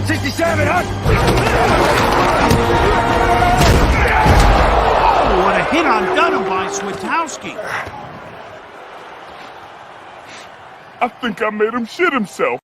67, huh? Oh, what a hit on Dunham by Switowski. I think I made him shit himself.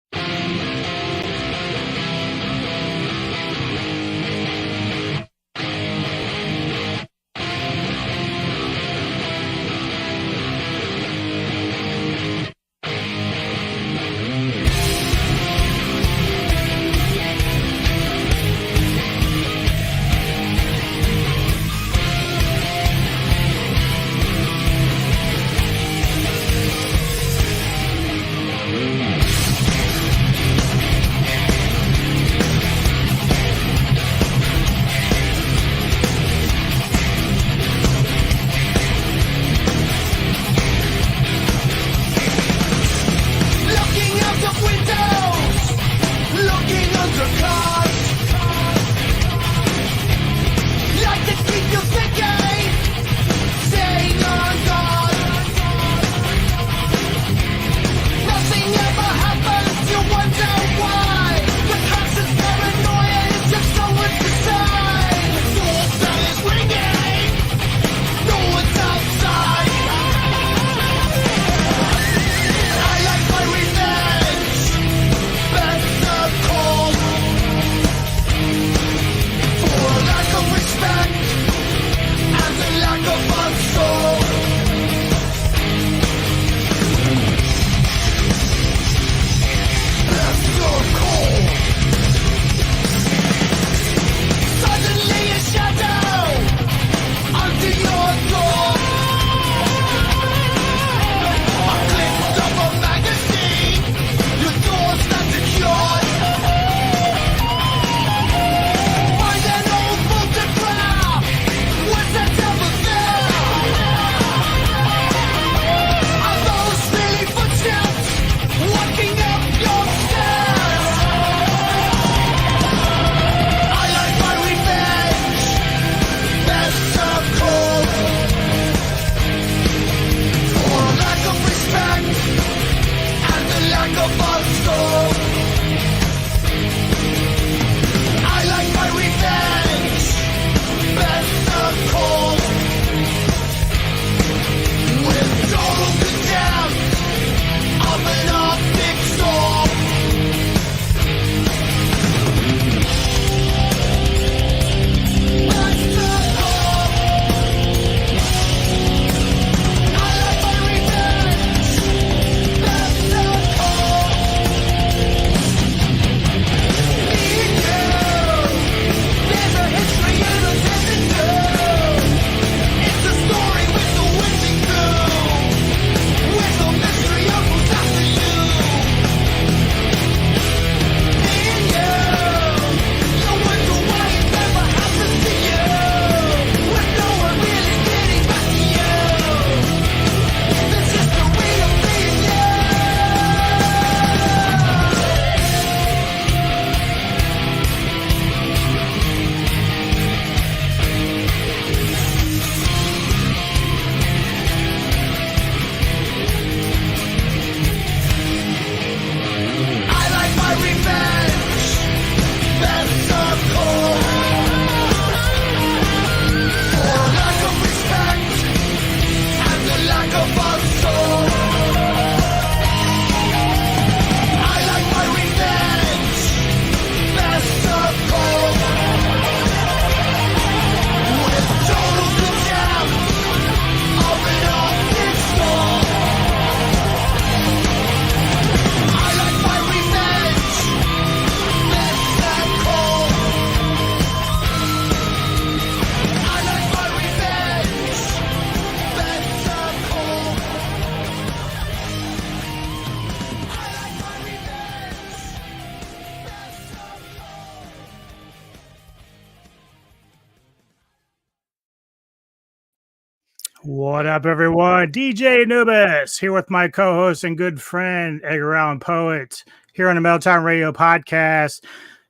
What up, everyone? DJ Anubis here with my co-host and good friend, Edgar Allen Poet, here on the Metal Radio podcast,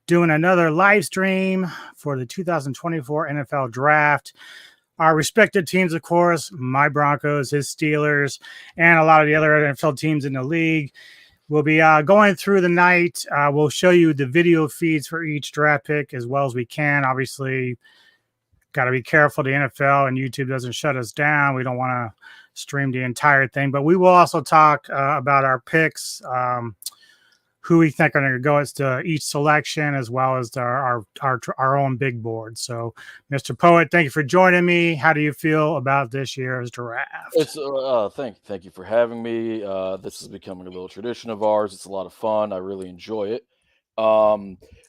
doing another live stream for the 2024 NFL Draft. Our respected teams, of course, my Broncos, his Steelers, and a lot of the other NFL teams in the league. We'll be going through the night. We'll show you the video feeds for each draft pick as well as we can. Obviously, got to be careful the NFL and YouTube doesn't shut us down. We don't want to stream the entire thing, but we will also talk about our picks, who we think are going to go as to each selection, as well as our own big board. So, Mr. Poet, thank you for joining me. How do you feel about this year's draft? It's thank you for having me. This is becoming a little tradition of ours. It's a lot of fun. I really enjoy it.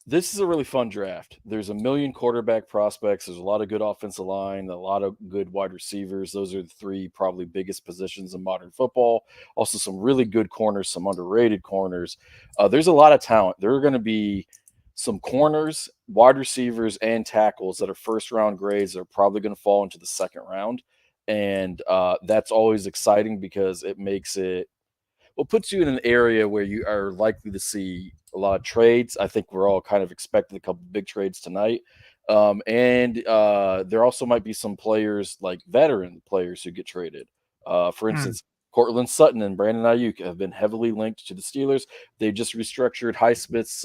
This is a really fun draft. There's a million quarterback prospects. There's a lot of good offensive line, a lot of good wide receivers. Those are the three probably biggest positions in modern football. Also, some really good corners, some underrated corners. There's a lot of talent. There are going to be some corners, wide receivers, and tackles that are first-round grades that are probably going to fall into the second round. And that's always exciting because it makes it puts you in an area where you are likely to see a lot of trades. I think we're all kind of expecting a couple big trades tonight. And there also might be some players, like veteran players, who get traded. For instance, Cortland Sutton and Brandon Ayuk have been heavily linked to the Steelers. They just restructured Highsmith's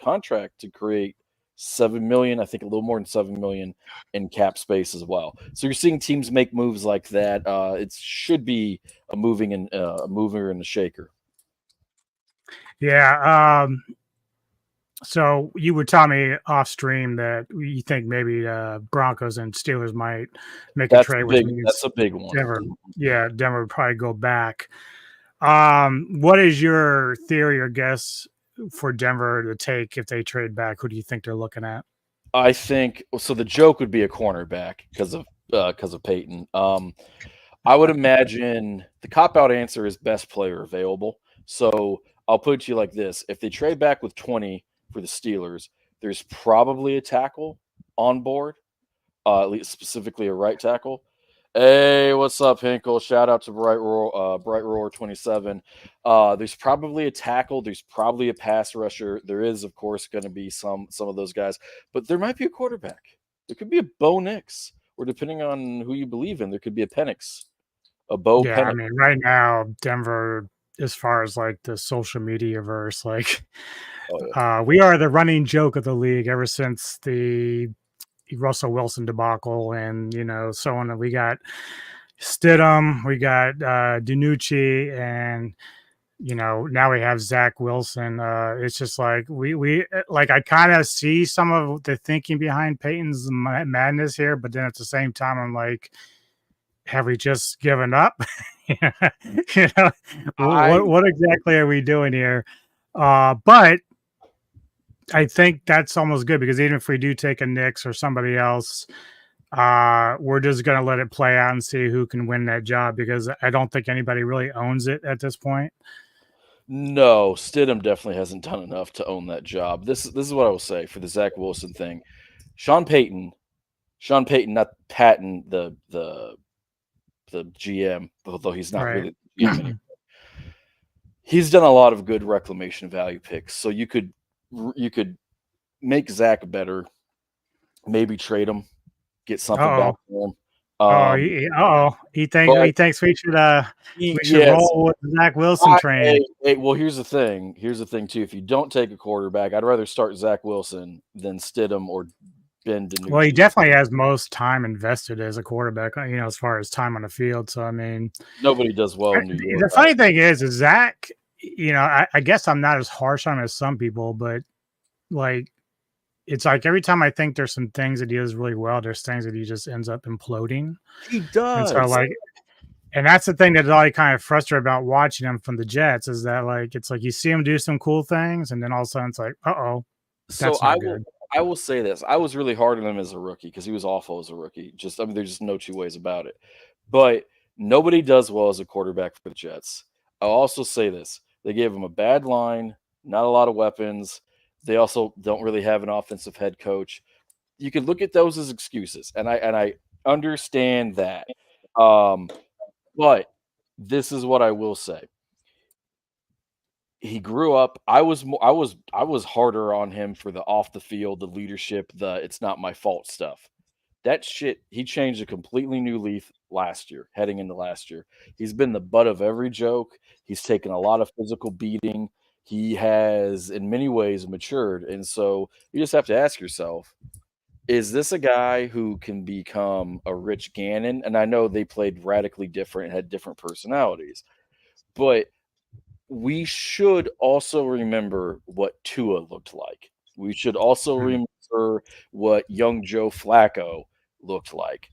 contract to create $7 million, I think a little more than $7 million in cap space as well. So you're seeing teams make moves like that. It should be a mover and a shaker. Yeah. So you were telling me off stream that you think maybe Broncos and Steelers might make a trade. That's a big one. Denver would probably go back. What is your theory or guess for Denver to take if they trade back? Who do you think they're looking at? I think so. The joke would be a cornerback because of Peyton. I would imagine the cop-out answer is best player available. So I'll put it to you like this: if they trade back with 20 for the Steelers, there's probably a tackle on board, at least specifically a right tackle. Hey, what's up, Hinkle? Shout out to Bright Roar 27. There's probably a tackle. There's probably a pass rusher. There is, of course, going to be some of those guys, but there might be a quarterback. There could be a Bo Nix, or depending on who you believe in, there could be a Penix, Penix. I mean, right now, Denver, as far as like the social media verse, like we are the running joke of the league ever since the Russell Wilson debacle, and so on. We got Stidham, we got DiNucci, and now we have Zach Wilson. It's just like we I kind of see some of the thinking behind Peyton's madness here, but then at the same time, I'm like, have we just given up? What exactly are we doing here? But I think that's almost good, because even if we do take a Knicks or somebody else, we're just going to let it play out and see who can win that job, because I don't think anybody really owns it at this point. No, Stidham definitely hasn't done enough to own that job. This is what I will say for the Zach Wilson thing. Sean Payton, not Patton, the GM, although he's not really the GM anymore. He's done a lot of good reclamation value picks, so you could make Zach better, maybe trade him, get something back for him. He thinks we should roll with the Zach Wilson train. Well, here's the thing too. If you don't take a quarterback, I'd rather start Zach Wilson than Stidham or Ben DiNucci. Well, he definitely has most time invested as a quarterback, as far as time on the field. So I mean, nobody does well in New York. The funny thing is Zach, I guess I'm not as harsh on him as some people, but like, it's like every time I think there's some things that he does really well, there's things that he just ends up imploding. He does. And so and that's the thing that's all kind of frustrated about watching him from the Jets, is that it's like you see him do some cool things, and then all of a sudden it's like, that's not good. I will say this. I was really hard on him as a rookie because he was awful as a rookie. There's just no two ways about it. But nobody does well as a quarterback for the Jets. I'll also say this. They gave him a bad line, not a lot of weapons. They also don't really have an offensive head coach. You could look at those as excuses, and I understand that. But this is what I will say. He grew up. I was harder on him for the off the field, the leadership, the it's not my fault stuff. That shit, he changed a completely new leaf heading into last year. He's been the butt of every joke. He's taken a lot of physical beating. He has, in many ways, matured. And so you just have to ask yourself, is this a guy who can become a Rich Gannon? And I know they played radically different, had different personalities, but we should also remember what Tua looked like. We should also remember what young Joe Flacco looked like.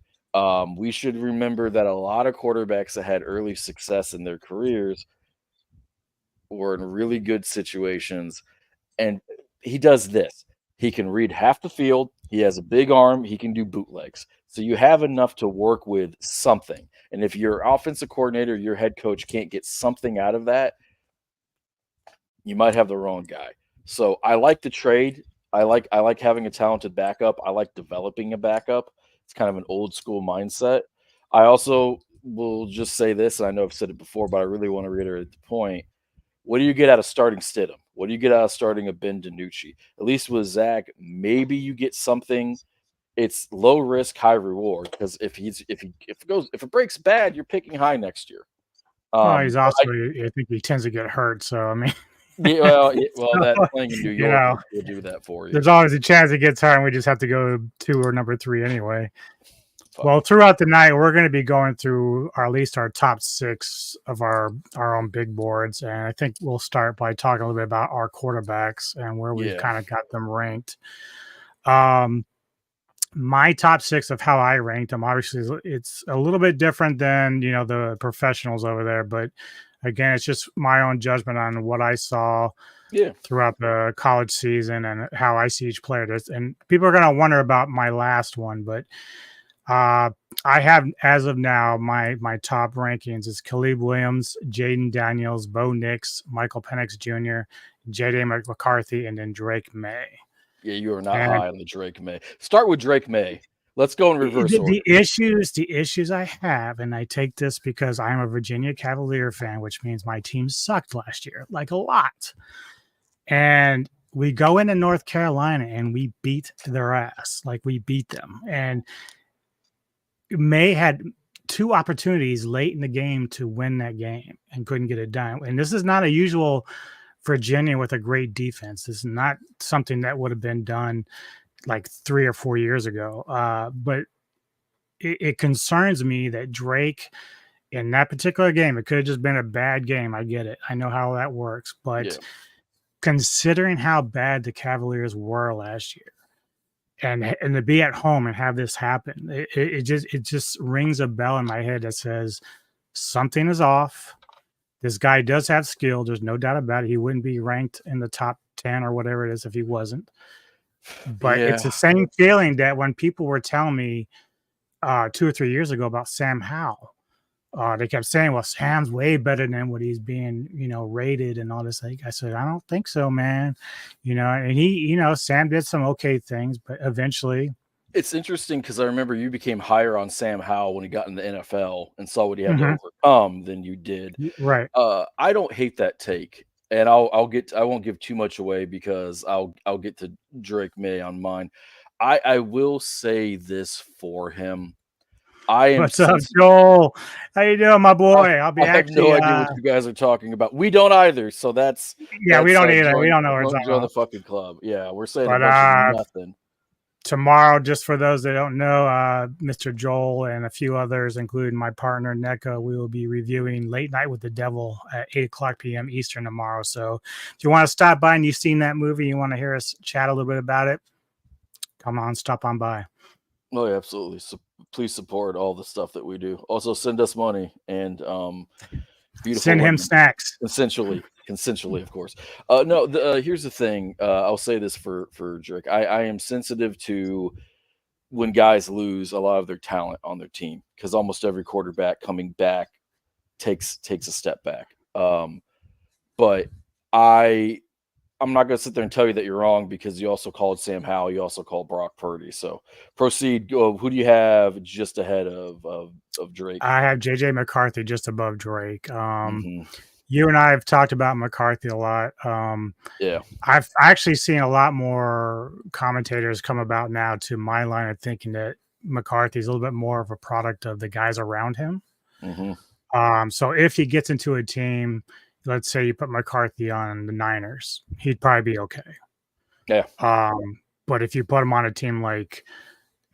We should remember that a lot of quarterbacks that had early success in their careers were in really good situations. And he does this. He can read half the field. He has a big arm. He can do bootlegs. So you have enough to work with something. And if your offensive coordinator, your head coach can't get something out of that, you might have the wrong guy. So I like the trade. I like having a talented backup. I like developing a backup. It's kind of an old school mindset. I also will just say this, and I know I've said it before, but I really want to reiterate the point. What do you get out of starting Stidham? What do you get out of starting a Ben DiNucci? At least with Zach, maybe you get something. It's low risk, high reward, because if it breaks bad, you're picking high next year. Well, he's also, I think he tends to get hurt. So, I mean, well, that playing in New you York know, will do that for you. there's always a chance he gets hurt, and we just have to go 2 or number 3 anyway. Fuck. Well, throughout the night, we're going to be going through at least our top 6 of our own big boards. And I think we'll start by talking a little bit about our quarterbacks and where we've kind of got them ranked. My top 6 of how I ranked them, obviously, it's a little bit different than, the professionals over there. But again, it's just my own judgment on what I saw throughout the college season and how I see each player. And people are going to wonder about my last one, but I have, as of now, my top rankings is Caleb Williams, Jaden Daniels, Bo Nix, Michael Penix Jr., J.D. McCarthy, and then Drake May. Yeah, you are not high on the Drake May. Start with Drake May. Let's go in reverse order. The issues I have, and I take this because I'm a Virginia Cavalier fan, which means my team sucked last year, like a lot. And we go into North Carolina and we beat their ass. Like, we beat them. And May had 2 opportunities late in the game to win that game and couldn't get it done. And this is not a usual Virginia with a great defense. This is not something that would have been done like 3 or 4 years ago. But it concerns me that Drake in that particular game, it could have just been a bad game. I get it. I know how that works. But considering how bad the Cavaliers were last year, and to be at home and have this happen, it just rings a bell in my head that says something is off. This guy does have skill. There's no doubt about it. He wouldn't be ranked in the top 10 or whatever it is if he wasn't. But it's the same feeling that when people were telling me 2 or 3 years ago about Sam Howell, they kept saying, well, Sam's way better than what he's being, rated and all this. I said, I don't think so, man. And he, Sam did some okay things, but eventually. It's interesting because I remember you became higher on Sam Howell when he got in the NFL and saw what he had to overcome than you did. Right. I don't hate that take. And I won't give too much away because I'll get to Drake May on mine. I will say this for him. What's up, Joel? How you doing, my boy? I have no idea what you guys are talking about. We don't either. So that's we don't either. We don't know what's on the fucking club. Yeah, we're saying a bunch of nothing. Tomorrow, just for those that don't know, Mr. Joel and a few others, including my partner NECA, we will be reviewing Late Night with the Devil at 8:00 p.m. Eastern tomorrow. So if you want to stop by and you've seen that movie, you want to hear us chat a little bit about it, come on, stop on by. Oh, yeah, absolutely. So please support all the stuff that we do. Also, send us money and send him snacks. Consensually, of course. Here's the thing. I'll say this for Drake. I am sensitive to when guys lose a lot of their talent on their team because almost every quarterback coming back takes a step back. But I'm not going to sit there and tell you that you're wrong because you also called Sam Howell. You also called Brock Purdy. So proceed. Who do you have just ahead of Drake? I have J.J. McCarthy just above Drake. You and I have talked about McCarthy a lot. I've actually seen a lot more commentators come about now to my line of thinking that McCarthy is a little bit more of a product of the guys around him. So if he gets into a team let's say you put McCarthy on the Niners, he'd probably be okay. Yeah. But if you put him on a team like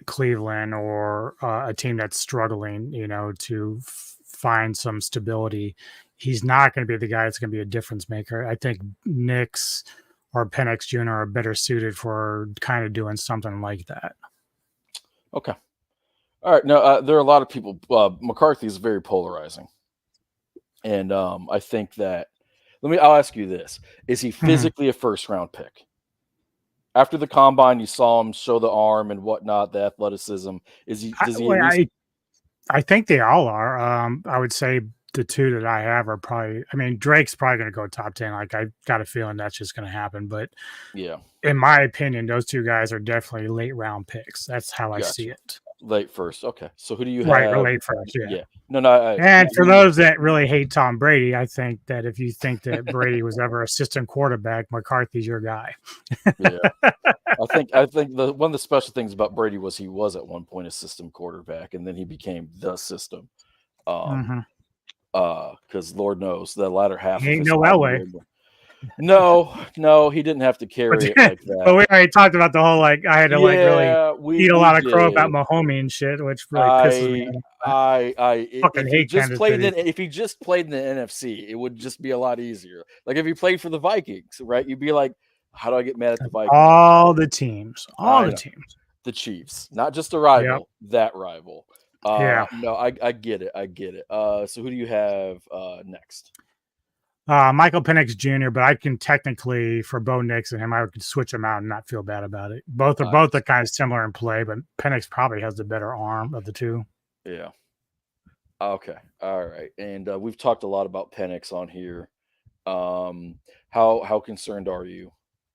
Cleveland or a team that's struggling, to find some stability, he's not going to be the guy that's going to be a difference maker. I think Nix or Penix Jr. are better suited for kind of doing something like that. Okay. All right. No, there are a lot of people. McCarthy is very polarizing. And I think that, I'll ask you this. Is he physically a first round pick? After the combine, you saw him show the arm and whatnot, the athleticism. Does he at least... I think they all are. I would say the two that I have are probably, Drake's probably going to go top 10. Like, I got a feeling that's just going to happen. But yeah, in my opinion, those two guys are definitely late round picks. That's how I see it. Late first. Okay. So who do you have? Right, late first. Yeah. No. And for those that really hate Tom Brady, I think that if you think that Brady was ever assistant quarterback, McCarthy's your guy. Yeah. I think one of the special things about Brady was he was at one point a system quarterback, and then he became the system. Because Lord knows the latter half he of his no Elway. No, he didn't have to carry it like that. But we already talked about the whole I had to really eat a lot of crow about Mahomes and shit, which really pisses me off. If he just played in the NFC, it would just be a lot easier. Like if he played for the Vikings, right? You'd be like, how do I get mad at the Vikings? All the teams. The Chiefs, not just a rival, that rival. No, I get it. So who do you have next? Michael Penix Jr., but I can technically, for Bo Nix and him, I could switch them out and not feel bad about it. Both are kind of similar in play, but Penix probably has the better arm of the two. Yeah. Okay. All right. And we've talked a lot about Penix on here. How concerned are you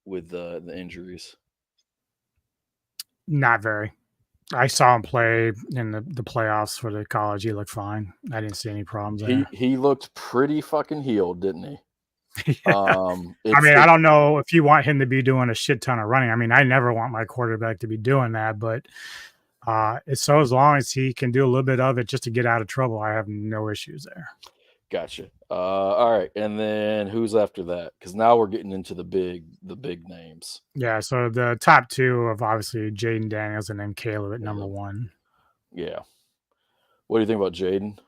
with the injuries? Not very. I saw him play in the playoffs for the college. He looked fine. I didn't see any problems there. He looked pretty fucking healed, didn't he? I don't know if you want him to be doing a shit ton of running. I never want my quarterback to be doing that, but as long as he can do a little bit of it just to get out of trouble, I have no issues there. Gotcha. All right, and then who's after that? Because now we're getting into the big names. Yeah. So the top two of obviously Jaden Daniels and then Caleb at number one. Yeah. What do you think about Jaden?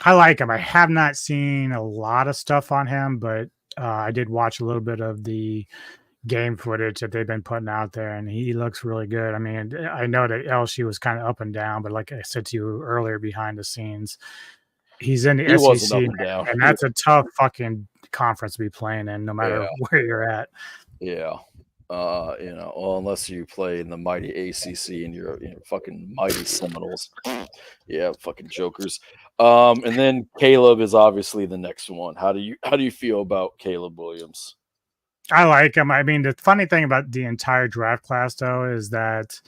I like him. I have not seen a lot of stuff on him, but I did watch a little bit of the game footage that they've been putting out there, and he looks really good. I know that LSU was kind of up and down, but like I said to you earlier, behind the scenes, he's in the SEC, and that's a tough fucking conference to be playing in, no matter where you're at. Yeah. Unless you play in the mighty ACC and you're fucking mighty Seminoles. Yeah, fucking jokers. And then Caleb is obviously the next one. How do you feel about Caleb Williams? I like him. The funny thing about the entire draft class, though, is that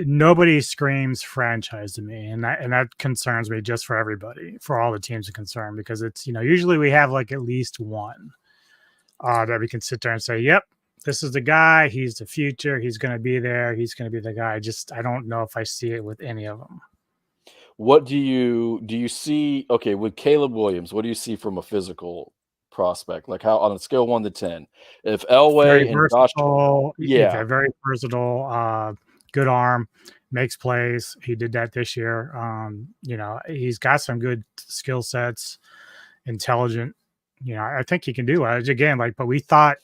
nobody screams franchise to me, and that concerns me just for everybody, for all the teams are concerned, because it's usually we have like at least one that we can sit there and say, yep, this is the guy, he's the future, he's going to be there, he's going to be the guy. I don't know if I see it with any of them. What do you see? Okay, with Caleb Williams, what do you see from a physical prospect? Like how on a scale 1 to 10, if Elway and Josh, very versatile, good arm, makes plays. He did that this year. He's got some good skill sets, intelligent. I think he can do it again. But we thought,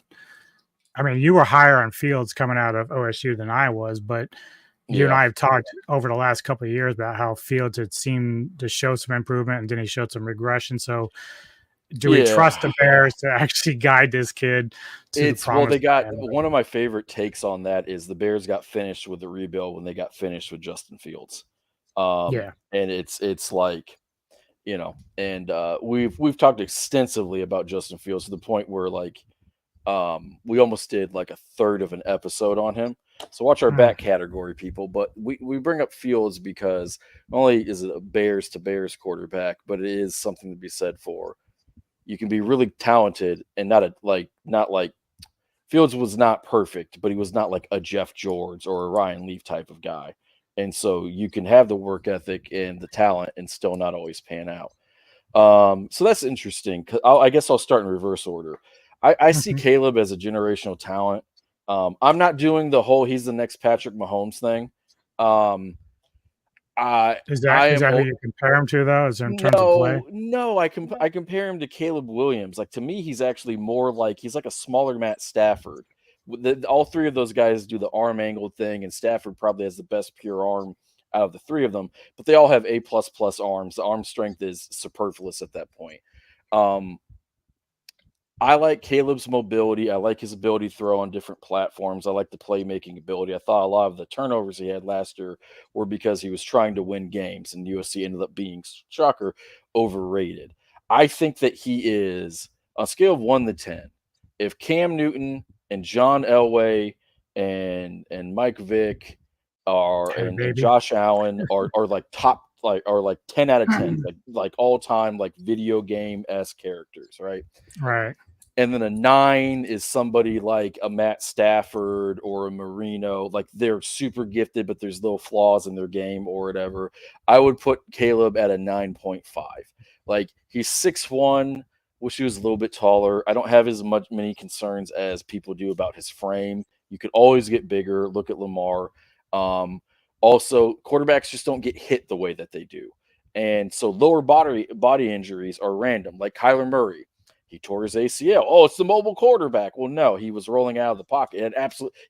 you were higher on Fields coming out of OSU than I was, but you and I have talked over the last couple of years about how Fields had seemed to show some improvement, and then he showed some regression. So do we trust the Bears to actually guide this kid to the promised land? One of my favorite takes on that is the Bears got finished with the rebuild when they got finished with Justin Fields. And it's like, and we've talked extensively about Justin Fields to the point where we almost did like a third of an episode on him. So watch our back category, people. But we bring up Fields because not only is it a Bears to Bears quarterback, but it is something to be said for. You can be really talented and not like Fields was not perfect, but he was not like a Jeff George or a Ryan Leaf type of guy. And so you can have the work ethic and the talent and still not always pan out. So that's interesting. I guess I'll start in reverse order. I see Mhm. Caleb as a generational talent. I'm not doing the whole he's the next Patrick Mahomes thing. Um, Is I that am who you compare him to though? Is in terms of play? no. I compare him to Caleb Williams. Like to me, he's actually more like he's like a smaller Matt Stafford. All three of those guys do the arm angle thing, and Stafford probably has the best pure arm out of the three of them. But they all have A++ arms. The arm strength is superfluous at that point. Um, I like Caleb's mobility. I like his ability to throw on different platforms. I like the playmaking ability. I thought a lot of the turnovers he had last year were because he was trying to win games, and USC ended up being, shocker, overrated. I think that he is, on a scale of 1 to 10, if Cam Newton and John Elway and Mike Vick are Hey, and baby. Josh Allen are like top are like 10 out of 10, like all time like video game s characters, right? Right. And then a 9 is somebody like a Matt Stafford or a Marino. Like they're super gifted, but there's little flaws in their game or whatever. I would put Caleb at a 9.5. Like he's 6'1", wish he was a little bit taller. I don't have as many concerns as people do about his frame. You could always get bigger. Look at Lamar. Um, Also, quarterbacks just don't get hit the way that they do. And so lower body injuries are random, like Kyler Murray. He tore his ACL. Oh, it's the mobile quarterback. Well, no, he was rolling out of the pocket.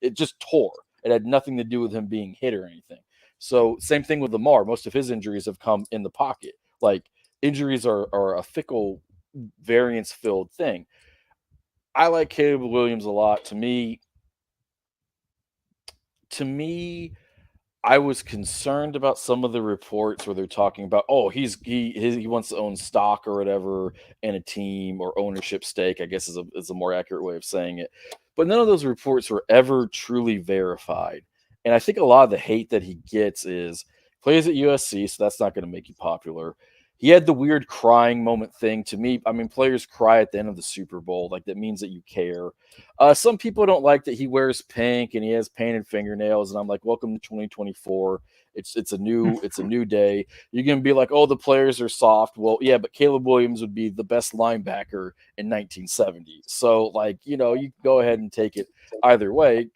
It just tore. It had nothing to do with him being hit or anything. So same thing with Lamar. Most of his injuries have come in the pocket. Like injuries are a fickle, variance filled thing. I like Caleb Williams a lot. To me, I was concerned about some of the reports where they're talking about, oh, he wants to own stock or whatever in a team or ownership stake, I guess is a more accurate way of saying it. But none of those reports were ever truly verified. And I think a lot of the hate that he gets is plays at USC, so that's not going to make you popular. He had the weird crying moment thing. To me, I mean, players cry at the end of the Super Bowl. Like that means that you care. Some people don't like that he wears pink and he has painted fingernails, and I'm like, welcome to 2024. It's a new day. You're gonna be like, oh, the players are soft. Well, yeah, but Caleb Williams would be the best linebacker in 1970. So, like, you can go ahead and take it either way.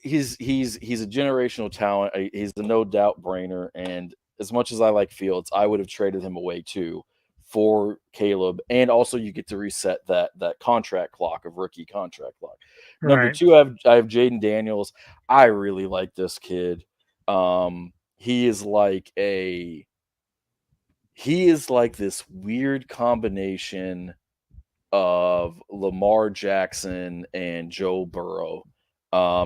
He's a generational talent. He's a no doubt brainer. And as much as I like Fields, I would have traded him away too for Caleb. And also, you get to reset that contract clock of rookie contract clock. Number Right. two, I have Jaden Daniels. I really like this kid. He is like this weird combination of Lamar Jackson and Joe Burrow.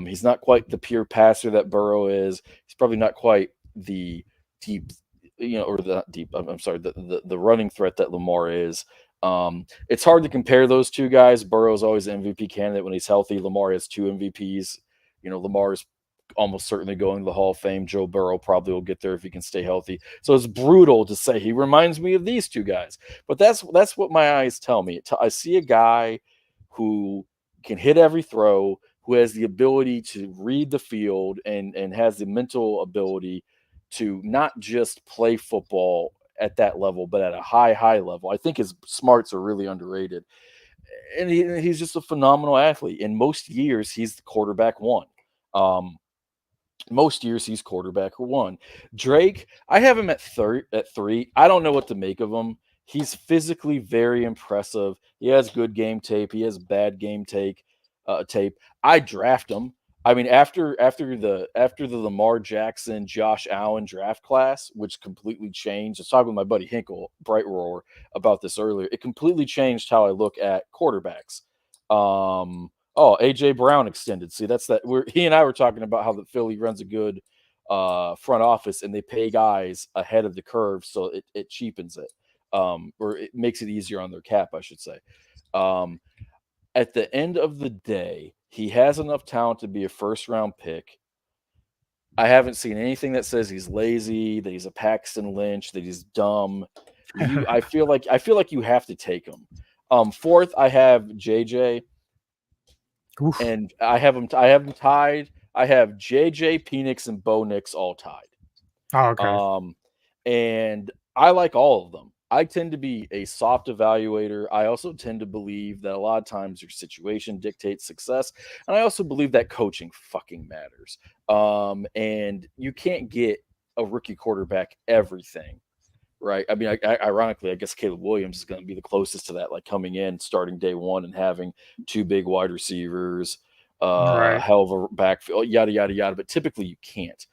He's not quite the pure passer that Burrow is. He's probably not quite the deep, or the deep. I'm sorry, the running threat that Lamar is. It's hard to compare those two guys. Burrow's always an MVP candidate when he's healthy. Lamar has two MVPs. Lamar's almost certainly going to the Hall of Fame. Joe Burrow probably will get there if he can stay healthy. So it's brutal to say he reminds me of these two guys. But that's what my eyes tell me. I see a guy who can hit every throw, who has the ability to read the field and has the mental ability to not just play football at that level, but at a high level. I think his smarts are really underrated. And he's just a phenomenal athlete. In most years, he's the quarterback one. Most years he's quarterback one. Drake, I have him at 3. I don't know what to make of him. He's physically very impressive. He has good game tape. He has bad game tape. I draft him. I mean, after the Lamar Jackson, Josh Allen draft class, which completely changed. I was talking with my buddy Hinkle, Bright Roar, about this earlier. It completely changed how I look at quarterbacks. Oh, AJ Brown extended. See, he and I were talking about how the Philly runs a good front office and they pay guys ahead of the curve, so it cheapens it. Or it makes it easier on their cap, I should say. Um, at the end of the day, he has enough talent to be a first round pick. I haven't seen anything that says he's lazy, that he's a Paxton Lynch, that he's dumb. I feel like you have to take him. Fourth, I have JJ. Oof. And I have them tied. I have JJ, Penix, and Bo Nix all tied. Oh, okay. And I like all of them. I tend to be a soft evaluator. I also tend to believe that a lot of times your situation dictates success. And I also believe that coaching fucking matters. And you can't get a rookie quarterback everything, right? I mean, ironically, I guess Caleb Williams is going to be the closest to that, like coming in, starting day one, and having two big wide receivers, Right. hell of a backfield, yada yada yada. But typically, you can't.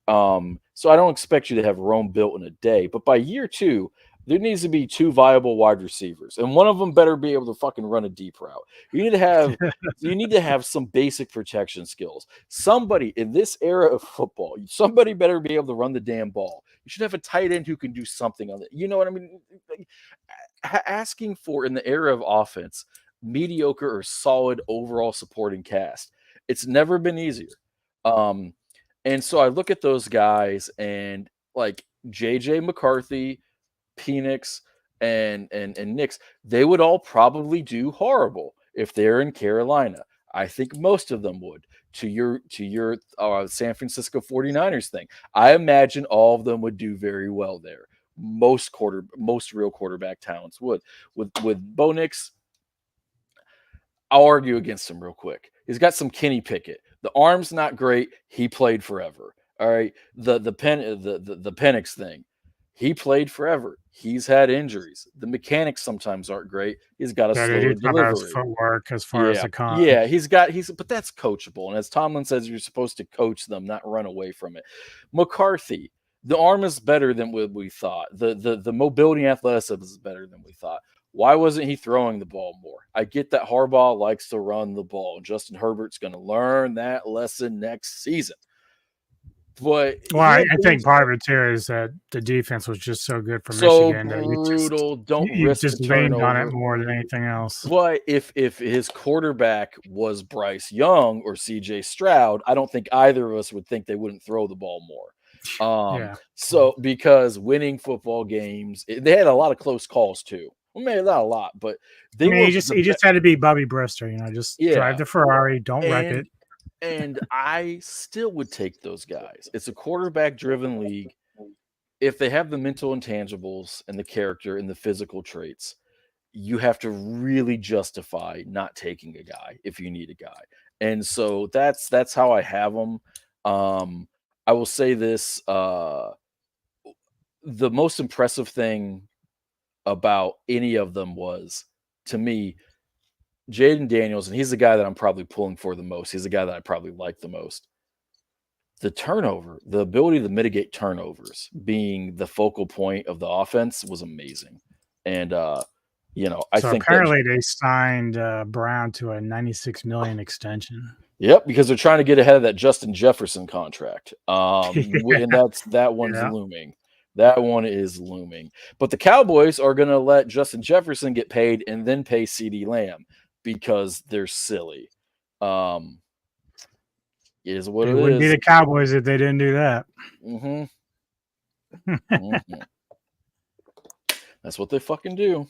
So I don't expect you to have Rome built in a day, but by year two, there needs to be two viable wide receivers, and one of them better be able to fucking run a deep route. You need to have some basic protection skills. Somebody in this era of football, somebody better be able to run the damn ball. You should have a tight end who can do something on it. You know what I mean? Asking for in the era of offense, mediocre or solid overall supporting cast. It's never been easier. Um, and so I look at those guys and like JJ McCarthy, Penix, and Knicks, they would all probably do horrible if they're in Carolina. I think most of them would. To your San Francisco 49ers thing, I imagine all of them would do very well there. Most real quarterback talents would. With Bo Nix, I'll argue against him real quick. He's got some Kenny Pickett. The arm's not great. He played forever. All right. The Penix thing. He played forever. He's had injuries. The mechanics sometimes aren't great. He's got a Yeah, they slower do talk about his delivery. footwork as far as the con. Yeah, but that's coachable. And as Tomlin says, you're supposed to coach them, not run away from it. McCarthy, the arm is better than what we thought. The mobility and athleticism is better than we thought. Why wasn't he throwing the ball more? I get that Harbaugh likes to run the ball. Justin Herbert's going to learn that lesson next season. But well, I think part of it too is that the defense was just so good for Michigan that you just leaned on it more than anything else. But if his quarterback was Bryce Young or CJ Stroud, I don't think either of us would think they wouldn't throw the ball more. So because winning football games, they had a lot of close calls too. Well, maybe not a lot, but he just had to be Bobby Brister, just drive the Ferrari, don't wreck it. And I still would take those guys. It's a quarterback-driven league. If they have the mental intangibles and the character and the physical traits, you have to really justify not taking a guy if you need a guy. And so that's how I have them. I will say this: the most impressive thing about any of them was, to me, Jaden Daniels, and he's the guy that I'm probably pulling for the most. He's the guy that I probably like the most. The turnover, the ability to mitigate turnovers being the focal point of the offense was amazing. And, I think apparently they signed Brown to a $96 million extension. Yep, because they're trying to get ahead of that Justin Jefferson contract. And that one's looming. That one is looming. But the Cowboys are going to let Justin Jefferson get paid and then pay CeeDee Lamb because they're silly. It is what it is. It wouldn't be the Cowboys if they didn't do that. That's what they fucking do.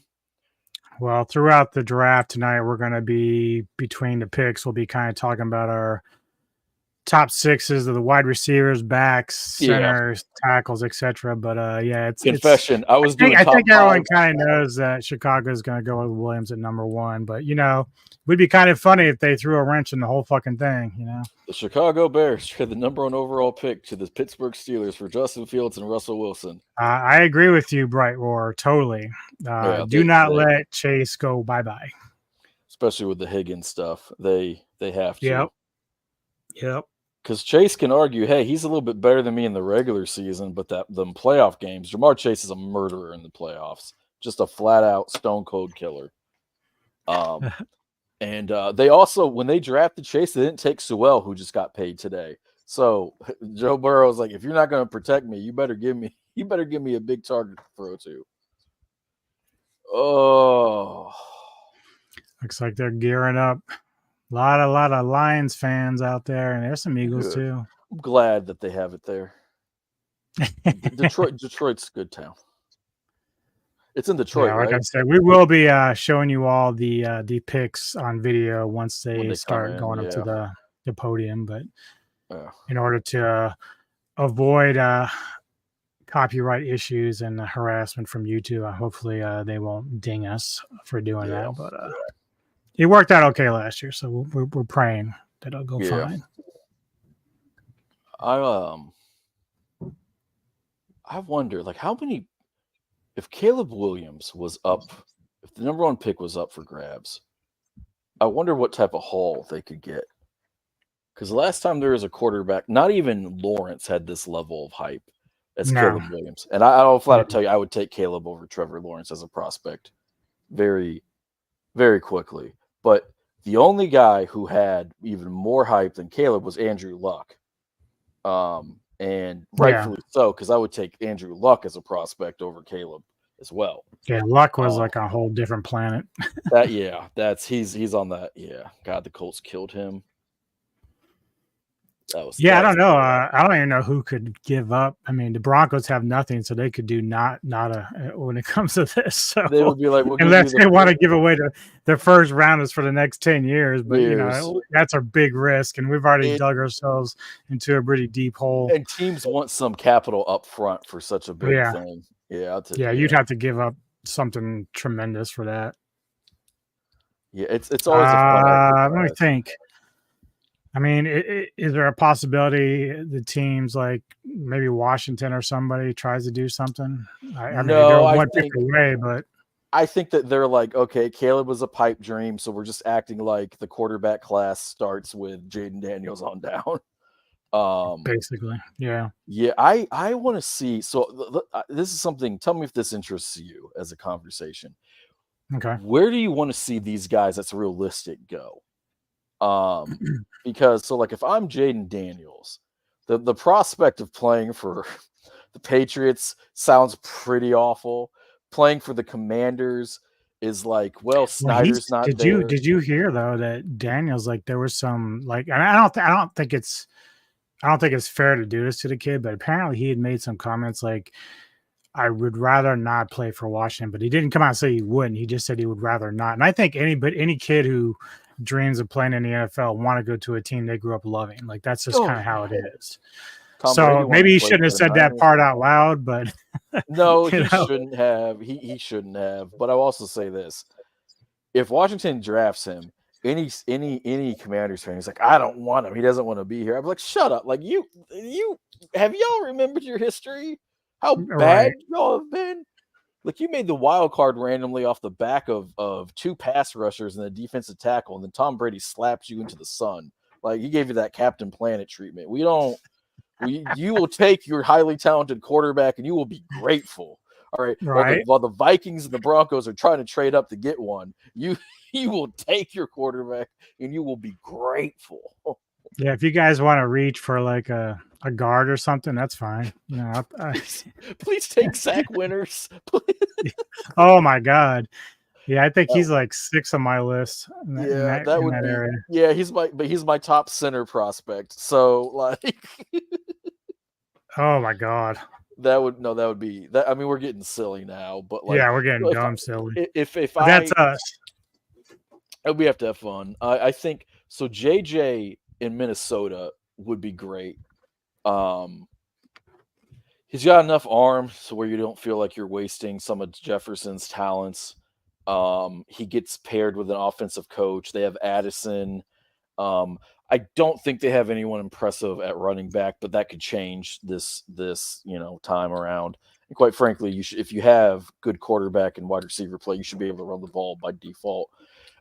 Well, throughout the draft tonight, we're going to be between the picks. We'll be kind of talking about our top sixes of the wide receivers, backs, centers, tackles, etc. But it's confession. I think everyone kind of knows that Chicago is going to go with Williams at number one. But it would be kind of funny if they threw a wrench in the whole fucking thing. The Chicago Bears trade the number one overall pick to the Pittsburgh Steelers for Justin Fields and Russell Wilson. I agree with you, Bright Roar. Totally. Do not let Chase go bye. Especially with the Higgins stuff, they have to. Yep. Because Chase can argue, hey, he's a little bit better than me in the regular season, but them playoff games, Jamar Chase is a murderer in the playoffs. Just a flat-out stone-cold killer. And they also, when they drafted Chase, they didn't take Sewell, who just got paid today. So Joe Burrow's like, if you're not going to protect me, you better give me a big target to throw to. Oh. Looks like they're gearing up. A lot of Lions fans out there, and there's some Eagles too. I'm glad that they have it there. Detroit's a good town. It's in Detroit, like right? I said, we will be showing you all the picks on video once they start going up to the podium. But in order to avoid copyright issues and harassment from YouTube. Hopefully, they won't ding us for doing that. But it worked out okay last year, so we're praying that it'll go fine. I wonder, like, how many, if Caleb Williams was up, if the number 1 pick was up for grabs, I wonder what type of haul they could get. Because the last time there was a quarterback, not even Lawrence had this level of hype as Caleb Williams. And I'll flat out tell you, I would take Caleb over Trevor Lawrence as a prospect very, very quickly. But the only guy who had even more hype than Caleb was Andrew Luck. And rightfully so, because I would take Andrew Luck as a prospect over Caleb as well. Yeah, Luck was like a whole different planet. He's on that. Yeah, God, the Colts killed him. I don't know. I don't even know who could give up. I mean, the Broncos have nothing, so they could do not when it comes to this. So they would be like, unless they want to give away their first rounders for the next 10 years, but you know that's a big risk, and we've already dug ourselves into a pretty deep hole. And teams want some capital up front for such a big thing. You'd have to give up something tremendous for that. Yeah, it's always a fun. Let me think. I mean, is there a possibility the teams like maybe Washington or somebody tries to do something? I mean, they're one pick away, but I think that they're like, okay, Caleb was a pipe dream, so we're just acting like the quarterback class starts with Jaden Daniels on down. Basically, yeah. I want to see. So this is something. Tell me if this interests you as a conversation. Okay, where do you want to see these guys that's realistic go? Because like if I'm Jaden Daniels, the prospect of playing for the Patriots sounds pretty awful. Playing for the Commanders is like, well, Snyder's not there. Did you hear though that Daniels, like, there was some, like, and I don't think it's fair to do this to the kid, but apparently he had made some comments like, I would rather not play for Washington, but he didn't come out and say he wouldn't. He just said he would rather not. And I think any kid who dreams of playing in the NFL want to go to a team they grew up loving. Like, that's just kind of how it is. So maybe he shouldn't have said that part out loud, but no, he shouldn't have. He shouldn't have. But I'll also say this: if Washington drafts him, any Commanders fan is like, I don't want him. He doesn't want to be here. I'm like, shut up. Like, you have y'all remembered your history? How bad y'all have been? Like, you made the wild card randomly off the back of 2 pass rushers and a defensive tackle, and then Tom Brady slapped you into the sun. Like, he gave you that Captain Planet treatment. You will take your highly talented quarterback, and you will be grateful. All right. While the Vikings and the Broncos are trying to trade up to get one, you will take your quarterback, and you will be grateful. Yeah, if you guys want to reach for like a guard or something, that's fine. You know, please take Zach Winters. Oh my God. Yeah, I think he's like 6 on my list. In that area. Yeah, he's my top center prospect. So like, oh my God. That would be that. I mean, we're getting silly now, but like, yeah, we're getting dumb silly. If that's us, we have to have fun. I think so. JJ in Minnesota would be great. He's got enough arm so where you don't feel like you're wasting some of Jefferson's talents. He gets paired with an offensive coach. They have Addison. I don't think they have anyone impressive at running back, but that could change this time around. And quite frankly, if you have good quarterback and wide receiver play, you should be able to run the ball by default.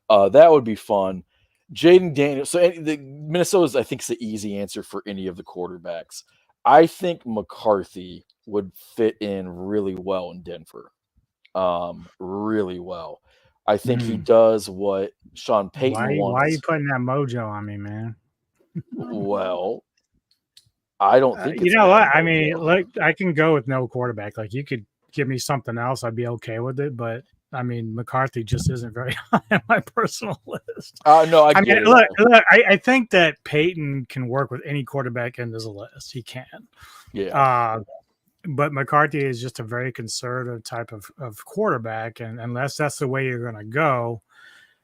That would be fun. Jaden Daniels. So Minnesota's, I think, is the easy answer for any of the quarterbacks. I think McCarthy would fit in really well in Denver. Really well. I think he does what Sean Payton wants. Why are you putting that mojo on me, man? Well, I don't think you know what? I mean, look, I can go with no quarterback. Like, you could give me something else, I'd be okay with it. But I mean, McCarthy just isn't very high on my personal list. No, I mean, look. I think that Peyton can work with any quarterback in this list. He can. Yeah. But McCarthy is just a very conservative type of quarterback, and unless that's the way you're going to go,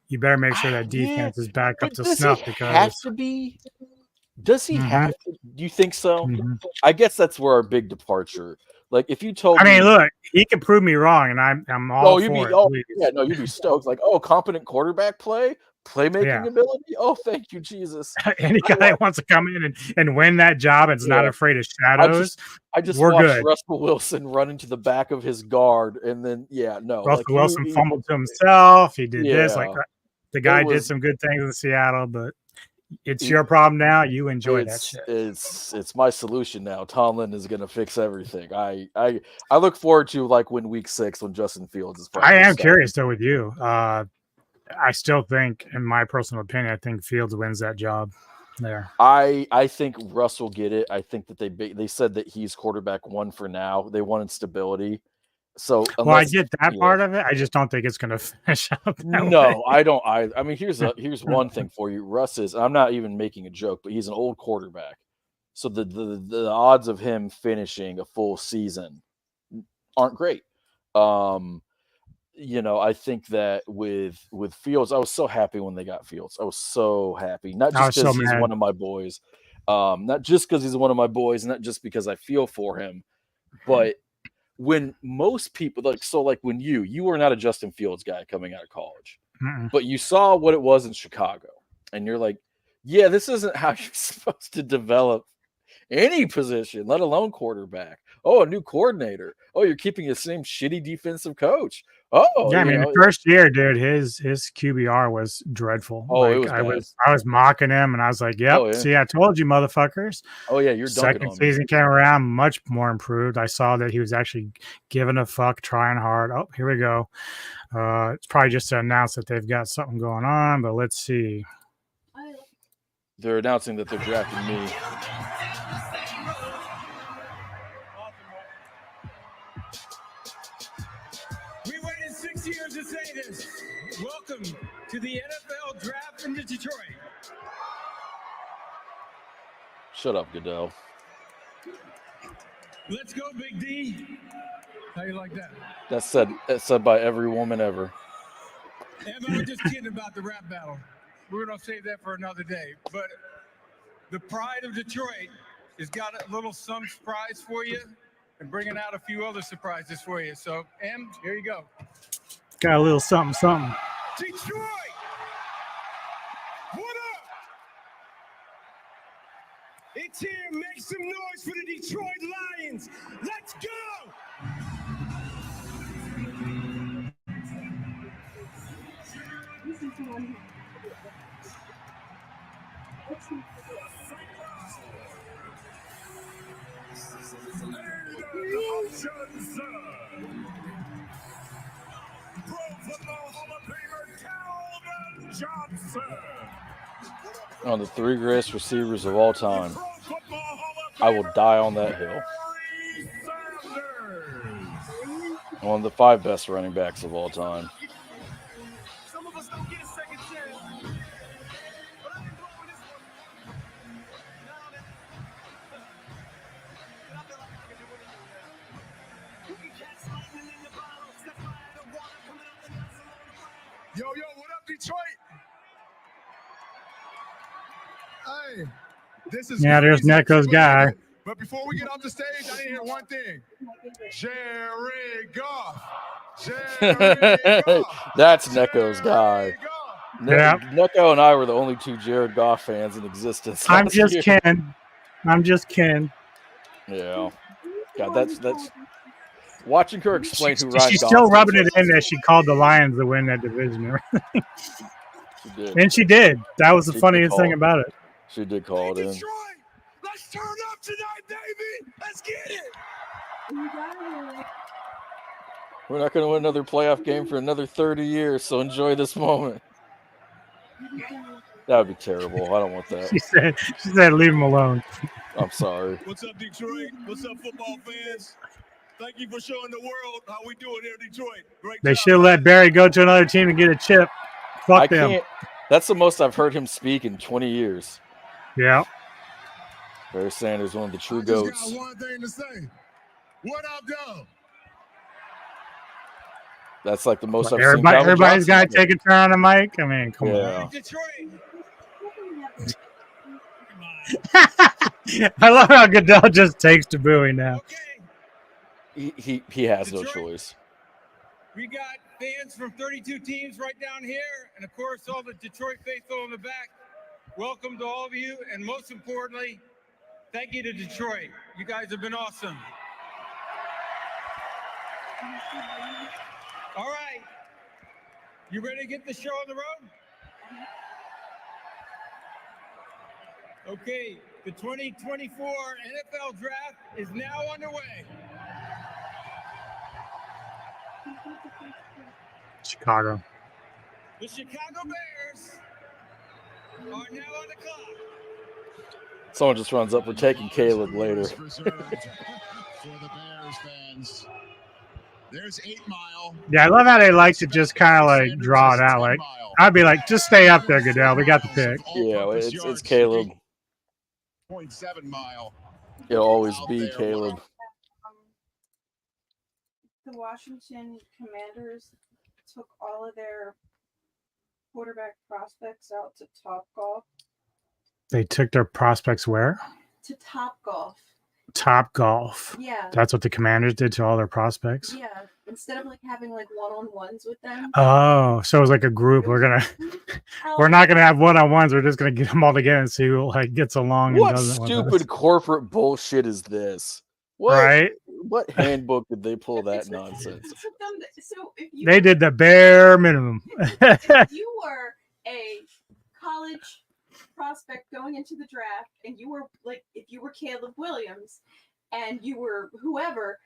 you better make sure that defense is back up to snuff. Because have to be. Does he have to? Do you think so? I guess that's where our big departure. Like if you told I me, mean, look, he can prove me wrong, and I'm all for it. Please. yeah, no, you'd be stoked. Like, oh, competent quarterback playmaking Yeah. ability. Oh, thank you, Jesus. Any guy that wants to come in and win that job and's not afraid of shadows, I just we're watched good. Russell Wilson run into the back of his guard, and then Russell Wilson fumbled to himself. He did this. Yeah. Like the guy did some good things in Seattle, but it's your problem now. You enjoy that shit. It's my solution now. Tomlin is going to fix everything. I look forward to like when week 6 when Justin Fields is. I am curious though with you. I still think, in my personal opinion, I think Fields wins that job there. I think Russ will get it. I think that they said that he's quarterback 1 for now. They wanted stability. So I get that part of it. I just don't think it's going to finish out that way. I don't. I mean, here's one thing for you. Russ is. I'm not even making a joke, but he's an old quarterback. So the odds of him finishing a full season aren't great. I think that with Fields, I was so happy when they got Fields. I was so happy, not just because he's one of my boys, not just because he's one of my boys, not just because I feel for him, but when most people when you were not a Justin Fields guy coming out of college, but you saw what it was in Chicago, and you're like, yeah, this isn't how you're supposed to develop any position, let alone quarterback. Oh, a new coordinator. Oh, you're keeping the same shitty defensive coach. Oh, yeah. I mean, the first year, dude, his QBR was dreadful. Oh, it was I was mocking him, and I was like, "Yep, see, I told you, motherfuckers." Oh yeah, you're second season came around, much more improved. I saw that he was actually giving a fuck, trying hard. Oh, here we go. It's probably just to announce that they've got something going on, but let's see. They're announcing that they're drafting me. Years to say this. Welcome to the NFL draft in Detroit. Shut up, Goodell. Let's go, Big D. How you like that? That's said by every woman ever. I'm just kidding about the rap battle. We're gonna save that for another day. But the pride of Detroit has got a little some surprise for you, and bringing out a few other surprises for you. So, Em, here you go. Got a little something. Detroit! What up? It's here. Make some noise for the Detroit Lions. Let's go! Pro Football Hall of Famer Calvin Johnson. On the 3 greatest receivers of all time. I will die on that hill. One of the 5 best running backs of all time. Some of us don't get a second chance. But I've been blowing this one. Yo, what up, Detroit? Hey, this is there's Necco's guy. But before we get off the stage, I need to hear one thing. Jerry Goff. That's Necco's guy. Yeah. Necco and I were the only 2 Jared Goff fans in existence. I'm just Ken. Yeah. God, that's watching her explain who Ryan Goff is. She's still rubbing it in that she called the Lions to win that division. She did. And she did. That was the funniest thing about it. She did call it in. Detroit, let's turn up tonight, baby. Let's get it. We're not going to win another playoff game for another 30 years, so enjoy this moment. That would be terrible. I don't want that. She said, leave him alone. I'm sorry. What's up, Detroit? What's up, football fans? Thank you for showing the world how we do it here in Detroit. Great They job, should let Barry go to another team and get a chip. Fuck them. That's the most I've heard him speak in 20 years. Yeah. Barry Sanders, one of the true I goats. just got one thing to say. What up, though? That's like the most I've seen. Everybody's got to take a turn on the mic. I mean, come on. Detroit. I love how Goodell just takes to booing now. Okay. He has no Detroit. choice. We got fans from 32 teams right down here, and of course, all the Detroit faithful in the back. Welcome to all of you, and most importantly, thank you to Detroit. You guys have been awesome. All right, you ready to get the show on the road? Okay, the 2024 NFL Draft is now underway. Chicago. The Chicago Bears are now on the clock. Someone just runs up. We're taking Caleb later. For the Bears fans. There's 8 Mile. Yeah, I love how they like to just kind of like draw it out. Like I'd be like, just stay up there, Goodell. We got the pick. Yeah, it's Caleb. 0.7 mile. It'll always be Caleb. The Washington Commanders took all of their quarterback prospects out to Topgolf. They took their prospects where? To Topgolf. Topgolf. Yeah. That's what the Commanders did to all their prospects. Yeah. Instead of like having like one-on-ones with them. Oh, so it was like a group. We're not gonna have one-on-ones. We're just gonna get them all together and see who like gets along. What and doesn't with us. stupid corporate bullshit is this? What, Right? What handbook did they pull that nonsense? So if you They did the bare minimum. if you were a college prospect going into the draft and you were like, if you were Caleb Williams and you were whoever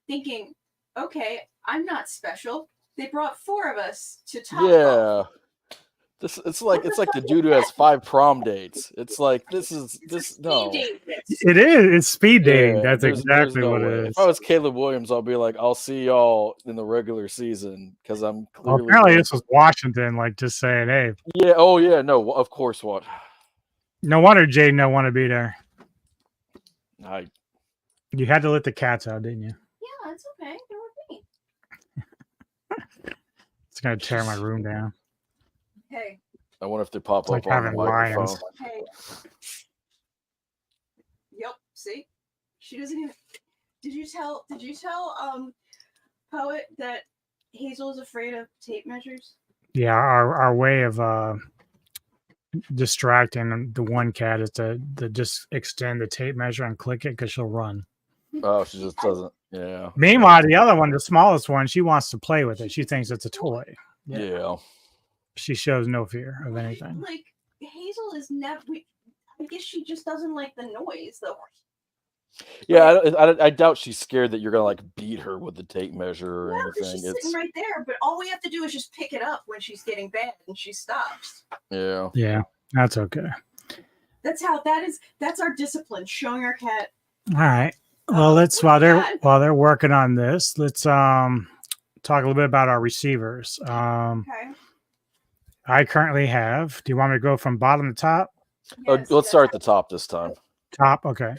thinking, okay, I'm not special. They brought 4 of us to Top Golf. Yeah. It's like the dude who has 5 prom dates. It's like no. It is. It's speed dating. Yeah, That's there's exactly no what it way. is. If I was Caleb Williams, I'll be like, I'll see y'all in the regular season because I'm Well, clearly. apparently, this was Washington, like just saying, "Hey, Yeah. Oh yeah. No. Of course. What? no wonder Jaden don't want to be there." I. You had to let the cats out, didn't you? Yeah, it's okay. They're with me. It's gonna tear my room down. Hey, I wonder if they pop It's like up on the having microphone. lions. hey. Yep. See, she doesn't even. Did you tell Poet that Hazel is afraid of tape measures? Yeah, our way of distracting the one cat is to just extend the tape measure and click it because she'll run. Oh, she just doesn't. Yeah. Meanwhile, the other one, the smallest one, she wants to play with it. She thinks it's a toy. Yeah. She shows no fear of anything. Like Hazel is never. I guess she just doesn't like the noise, though. Yeah. I doubt she's scared that you're gonna like beat her with the tape measure or No, 'cause anything. she's sitting right there. But all we have to do is just pick it up when she's getting bad, and she stops. Yeah. Yeah, that's okay. That's our discipline. Showing our cat. All right. Well, let's while they're working on this, let's talk a little bit about our receivers. Okay. I currently have. Do you want me to go from bottom to top? Yes, Let's start at the top this time. Top. Okay.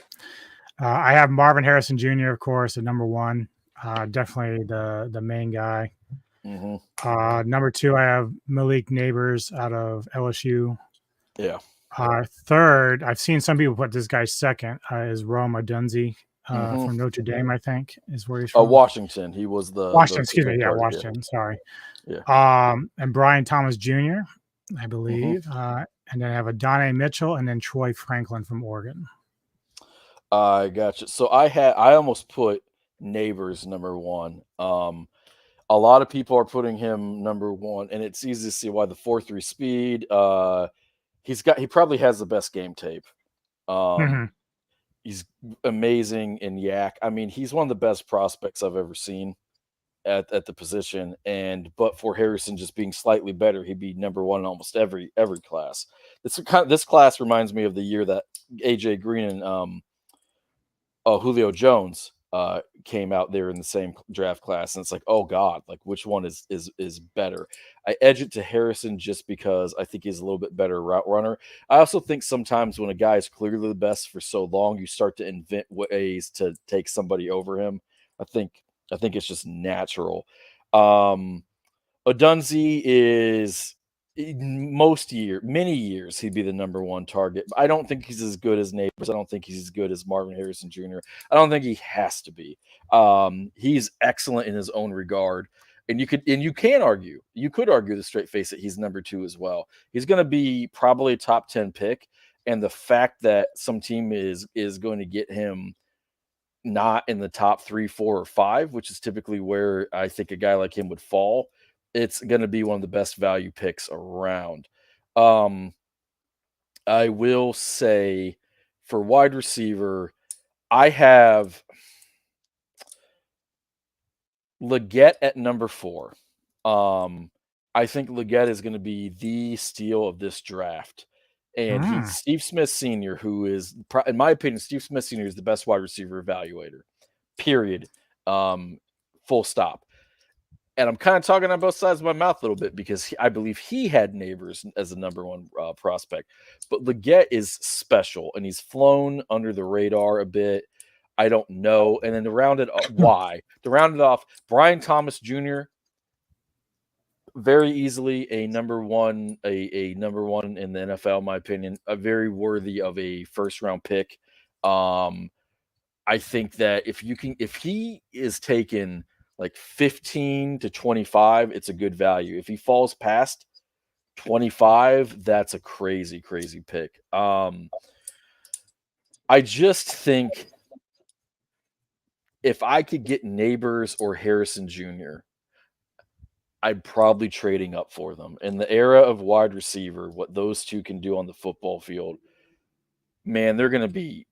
I have Marvin Harrison Jr. of course at number 1. Definitely the main guy. Mm-hmm. Number 2, I have Malik Neighbors out of LSU. Yeah. Third, I've seen some people put this guy second. Is Rome Odunze from Notre Dame, I think, is where he's from. Washington. He was the Washington. the Excuse me. Yeah, part, Washington. Sorry. Yeah. And Brian Thomas Jr., I believe. And then I have Adonai Mitchell and then Troy Franklin from Oregon. I gotcha. So I almost put Neighbors number 1. A lot of people are putting him number 1, and it's easy to see why. The 4.3 speed. He probably has the best game tape. He's amazing in yak. I mean, he's one of the best prospects I've ever seen at the position. But for Harrison just being slightly better, he'd be number 1 in almost every class. This class reminds me of the year that AJ Green and Julio Jones came out there in the same draft class, and it's like, oh god, like which one is better? I edge it to Harrison just because I think he's a little bit better route runner. I also think sometimes when a guy is clearly the best for so long, you start to invent ways to take somebody over him. I think it's just natural. Odunze is many years, he'd be the number one target. I don't think he's as good as Neighbors. I don't think he's as good as Marvin Harrison Jr. I don't think he has to be. He's excellent in his own regard. And you could argue the straight face that he's number 2 as well. He's going to be probably a top 10 pick. And the fact that some team is going to get him not in the top 3, 4, or 5, which is typically where I think a guy like him would fall, it's going to be one of the best value picks around. I will say for wide receiver, I have Leggett at number 4. I think Leggett is going to be the steal of this draft. And he's Steve Smith Sr., who is, in my opinion, Steve Smith Sr. is the best wide receiver evaluator, period. Full stop. And I'm kind of talking on both sides of my mouth a little bit because I believe he had Neighbors as the number 1 prospect. But Leggett is special, and he's flown under the radar a bit. I don't know. And then to round it off, Brian Thomas Jr., very easily a number 1 in the NFL, in my opinion, a very worthy of a first-round pick. I think that if he is taken like 15 to 25, it's a good value. If he falls past 25, that's a crazy, crazy pick. I just think if I could get Neighbors or Harrison Jr., I'd probably trading up for them. In the era of wide receiver, what those two can do on the football field, man, they're going to be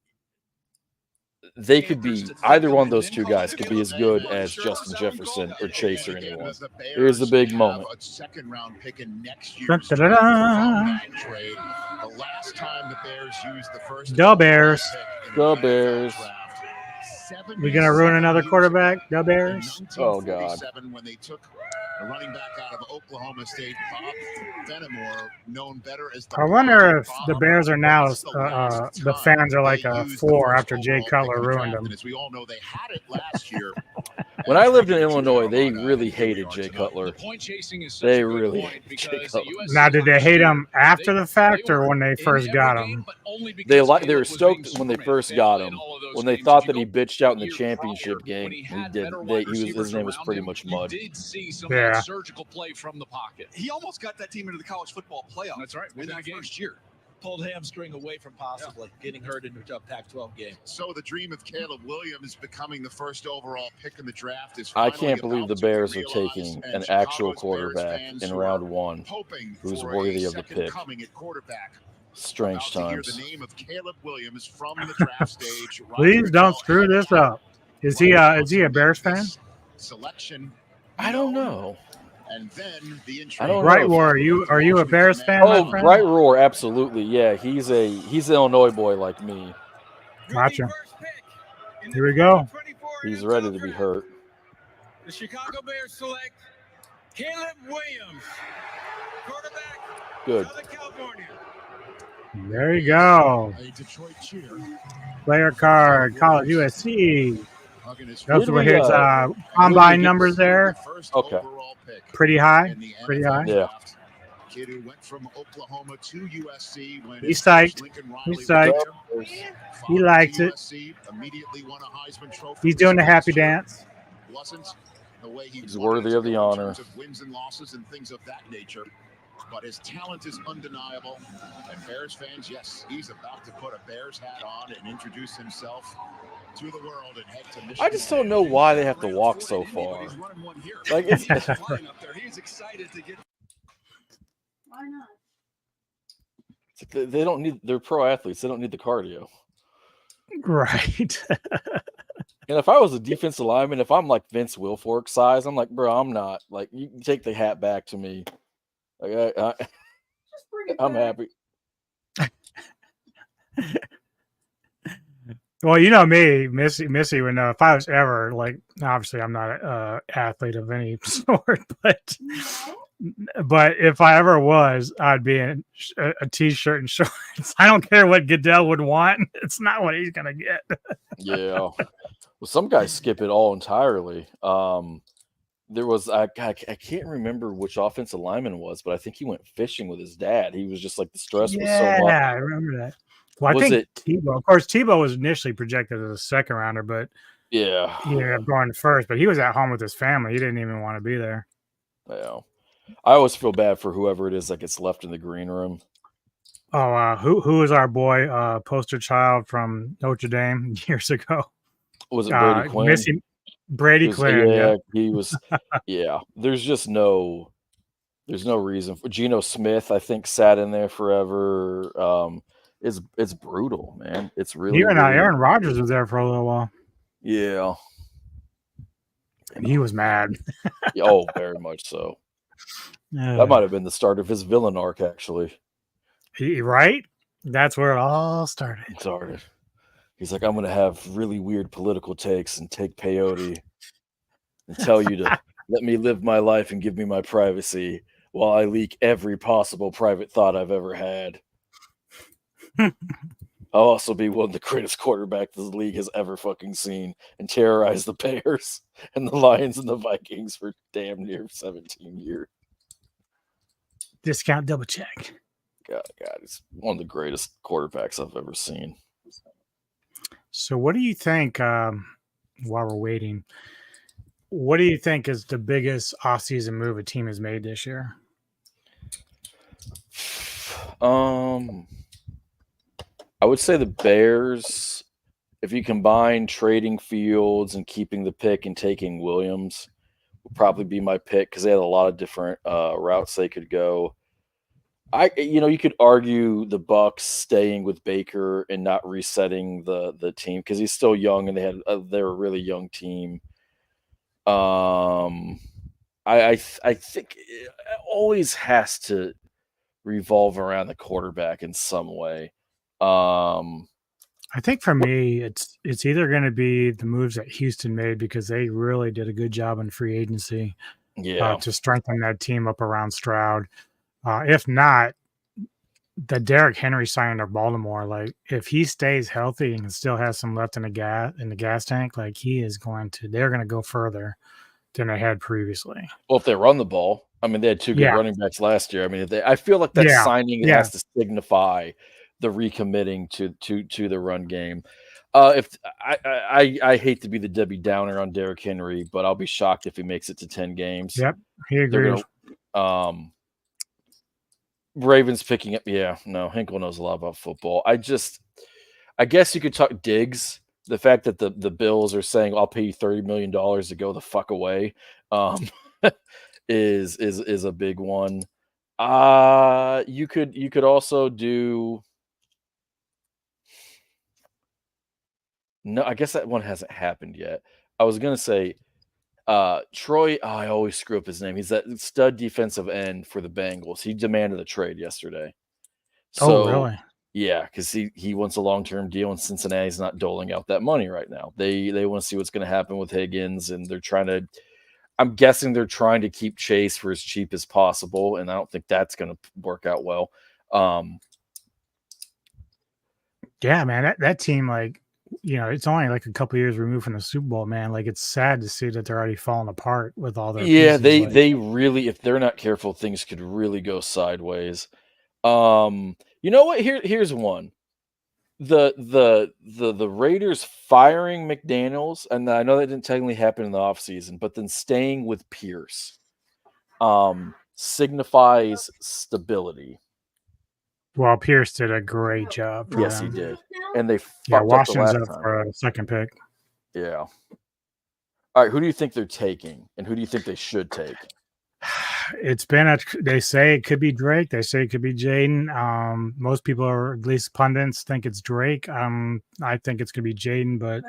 they could be either one of those two guys could be as good as Justin Jefferson or Chase or anyone. Here's the big moment. A second round pick in next Dun, year's dun, dun, dun. trade. The last time the Bears used the first The Bears. pick in The NFL Bears. draft, We gonna ruin another 77 quarterback? years The ago, Bears? in Oh, God. 1947, when they took a running back out of Oklahoma State, Bob Fenimore, known better as the I wonder Bomb. if the Bears are now It's the last the time fans are like they a used the 4 first after Jay overall pick Cutler in the ruined draft, them. and as we all know, they had it last year. When I lived in Traded to Illinois, they Carolina, really and here we hated are Jay tonight. Cutler. Point chasing is such They a good really point hate because Jay the Cutler. USC Now, did they hate him after they- the fact they or were when they in first every got game, him? but only because They Caleb were was stoked being when they Superman. first got Failed him. in all of those When they games. thought If that you he go bitched out in the year championship prior, game, when he he had did. better wide His receivers name was around pretty him, much you mud. did see some of Yeah. that surgical play from the pocket. He almost got that team into the college football playoff. That's right. In Within that a game. first year. Pulled hamstring away from possibly getting hurt in a Pac-12 game. So the dream of Caleb Williams becoming the first overall pick in the draft is I finally can't believe about the to be Bears are realized, taking and an actual Chicago's Bears quarterback fans in who round are 1 hoping who's for worthy a of the second pick. coming at quarterback. Strange About to hear the times. name of Caleb Williams from the draft stage. Please Roger don't Goodell screw this helped up. Is he a Bears fan? this selection. I don't known, know. And then the I don't Bright know. War, are you a Bears fan, my Oh, friend? Bright Roar, absolutely. Yeah, he's an Illinois boy like me. Gotcha. First pick in the Here we go. 2024 He's NFL ready to be draft. hurt. The Chicago Bears select Caleb Williams, quarterback, Good. Southern California. There you go. A Detroit cheer. Player card, College USC. Hugging his Those Did were we, his who combine did we numbers there. first Okay. overall pick Pretty high. in the Pretty NFL high. Yeah. draft. Kid who went from Oklahoma to USC when He's his coach psyched. Lincoln Riley He's was psyched. there. He Followed likes to it. USC, immediately won a Heisman Trophy He's his doing the first happy year. dance. Wasn't the way he He's wanted worthy to of the go in honor. terms of wins and losses and things of that nature. But his talent is undeniable. And Bears fans, yes, he's about to put a Bears hat on and introduce himself to the world and head to Michigan. I just don't know why they have to walk so far. Like it's He's flying up there. He's excited to get. Why not? they don't need. They're pro athletes. They don't need the cardio. Right. And if I was a defensive lineman, if I'm like Vince Wilfork size, I'm like, bro, I'm not. Like, you can take the hat back to me. Like, Just bring it I'm back. happy. Well, you know me, Missy would know if I was ever like. Obviously, I'm not an athlete of any sort, but if I ever was, I'd be in a t-shirt and shorts. I don't care what Goodell would want. It's not what he's gonna get. Yeah. Well, some guys skip it all entirely. there was I can't remember which offensive lineman was, but I think he went fishing with his dad. He was just like the stress was so much. Yeah, I remember that. Well, I Was think it? Tebow. Of course, Tebow was initially projected as a second rounder, but Yeah. he ended up going first. But he was at home with his family. He didn't even want to be there. Yeah. I always feel bad for whoever it is that gets left in the green room. Oh, who was our boy, poster child from Notre Dame years ago? Was it Brady Quinn? Missing Brady Quinn. Yeah, he was. Yeah, there's no reason for Geno Smith. I think sat in there forever. It's brutal, man. It's really Even really, Aaron Rodgers was there for a little while. yeah. And he was mad. Oh, very much so. That might have been the start of his villain arc, actually. Right? That's where it all started. He's like, I'm going to have really weird political takes and take peyote and tell you to let me live my life and give me my privacy while I leak every possible private thought I've ever had. I'll also be one of the greatest quarterbacks the league has ever fucking seen and terrorize the Bears and the Lions and the Vikings for damn near 17 years. Discount double check. God, he's one of the greatest quarterbacks I've ever seen. So what do you think, while we're waiting, what do you think is the biggest offseason move a team has made this year? I would say the Bears, if you combine trading Fields and keeping the pick and taking Williams, would probably be my pick because they had a lot of different routes they could go. You could argue the Bucs staying with Baker and not resetting the team because he's still young and they're a really young team. I think it always has to revolve around the quarterback in some way. I think for me, it's either going to be the moves that Houston made because they really did a good job in free agency, to strengthen that team up around Stroud. If not, the Derrick Henry signing of Baltimore, like if he stays healthy and still has some left in the gas tank, like they're going to go further than they had previously. Well, if they run the ball, I mean, they had two good running backs last year. I mean, I feel like that signing has to signify the recommitting to the run game. If I hate to be the Debbie Downer on Derrick Henry, but I'll be shocked if he makes it to 10 games. Yep, he agrees. Ravens picking up. Yeah, no, Hinkle knows a lot about football. I guess you could talk Diggs. The fact that the Bills are saying I'll pay you $30 million to go the fuck away, is a big one. You could also do. No, I guess that one hasn't happened yet. I was gonna say Troy. I always screw up his name. He's that stud defensive end for the Bengals. He demanded a trade yesterday. So, really? Yeah, because he wants a long-term deal, and Cincinnati's not doling out that money right now. They want to see what's going to happen with Higgins, and they're trying to. I'm guessing they're trying to keep Chase for as cheap as possible, and I don't think that's going to work out well. Yeah, man, that team, like, it's only like a couple years removed from the Super Bowl, man. Like, it's sad to see that they're already falling apart with all their pieces. They really, if they're not careful, things could really go sideways. You know what? Here's one. The Raiders firing McDaniels, and I know that didn't technically happen in the offseason, but then staying with Pierce signifies stability. Well, Pierce did a great job. Yes, he did. And they Washington's up for a second pick. Yeah. All right, who do you think they're taking, and who do you think they should take? It's been they say it could be Drake. They say it could be Jaden. Most people, or at least pundits, think it's Drake. I think it's gonna be Jaden, but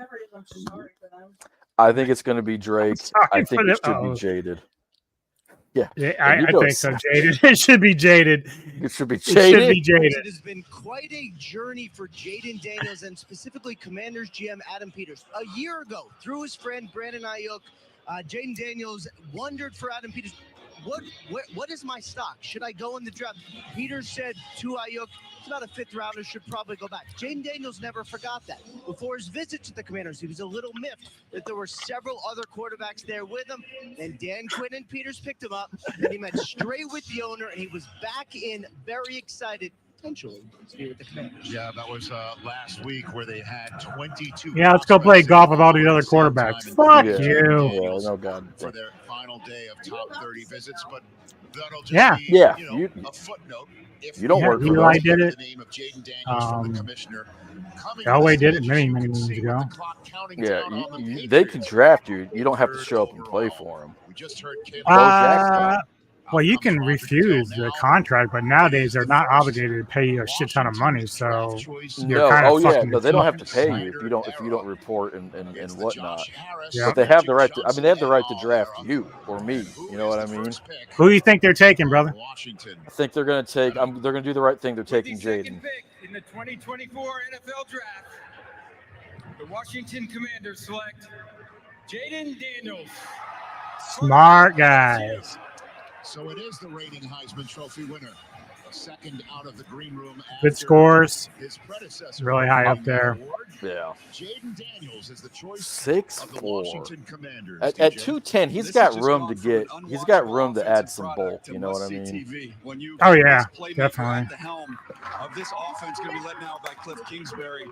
I think it's gonna be Drake. I think it should be Jaded. Yeah, I think so. Jaded. It should be Jaded. It should be Jaded. It should be Jaded. It has been quite a journey for Jaden Daniels and specifically Commanders GM Adam Peters. A year ago, through his friend Brandon Ayuk, Jaden Daniels wondered for Adam Peters. what is my stock? Should I go in the draft? Peter said to Ayuk, it's about a fifth rounder, should probably go back. Jaden Daniels never forgot that. Before his visit to the Commanders, he was a little miffed that there were several other quarterbacks there with him. And Dan Quinn and Peters picked him up, and he met straight with the owner, and he was back in, very excited, potentially, to be with the Commanders. Yeah, that was last week where they had 22. Yeah, let's go play golf with all these other quarterbacks. Fuck you. Yeah, no God. For their final day of top 30 visits, but that'll just Yeah. be, Yeah, you know, a footnote. If you don't we work for Eli them. did it. the name of Jaden Daniels from the commissioner coming Elway to did this it many, you many can moons see ago. with the clock counting Yeah, down on the they can Patriots. draft you. You don't have to show up and play for them. We just heard Caleb Well, you can refuse the contract, but nowadays they're not obligated to pay you a shit ton of money. So you're No, kind of oh yeah, fucking no, they don't have to yourself. pay you if you don't report and whatnot. Yeah. But they have the right to. I mean, they have the right to draft you or me. You know what I mean? Who do you think they're taking, brother? I think they're gonna take. They're gonna do the right thing. They're taking Jaden. Pick in the 2024 NFL Draft, the Washington Commanders select Jaden Daniels. Smart guys. So it is the reigning Heisman Trophy winner. Second out of the green room. Good scores. His predecessor, Really high up there. Yeah. Jaden Daniels is the choice 6'4". of the Washington Commanders. At 210, he's got room to get. He's got room to add some bulk. You know what I mean? Oh yeah, Playmaker definitely. at the helm of this offense, going to be led now by Cliff Kingsbury.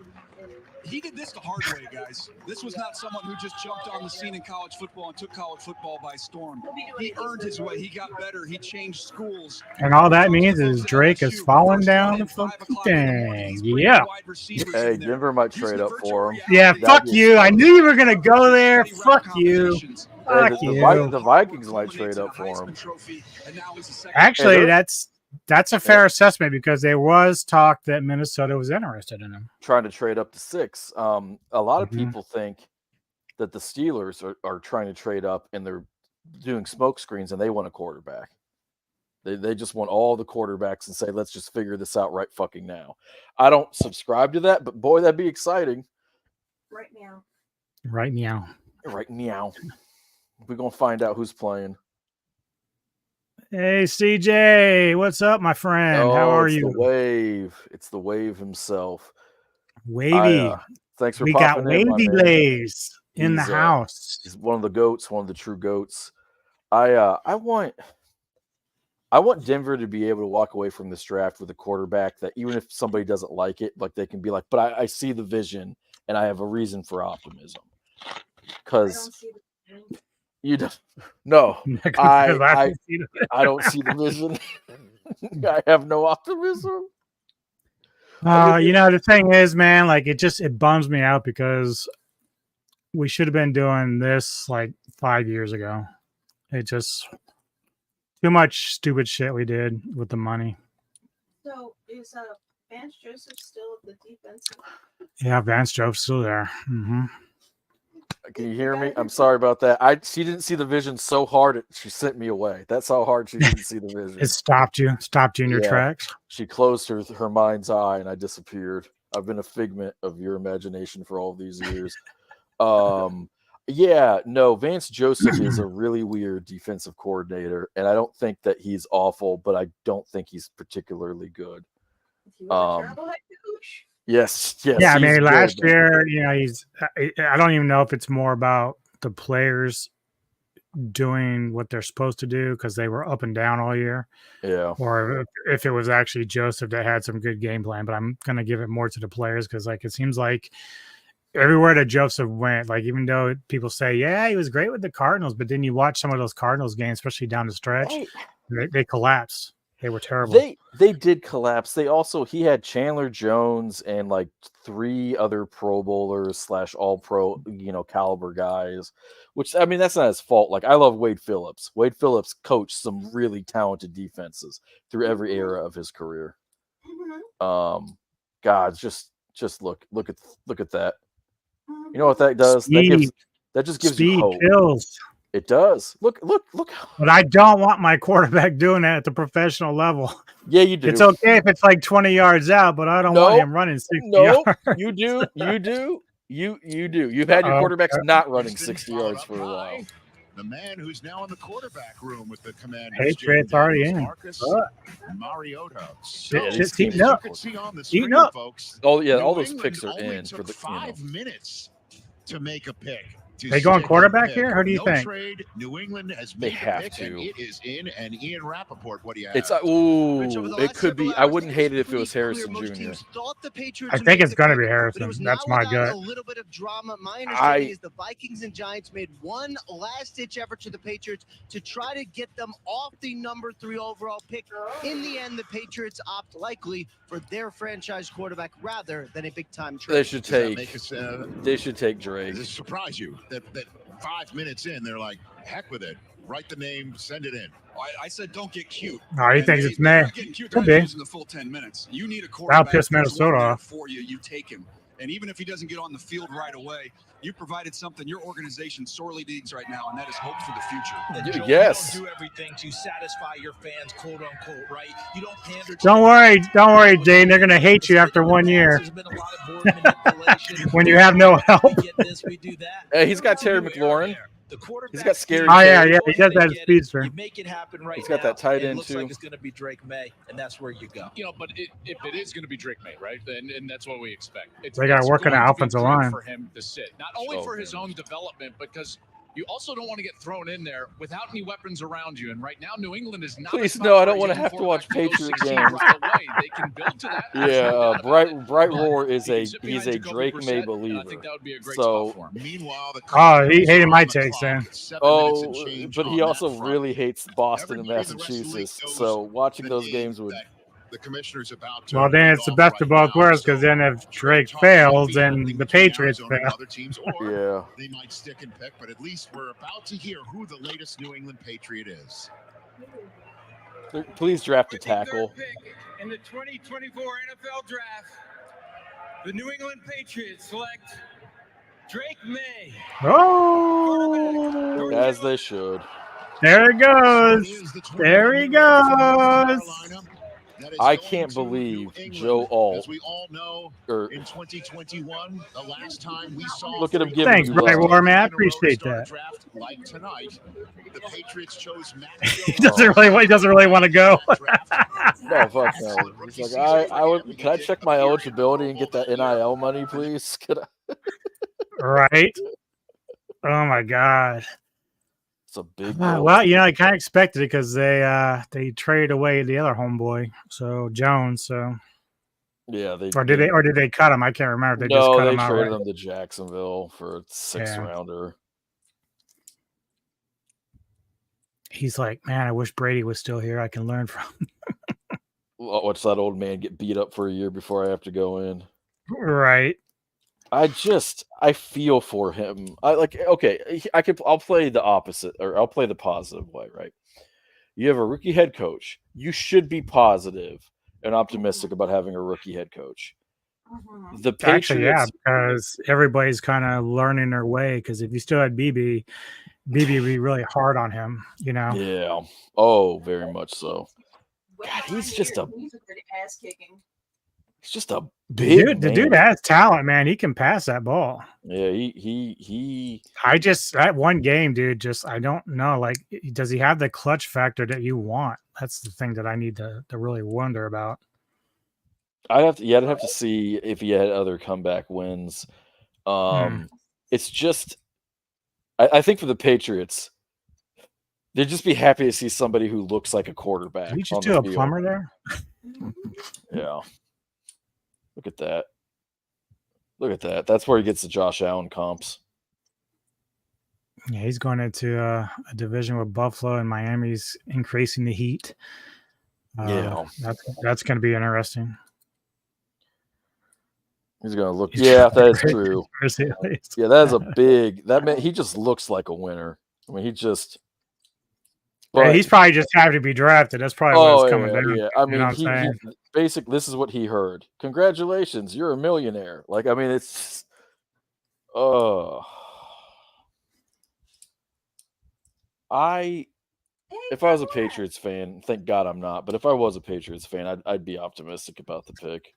He did this the hard way, guys. This was not someone who just jumped on the scene in college football and took college football by storm. He earned his way. He got better. He changed schools. And all that means is Drake is falling down the fucking thing. Yeah. Hey, Denver might trade up for him. Yeah, That'd fuck be- you. I knew you were gonna go there. Fuck you. Hey, Fuck the you. Vikings might trade up for him. Actually, Hey, that's a fair assessment because there was talk that Minnesota was interested in him. Trying to trade up to 6. A lot of Mhm. people think that the Steelers are trying to trade up and they're doing smoke screens and they want a quarterback. They just want all the quarterbacks and say, let's just figure this out right fucking now. I don't subscribe to that, but boy, that'd be exciting. Right now. Right now. Right meow. We're gonna find out who's playing. Hey CJ, what's up, my friend? How are it's you? The wave. It's the wave himself. Wavy. Thanks for We got popping in, my Wavy man. Lays in the He's, house. He's one of the goats, one of the true goats. I want Denver to be able to walk away from this draft with a quarterback that even if somebody doesn't like it, like they can be like, but I see the vision and I have a reason for optimism. Because you don't. No, I don't see the vision. I have no optimism. The thing is, man, like it bums me out because we should have been doing this like 5 years ago. It just too much stupid shit we did with the money. So is Vance Joseph still the defense? Yeah, Vance Joseph's still there. Mm-hmm. Can you hear me? I'm sorry about that. She didn't see the vision so hard she sent me away. That's how hard she didn't see the vision. It stopped you in your tracks. She closed her mind's eye and I disappeared. I've been a figment of your imagination for all these years. Vance Joseph is a really weird defensive coordinator, and I don't think that he's awful, but I don't think he's particularly good. He was a terrible head coach. Yes. Yeah, I mean, he's last good. year, I don't even know if it's more about the players doing what they're supposed to do because they were up and down all year. Yeah. Or if it was actually Joseph that had some good game plan, but I'm going to give it more to the players because, like, it seems like everywhere that Joseph went, like, even though people say, yeah, he was great with the Cardinals, but then you watch some of those Cardinals games, especially down the stretch, they collapsed. They were terrible. They did collapse. He had Chandler Jones and like 3 other Pro Bowlers / All Pro, caliber guys. Which, I mean, that's not his fault. Like, I love Wade Phillips. Wade Phillips coached some really talented defenses through every era of his career. God, just look at that. You know what that does? That just gives you hope. Kills. It does. Look. But I don't want my quarterback doing that at the professional level. Yeah, you do. It's okay if it's like 20 yards out, but I don't want him running 60 yards. You do. You do. You've had your quarterbacks not running 60 yards for a while. the man who's now in the quarterback room with the Commanders. Patriots already in. Marcus Mariota. Shit's heating as up. you can see on the Heating screen, up. folks. Oh yeah, New all those England picks are only in for took the 5 minutes to make a pick. They going quarterback here? Who do you no think? Trade. New England has They made have a pick, to. and it is in. And Ian Rappaport, what do you have? It's Which over ooh, the it last could be. several I hours, wouldn't it hate it was if it was pretty Harrison clear most Jr. teams thought the Patriots I would think make it's the going to pick, be but it Harrison. was That's not my without gut. a little bit of drama. My understanding is the Vikings and Giants made one last-ditch effort to the Patriots to try to get them off the number 3 overall pick. In the end, the Patriots opt likely for their franchise quarterback rather than a big-time trade. They should Does that take. make us, They should take Drake. does it surprise you that 5 minutes in, they're like, heck with it. Write the name, send it in. I said don't get cute. No, he And thinks it's they're May. not getting cute. Could They're be. using the full 10 minutes. You need a That'll quarterback piss who's one Minnesota there off. for you. You take him. And even if he doesn't get on the field right away, you provided something your organization sorely needs right now, and that is hope for the future. And Joel, Yes. You don't do everything to satisfy your fans, quote unquote, right? You don't pander to Don't worry, Dane. They're going to hate you after 1 year There's been a lot of board manipulation. when you have no help. We get this, we do that. Hey, he's got It's a Terry new era McLaurin. there. The quarterback He's got Scary Oh, yeah, Terry. yeah. He does that speedster. You make it happen right He's got now, that tight and it end, looks too. like it's going to be Drake May, and that's where you go. You know, but if it is going to be Drake May, right, and that's what we expect. They gotta work on going the to be offensive good line. for him to sit, not only Oh, for his man. own development, because you also don't want to get thrown in there without any weapons around you. And right now, New England is not. Please, a no, I top don't want to young have to watch quarterback Patriot go succeed games. right away. They can build to that. There's Yeah, no doubt about Bright it. Bright But Roar is he a can sit he's behind a Jacoby Drake Brissett, May and I believer. think that would be a great So spot for him. Meanwhile, the Oh, he Commanders hated are my on the takes clock then. with 7 minutes and oh, change but on he that also front. really hates Boston and Everybody in the rest of the league Massachusetts. knows So watching the those name games would. that the commissioner's about to Well, then read it's the off best right of both now. worlds So because then if trade Drake talk might fails, be then happening the between Patriots Arizona and fail. other teams, or Yeah. they might stick and pick. But at least we're about to hear who the latest New England Patriot is. Please draft a With the third tackle. pick in the 2024 NFL Draft, the New England Patriots select Drake May. Oh, As they should. there it goes. So it is the There he 21-year-old from North goes. Carolina that is I going can't to believe New England. Joe Alt. As we all know, Or in 2021, the last time we saw Look at him three giving Thanks, you Bright love. Roar, man. I in a row to appreciate start a that. draft like tonight, the Patriots chose Matt He doesn't really want to go. No, fuck no. He's like, can I check my eligibility and get that NIL money, please? Could I? Right? Oh my God. It's a big. Well, I kind of expected it because they traded away the other homeboy, so Jones. So Yeah, they or did they cut him? I can't remember. They just no, cut they him out. traded Right? him to Jacksonville for a 6th Yeah. rounder. He's like, man, I wish Brady was still here. I can learn from. Watch that old man get beat up for a year before I have to go in. Right. I feel for him. I'll play the opposite, or I'll play the positive way, right? You have a rookie head coach. You should be positive and optimistic about having a rookie head coach. The Patriots, Actually, yeah, because everybody's kind of learning their way. Because if you still had BB would be really hard on him, Yeah. Oh, very much so. God, he's just a ass kicking. He's just a big The dude has talent, man. He can pass that ball. Yeah, he. That one game, dude. I don't know. Like, does he have the clutch factor that you want? That's the thing that I need to really wonder about. I'd have to see if he had other comeback wins. It's just, I think for the Patriots, they'd just be happy to see somebody who looks like a quarterback. Did you just on do the a field. plumber there? Yeah. Look at that. Look at that. That's where he gets the Josh Allen comps. Yeah, he's going into a division with Buffalo, and Miami's increasing the heat. Yeah. That's going to be interesting. He's gonna look. Yeah, that is true. Yeah, that is a big. That man, he just looks like a winner. I mean, he just. But he's probably just happy to be drafted. That's probably what's coming down. Yeah, I mean, he basically, this is what he heard. Congratulations, you're a millionaire. Like, I mean, it's. If I was a Patriots fan, thank God I'm not. But if I was a Patriots fan, I'd be optimistic about the pick.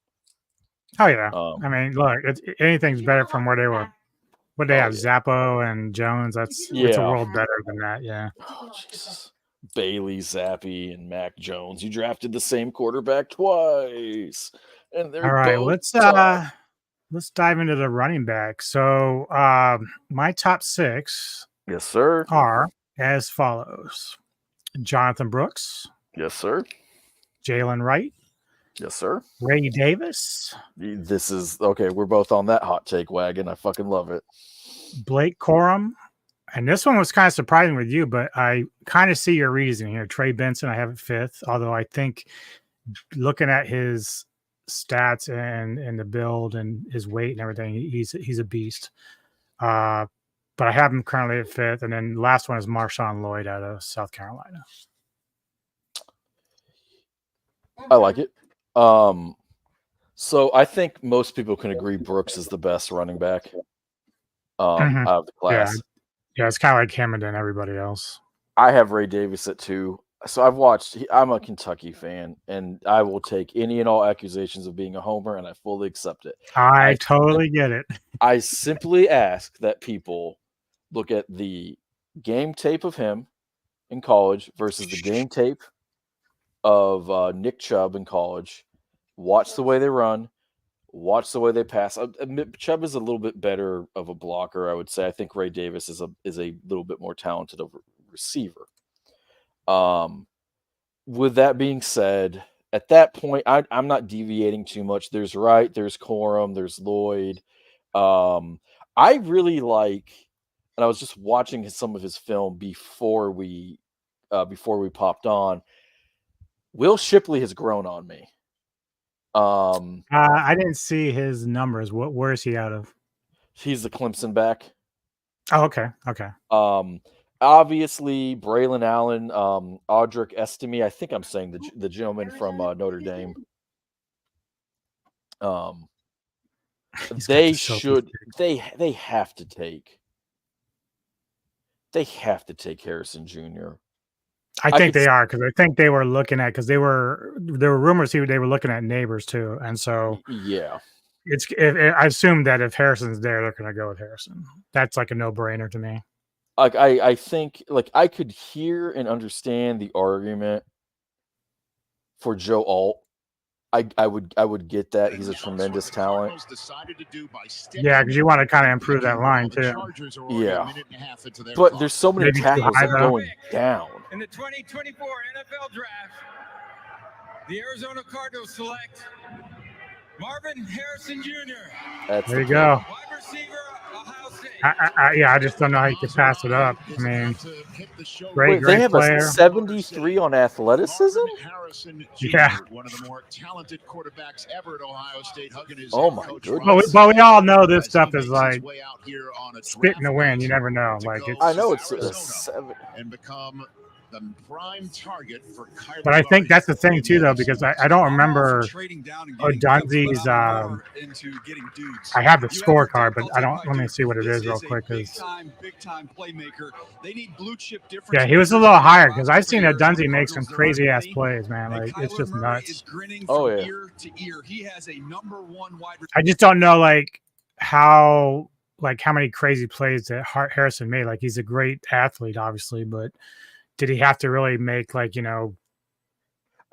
Oh yeah. I mean, look, anything's better from where they were. What they Oh, have, Zappo and Jones. It's a Yeah. world better than that. Yeah. Oh, Jesus. Bailey Zappi and Mac Jones. You drafted the same quarterback twice, and they're All right, both tough. let's dive into the running back. So my top 6 Yes, sir. are as follows: Jonathan Brooks, Yes, sir. Jalen Wright, Yes, sir. Ray Davis, This is okay. We're both on that hot take wagon. I fucking love it. Blake Corum. And this one was kind of surprising with you, but I kind of see your reasoning here. Trey Benson, I have it 5th, although I think looking at his stats and the build and his weight and everything, he's a beast. But I have him currently at 5th, and then the last one is Marshawn Lloyd out of South Carolina. I like it. So I think most people can agree Brooks is the best running back out of the class. Yeah, it's kind of like him and then everybody else. I have Ray Davis at 2. So I've watched. I'm a Kentucky fan, and I will take any and all accusations of being a homer, and I fully accept it. I totally get it. I simply ask that people look at the game tape of him in college versus the game tape of Nick Chubb in college. Watch the way they run. Watch the way they pass. Chubb is a little bit better of a blocker, I would say. I think Ray Davis is a little bit more talented of a receiver. With that being said, at that point, I'm not deviating too much. There's Wright, there's Corum, there's Lloyd. I really like, and I was just watching some of his film before we popped on. Will Shipley has grown on me. I didn't see his numbers. Where is he out of? He's the Clemson back. Oh, okay. Okay. Obviously, Braylon Allen, Audric Estime. I think I'm saying the gentleman from Notre Dame. They have to take Harrison Jr. I think they are, because I think they were looking at, because there were rumors they were looking at Neighbors too, and so yeah, I assume that if Harrison's there, they're going to go with Harrison. That's like a no-brainer to me. Like I think like I could hear and understand the argument for Joe Alt. I would get that. He's a tremendous talent. Yeah, because you want to kind of improve that line too. Yeah, but there's so many tackles that are going down. In the 2024 NFL Draft, the Arizona Cardinals select Marvin Harrison Jr. There you go. Wide receiver, Ohio State. I just don't know how you could pass it up. I mean, great they have player. A 73 on athleticism. Yeah. One of the more talented quarterbacks ever at Ohio State. Oh my goodness. But we all know this stuff is like spit in the wind. You never know. Like I know it's a 7 and become the prime target for Kyler. But I think that's the thing too, though, because I don't remember Dunzee's. I have the scorecard, but I don't. Let me see what it is real quick. Big time playmaker. They need blue chip difference. Yeah, he was a little higher because I've seen that Dunzee make some crazy ass plays, man. Like it's just nuts. Oh yeah. He has a #1 wide. I just don't know how many crazy plays that Harrison made. Like he's a great athlete, obviously, but did he have to really make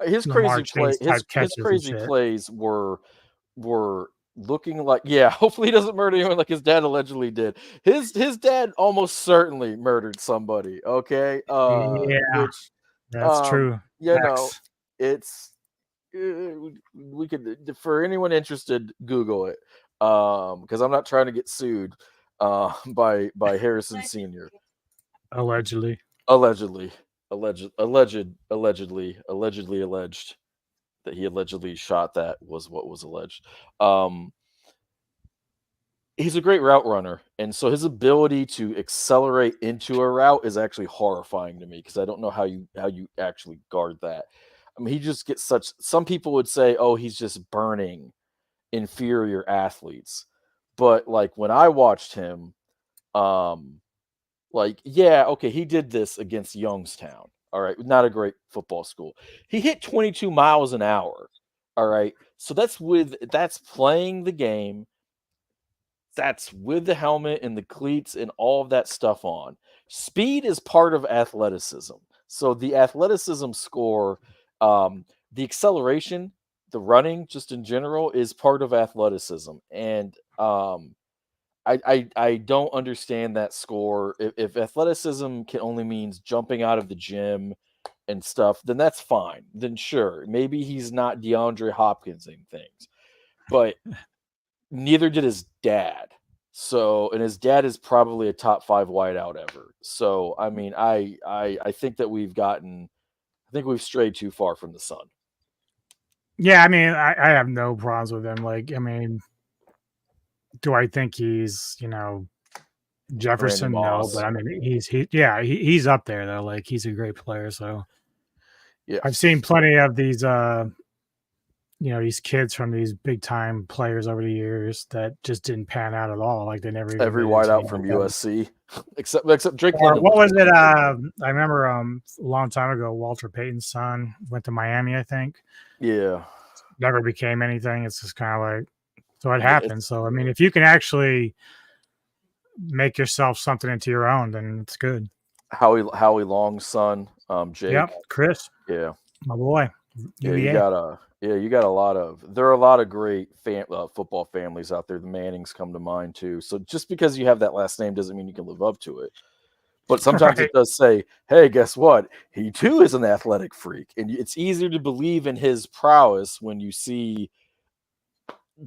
his crazy plays were looking like, yeah, hopefully he doesn't murder anyone like his dad allegedly did. His dad almost certainly murdered somebody, okay? Which, that's true. You know, it's we could, for anyone interested, Google it. Because I'm not trying to get sued by Harrison Sr. Allegedly alleged that he allegedly shot. That was what was alleged. He's a great route runner, and so his ability to accelerate into a route is actually horrifying to me because I don't know how you actually guard that. I mean, he just gets such. Some people would say, "Oh, he's just burning inferior athletes," but like when I watched him, yeah, okay, he did this against Youngstown. All right, not a great football school. He hit 22 miles an hour. All right, so that's playing the game That's with the helmet and the cleats and all of that stuff on. Speed is part of athleticism. So the athleticism score, the acceleration, the running, just in general, is part of athleticism. And I don't understand that score. If athleticism can only means jumping out of the gym and stuff, then that's fine. Then sure, maybe he's not DeAndre Hopkinsing things, but neither did his dad. So, and his dad is probably a top 5 wideout ever. So, I mean, I think that I think we've strayed too far from the sun. Yeah, I mean, I have no problems with him. Like, I mean, do I think he's, Jefferson? No, Moss. but I mean, he's up there though. Like, he's a great player. So, Yeah, I've seen plenty of these, these kids from these big time players over the years that just didn't pan out at all. Like, they never even every made a wideout team from like that. USC, except Drake Or London. what was it? I remember a long time ago, Walter Payton's son went to Miami, I think. Yeah, Never became anything. It's just kind of like, so it Yeah, happens. So, I mean, if you can actually make yourself something into your own, then it's good. Howie Long's son, Jake. Yep, Chris, Yeah, my boy. yeah, UVA. you got a lot of. There are a lot of great football families out there. The Mannings come to mind too. So just because you have that last name doesn't mean you can live up to it. But sometimes Right. it does say, "Hey, guess what? He too is an athletic freak," and it's easier to believe in his prowess when you see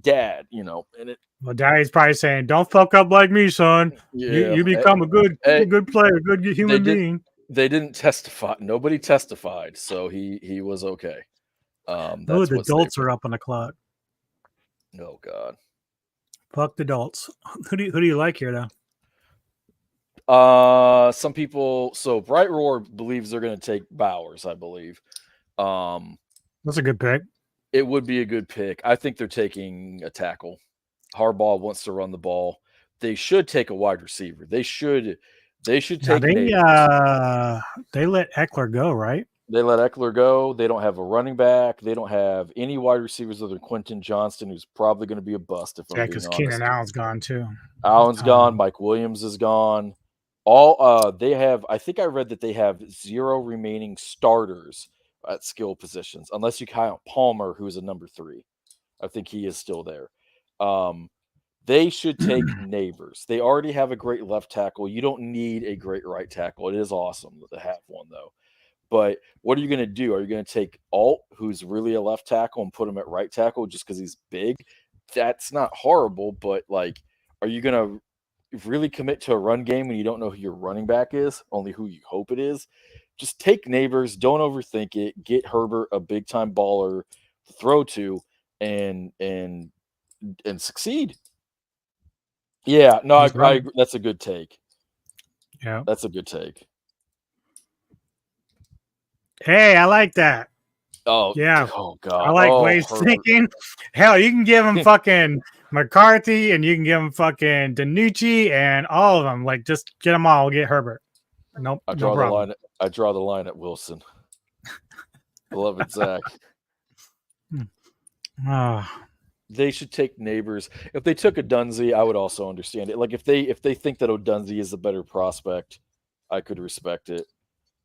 Dad. And it. Well, Daddy's probably saying, "Don't fuck up like me, son. Yeah, You become a good player, good human being." They didn't testify. Nobody testified, so he was okay. Oh, That's the what's adults safe. are up on the clock. Oh God. Fuck the adults. Who do you like here though? Some people. So Bright Roar believes they're going to take Bowers. I believe. That's a good pick. It would be a good pick. I think they're taking a tackle. Harbaugh wants to run the ball. They should take a wide receiver. They should take. They let Eckler go, right? They let Eckler go. They don't have a running back. They don't have any wide receivers other than Quentin Johnston, who's probably going to be a bust if I'm being Because honest. Keenan Allen's gone too. Allen's gone. Mike Williams is gone. All they have. I think I read that they have 0 remaining starters at skill positions, unless you count Palmer, who's a number 3. I think he is still there. They should take Neighbors. They already have a great left tackle. You don't need a great right tackle. It is awesome to have one though. But what are you going to do? Are you going to take Alt, who's really a left tackle, and put him at right tackle just because he's big? That's not horrible, but like, are you going to really commit to a run game when you don't know who your running back is, only who you hope it is? Just take Neighbors. Don't overthink it. Get Herbert a big time baller to throw to, and succeed. Yeah, no, I agree. That's a good take. Yeah, that's a good take. Hey, I like that. Oh, yeah. Oh, God. I like Wade's thinking. Hell, you can give him fucking McCarthy and you can give him fucking DiNucci and all of them. Like, just get them all. Get Herbert. Nope. I draw the line at Wilson. Beloved Zach. They should take Neighbors. If they took Odunze, I would also understand it. Like, if they think that Odunze is a better prospect, I could respect it.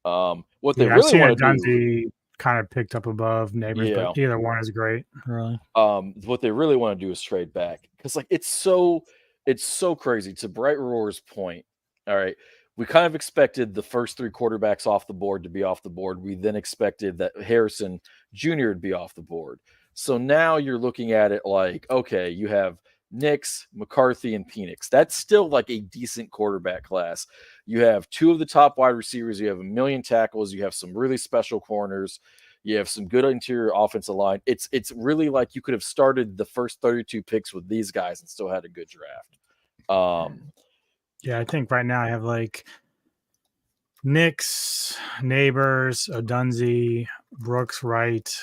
What they really want to do, kind of picked up above Neighbors, but either one is great. Really. What they really want to do is trade back, because like it's so crazy. To Bright Roar's point, all right, we kind of expected the first 3 quarterbacks off the board to be off the board. We then expected that Harrison Jr. would be off the board. So now you're looking at it like, okay, you have Nix, McCarthy, and Penix. That's still like a decent quarterback class. You have 2 of the top wide receivers. You have 1 million tackles. You have some really special corners. You have some good interior offensive line. It's really like you could have started the first 32 picks with these guys and still had a good draft. Yeah, I think right now I have like Nix, Neighbors, Odunze, Brooks, Wright,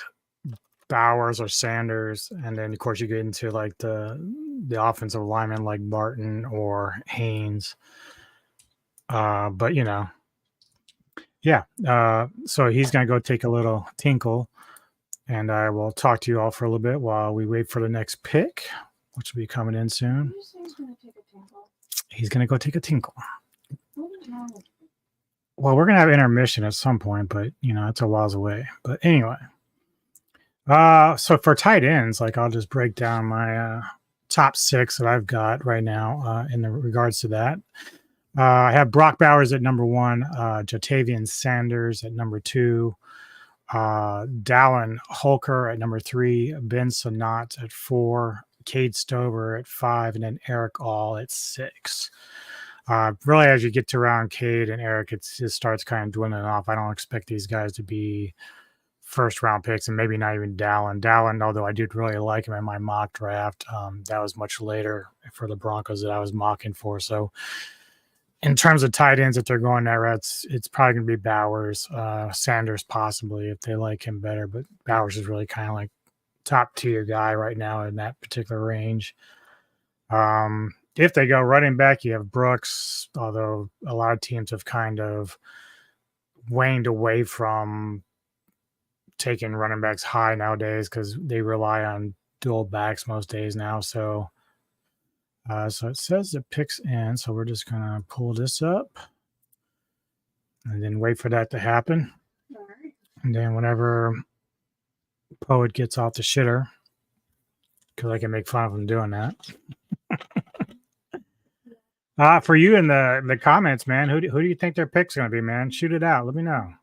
Bowers or Sanders, and then of course you get into like the offensive linemen like Martin or Haynes. But so he's gonna go take a little tinkle, and I will talk to you all for a little bit while we wait for the next pick. which will be coming in soon. He's going to take a tinkle. He's going to go take a tinkle. What is wrong with you? Well, we're going to have intermission at some point, but, it's a whiles away. But anyway. So for tight ends, like I'll just break down my top 6 that I've got right now in regards to that. I have Brock Bowers at number 1, Jatavian Sanders at number 2, Dallin Holker at number 3, Ben Sonat at 4, Cade Stover at 5, and then Eric All at 6. Really, as you get to around Cade and Eric, it just starts kind of dwindling off. I don't expect these guys to be first-round picks, and maybe not even Dallin. Dallin, although I did really like him in my mock draft, that was much later for the Broncos that I was mocking for. So in terms of tight ends, if they're going that route, it's probably going to be Bowers, Sanders possibly if they like him better. But Bowers is really kind of like top tier guy right now in that particular range. If they go running back, you have Brooks, although a lot of teams have kind of waned away from taking running backs high nowadays because they rely on dual backs most days now. So it says the picks in, so we're just gonna pull this up and then wait for that to happen. All right. And then whenever Poet gets off the shitter, because I can make fun of him doing that. For you in the comments, man, who do you think their pick's gonna be, man? Shoot it out. Let me know.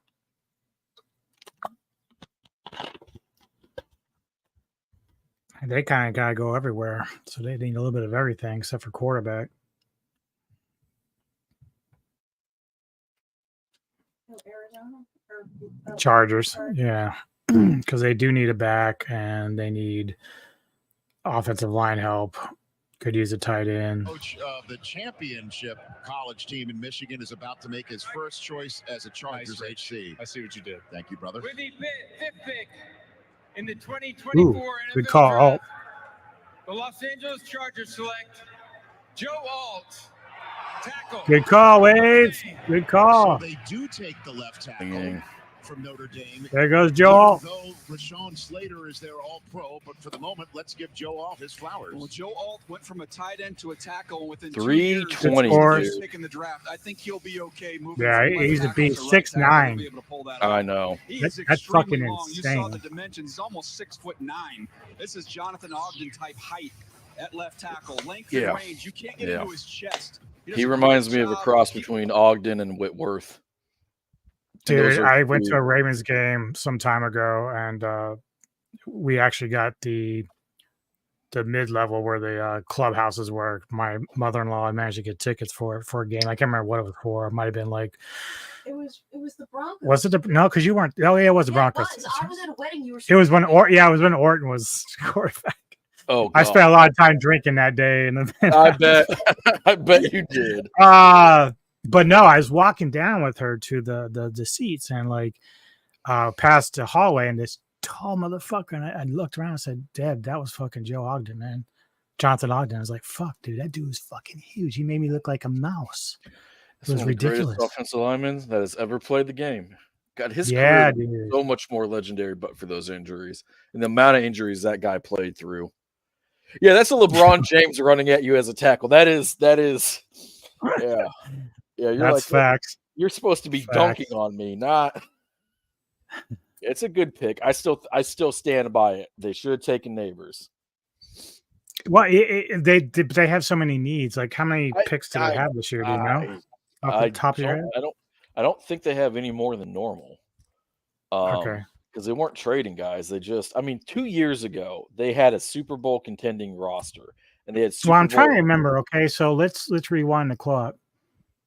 They kind of got to go everywhere. So they need a little bit of everything except for quarterback. Arizona? Chargers. Yeah. Because they do need a back and they need offensive line help. Could use a tight end. Coach of the championship college team in Michigan is about to make his first choice as a Chargers HC. I see what you did. Thank you, brother. With the fifth pick in the 2024 NFL good call, Alt. Draft, the Los Angeles Chargers select Joe Alt, tackle. Good call, Wade. Good call. So they do take the left tackle from Notre Dame. There goes Joe. Though Rashawn Slater is their all-pro, but for the moment, let's give Joe Alt his flowers. Well, Joe Alt went from a tight end to a tackle within 320. 2 years. Picking the draft. I think he'll be okay moving. Yeah, from he's a left tackle beast. to right 6'9". tackle. He'll be able to pull that I off. know. He That's is fucking extremely long. You saw insane. the dimensions. He's almost 6'9". This is Jonathan Ogden type height at left tackle. Length and range. You can't get into his chest. He reminds me of a cross between Ogden and Whitworth. Dude, I went to a Ravens game some time ago, and we actually got the mid-level where the clubhouses were. My mother-in-law managed to get tickets for a game. I can't remember what it was for. It might have been like. It was the Broncos. Was it no? Because you weren't. Oh yeah, it was the Broncos. I was at a wedding. You were. It was when it was when Orton was quarterback. Oh, God. I spent a lot of time drinking that day, and I bet, I bet you did. But no, I was walking down with her to the seats and like past the hallway, and this tall motherfucker. And I looked around and said, "Deb, that was fucking Joe Ogden, man. Jonathan Ogden." I was like, "Fuck, dude, that dude was fucking huge. He made me look like a mouse." It was ridiculous. Greatest offensive lineman that has ever played the game. God, his career was so much more legendary, but for those injuries and the amount of injuries that guy played through. Yeah, that's a LeBron James running at you as a tackle. That is, yeah. Yeah, you're that's facts. You're supposed to be dunking on me, not. It's a good pick. I still stand by it. They should have taken Neighbors. Well, they have so many needs. Like, how many picks do they have this year? Do you know? Off the top of your head? I don't think they have any more than normal. Okay. Because they weren't trading guys. They just, 2 years ago they had a Super Bowl contending roster, and they had. I'm trying to remember. Okay, so let's rewind the clock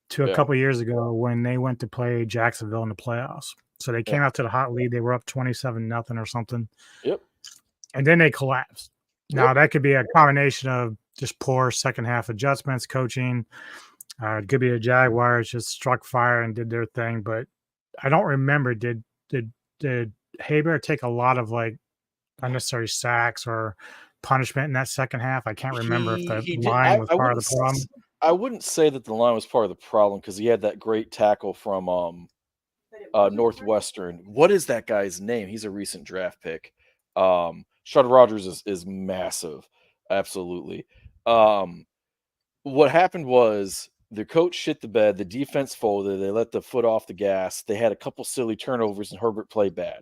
to a couple years ago when they went to play Jacksonville in the playoffs. So they came out to the hot lead. They were up 27-0 or something. Yep. And then they collapsed. Now that could be a combination of just poor second half adjustments, coaching. It could be the Jaguars just struck fire and did their thing, but I don't remember. Did Haber take a lot of like unnecessary sacks or punishment in that second half? I can't remember if the line was part of the problem. I wouldn't say that the line was part of the problem because he had that great tackle from Northwestern. What is that guy's name? He's a recent draft pick. Shard Rogers is massive. Absolutely. What happened was the coach shit the bed. The defense folded. They let the foot off the gas. They had a couple silly turnovers, and Herbert played bad.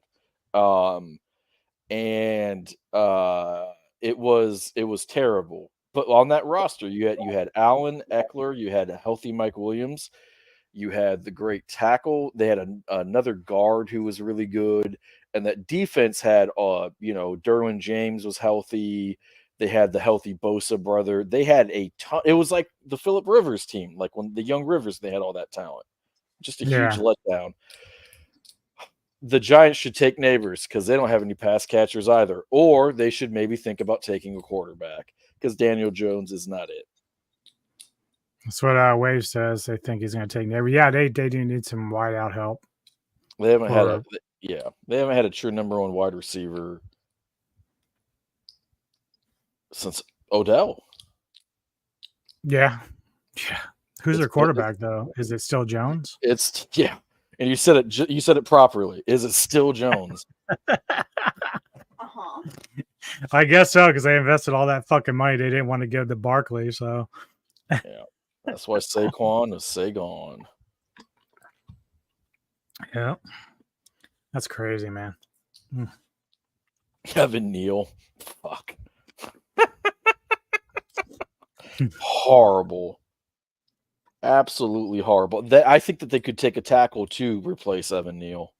And it was terrible. But on that roster, you had Allen, Eckler, you had a healthy Mike Williams, you had the great tackle. They had another guard who was really good, and that defense had Derwin James was healthy. They had the healthy Bosa brother. They had a ton. It was like the Phillip Rivers team, like when the young Rivers, they had all that talent. Just a huge letdown. The Giants should take Neighbors because they don't have any pass catchers either. Or they should maybe think about taking a quarterback because Daniel Jones is not it. That's what Wave says. They think he's going to take Neighbors. Yeah, they do need some wideout help. They haven't had a true number one wide receiver since Odell. Yeah. Who's their quarterback though? Is it still Jones? It's and you said it properly. Is it still Jones? I guess so, because they invested all that fucking money. They didn't want to give to Barkley, so yeah, that's why Saquon is Saquon. Yeah, that's crazy, man. Kevin Neal, fuck, horrible. Absolutely horrible. I think that they could take a tackle to replace Evan Neal.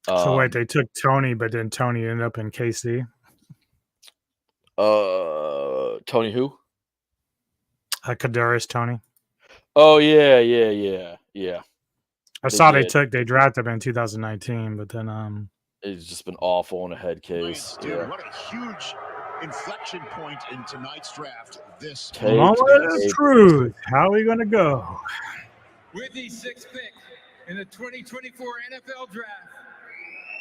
So wait, they took Tony, but then Tony ended up in KC. Tony who? Kadarius Tony. Oh yeah. I saw they drafted him in 2019, but then it's just been awful in a head case. Dude, what a huge inflection point in tonight's draft. This moment of truth. How are we gonna go? With the 6th pick in the 2024 NFL Draft,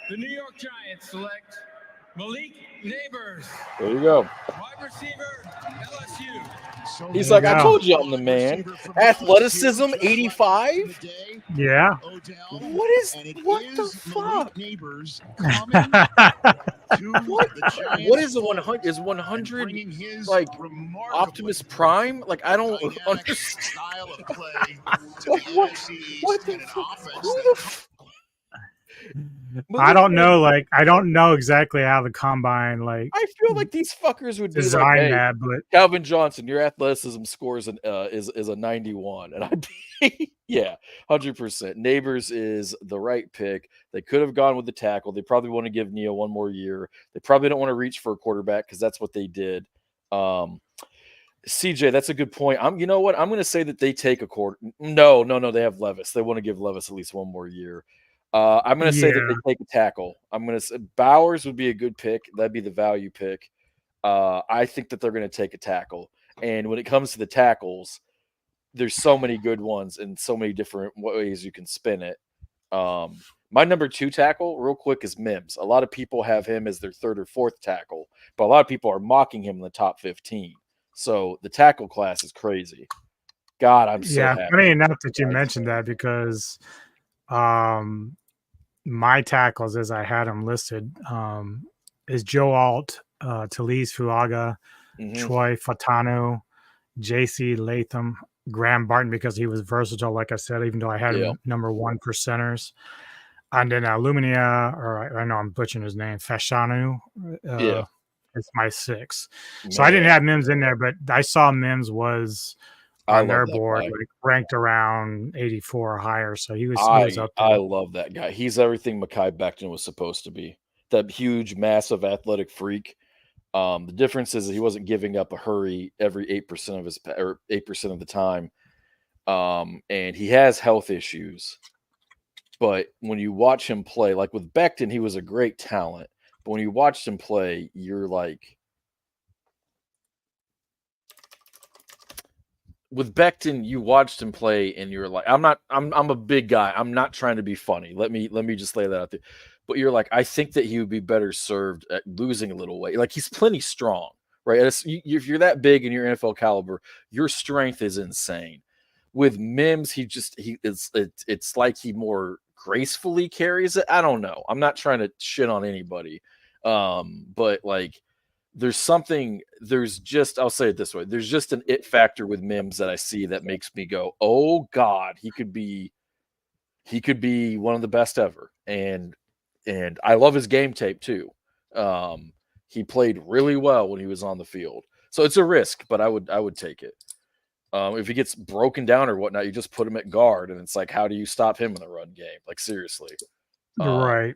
the New York Giants select Malik Neighbors. There you go. Wide receiver, LSU. He's like, I told you I'm the man. Athleticism, 85? Yeah. What the fuck? What is a 100? Is 100 like Optimus Prime? Like, I don't understand. What the fuck? I don't know. Like, I don't know exactly how the combine. Like, I feel like these fuckers would design like, hey, that. But Calvin Johnson, your athleticism score is a 91, and I'd be 100%. Neighbors is the right pick. They could have gone with the tackle. They probably want to give Neal one more year. They probably don't want to reach for a quarterback because that's what they did. CJ, that's a good point. You know what? I'm going to say that they take a quarter. No. They have Levis. They want to give Levis at least one more year. I'm going to say that they take a tackle. I'm going to say Bowers would be a good pick. That'd be the value pick. I think that they're going to take a tackle. And when it comes to the tackles, there's so many good ones and so many different ways you can spin it. My number 2 tackle, real quick, is Mims. A lot of people have him as their 3rd or 4th tackle, but a lot of people are mocking him in the top 15. So the tackle class is crazy. God, I'm so happy. I mean, enough that you mentioned that because my tackles, as I had them listed, is Joe Alt, Talise Fuaga, Troy Fatanu, J.C. Latham, Graham Barton, because he was versatile, like I said, even though I had him number 1 for centers. And then Luminia, or I know I'm butchering his name, Fashanu. It's my 6. So I didn't have Mims in there, but I saw Mims was on their board, like ranked around 84 or higher. So he was up there. I love that guy. He's everything Mekhi Becton was supposed to be. That huge, massive, athletic freak. The difference is that he wasn't giving up a hurry every 8% of 8% of the time. And he has health issues. But when you watch him play, like with Becton, he was a great talent. But when you watched him play, you're like, with Becton, you watched him play, and you're like, I'm a big guy. I'm not trying to be funny. Let me just lay that out there. But you're like, I think that he would be better served at losing a little weight. Like, he's plenty strong, right? If you're that big and you're NFL caliber, your strength is insane. With Mims, it's like he more gracefully carries it. I don't know. I'm not trying to shit on anybody. But like there's something. I'll say it this way. There's just an it factor with Mims that I see that makes me go, oh God, he could be one of the best ever. And I love his game tape too. He played really well when he was on the field. So it's a risk, but I would take it. If he gets broken down or whatnot, you just put him at guard, and it's like, how do you stop him in the run game? Like, seriously. Right.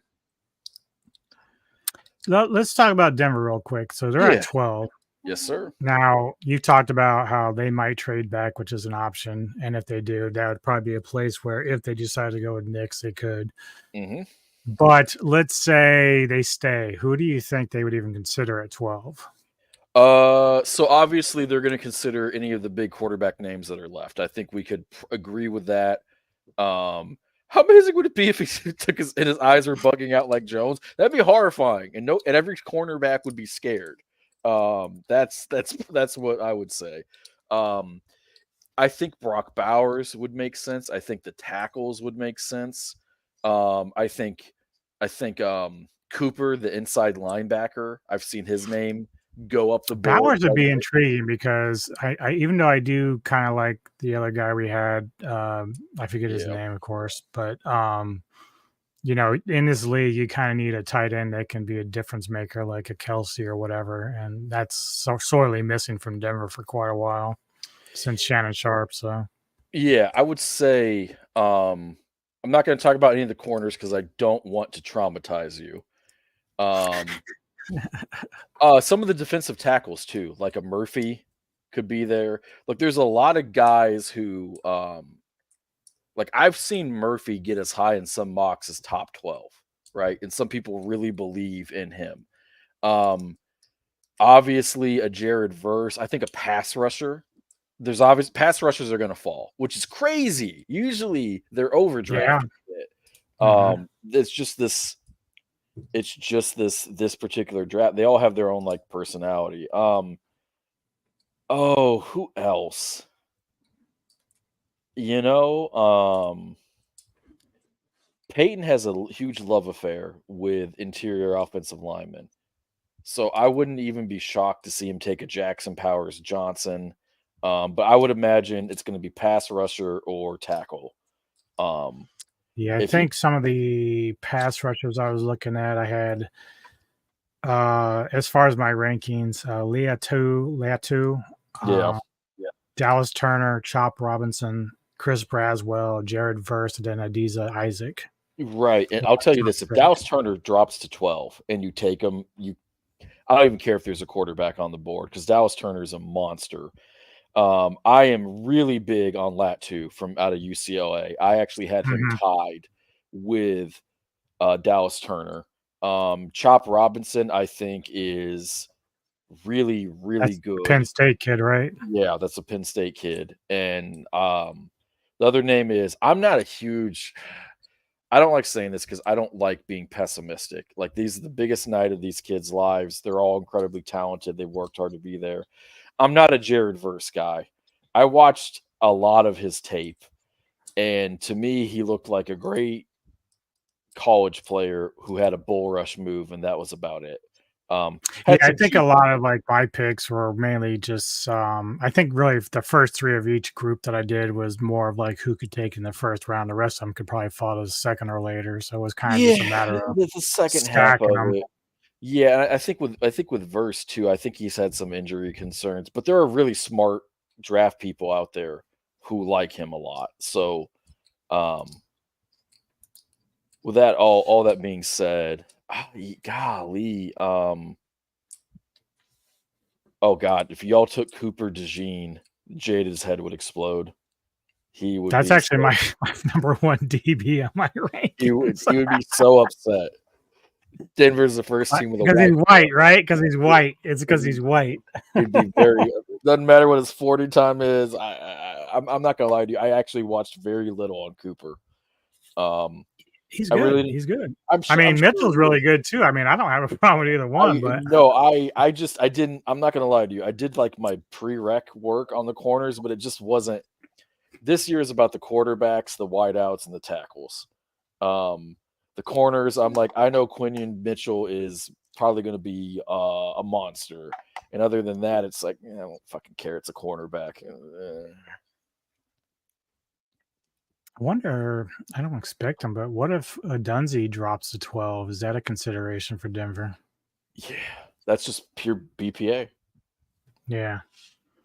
Let's talk about Denver real quick. So they're at 12. Yes, sir. Now, you talked about how they might trade back, which is an option. And if they do, that would probably be a place where if they decide to go with Knicks, they could. Mm-hmm. But let's say they stay. Who do you think they would even consider at 12? So obviously they're going to consider any of the big quarterback names that are left. I think we could agree with that. How amazing would it be if he took his eyes were bugging out like Jones? That'd be horrifying, and every cornerback would be scared. That's what I would say. I think Brock Bowers would make sense. I think the tackles would make sense. I think Cooper, the inside linebacker, I've seen his name go up the board. Bowers would be intriguing because I even though I do kind of like the other guy we had, I forget his name, of course, but in this league, you kind of need a tight end that can be a difference maker, like a Kelsey or whatever, and that's sorely missing from Denver for quite a while since Shannon Sharp. So, yeah, I would say I'm not going to talk about any of the corners because I don't want to traumatize you. Some of the defensive tackles too, like a Murphy could be there. Look, there's a lot of guys who like I've seen Murphy get as high in some mocks as top 12, right? And some people really believe in him. Obviously a Jared Verse, I think a pass rusher. There's obvious pass rushers are going to fall, which is crazy. Usually they're overdrafted. Yeah. It's just this particular draft. They all have their own like personality. Who else? Peyton has a huge love affair with interior offensive linemen. So I wouldn't even be shocked to see him take a Jackson Powers Johnson. But I would imagine it's going to be pass rusher or tackle. Yeah, I think some of the pass rushers I was looking at, I had, as far as my rankings, Leatu, Dallas Turner, Chop Robinson, Chris Braswell, Jared Verse, and then Adiza Isaac. Right, and I'll tell you this: if Dallas Turner drops to 12 and you take him, I don't even care if there's a quarterback on the board because Dallas Turner is a monster. I am really big on Latu from out of UCLA. I actually had him tied with Dallas Turner. Chop Robinson, I think, is really, really good. Penn State kid, right? Yeah, that's a Penn State kid. And the other name is, I don't like saying this because I don't like being pessimistic. Like, these are the biggest night of these kids' lives. They're all incredibly talented. They worked hard to be there. I'm not a Jared Verse guy. I watched a lot of his tape, and to me, he looked like a great college player who had a bull rush move, and that was about it. I think a lot of like my picks were mainly just I think really the first three of each group that I did was more of like who could take in the first round. The rest of them could probably fall to the second or later. So it was kind of just a matter of the second half of it. Yeah, I think with Verse too, I think he's had some injury concerns, but there are really smart draft people out there who like him a lot. So with that all that being said, golly, oh God, if y'all took Cooper DeJean, Jada's head would explode. He would. That's actually my number one DB on my rankings. He would be so upset. Denver's the first team with a because he's white, right? Because he's white. It's because he's white. He'd be very. Doesn't matter what his 40 time is. I'm not gonna lie to you. I actually watched very little on Cooper. He's good. He's good. Mitchell's really good too. I mean, I don't have a problem with either one. I'm not gonna lie to you. I did like my prereq work on the corners, but it just wasn't. This year is about the quarterbacks, the wideouts, and the tackles. The corners, I'm like, I know Quinion Mitchell is probably going to be a monster. And other than that, it's like, I don't fucking care. It's a cornerback. I wonder, I don't expect him, but what if Dunzy drops to 12? Is that a consideration for Denver? Yeah, that's just pure BPA. Yeah.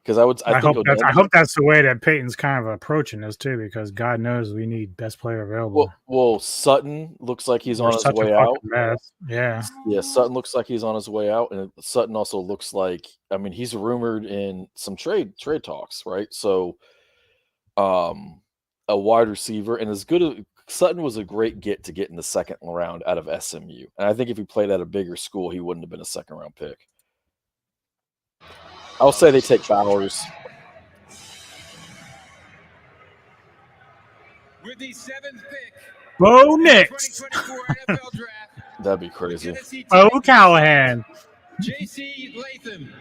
Because I hope that's the way that Peyton's kind of approaching this too, because God knows we need best player available. Well, Sutton looks like he's on his way out. Mess. Yeah. Yeah, Sutton looks like he's on his way out, and Sutton also looks like, I mean, he's rumored in some trade talks, right? So, a wide receiver, and Sutton was a great get in the second round out of SMU, and I think if he played at a bigger school, he wouldn't have been a second round pick. I'll say they take Bowers. With the 7th pick, Bo Nix. 2024 NFL Draft. That'd be crazy. Bo Callahan. J.C. Latham.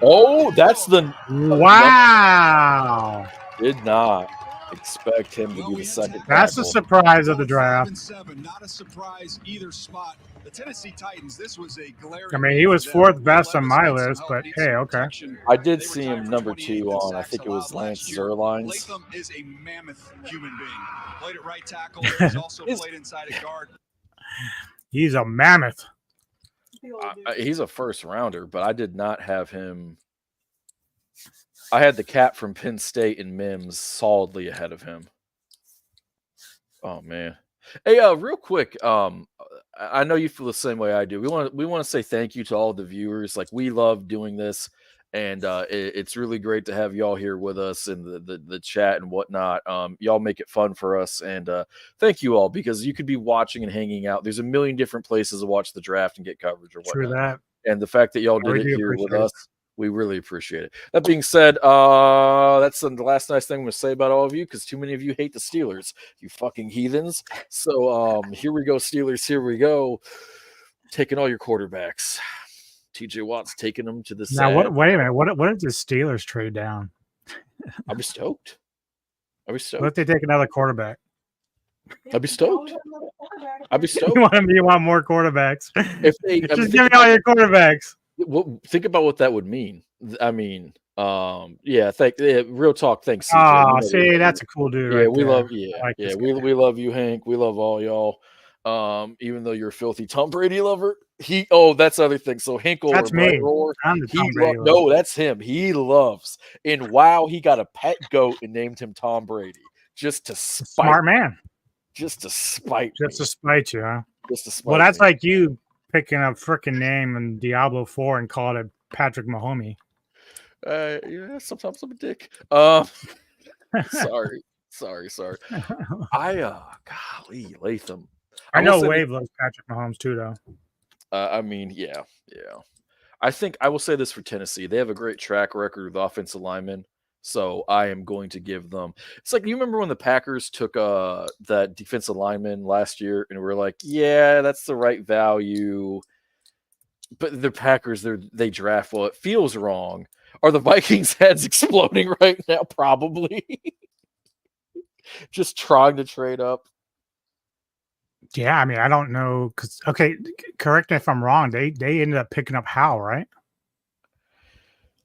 Oh, that's the wow. Did not expect him to be the second. That's the surprise of the draft. 5-7, not a surprise either spot. The Tennessee Titans, this was a glaring. I mean, he was 4th best on my list, but hey, okay. I did see him number 2 on, I think it was Lance Zierlein's. Latham is a mammoth human being. Played at right tackle. He's also played inside a guard. He's a mammoth. He's a first rounder, but I did not have him. I had the cat from Penn State and Mims solidly ahead of him. Oh man. Hey, real quick, I know you feel the same way I do. We want to say thank you to all the viewers. Like, we love doing this, and it's really great to have y'all here with us in the chat and whatnot. Y'all make it fun for us, and thank you all, because you could be watching and hanging out. There's a million different places to watch the draft and get coverage or whatnot. True that. And the fact that y'all did it here with us, we really appreciate it. That being said, that's the last nice thing I'm going to say about all of you, because too many of you hate the Steelers, you fucking heathens. So here we go, Steelers. Here we go. Taking all your quarterbacks. TJ Watt's taking them to the now. Wait a minute. What if the Steelers trade down? I'll be stoked. What if they take another quarterback? I'd be stoked. I'd be stoked. You want more quarterbacks? If they just give me all your quarterbacks. Think about what that would mean. I mean, real talk. Thanks. Oh, see, that's a cool dude. Yeah, right we there. love. Yeah, like we love you, Hank. We love all y'all. Even though you're a filthy Tom Brady lover, that's the other thing. So Hinkle, that's me. I'm the Tom Brady lover. No, that's him. He loves. And wow, he got a pet goat and named him Tom Brady just to spite. Smart man. Just to spite. Just to spite you, huh? Just to spite. Well, that's like you picking a freaking name in Diablo 4 and calling it Patrick Mahomes. Yeah, sometimes I'm a dick. Sorry. Golly, Latham. I know Wave loves Patrick Mahomes too, though. I mean, yeah. I think I will say this for Tennessee. They have a great track record with offensive linemen. So I am going to give them. It's like, you remember when the Packers took that defensive lineman last year, and we're like, yeah, that's the right value. But the Packers, they draft well. It feels wrong. Are the Vikings' heads exploding right now? Probably. Just trying to trade up. Yeah, I mean, I don't know. Okay, correct me if I'm wrong. They ended up picking up Howell, right?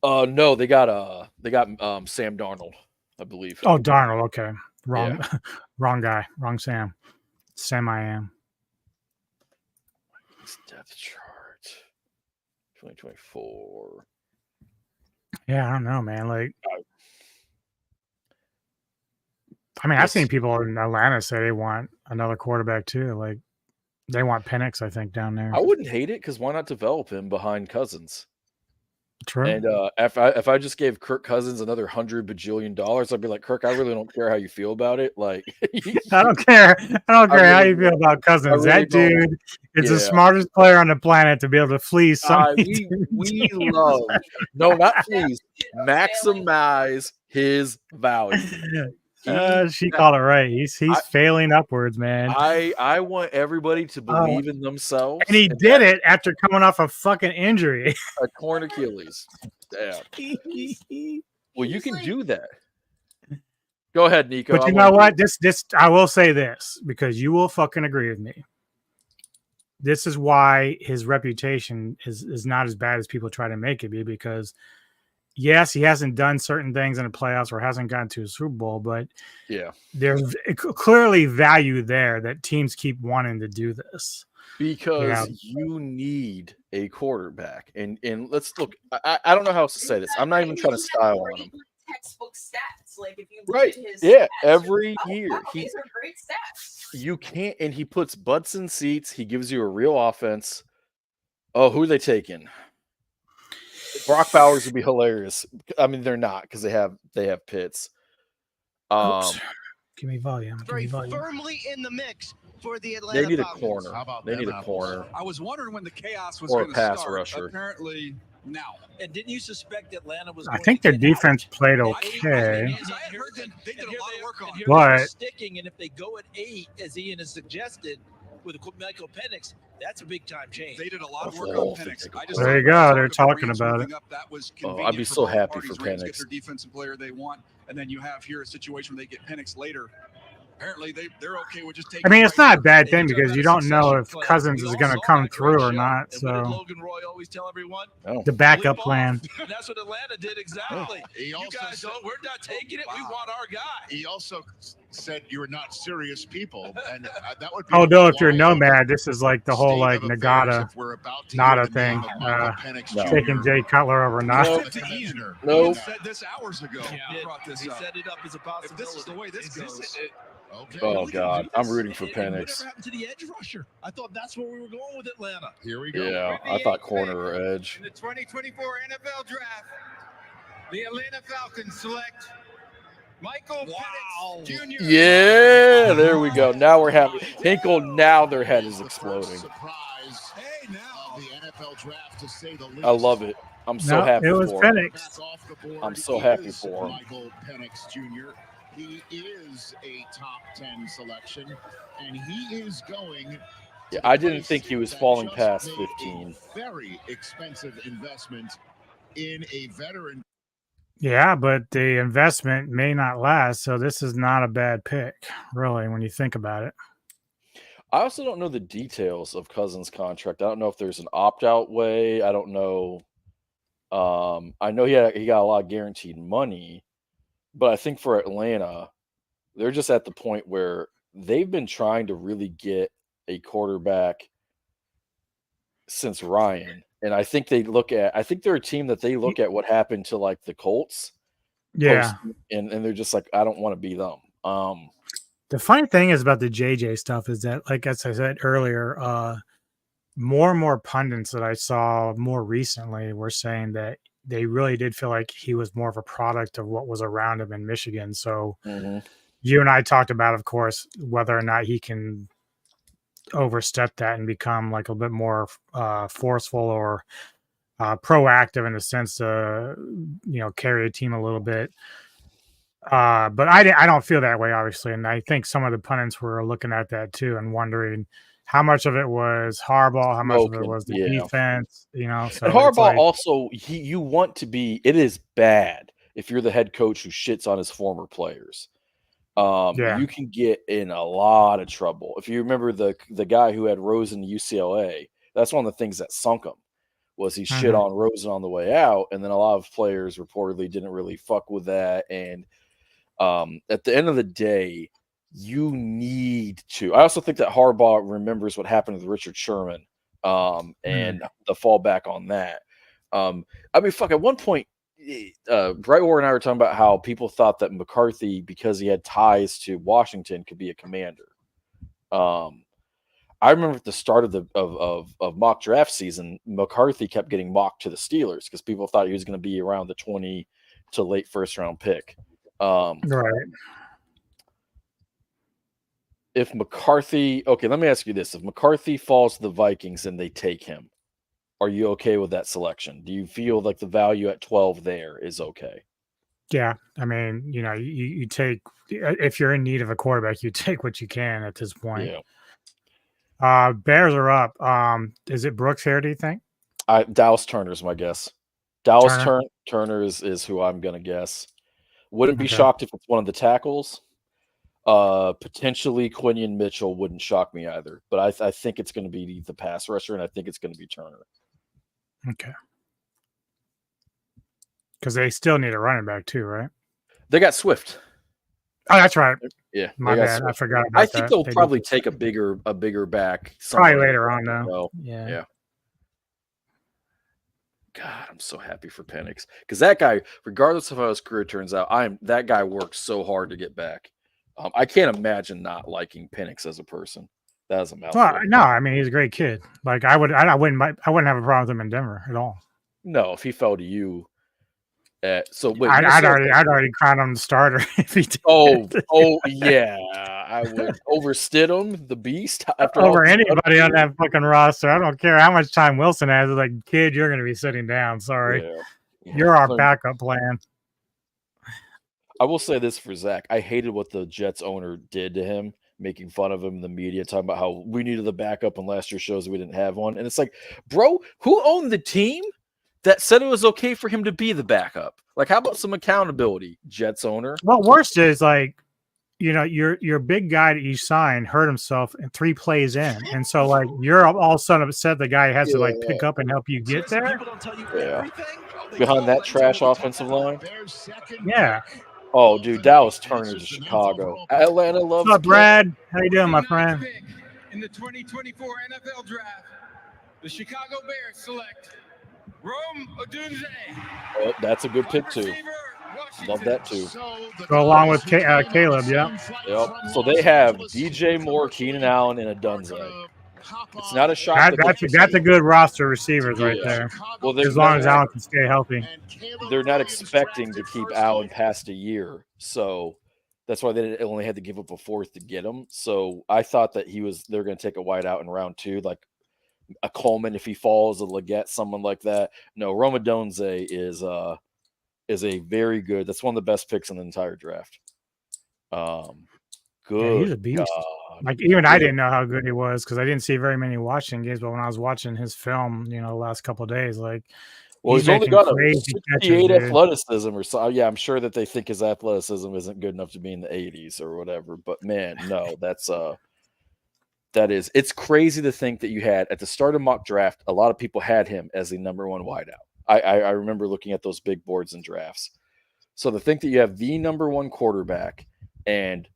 No, they got Sam Darnold, I believe. Oh, Darnold. Okay, wrong, yeah. Wrong guy, wrong Sam. Sam, I am. Depth chart, 2024. Yeah, I don't know, man. Like, I mean, I've seen people in Atlanta say they want another quarterback too. Like, they want Penix, I think, down there. I wouldn't hate it, because why not develop him behind Cousins? True. And if I just gave Kirk Cousins another $100 bajillion, I'd be like, Kirk, I really don't care how you feel about it. Like, I don't care how you feel about Cousins. Really, that dude is the smartest player on the planet to be able to fleece. We love not fleece, maximize his value. She called it right. He's failing upwards, man. I want everybody to believe in themselves. And he did it after coming off a fucking injury. A torn Achilles. Damn. Well, you can do that. Go ahead, Nico. But you know what? This I will say this, because you will fucking agree with me. this is why his reputation is not as bad as people try to make it be, because yes, he hasn't done certain things in the playoffs or hasn't gotten to a Super Bowl, but Yeah. there's clearly value there that teams keep wanting to do this. Because you need a quarterback. And let's look, I don't know how else to say this. I'm not even trying to style on him. Textbook stats. Like if you Right. look at his Yeah, stats, every you're like, year. wow, these are great stats. You can't, and he puts butts in seats. He gives you a real offense. Oh, who are they taking? Brock Bowers would be hilarious. I mean, they're not because they have Pitts. Give me volume. Give me volume. Firmly in the mix for the Atlanta They need Falcons. a corner. How about They them need a apples? corner. I was wondering when the chaos was Or a going to pass start. rusher. Apparently now. And didn't you suspect Atlanta was? I going think to their get defense out? played And okay. I heard that they did a lot of work on it. They were But sticking, and if they go at 8, as Ian has suggested, with Michael Penix, that's a big time change. They did a lot of That's work all on Penix. I just there you thought go. They're the talking Rams about moving it. up, that was Oh, I'd convenient be for so both happy parties. for Rams Penix. get their defensive player they want, and then you have here a situation where they get Penix later. Apparently, they're okay with just taking. I mean, it's not a bad And thing you talk because about you a don't know succession if plan. Cousins We is all going to saw come that through great or show. not. And what did So Logan Roy always tell everyone? Oh. the backup Bleep plan. off. And that's what Atlanta did exactly. He You also guys said- don't. We're not taking it. We want our guy. He also said you're not serious people, and that would be. Oh a no, if you're wild nomad, this is like the whole state like of affairs Nagata, if we're about to Nada hear the name thing. of Michael Penix no. Jr. Taking Jay Cutler over Nada. No. the commissioner. Ian Yeah. said this hours ago. Yeah. Brought this He up. set it up as a If possibility. this is the way this goes, Okay. Oh God, I'm rooting for And Penix. whatever happened to the edge rusher? I thought that's where we were going with Atlanta. Here we go. Yeah, I thought corner or edge. In the 2024 NFL Draft, the Atlanta Falcons select Michael Penix Jr. Yeah, there we go. Now we're happy. Hinkle, now their head is exploding. Surprise hey now. of the NFL Draft, to say the least. I love it. I'm so No, happy it was for him. Penix. Back off the board I'm so happy is for him. Michael Penix Jr. He is a top 10 selection, and he is going. Yeah, to I didn't place think he was that falling just past made 15. a very expensive investment in a veteran. Yeah, but the investment may not last, so this is not a bad pick, really, when you think about it. I also don't know the details of Cousins' contract. I don't know if there's an opt-out way. I don't know. I know he got a lot of guaranteed money, but I think for Atlanta, they're just at the point where they've been trying to really get a quarterback since Ryan. And I think I think they're a team that they look at what happened to like the Colts. Yeah. And they're just like, I don't want to be them. The funny thing is about the JJ stuff is that, like as I said earlier, more and more pundits that I saw more recently were saying that they really did feel like he was more of a product of what was around him in Michigan. So you and I talked about, of course, whether or not he can overstep that and become like a bit more forceful or proactive in the sense to, carry a team a little bit. But I don't feel that way, obviously. And I think some of the pundits were looking at that too and wondering how much of it was Harbaugh, how much of it was the defense, So and Harbaugh also, you want to be, it is bad if you're the head coach who shits on his former players. You can get in a lot of trouble. If you remember the guy who had Rosen UCLA, that's one of the things that sunk him, was he shit on Rosen on the way out, and then a lot of players reportedly didn't really fuck with that. And at the end of the day, you need to. I also think that Harbaugh remembers what happened with Richard Sherman and the fallback on that. At one point, Brightwar and I were talking about how people thought that McCarthy, because he had ties to Washington, could be a commander. I remember at the start of mock draft season, McCarthy kept getting mocked to the Steelers because people thought he was going to be around the 20 to late first round pick. Right. If McCarthy, okay, let me ask you this. If McCarthy falls to the Vikings and they take him, are you okay with that selection? Do you feel like the value at 12 there is okay? Yeah. I mean, you take, if you're in need of a quarterback, you take what you can at this point. Yeah. Bears are up. Is it Brooks here, do you think? Dallas Turner's my guess. Dallas Turner is who I'm going to guess. Wouldn't be shocked if it's one of the tackles. Potentially Quinion Mitchell wouldn't shock me either, but I think it's going to be the pass rusher, and I think it's going to be Turner. Okay. Because they still need a running back too, right? They got Swift. Oh, that's right. Yeah, My they got bad. Swift. I forgot about I think that. they'll They probably did. take a bigger back. Probably somewhere. later on, though. So, Yeah. God, I'm so happy for Penix because that guy, regardless of how his career turns out, that guy worked so hard to get back. I can't imagine not liking Penix as a person. That is a mouthful. Well, no, I mean he's a great kid. Like I wouldn't have a problem with him in Denver at all. No, if he fell to you, so wait, I'd already crowned him the starter if he did. Oh yeah, I would over Stidham, the beast, after over anybody on that fucking roster. I don't care how much time Wilson has. It's like, kid, you're going to be sitting down. Sorry, you're our backup plan. I will say this for Zach: I hated what the Jets owner did to him, making fun of him in the media, talking about how we needed the backup, and last year shows we didn't have one. And it's like, bro, who owned the team that said it was okay for him to be the backup? Like, how about some accountability, Jets owner? Well, worst is like, you know, your big guy that you signed hurt himself in 3 plays in, and so like you're all of a sudden upset the guy has to like pick up and help you get there. Yeah, behind that trash offensive line. Yeah. Oh, dude, Dallas Turner to Chicago. Atlanta loves. What's up, Brad? How you doing, my friend? In the 2024 NFL Draft, the Chicago Bears select Rome Odunze. Oh, that's a good pick too. Love that too. Go along with Caleb, yeah. Yep. So they have DJ Moore, Keenan Allen, and a Dunze. It's not a shock. That's a good roster of receivers right there. Well, as long as Allen can stay healthy. They're not expecting to keep Allen past a year, so that's why they only had to give up a 4th to get him. So I thought that they're going to take a wide out in round 2, like a Coleman if he falls, a Leggett, someone like that. No, Rome Odunze is a very good. That's one of the best picks in the entire draft. Good. Yeah, he's a beast. God. Like even I didn't know how good he was because I didn't see very many Washington games. But when I was watching his film, you know, the last couple of days, like, well, he's only got a 68 athleticism or so. Yeah, I'm sure that they think his athleticism isn't good enough to be in the 80s or whatever. But man, no, it's crazy to think that you had at the start of mock draft, a lot of people had him as the number 1 wideout. I remember looking at those big boards and drafts. So to think that you have the number 1 quarterback and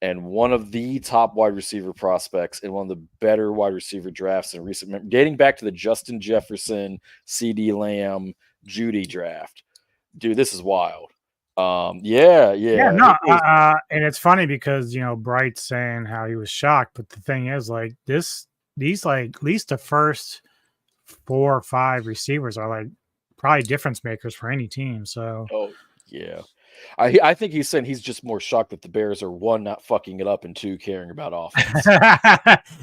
one of the top wide receiver prospects in one of the better wide receiver drafts in recent, dating back to the Justin Jefferson, CD Lamb, Judy draft. Dude, this is wild. Yeah. No, and it's funny because, you know, Bright's saying how he was shocked, but the thing is, like, these like at least the first 4 or 5 receivers are like probably difference makers for any team. So, yeah. I think he's saying he's just more shocked that the Bears are 1, not fucking it up, and 2, caring about offense.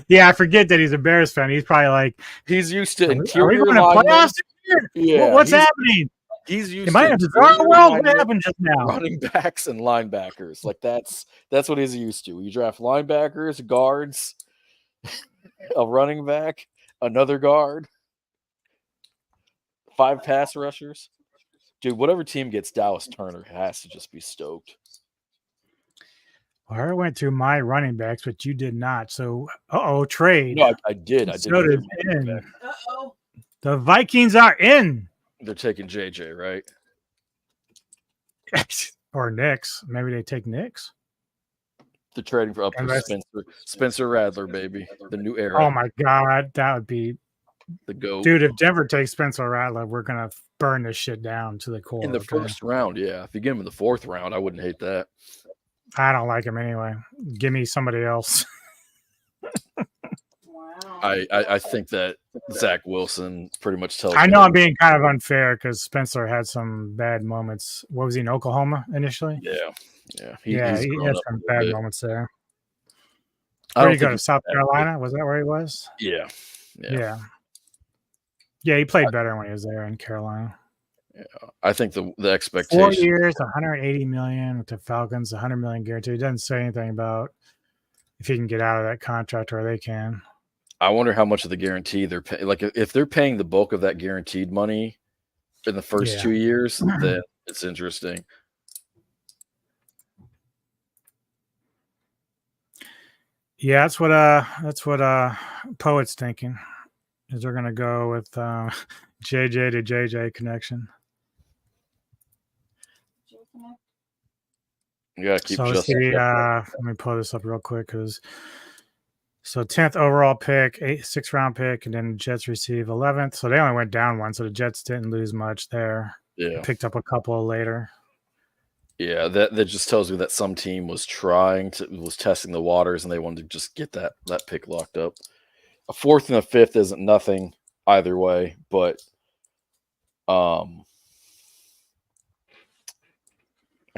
Yeah, I forget that he's a Bears fan. He's probably like, he's used to interior playoffs here? Yeah, what's happening? He's used to what happened just now? Running backs and linebackers. Like that's what he's used to. You draft linebackers, guards, a running back, another guard, 5 pass rushers. Dude, whatever team gets Dallas Turner has to just be stoked. Well, I went through my running backs, but you did not. So, trade. No, I did. So did in. The Vikings are in. They're taking JJ, right? Or Knicks. Maybe they take Knicks. They're trading for Spencer Rattler, baby. The new era. Oh my God, that would be the GOAT. Dude, if Denver takes Spencer Rattler, we're gonna burn this shit down to the core. In the first round, yeah. If you get him in the 4th round, I wouldn't hate that. I don't like him anyway. Give me somebody else. I think that Zach Wilson pretty much tells. I know I'm being kind of unfair because Spencer had some bad moments. What was he in Oklahoma initially? Yeah. He had some bad moments there. Where did he go to South Carolina? Was that where he was? Yeah. He played better when he was there in Carolina. Yeah, I think the expectation. 4 years, $180 million with the Falcons, $100 million guarantee. It doesn't say anything about if he can get out of that contract or they can. I wonder how much of the guarantee they're paying. Like if they're paying the bulk of that guaranteed money in the first 2 years, then it's interesting. Yeah, that's what Poet's thinking. Is they're gonna go with JJ to JJ connection. You gotta keep So let's Justin. see. Let me pull this up real quick because 10th overall pick, 6th round pick, and then the Jets receive 11th. So they only went down one, so the Jets didn't lose much there. Yeah. Picked up a couple later. Yeah, that just tells me that some team was testing the waters and they wanted to just get that pick locked up. A 4th and a 5th isn't nothing either way, but I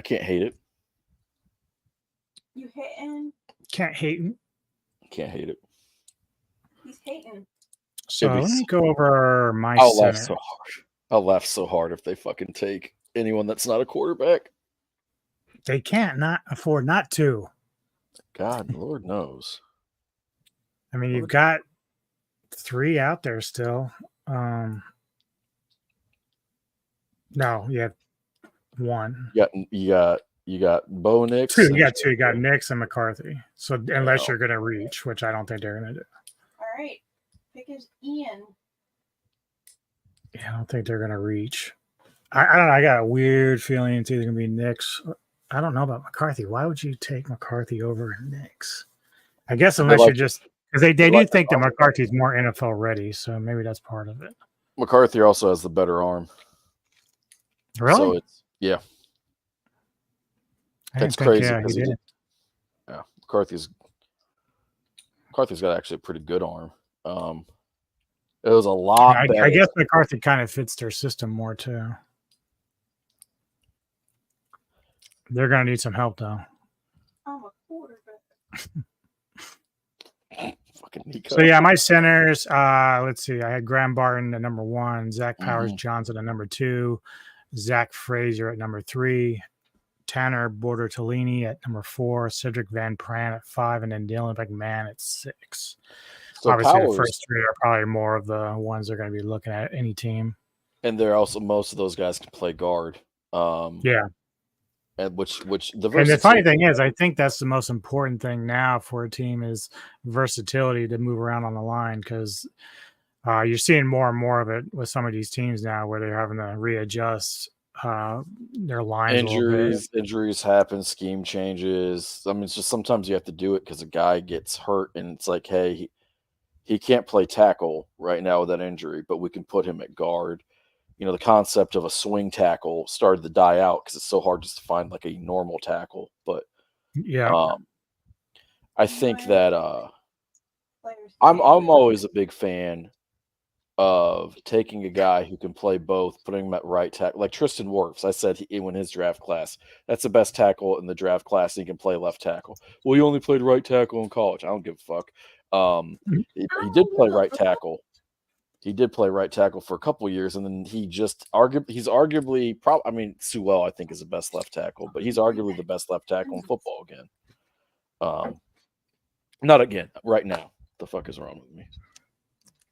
can't hate it. You hating? Can't hate. Can't hate it. He's hating. So let me go over my center. So hard. I'll laugh so hard if they fucking take anyone that's not a quarterback. They can't not afford not to. God, Lord knows. I mean, you've got 3 out there still. No, you have 1. You got Bo Nix. 2. You got 2. You got Nix and McCarthy. So unless you're gonna reach, which I don't think they're gonna do. All right, pick is Ian. Yeah, I don't think they're gonna reach. I don't know. I got a weird feeling it's either gonna be Nix. I don't know about McCarthy. Why would you take McCarthy over Nix? I guess unless you're just because they do think that McCarthy's more NFL ready, so maybe that's part of it. McCarthy also has the better arm. Really? So it's that's crazy. Yeah, McCarthy's got actually a pretty good arm. It was a lot better. I guess McCarthy kind of fits their system more too. They're going to need some help, though. I'm a quarterback. Fucking Nico. So, yeah, my centers, let's see. I had Graham Barton at number 1, Zach Powers Johnson at number 2, Zach Frazier at number 3, Tanner Border-Tolini at number 4, Cedric Van Pran at 5, and then Dylan McMahon at 6. So obviously, the first 3 are probably more of the ones they're going to be looking at any team. And they're also, most of those guys can play guard. Yeah. And which the funny thing is, I think that's the most important thing now for a team is versatility to move around on the line because you're seeing more and more of it with some of these teams now where they're having to readjust their lines. Injuries happen, scheme changes. I mean, it's just sometimes you have to do it because a guy gets hurt and it's like, hey, he can't play tackle right now with that injury, but we can put him at guard. You know, the concept of a swing tackle started to die out because it's so hard just to find like a normal tackle. But I think that I'm always a big fan of taking a guy who can play both, putting him at right tackle, like Tristan Wirfs. I said he won his draft class. That's the best tackle in the draft class. And he can play left tackle. Well, he only played right tackle in college. I don't give a fuck. He did play right tackle. He did play right tackle for a couple of years, and then he's arguably I mean, Sewell, I think, is the best left tackle, but he's arguably the best left tackle in football again. Not again, right now. The fuck is wrong with me?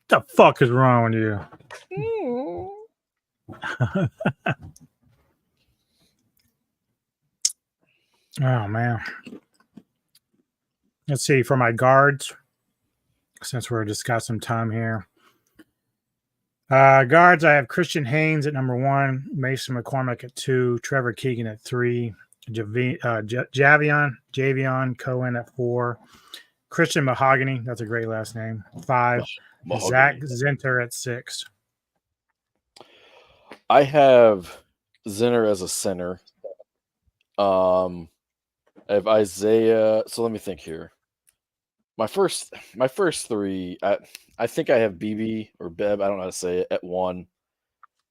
The fuck is wrong with you? Oh, man. Let's see. For my guards, since we're just got some time here. Guards, I have Christian Haynes at number 1, Mason McCormick at 2, Trevor Keegan at 3, Javion Cohen at 4, Christian Mahogany, that's a great last name, 5, Zach Zinter at 6. I have Zinter as a center. I have Isaiah. So let me think here. My first 3, I think I have BB or Beb, I don't know how to say it, at 1,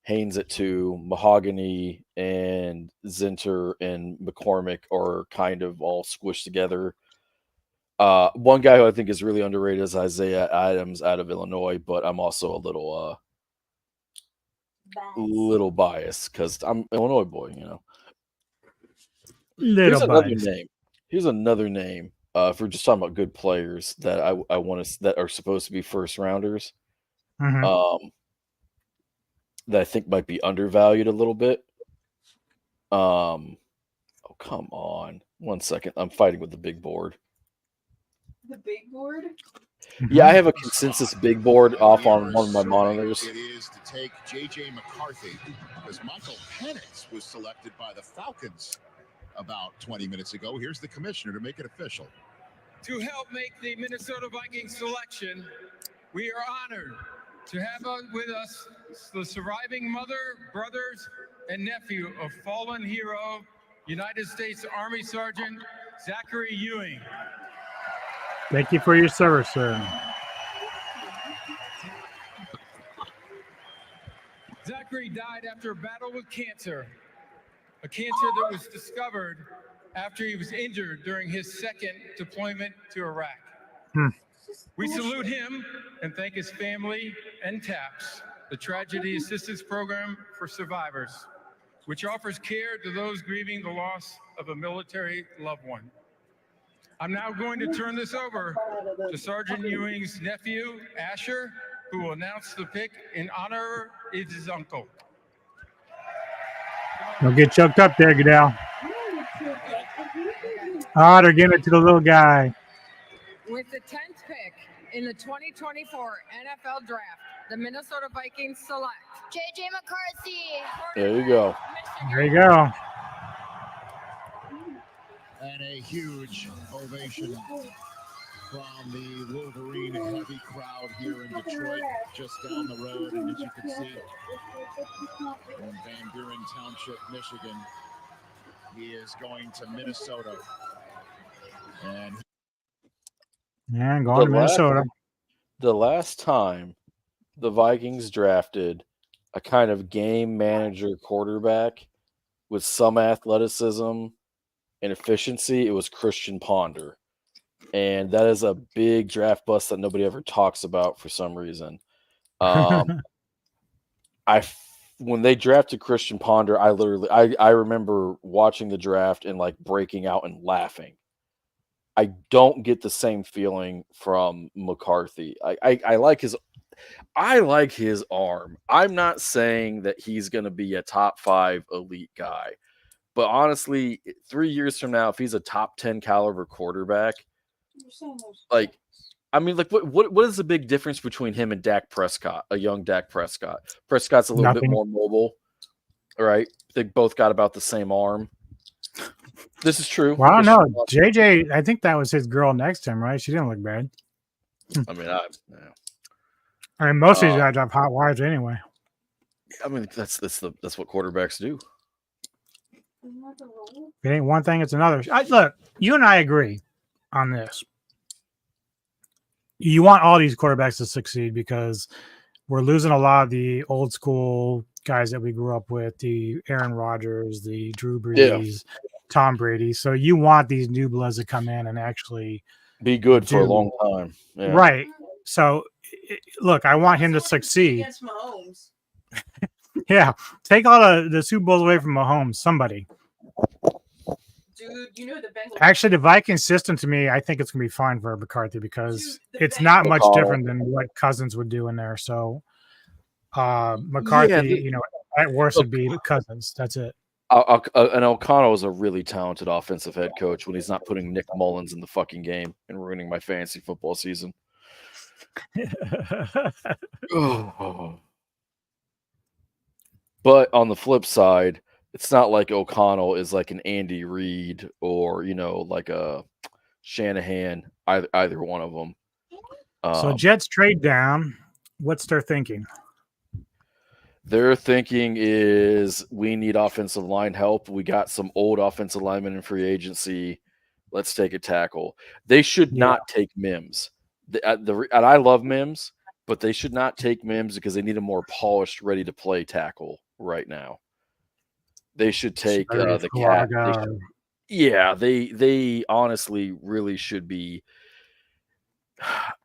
Haynes at 2, Mahogany and Zinter and McCormick are kind of all squished together. One guy who I think is really underrated is Isaiah Adams out of Illinois, but I'm also a little biased because I'm an Illinois boy, you know. Here's another name. If we're just talking about good players that I want to that are supposed to be first rounders, that I think might be undervalued a little bit. Oh, come on. 1 second. I'm fighting with the big board. The big board. Yeah, I have a consensus big board off on one of my monitors. It is to take J.J. McCarthy because Michael Penix was selected by the Falcons about 20 minutes ago. Here's the commissioner to make it official. To help make the Minnesota Vikings selection, we are honored to have with us the surviving mother, brothers, and nephew of fallen hero, United States Army Sergeant Zachary Ewing. Thank you for your service, sir. Zachary died after a battle with cancer, a cancer that was discovered after he was injured during his second deployment to Iraq. We salute him and thank his family and TAPS, the Tragedy Assistance Program for Survivors, which offers care to those grieving the loss of a military loved one. I'm now going to turn this over to Sergeant Ewing's nephew, Asher, who will announce the pick in honor of his uncle. Don't get choked up there, Goodell. Ah, they're giving it to the little guy. With the 10th pick in the 2024 NFL Draft, the Minnesota Vikings select J.J. McCarthy. There you go. There you go. And a huge ovation from the Wolverine heavy crowd here in Detroit, just down the road. And as you can see, in Van Buren Township, Michigan, he is going to Minnesota. And going to Minnesota. The last time the Vikings drafted a kind of game manager quarterback with some athleticism and efficiency, it was Christian Ponder. And that is a big draft bust that nobody ever talks about for some reason. When they drafted Christian Ponder, I remember watching the draft and like breaking out and laughing. I don't get the same feeling from McCarthy. I like his arm. I'm not saying that he's going to be a top 5 elite guy, but honestly, 3 years from now, if he's a top 10 caliber quarterback, like, I mean, like, what is the big difference between him and Dak Prescott, a young Dak Prescott? Prescott's a little bit more mobile, right? They both got about the same arm. This is true. Well, I don't know. JJ, I think that was his girl next to him, right? She didn't look bad. I mean, most of these guys have hot wives anyway. I mean, that's what quarterbacks do. It ain't one thing, it's another. Look, you and I agree on this. You want all these quarterbacks to succeed because we're losing a lot of the old school guys that we grew up with, the Aaron Rodgers, the Drew Brees, Tom Brady. So you want these new bloods to come in and actually be good for a long time. Yeah. Right. So, look, I want him to succeed. Against Mahomes. Yeah. Take all the Super Bowls away from Mahomes, somebody. Dude, you know the Bengals. Actually, the Viking system, to me, I think it's going to be fine for McCarthy because it's not much different than what Cousins would do in there. So, McCarthy, at worst would be Cousins. That's it. And O'Connell is a really talented offensive head coach when he's not putting Nick Mullins in the fucking game and ruining my fantasy football season. But on the flip side, it's not like O'Connell is like an Andy Reid or, like a Shanahan, either one of them. So Jets trade down. What's their thinking? Their thinking is we need offensive line help. We got some old offensive linemen in free agency. Let's take a tackle. They should not take Mims. And I love Mims, but they should not take Mims because they need a more polished, ready-to-play tackle right now. They should take the cat. They honestly really should be.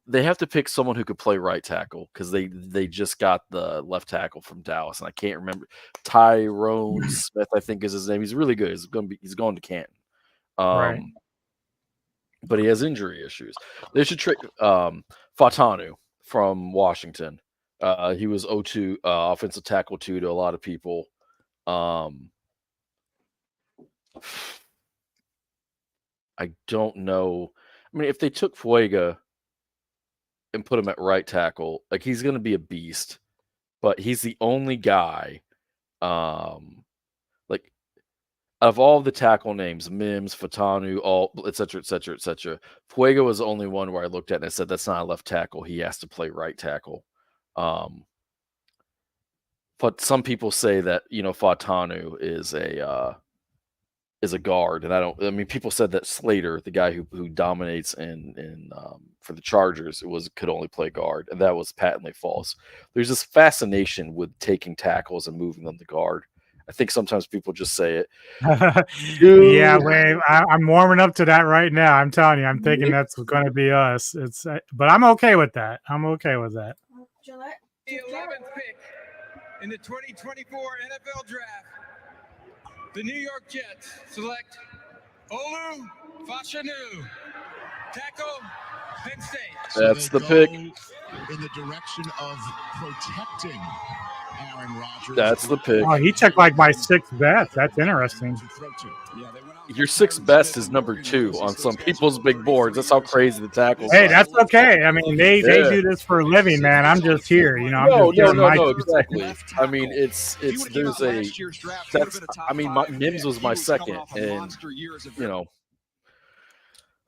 They have to pick someone who could play right tackle because they just got the left tackle from Dallas, and I can't remember. Tyrone Smith, I think, is his name. He's really good. He's going to Canton. Right. But he has injury issues. They should trade Fatanu from Washington. He was 0-2 offensive tackle 2 to a lot of people. I don't know. I mean, if they took Fuega and put him at right tackle, like he's going to be a beast. But he's the only guy, like of all the tackle names, Mims, Fatanu, all et cetera, et cetera, et cetera. Fuega was the only one where I looked at and I said, that's not a left tackle. He has to play right tackle. But some people say that, Fatanu is a guard. And I mean, people said that Slater, the guy who dominates in for the Chargers, could only play guard. And that was patently false. There's this fascination with taking tackles and moving them to guard. I think sometimes people just say it. Yeah, Wave. I'm warming up to that right now. I'm telling you, I'm thinking that's going to be us. But I'm okay with that. I'm okay with that. The 11th pick in the 2024 NFL Draft, the New York Jets select Olu Fashanu, tackle, Penn State. That's So the they pick. go in the direction of protecting Aaron Rodgers. That's the pick. Oh, he took like my 6th best. That's interesting. Your 6th best is number 2 on some people's big boards. That's how crazy the tackles Hey, are. that's okay. I mean, they do this for a living, man. I'm just here, I'm just doing my exactly. I mean, Mims was my second, and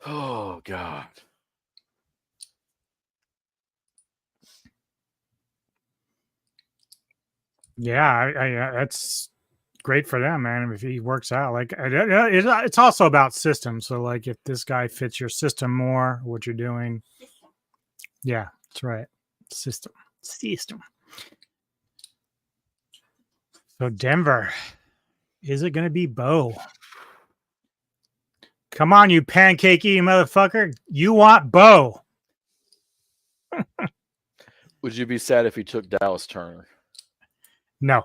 oh god. Yeah, that's great for them, man. If he works out, like it's also about system. So, like, if this guy fits your system more, what you're doing, yeah, that's right. System. So Denver, is it going to be Bo? Come on, you pancake eating motherfucker! You want Bo? Would you be sad if he took Dallas Turner? No,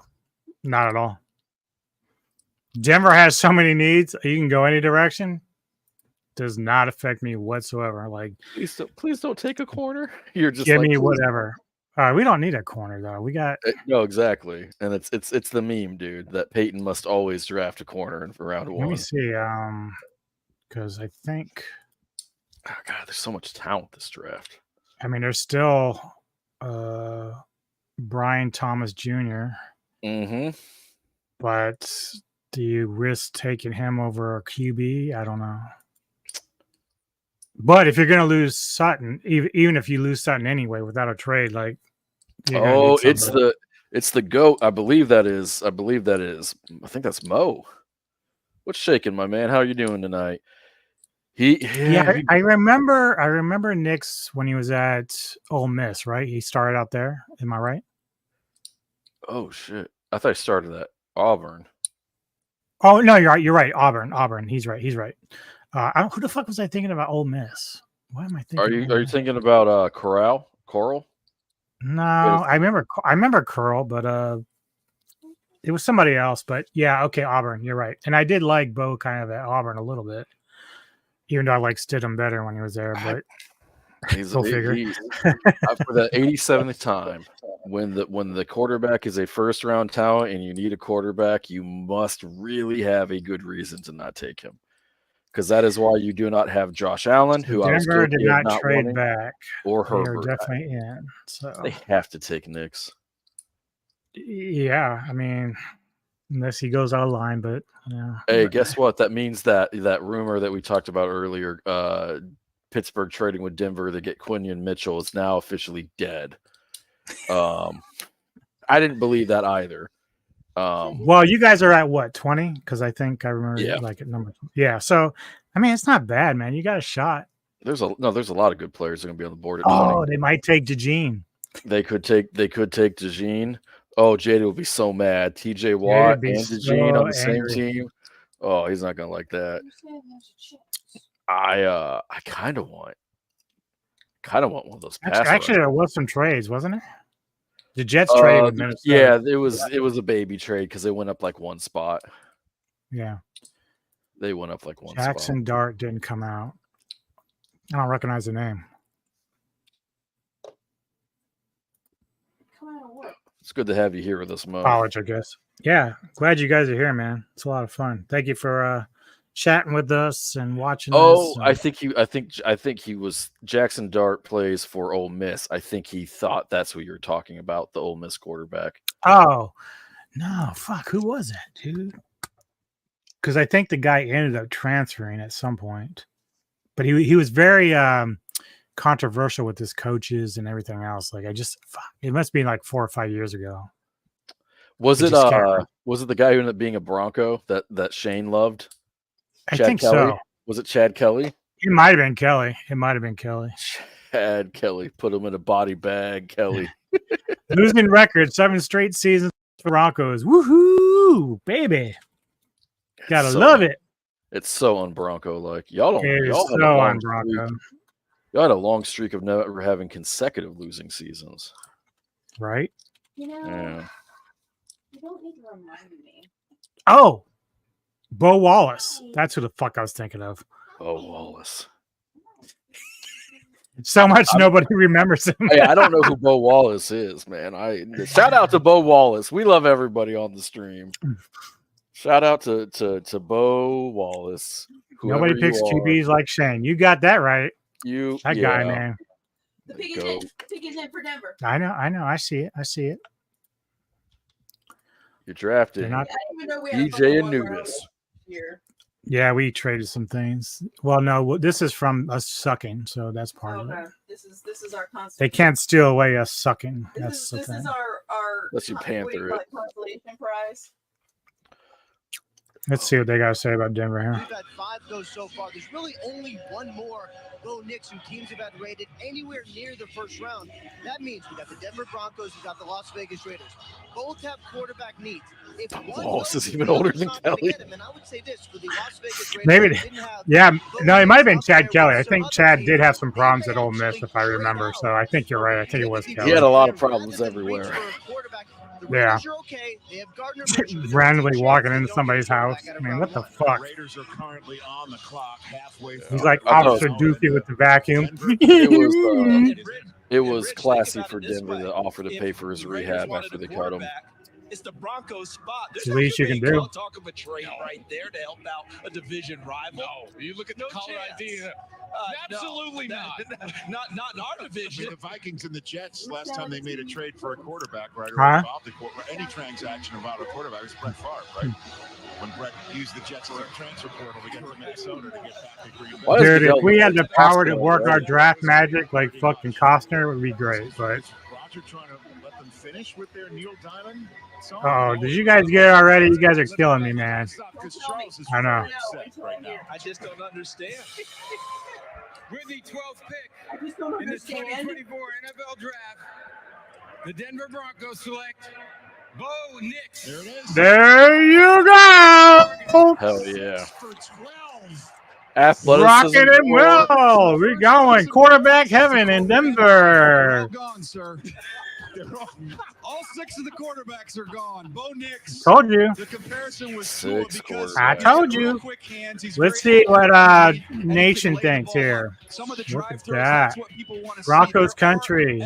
not at all. Denver has so many needs. You can go any direction. Does not affect me whatsoever. Like, please don't take a corner. You're just give like, me please. whatever. We don't need a corner though. We got no, exactly, and it's the meme, dude. That Peyton must always draft a corner for round 1. Let me see. Because I think, oh god, there's so much talent this draft. I mean, there's still Brian Thomas Jr. Mm-hmm. But do you risk taking him over a QB? I don't know. But if you're going to lose Sutton, even if you lose Sutton anyway without a trade, like, it's the GOAT. I believe that is. I think that's Mo. What's shaking, my man? How are you doing tonight? I remember Nick's when he was at Ole Miss, right? He started out there. Am I right? Oh shit! I thought I started at Auburn. Oh no, you're right. You're right. Auburn. He's right. Who the fuck was I thinking about? Ole Miss. Why am I thinking? Are you thinking about Coral? No, I remember Curl, but it was somebody else. But yeah, okay, Auburn. You're right. And I did like Bo kind of at Auburn a little bit, even though I like Stidham better when he was there. But go figure. For the 87th time, when the quarterback is a first round talent and you need a quarterback, you must really have a good reason to not take him. Because that is why you do not have Josh Allen, who Denver did not trade back, or Herbert. They're definitely in. So they have to take Knicks. Yeah, I mean, unless he goes out of line, but yeah. Hey, guess what? That means that rumor that we talked about earlier, Pittsburgh trading with Denver to get Quinion Mitchell, is now officially dead. I didn't believe that either. Well, you guys are at what, 20? Because I think I remember like at number. Yeah, so I mean, it's not bad, man. You got a shot. There's a lot of good players that are gonna be on the board at 20. They might take DeJean. They could take DeJean. Oh, Jada will be so mad. TJ Watt and DeJean on the same team. Oh, he's not gonna like that. I kind of want one of those pass actually there was some trades, wasn't it? The Jets traded with Minnesota. Yeah, it was a baby trade because they went up like one spot. Yeah. They went up like one Jackson spot. Dart didn't come out. I don't recognize the name. It's good to have you here with us, Mo. College, I guess. Yeah. Glad you guys are here, man. It's a lot of fun. Thank you for chatting with us and watching Oh, this. I think he was Jackson Dart plays for Ole Miss. I think he thought that's what you were talking about, the Ole Miss quarterback. Oh, no, fuck. Who was that, dude? Because I think the guy ended up transferring at some point. But he was very controversial with his coaches and everything else. Like it must be like 4 or 5 years ago. Was it the guy who ended up being a Bronco that Shane loved? I Chad think Kelly? so. Was it Chad Kelly? It might have been Kelly. Chad Kelly. Put him in a body bag, Kelly. Losing record, 7 straight seasons for Broncos. Woohoo, baby. Gotta love it. It's so un-Bronco like. Y'all It is had so un-Bronco. Y'all had a long streak of never having consecutive losing seasons. Right? Yeah. You don't need to remind me. Oh, Bo Wallace. That's who the fuck I was thinking of. Bo Wallace. So much nobody remembers him. Hey, I don't know who Bo Wallace is, man. Shout out to Bo Wallace. We love everybody on the stream. Shout out to Bo Wallace. Nobody picks QBs like Shane. You got that right. Guy, man. The pig is in. Pig is in for Denver. I know. I see it. You're drafted. DJ Anubis. Yeah, we traded some things. Well, no, this is from us sucking, so that's part of it. This is our constant. They can't steal away us sucking. This is our That's your Panther. consolation prize. Let's see what they got to say about Denver here. We've had 5 goes so far. There's really only one more Bo Nix who teams have had rated anywhere near the first round. That means we got the Denver Broncos, we got the Las Vegas Raiders. Both have quarterback needs. If Wallace is even older than Kelly. And I would say this for the Las Vegas Raiders, Maybe, yeah. No, it might have been Chad Kelly. I think Chad did have some problems at Ole Miss, if I remember. So I think you're right. I think it was Kelly. He had a lot of problems everywhere. Yeah. Randomly walking into somebody's house. I mean, what the fuck? Raiders are currently on the clock, halfway. He's like Officer Doofy with the vacuum. It was classy for Denver to offer to pay for his rehab after they cut him. It's the Broncos' spot. It's the least you can do. Talk of a trade right there to help out a division rival. No, you look at the caller ID. Absolutely not. Not in our division. The Vikings and the Jets, last time they made a trade for a quarterback, right? Or Huh? involved any transaction about a quarterback, it's Brett Favre, right? When Brett used the Jets as a transfer portal to get to Minnesota to get back to Green Bay. Dude, if we had the power to work our draft magic like fucking Costner, it would be great. But Roger trying to let them finish with their Neil Diamond song? oh, did you guys get it already? You guys are killing me, man. I know. I just don't understand. With the 12th pick I just don't in the understand. 2024 NFL Draft, the Denver Broncos select Bo Nix. There it is. There you go. Hell yeah. For 12. Athleticism. Rocking it well. We're going quarterback heaven in Denver. Gone, sir. All 6 of the quarterbacks are gone. Bo Nix. Told you. The comparison was 6 because I told you. quick hands. He's Let's very see what athletic, and he Nation can lay the thinks ball here. up. Some of the Look drive at throws, that. that's what people want to see. Broncos There are country.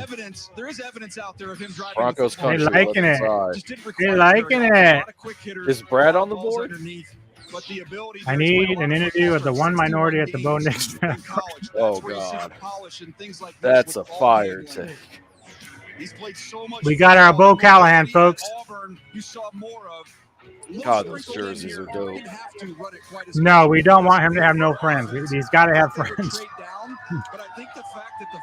there is evidence out there of him driving. Broncos the football. country. They liking left it. side. Just didn't They require liking very much. A it. lot of quick hitters, Is Brad on the balls board? underneath, but the ability I there is need where a an lot of interview with the football one stars minority do at the in Bo games. Nix In draft. college, that's Oh, where you see the God. polish and things like this That's a with all fire game. take. He's played so much We got our football. Bo Callahan, At folks. Auburn, you saw more of. God, those jerseys are They dope. didn't have to run it quite as No, much. we don't want him to have no friends. He's got to have They would friends. trade down, but I think the fact that the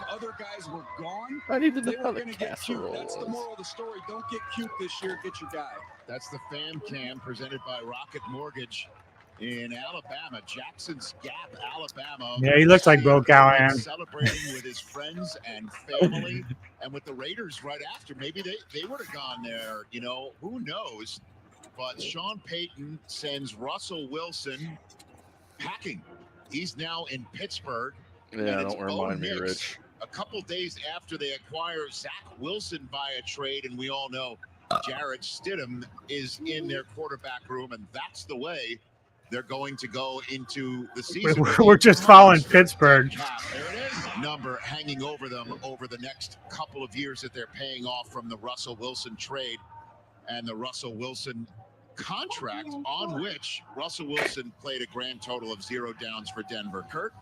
5 other guys were gone, I need to they know were how the going to get cute. casserole That's the is. moral of the story. Don't get cute this year. Get your guy. That's the Fam Cam presented by Rocket Mortgage in Alabama, Jackson's Gap, Alabama. Yeah, he looks like Bo Callahan. Celebrating with his friends and family, and with the Raiders right after. Maybe they would have gone there. You know, who knows? But Sean Payton sends Russell Wilson packing. He's now in Pittsburgh. Yeah, And it's don't Bo remind me, Nix. Rich. A couple days after they acquire Zach Wilson via trade, and we all know Jarrett Stidham is in their quarterback room, and that's the way they're going to go into the season. We're just following Pittsburgh. There it is. Number hanging over them over the next couple of years that they're paying off from the Russell Wilson trade and the Russell Wilson contract on which Russell Wilson played a grand total of 0 downs for Denver. Kurt?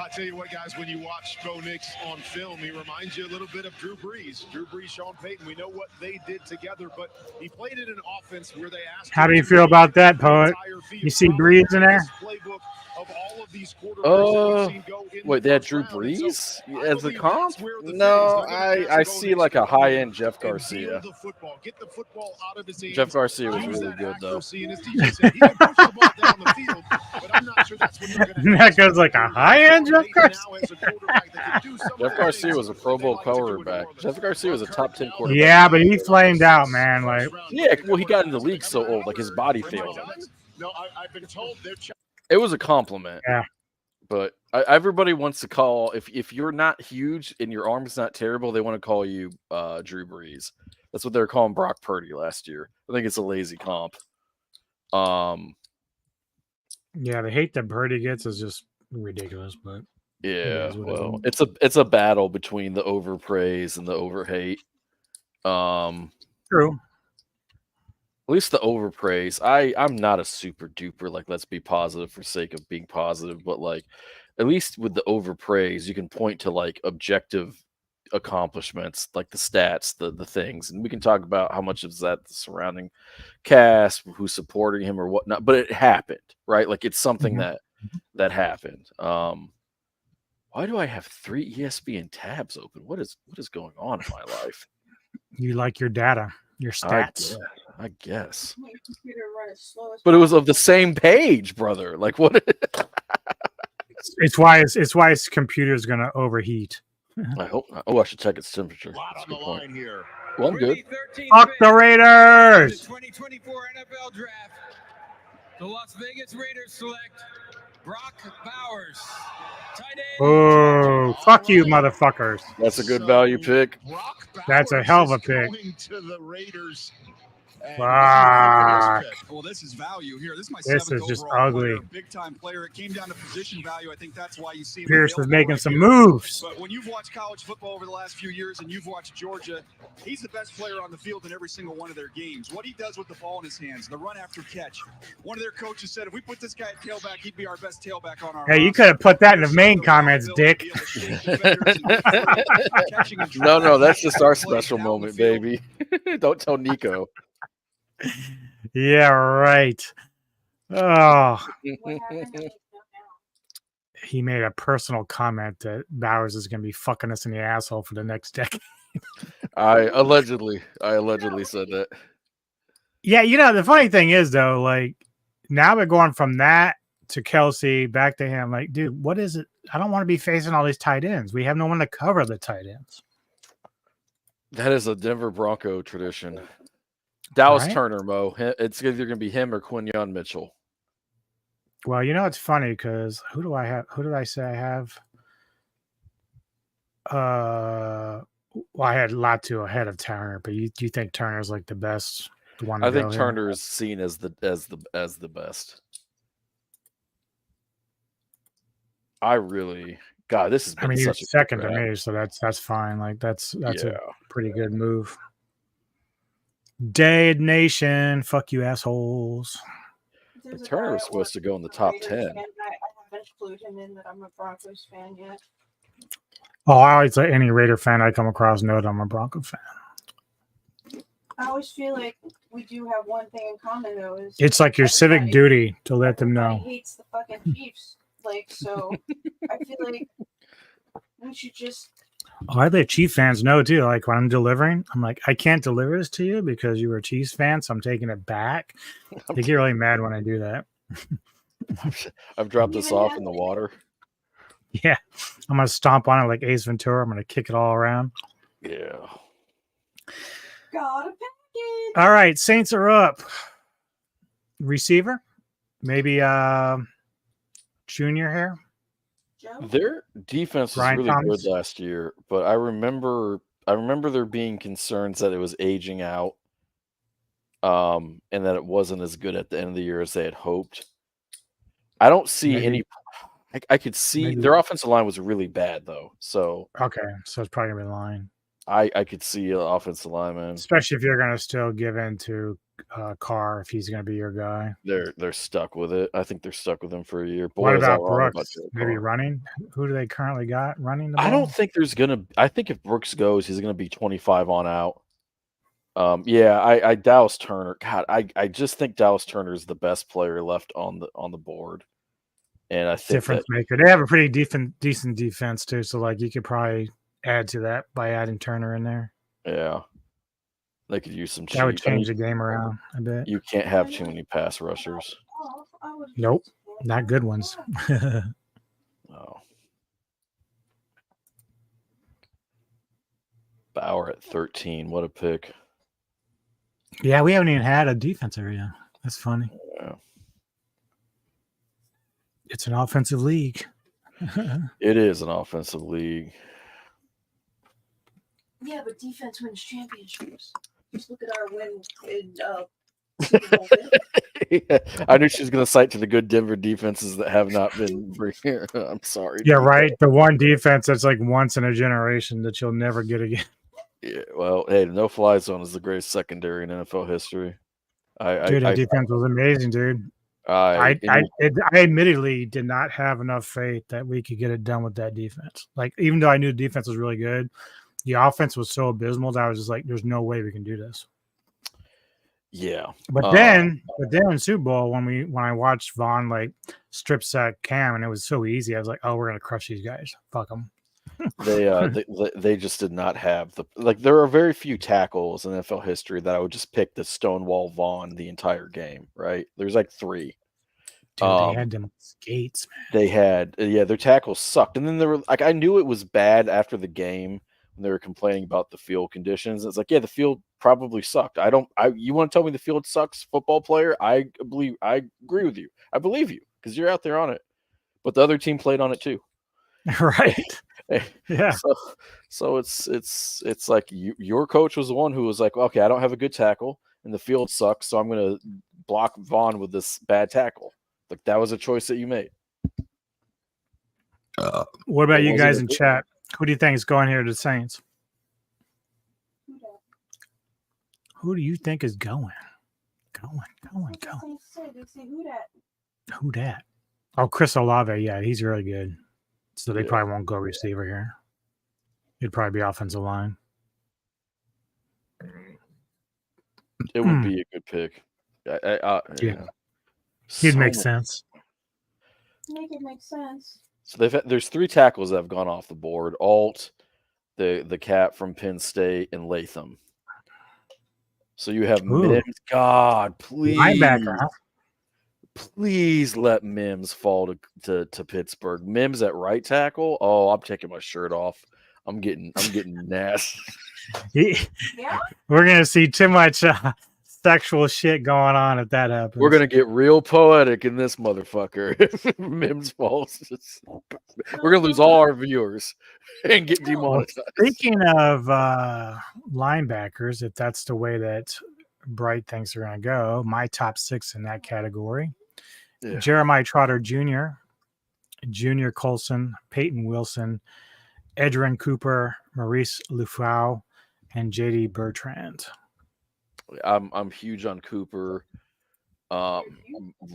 I tell you what, guys, when you watch Bo Nix on film, he reminds you a little bit of Drew Brees. Drew Brees, Sean Payton, we know what they did together, but he played in an offense where they asked. How do you feel about that, Poet? You see Breeze in there? Wait, they had Drew Brees as a comp? No, I see like a high-end Jeff Garcia. Jeff Garcia was really good, though. That goes like a high-end Jeff Garcia. Jeff Garcia was a Pro Bowl quarterback. Jeff Garcia was a top 10 quarterback. Yeah, but he flamed out, man. Like, yeah, well, he got in the league so old, like his body failed him. No, I've been told they're. It was a compliment. Yeah. But everybody wants to call, if you're not huge and your arm's not terrible, they want to call you Drew Brees. That's what they were calling Brock Purdy last year. I think it's a lazy comp. Yeah, the hate that Purdy gets is just ridiculous. But yeah, well, it's a battle between the overpraise and the overhate. True. At least the overpraise. I'm not a super duper like let's be positive for sake of being positive, but like at least with the overpraise, you can point to like objective accomplishments, like the stats, the things, and we can talk about how much is that the surrounding cast, who's supporting him or whatnot. But it happened, right? Like it's something that happened. Why do I have 3 ESPN tabs open? What is going on in my life? You like your data, your stats. I guess. My computer run as slow as But it was of the same page, brother. Like what? It's why his computer is going to overheat. I hope not. Oh, I should check its temperature. Lot on the line here. Well, I'm good. Fuck the Raiders! The 2024 NFL Draft. The Las Vegas Raiders select Brock Bowers. Oh, fuck you, motherfuckers. That's a good value pick. That's a hell of a pick. To the Raiders. Fuck. Well, this is value here. This is my This seventh is just overall ugly. player, big-time player. It came down to position value. I think that's why you see him Pierce is available making right some here. moves. But when you've watched college football over the last few years and you've watched Georgia, he's the best player on the field in every single one of their games. What he does with the ball in his hands, the run after catch. One of their coaches said, if we put this guy at tailback, he'd be our best tailback on our Hey, you roster. could have put that in the main comments, Dick. No, that's just our special moment, baby. Don't tell Nico. Yeah, right. Oh. He made a personal comment that Bowers is going to be fucking us in the asshole for the next decade. I allegedly said that. Yeah, the funny thing is, though, like, now we're going from that to Kelsey back to him. Like, dude, what is it? I don't want to be facing all these tight ends. We have no one to cover the tight ends. That is a Denver Bronco tradition. Dallas Right? Turner, Mo. It's either going to be him or Quinyon Mitchell. Well, it's funny because who do I have? Who did I say I have? Well, I had Latu ahead of Turner, but do you think Turner's like the best one? I think Turner is seen as the best. I God, this has been he such was a second good to draft. me, so that's fine. Like that's Yeah. a pretty good move. Dade Nation, fuck you assholes. There's a Turner guy was at supposed to work go in the who's a top Raiders 10. fan, and I haven't clued him in that I'm a Broncos fan yet. Oh, I always let any Raider fan I come across know that I'm a Bronco fan. I always feel like we do have one thing in common, though. Is It's like your civic everybody- duty to let them everybody know. hates the fucking Chiefs. Like, so I feel like we should just. Oh, I let Chief fans know too. Like when I'm delivering, I'm like, I can't deliver this to you because you were a Chiefs fan, so I'm taking it back. They get really mad when I do that. I've dropped this off in the water. Yeah, I'm gonna stomp on it like Ace Ventura. I'm gonna kick it all around. Yeah. Got a package. All right, Saints are up. Receiver, maybe Junior here. Their defense was Ryan really Thomas? good last year, but I remember there being concerns that it was aging out, and that it wasn't as good at the end of the year as they had hoped. I don't see Maybe- any. I could see maybe- their offensive line was really bad though. So Okay, so it's probably gonna be line. I could see an offensive lineman. Especially if you're going to still give in to Carr if he's going to be your guy. They're stuck with it. I think they're stuck with him for a year. Boy, What was I about wrong about Brooks? Derek Maybe Carr. running? Who do they currently got running the ball? I don't think there's gonna. I think if Brooks goes, he's gonna be 25 on out. Yeah, I Dallas Turner. God, I just think Dallas Turner is the best player left on the board, and I think difference that maker. They have a pretty decent defense too. So like you could probably add to that by adding Turner in there. yeah, they could use some. That would cheese. I change mean, the game around a bit. you can't have too many pass rushers. Nope, not good ones. Oh. Bauer at 13. What a pick. Yeah, we haven't even had a defense area. That's funny. Yeah. It's an offensive league. It is an offensive league. Yeah, but defense wins championships. Just look at our win in Yeah, I knew she was going to cite to the good Denver defenses that have not been. I'm sorry. Yeah, right. The one defense that's like once in a generation that you'll never get again. Yeah, well, hey, the no-fly zone is the greatest secondary in NFL history. Dude, that defense was amazing, dude. I admittedly did not have enough faith that we could get it done with that defense. Like, even though I knew the defense was really good, the offense was so abysmal that I was just like, "There's no way we can do this." Yeah, but then in Super Bowl when I watched Vaughn like strip sack Cam and it was so easy, I was like, "Oh, we're gonna crush these guys. Fuck them." they just did not have the like. There are very few tackles in NFL history that I would just pick the Stonewall Vaughn the entire game. Right? There's like 3. Dude, they had them skates, man. They had their tackles sucked, and then they were like, I knew it was bad after the game when they were complaining about the field conditions. It's like, yeah, the field probably sucked. You want to tell me the field sucks, football player? I agree with you. I believe you because you're out there on it. But the other team played on it too. Right. Yeah. So it's like your coach was the one who was like, okay, I don't have a good tackle and the field sucks, so I'm going to block Vaughn with this bad tackle. Like that was a choice that you made. What about you guys in chat? Who do you think is going here to the Saints? Who do you think is going? Going. Who dat? Oh, Chris Olave. Yeah, he's really good. So they probably won't go receiver here. It'd probably be offensive line. It would be a good pick. Yeah. He'd make sense. Make it make sense. So there's 3 tackles that have gone off the board. Alt, the cat from Penn State, and Latham. So you have Mims. God, please. Linebacker, huh? Please let Mims fall to Pittsburgh. Mims at right tackle. Oh, I'm taking my shirt off. I'm getting nasty. Yeah. We're gonna see too much sexual shit going on if that happens. We're gonna get real poetic in this motherfucker. If Mims falls, we're gonna lose all our viewers and get demonetized. Speaking of linebackers, if that's the way that Bright thinks they're gonna go, my top 6 in that category: Jeremiah Trotter Jr., Junior Colson, Peyton Wilson, Edrin Cooper, Maurice Lufau, and JD Bertrand. I'm huge on Cooper. I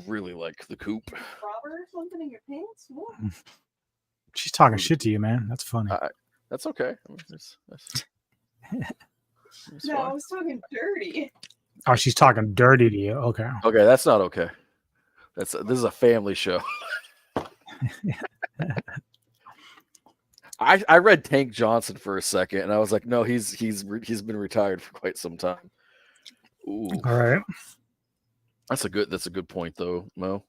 really like the Coop. Robert or something in your pants? What? She's talking shit to you, man. That's funny. That's okay. No, I was talking dirty. Oh, she's talking dirty to you. Okay. Okay, that's not okay. This is a family show. I read Tank Johnson for a second, and I was like, no, he's been retired for quite some time. Ooh. All right. That's a good point though, Mo.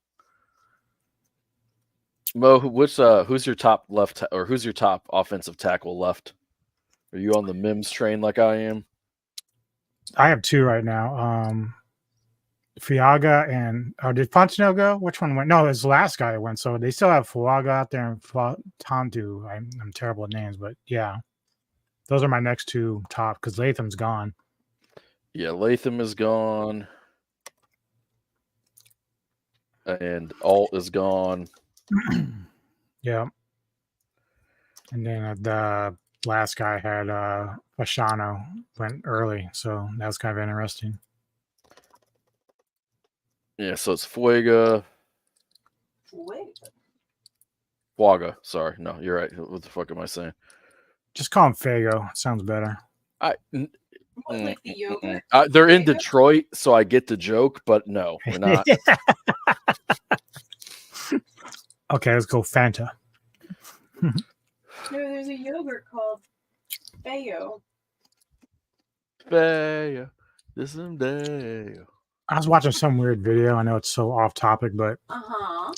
Mo, who's your top left or who's your top offensive tackle left? Are you on the Mims train like I am? I have 2 right now. Fiaga and did Fontenot go? Which one went? No, it was the last guy that went. So they still have Fuaga out there and Tontu. I'm terrible at names, but yeah, those are my next 2 top because Latham's gone. Yeah, Latham is gone, and Alt is gone. Yeah, and then last guy had Fasciano went early, so that was kind of interesting. Yeah, so it's Fuega. Fuaga. Sorry. No, you're right. What the fuck am I saying? Just call him Fago. It sounds better. They're in Detroit, so I get the joke, but no, we're not. Okay, let's go Fanta. No, there's a yogurt called Bayo. Bayo. This is Bayo. I was watching some weird video. I know it's so off topic, but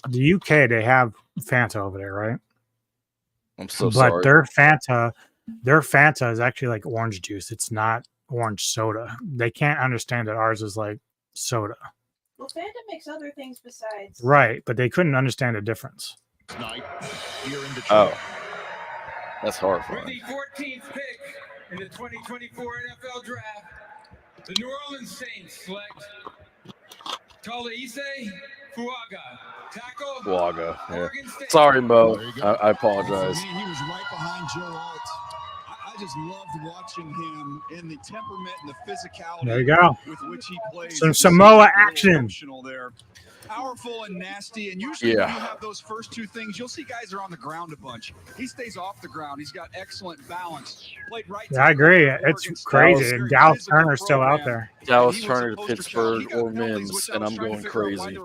the UK, they have Fanta over there, right? I'm so sorry. But their Fanta is actually like orange juice. It's not orange soda. They can't understand that ours is like soda. Well, Fanta makes other things besides. Right, but they couldn't understand the difference. Oh, that's With horrifying. the 14th pick in the 2024 NFL Draft, the New Orleans Saints select Talise Fuaga, tackle. Fuaga. Yeah. Oregon State. Sorry, Mo. I apologize. He was right behind Joe Alt. I just loved watching him in the temperament and the physicality There you go. with which he plays. Some Samoa action. There. Powerful and nasty, and usually when Yeah. you have those first two things, you'll see guys are on the ground a bunch. He stays off the ground. He's got excellent balance. Played right. Yeah, I agree. It's crazy. And Dallas Turner's still out there. Dallas Turner to Pittsburgh or Mims, and I'm going crazy.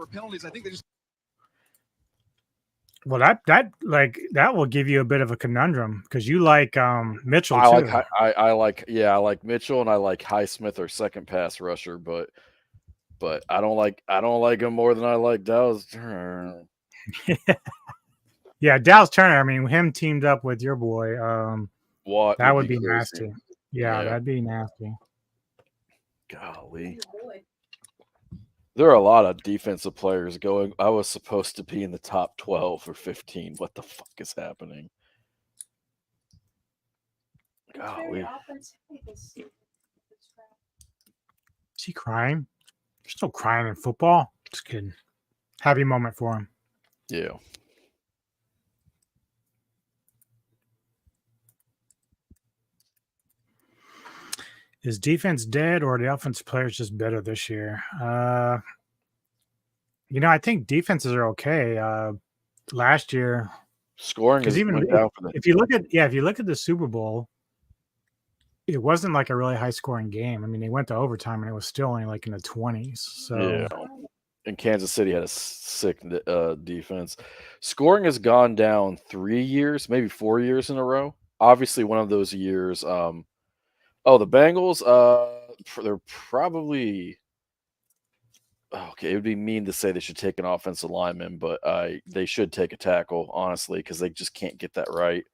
Well, that will give you a bit of a conundrum because you like Mitchell too. I like Mitchell, and I like Highsmith or second pass rusher, but I don't like him more than I like Dallas Turner. Yeah, Dallas Turner. I mean, him teamed up with your boy. What? That would be crazy. nasty. Yeah, that'd be nasty. Golly. There are a lot of defensive players going. I was supposed to be in the top 12 or 15. What the fuck is happening? Golly. Is he crying? There's no crying in football. Just kidding. Happy moment for him. Yeah. Is defense dead or are the offensive players just better this year? I think defenses are okay. Last year, scoring is even if you look at the Super Bowl, it wasn't like a really high scoring game. I mean, they went to overtime and it was still only like in the 20s. So yeah. And Kansas City had a sick defense. Scoring has gone down 3 years, maybe 4 years in a row. Obviously, one of those years. The Bengals. They're probably okay. It would be mean to say they should take an offensive lineman, but they should take a tackle, honestly, because they just can't get that right.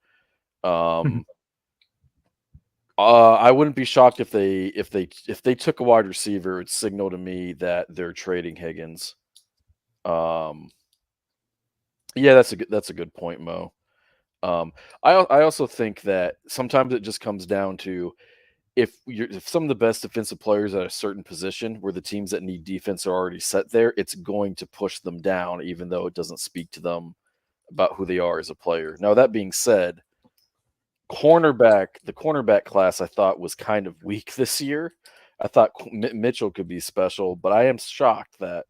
I wouldn't be shocked if they took a wide receiver. It'd signal to me that they're trading Higgins. Yeah, that's a good point, Mo. I also think that sometimes it just comes down to if some of the best defensive players at a certain position where the teams that need defense are already set there, it's going to push them down, even though it doesn't speak to them about who they are as a player. Now, that being said, the cornerback class I thought was kind of weak this year. I thought Mitchell could be special, but I am shocked that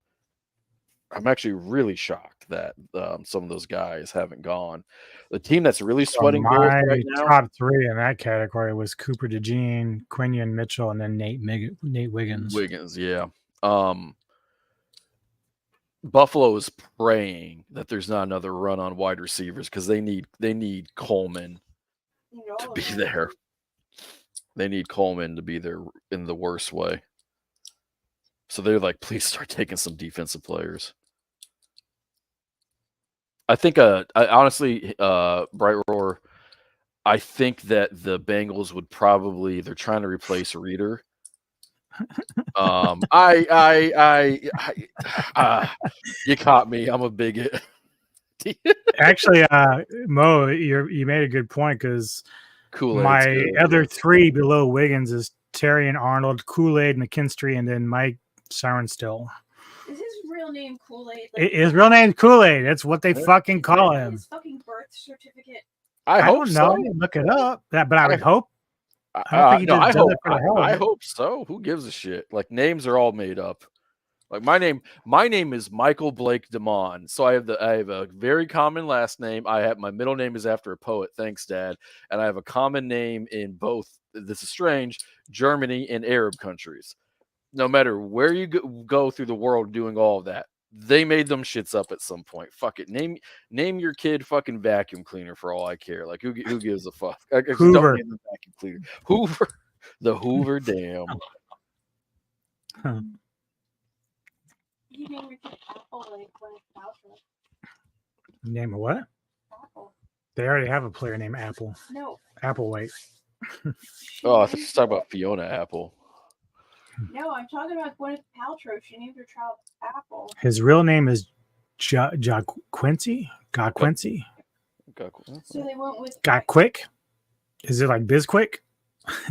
I'm actually really shocked that some of those guys haven't gone. The team that's really sweating bullets right now. Top three in that category was Cooper DeJean, Quinion Mitchell, and then Nate Wiggins. Wiggins, yeah. Buffalo is praying that there's not another run on wide receivers because they need Coleman to be there. They need Coleman to be there in the worst way. So they're like, please start taking some defensive players. I think, honestly, Bright Roar, I think that the Bengals would probably, they're trying to replace Reader. You caught me. I'm a bigot. Actually, Mo, you made a good point because my other three below Wiggins is Terry and Arnold, Kool-Aid, McKinstry, and then Mike Sirenstill. Is his real name Kool-Aid? His real name is Kool-Aid. That's what they fucking call him. His fucking birth certificate I hope don't know. so. Look it up. But I would hope. I don't think he No, just does it for the hell of I it. hope so. Who gives a shit? Like names are all made up. Like my name is Michael Blake DeMond. So I have a very common last name. My middle name is after a poet. Thanks, Dad. And I have a common name in both. This is strange. Germany and Arab countries. No matter where you go through the world doing all of that, they made them shits up at some point. Fuck it. Name your kid fucking vacuum cleaner for all I care. Like who gives a fuck? Actually, Hoover. don't name them vacuum cleaner. Hoover. The Hoover Dam. Huh. You name your kid Apple like Gwyneth Paltrow. Name a what? Apple. They already have a player named Apple. No. Applewhite. Oh, I thought you were talking about Fiona Apple. No, I'm talking about Gwyneth Paltrow. She named her child Apple. His real name is Quincy. Quincy. So they went with Got Quick. Is it like Bizquick?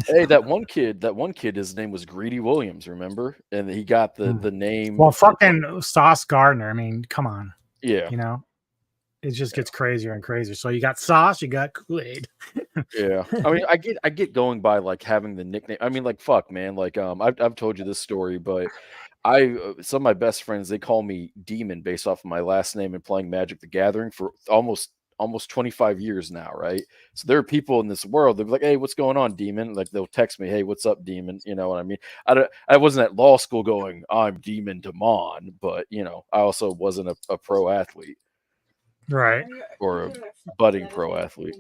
Hey, that one kid, his name was Greedy Williams, remember? And he got the name. Well, fucking Sauce Gardner. I mean, come on. Yeah. You know, it just gets crazier and crazier. So you got Sauce, you got Kool-Aid. Yeah. I mean, I get going by like having the nickname. I mean, like fuck, man. Like I've told you this story, but some of my best friends, they call me Demon based off of my last name and playing Magic the Gathering for almost 25 years now, right? So there are people in this world, they'll be like, hey, what's going on, Demon? Like they'll text me, hey, what's up, Demon? You know what I mean? I wasn't at law school going, I'm Demon DeMond, but you know, I also wasn't a pro athlete. Right. Or a budding pro athlete.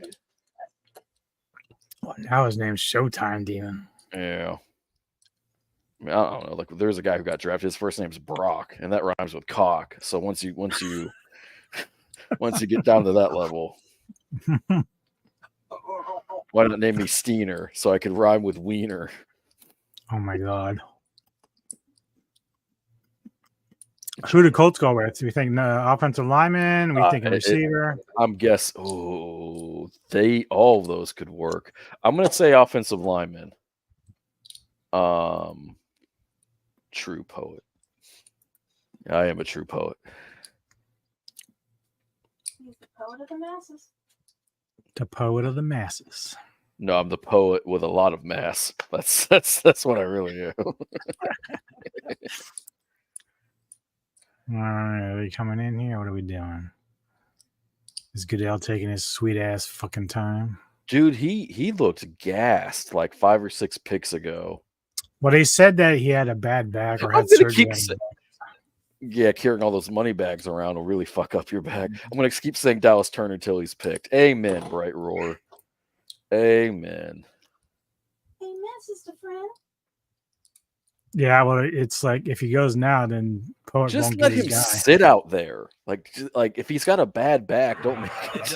Well, now his name's Showtime Demon. Yeah. I mean, I don't know. Like there's a guy who got drafted, his first name's Brock, and that rhymes with cock. So once you get down to that level, why not name me Steiner so I could rhyme with Wiener? Oh my God. Who did Colts go with? Do we think offensive lineman? We think a receiver? I'm guess. Oh, all of those could work. I'm gonna say offensive lineman. True poet. I am a true poet. He's the poet of the masses. The poet of the masses. No, I'm the poet with a lot of mass. That's what I really am. All right, are we coming in here? What are we doing? Is Goodell taking his sweet ass fucking time? Dude, he looked gassed like 5 or 6 picks ago. Well, they said that he had a bad back or had surgery. Yeah, carrying all those money bags around will really fuck up your back. I'm gonna keep saying Dallas Turner until he's picked. Amen, Bright Roar. Amen. Amen, sister friend. Yeah, well, it's like if he goes now, then Poet Just won't let get his him guy. sit out there. Like if he's got a bad back, don't make it. That's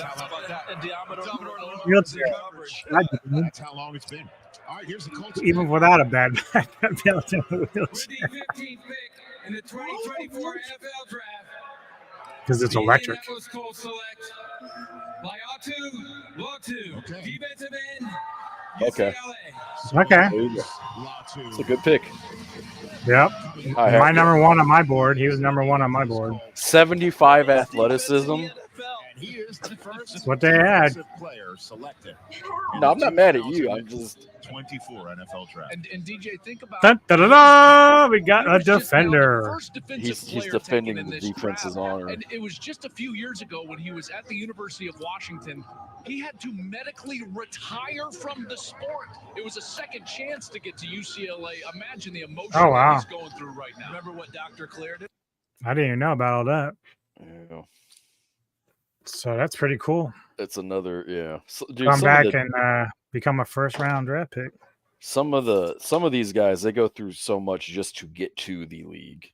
how long it's been. All right, here's the Colts. Even without a bad back, I'd be able to With the 15th pick in the 2024 NFL Draft, because it's electric. Indianapolis Colts select Latu, defensive end, Okay. UCLA. Okay. There you go. It's a good pick. Yep. I have My to- number one on my board. He was number one on my board. 75 athleticism. He is the first That's what they had. defensive player selected. No, I'm not mad at you. I'm just 24 NFL draft. And DJ, think about Dun, dun, dun, dun, we got a defender. first defensive he's player defending taken in the this defense's draft. honor. And it was just a few years ago when he was at the University of Washington. He had to medically retire from the sport. It was a second chance to get to UCLA. Imagine the emotion Oh, wow. that he's going through right now. Remember what Dr. Claire did? I didn't even know about all that. Yeah. So that's pretty cool. It's another So, dude, Come some back of the, and become a first round draft pick. some of these guys, they go through so much just to get to the league.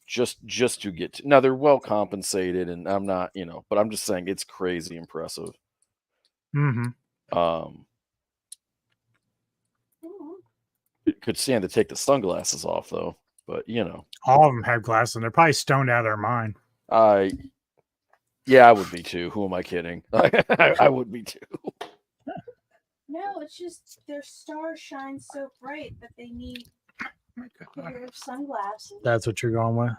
Just to get to. Now they're well compensated, and I'm not, but I'm just saying it's crazy impressive. Mm-hmm. Could stand to take the sunglasses off though, but All of them have glasses, and they're probably stoned out of their mind. Yeah, I would be too. Who am I kidding? I would be too. No, it's just their stars shine so bright that they need your sunglasses. That's what you're going with.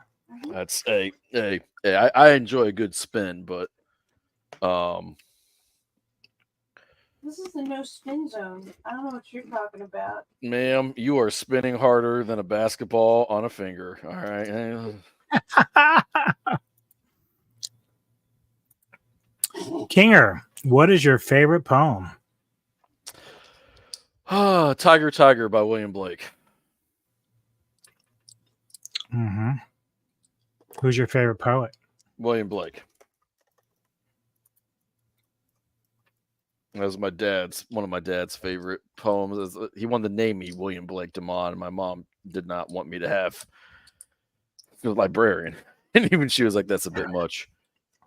That's I enjoy a good spin, but This is the no spin zone. I don't know what you're talking about. Ma'am, you are spinning harder than a basketball on a finger. All right. Kinger, what is your favorite poem? Tiger, Tiger by William Blake. Mm-hmm. Who's your favorite poet? William Blake. That was one of my dad's favorite poems. He wanted to name me William Blake DeMond, and my mom did not want me to have a librarian. And even she was like, that's a bit much.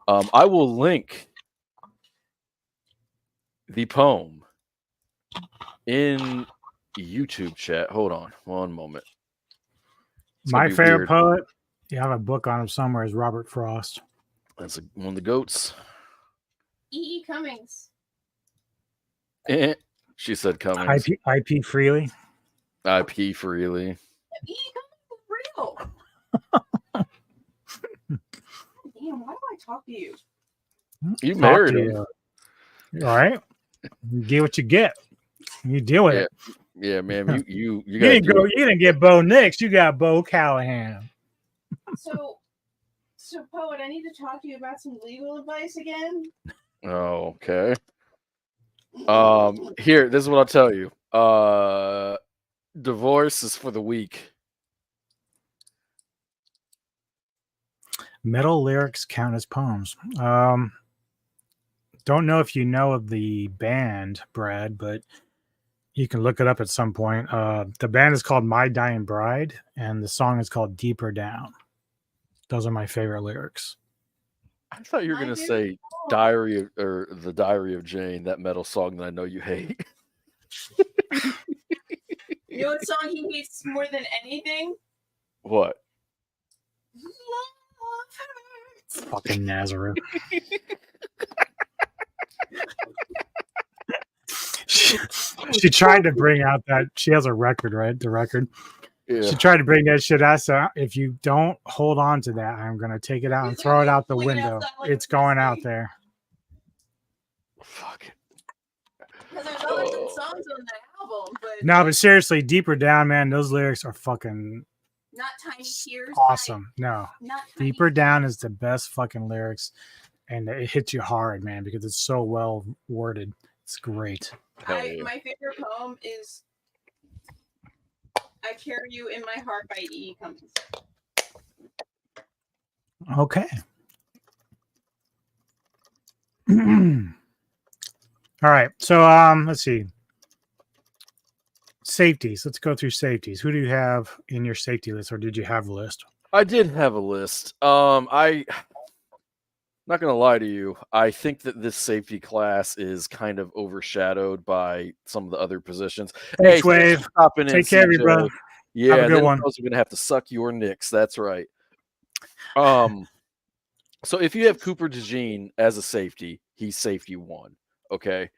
I will link the poem in YouTube chat. Hold on one moment. My favorite poet, you have a book on him somewhere, is Robert Frost. That's one of the goats. E.E. Cummings. She said Cummings. IP freely. IP freely. E.E. Cummings is real. Damn, why do I talk to you? You married him. All right. You get what you get. You deal with it. Yeah, man. You didn't get Bo Nix. You got Bo Callahan. So poet, I need to talk to you about some legal advice again. Oh, okay. Here, this is what I'll tell you. Divorce is for the weak. Metal lyrics count as poems. Don't know if you know of the band, Brad, but you can look it up at some point. The band is called My Dying Bride, and the song is called Deeper Down. Those are my favorite lyrics. I thought you were going to say The Diary of Jane, that metal song that I know you hate. You know what song he hates more than anything? What? Love hurts. Fucking Nazareth. She tried to bring out that she has a record, right? The record. Yeah. She tried to bring that shit out. So if you don't hold on to that, I'm gonna take it out and throw it out the window. It's going out there. Fuck it. Because there's other good songs on that album, but but seriously, Deeper Down, man, those lyrics are fucking not Tiny Tears. Awesome. Deeper Down is the best fucking lyrics, and it hits you hard, man, because it's so well worded. It's great. My favorite poem is I Carry You in My Heart by E.E. Cummings. Okay. All right. So let's see. Safeties. Let's go through safeties. Who do you have in your safety list, or did you have a list? I did have a list. Not going to lie to you. I think that this safety class is kind of overshadowed by some of the other positions. Hey, Wave. Take care of you, brother. Yeah, have a good one. Are going to have to suck your Knicks. That's right. So if you have Cooper DeJean as a safety, he's safety 1. Okay.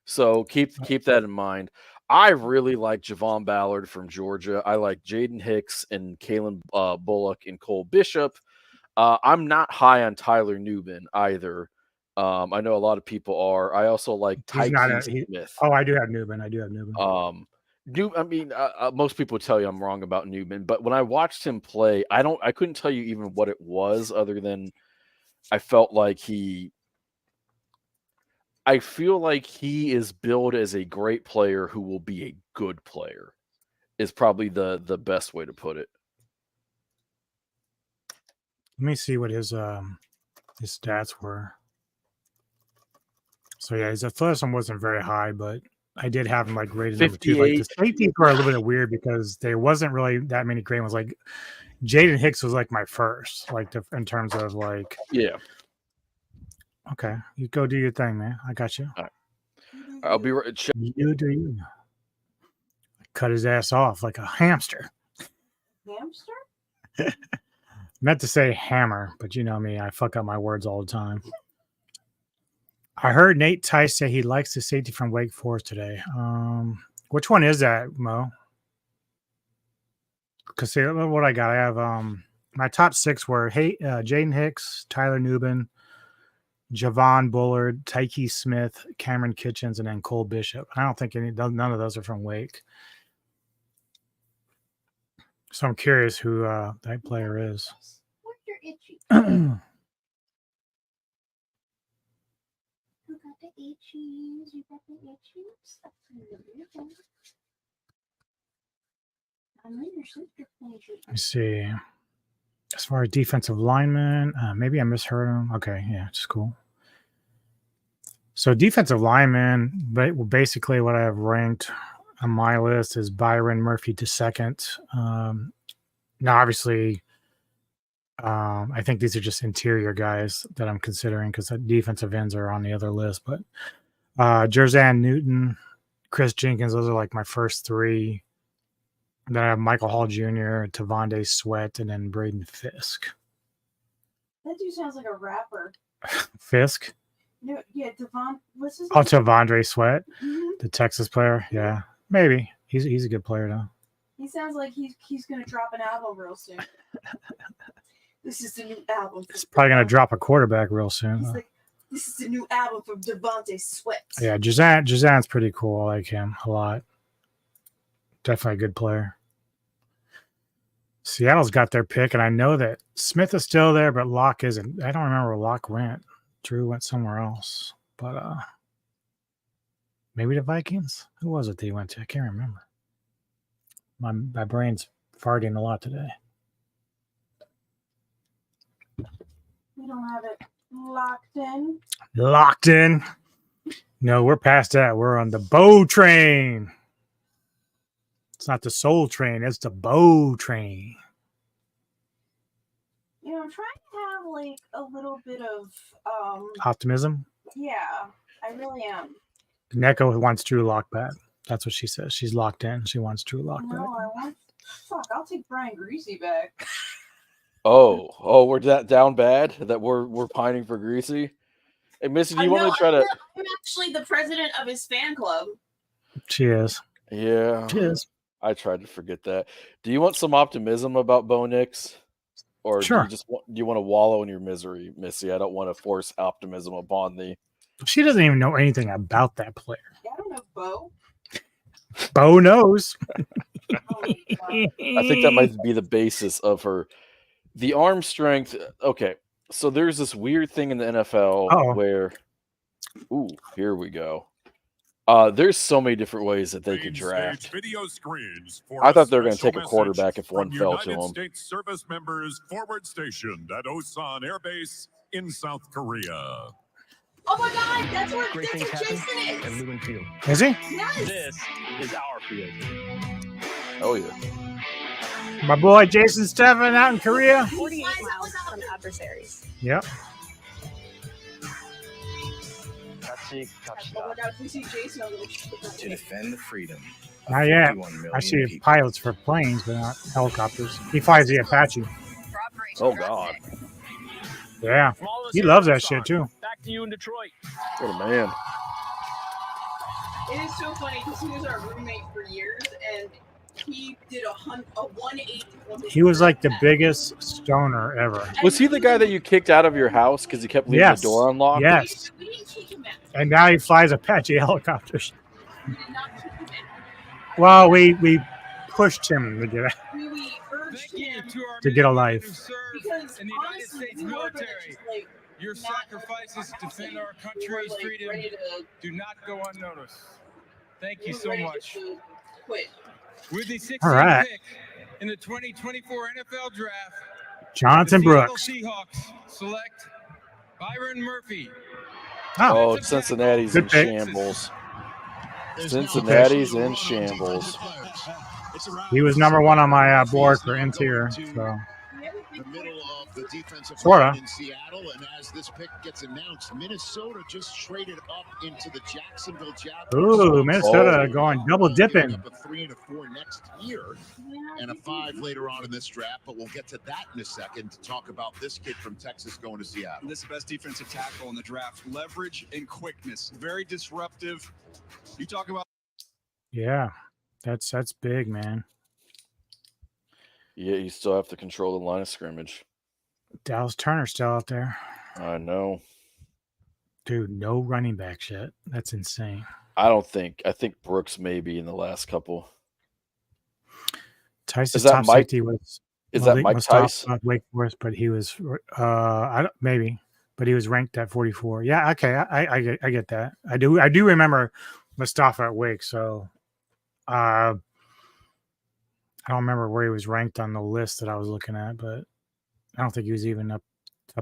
So keep that in mind. I really like Javon Ballard from Georgia. I like Jaden Hicks and Kalen Bullock and Cole Bishop. I'm not high on Tyler Nubin either. I know a lot of people are. I also like Tyke Smith. Oh, I do have Nubin. Most people tell you I'm wrong about Nubin, but when I watched him play, I couldn't tell you even what it was, other than I felt like I feel like he is billed as a great player who will be a good player, is probably the best way to put it. Let me see what his stats were. So yeah, his athleticism wasn't very high, but I did have him like rated number 2. Like the safeties were a little bit weird because there wasn't really that many great ones. Like Jaden Hicks was like my first, like in terms of like. Yeah. Okay, you go do your thing, man. I got you. All right. I'll be right. You do you. Cut his ass off like a hamster. Hamster? Meant to say hammer, but you know me, I fuck up my words all the time. I heard Nate Tice say he likes the safety from Wake Forest today. Which one is that, Mo? Because what I got, I have my top 6 were Jaden Hicks, Tyler Nubin, Javon Bullard, Tyke Smith, Cameron Kitchens, and then Cole Bishop. I don't think none of those are from Wake. So I'm curious who that player is. Where's your itchy? You got the itchies. You got the itchies. I'm in your sister pleasure. Let me see. As far as defensive lineman, maybe I misheard him. Okay, yeah, it's cool. So defensive lineman, but basically what I have ranked on my list is Byron Murphy to second. Now, obviously, I think these are just interior guys that I'm considering because the defensive ends are on the other list. But Jerzan Newton, Chris Jenkins, those are like my first three. Then I have Michael Hall Jr., Tavonde Sweat, and then Braden Fisk. That dude sounds like a rapper. Fisk? No, yeah, what's his Oh, name? Tavondre Sweat, Mhm. the Texas player. Yeah, maybe. He's a good player, though. He sounds like he's gonna drop an album real soon. This is the new album. He's probably going to drop a quarterback real soon. He's like, this is the new album from Devontae Sweat. Yeah, Jazan's pretty cool. I like him a lot. Definitely a good player. Seattle's got their pick, and I know that Smith is still there, but Locke isn't. I don't remember where Locke went. Drew went somewhere else. But maybe the Vikings? Who was it they went to? I can't remember. My brain's farting a lot today. We don't have it locked in. Locked in? No, we're past that. We're on the bow train. It's not the soul train. It's the bow train. You know, I'm trying to have like a little bit of Optimism. yeah, I really am. Neko wants Drew Lock back. That's what she says. She's locked in. She wants Drew Lock back. No, I'll take Brian Greasy back. Oh, we're that down bad that we're pining for Greasy. Hey, Missy, do you want to try to? I'm actually the president of his fan club. She is. Yeah, She is. I tried to forget that. Do you want some optimism about Bo Nix? Or Sure. do you want to wallow in your misery, Missy? I don't want to force optimism upon thee. She doesn't even know anything about that player. Yeah, I don't know, Bo. Bo knows. I think that might be the basis of her. The arm strength. Okay, so there's this weird thing in the NFL where, here we go. There's so many different ways that they could draft. Video screens for I thought they were a going to take a special quarterback message if one from fell to United them. States service members forward stationed at Osan Air Base in South Korea. Oh my God, that's where Jason is. And Lumen Field. Is he? Yes. This is our field. Oh yeah. My boy Jason Steffen out in Korea. 48 miles from adversaries. Yep. Oh my God, if we see Jason, I'm gonna shoot him. To defend the freedom. Not yet. I see pilots for planes, but not helicopters. He flies the Apache. Oh God. Yeah. He loves that shit too. Back to you in Detroit. What a man. It is so funny because he was our roommate for years, and he did a 180. He was like the biggest stoner ever. Was he the guy that you kicked out of your house because he kept leaving the door unlocked? Yes. We didn't kick him out. And now he flies Apache helicopters. Well, we pushed him to get We urged him to get a life. because in the United honestly, States we were gonna military, just, like, your not sacrifices to defend our we were, country's like, freedom ready to- do not go unnoticed. Thank we you were so ready much. to quit. With the 16th All right. pick in the 2024 NFL Draft, Jonathan the Seattle Brooks. Seahawks select Byron Murphy. Oh, Cincinnati's in Good pick. shambles. Cincinnati's in shambles. He was number one on my board for interior. So The middle of the defensive Sorta. line in Seattle, and as this pick gets announced, Minnesota just traded up into the Jacksonville Jaguars. ooh, Minnesota going double dipping. Up a 3 and a 4 next year, and a 5 later on in this draft. But we'll get to that in a second to talk about this kid from Texas going to Seattle. This is the best defensive tackle in the draft. Leverage and quickness. Very disruptive. You talk about. Yeah, that's big, man. Yeah, you still have to control the line of scrimmage. Dallas Turner's still out there. I know. Dude, no running back shit. That's insane. I think Brooks maybe in the last couple. Tice's Is that top Mike? safety was Is that Malik Mike Mustafa Tice? at Wake Forest, but he was maybe, but he was ranked at 44. Yeah, okay, I get that. I do remember Mustafa at Wake, so I don't remember where he was ranked on the list that I was looking at, but I don't think he was even up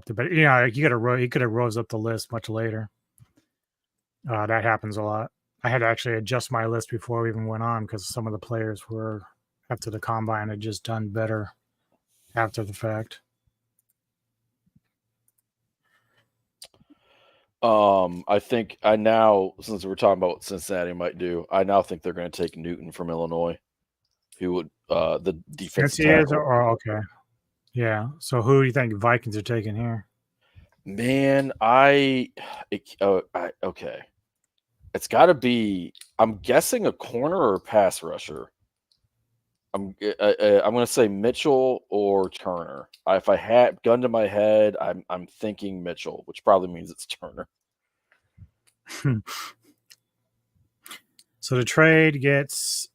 to. But he could have rose up the list much later. That happens a lot. I had to actually adjust my list before we even went on because some of the players were after the combine had just done better after the fact. I think since we're talking about what Cincinnati might do, I now think they're going to take Newton from Illinois, who would the defensive tackle. Okay, yeah. So who do you think Vikings are taking here? Man, okay. It's got to be. I'm guessing a corner or a pass rusher. I'm going to say Mitchell or Turner. If I had gun to my head, I'm thinking Mitchell, which probably means it's Turner. So the trade gets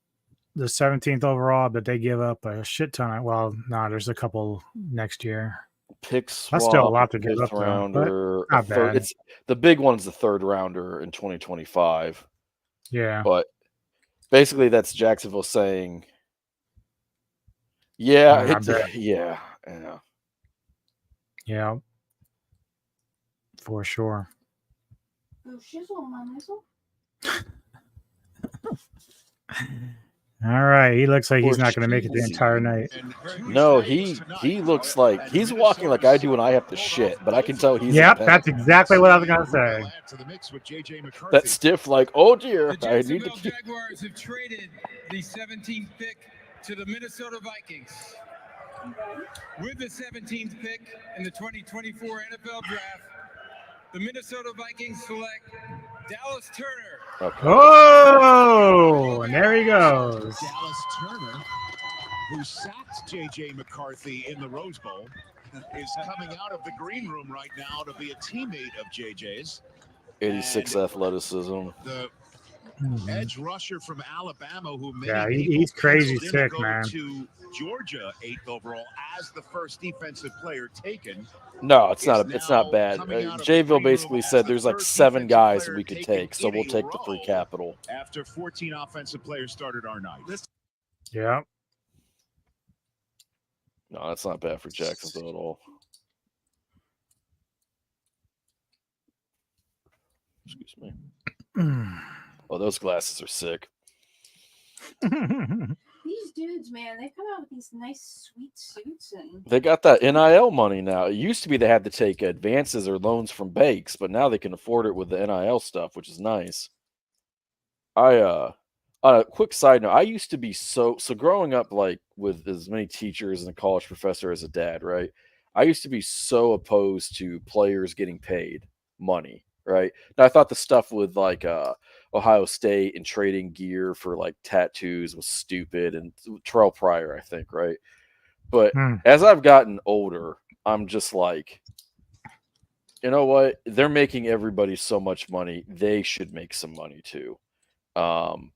the 17th overall, but they give up a shit ton. There's a couple next year. Pick swap. That's still a lot to give up, rounder. Not bad. It's the big one's the third rounder in 2025. Yeah, but basically that's Jacksonville saying, yeah, for sure. Oh, shizzle, my nizzle. All right, he looks like he's not going to make it the entire night. No, he looks like he's walking like I do when I have to shit, but I can tell he's. Yep, that's exactly what I was going to say. That stiff, like, oh dear, The Jacksonville Jaguars have traded the 17th pick to the Minnesota Vikings. With the 17th pick in the 2024 NFL Draft, the Minnesota Vikings select Dallas Turner. Okay. Oh, and there he goes. Dallas Turner, who sacked J.J. McCarthy in the Rose Bowl, is coming out of the green room right now to be a teammate of J.J.'s. 86 athleticism. The edge rusher from Alabama, who he's crazy sick, man. To Georgia 8th overall as the first defensive player taken. No, it's not bad. Jayville basically said there's like 7 guys we could take, so we'll take the free capital. After 14 offensive players started our night. Yeah. No, that's not bad for Jacksonville at all. Excuse me. Oh, those glasses are sick. These dudes, man, they come out with these nice, sweet suits, and They got that NIL money now. It used to be they had to take advances or loans from banks, but now they can afford it with the NIL stuff, which is nice. On a quick side note, I used to be so growing up, like with as many teachers and a college professor as a dad, right? I used to be so opposed to players getting paid money, right? Now I thought the stuff with like Ohio State and trading gear for like tattoos was stupid, and Terrell Pryor, I think, right? But as I've gotten older, I'm just like, you know what? They're making everybody so much money. They should make some money too. And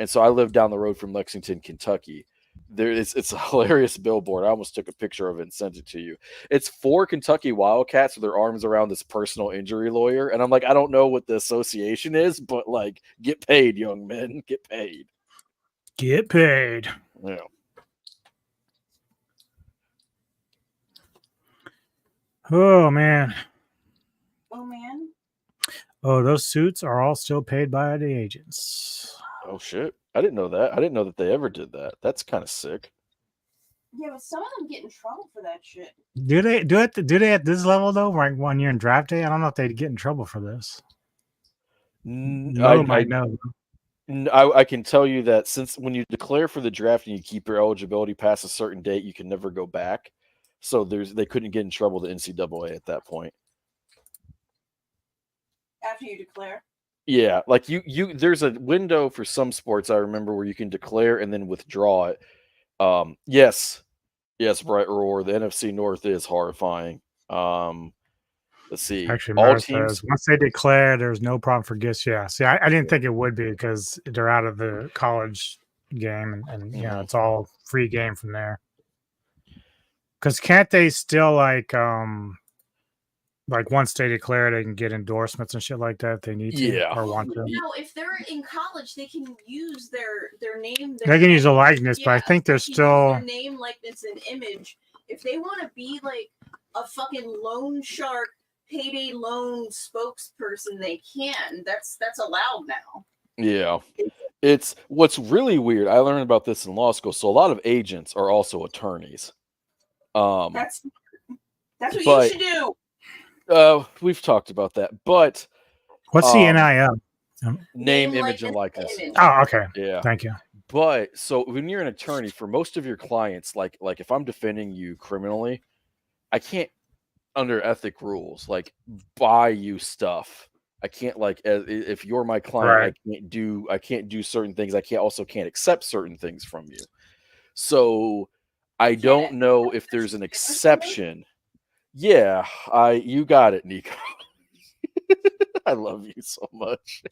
so I live down the road from Lexington, Kentucky. It's a hilarious billboard. I almost took a picture of it and sent it to you. It's 4 Kentucky Wildcats with their arms around this personal injury lawyer. And I'm like, I don't know what the association is, but like, get paid, young men. Get paid. Get paid. Yeah. Oh, man. oh man, Oh, those suits are all still paid by the agents. Oh, shit. I didn't know that. I didn't know that they ever did that. That's kind of sick. yeah, but some of them get in trouble for that shit. Do they at this level though? Like 1 year in draft day? I don't know if they'd get in trouble for this. I can tell you that since when you declare for the draft and you keep your eligibility past a certain date, you can never go back. So they couldn't get in trouble with the NCAA at that point. After you declare. Yeah, like you there's a window for some sports I remember where you can declare and then withdraw it. Yes, Bright Roar. The NFC North is horrifying. Let's see. Actually, All Mara teams. says once they declare, there's no problem for gifts. Yeah. See, I didn't think it would be because they're out of the college game, and you know it's all free game from there. Because can't they still like once they declare, they can get endorsements and shit like that if they need to or want to. No, if they're in college, they can use their name. They can use a likeness, but I think they're still their name, likeness, and image. If they want to be like a fucking loan shark, payday loan spokesperson, they can. That's allowed now. Yeah. It's what's really weird. I learned about this in law school. So a lot of agents are also attorneys. That's what you should do. We've talked about that, but what's the NIL? Name, image, and likeness. Oh, okay. Yeah. Thank you. But so when you're an attorney, for most of your clients, like if I'm defending you criminally, I can't, under ethic rules, like buy you stuff. I can't, like, if you're my client, Right. I can't do certain things. I can't accept certain things from you. So I don't know if there's an exception. Yeah, you got it, Nico. I love you so much.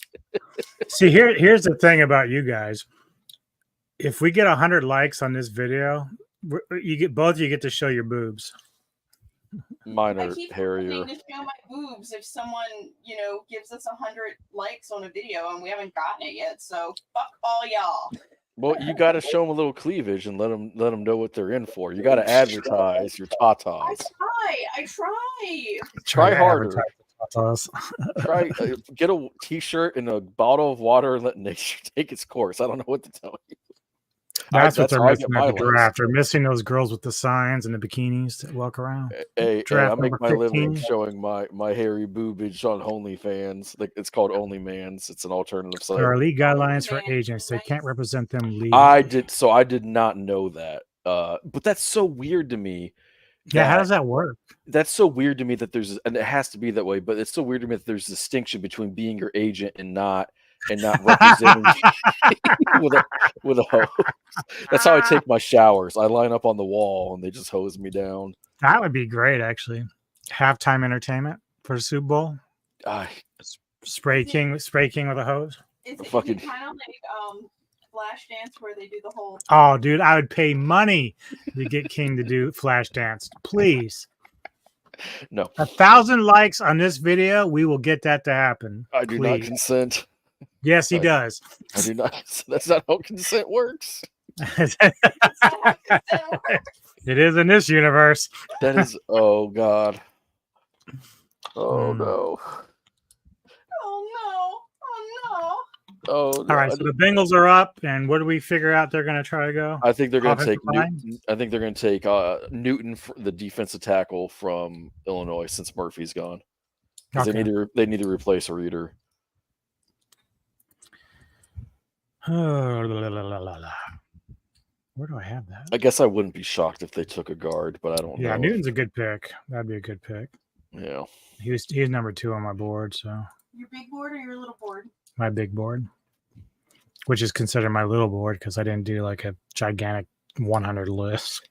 See, here's the thing about you guys. If we get 100 likes on this video, you get to show your boobs. Mine I are keep hairier. wanting to show my boobs if someone, gives us 100 likes on a video and we haven't gotten it yet. So fuck all y'all. Well, you got to show them a little cleavage and let them know what they're in for. You got to advertise your tatas. I try. Try harder. Try Get a t-shirt and a bottle of water and let nature take its course. I don't know what to tell you. That's what they're how I missing get at my the likes. draft. They're missing those girls with the signs and the bikinis that walk around. Hey, I Draft make number my living 15. showing my hairy boobage on OnlyFans. Like, it's called OnlyMans. It's an alternative site. There are league guidelines for agents. They can't represent them legally. I did not know that. But that's so weird to me. Yeah, how does that work? That's so weird to me that and it has to be that way, but it's so weird to me that there's a distinction between being your agent and not representing with a hose. That's how I take my showers. I line up on the wall and they just hose me down. That would be great, actually. Halftime entertainment for the Super Bowl. Spray King with a hose. It's Fucking kind of like Flashdance where they do the whole. Oh, dude, I would pay money to get King to do Flashdance. Please. No. 1,000 likes on this video, we will get that to happen. I do not consent. Yes, he does. I do not. That's not how consent works. It is in this universe. That is. Oh God. Oh no. Oh no. All right, so the Bengals are up, and where do we figure out they're going to try to go? I think they're going to Offensive take line? Newton. I think they're going to take Newton, the defensive tackle from Illinois, since Murphy's gone. 'Cause Okay. they need to replace a reader. Where do I have that? I guess I wouldn't be shocked if they took a guard, but I don't know. Yeah, Newton's a good pick. That'd be a good pick. Yeah. He's number 2 on my board, so Your big board or your little board? my big board, which is considered my little board because I didn't do like a gigantic 100 list.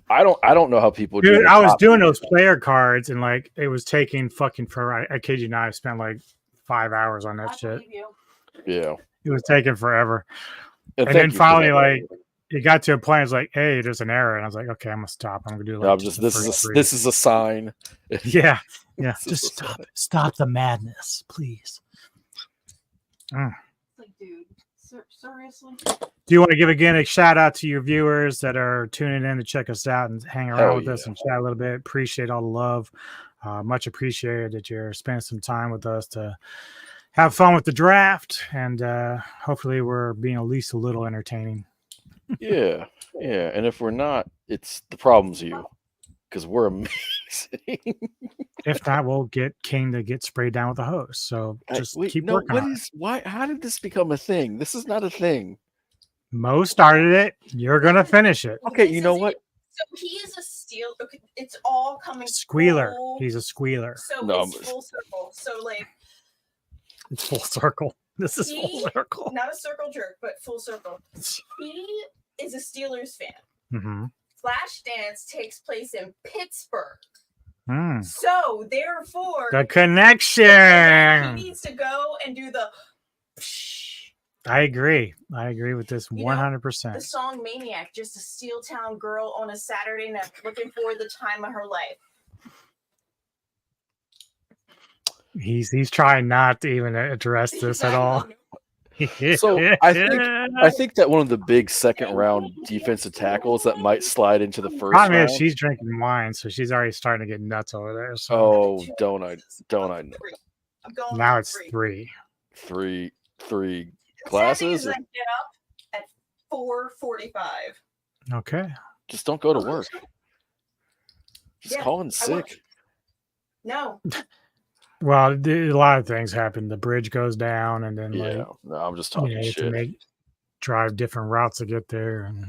I don't know how people do. Dude, the I was top doing 10. those player cards and like it was taking fucking forever. I kid you not, I spent like 5 hours on that shit. Yeah. It was taking forever. And And thank then you for finally, that. like, it got to a point. It's like, hey, there's an error, and I was like, okay, I'm gonna stop. I'm gonna do like. I'm just just the this first is 3. this is a sign. Yeah, yeah. This is Just a stop sign. it. Stop the madness, please. Mm. Like, dude, seriously? Do you want to give again a shout out to your viewers that are tuning in to check us out and hang around Hell with us and chat a little bit? Appreciate all the love. Much appreciated that you're spending some time with us to have fun with the draft, and hopefully we're being at least a little entertaining. Yeah. Yeah. And if we're not, it's the problem's you. Because we're amazing. If not, we'll get King to get sprayed down with a hose. So just keep working on it. How did this become a thing? This is not a thing. Mo started it. You're gonna finish it. Okay, you know what? So he is a steel. Okay, it's all coming. Squealer. full- He's a squealer. So No, it's full circle. So like It's full circle. This is full he, circle. not a circle jerk, but full circle. He is a Steelers fan. Mm-hmm. Flashdance takes place in Pittsburgh. So therefore, The connection. he needs to go and do the I agree with this 100%. the song Maniac, just a Steel Town girl on a Saturday night looking for the time of her life. He's trying not to even address this at all. So I think that one of the big second round defensive tackles that might slide into the first Problem round. is she's drinking wine, so she's already starting to get nuts over there. So. Oh, don't I know? Now it's 3. Three Saturday classes. is I get up at 4:45. Okay. Just don't go to work. Just Yeah, call in I won't. sick. No. Well, a lot of things happen. The bridge goes down, and then No, I'm just talking you have shit. to drive different routes to get there. And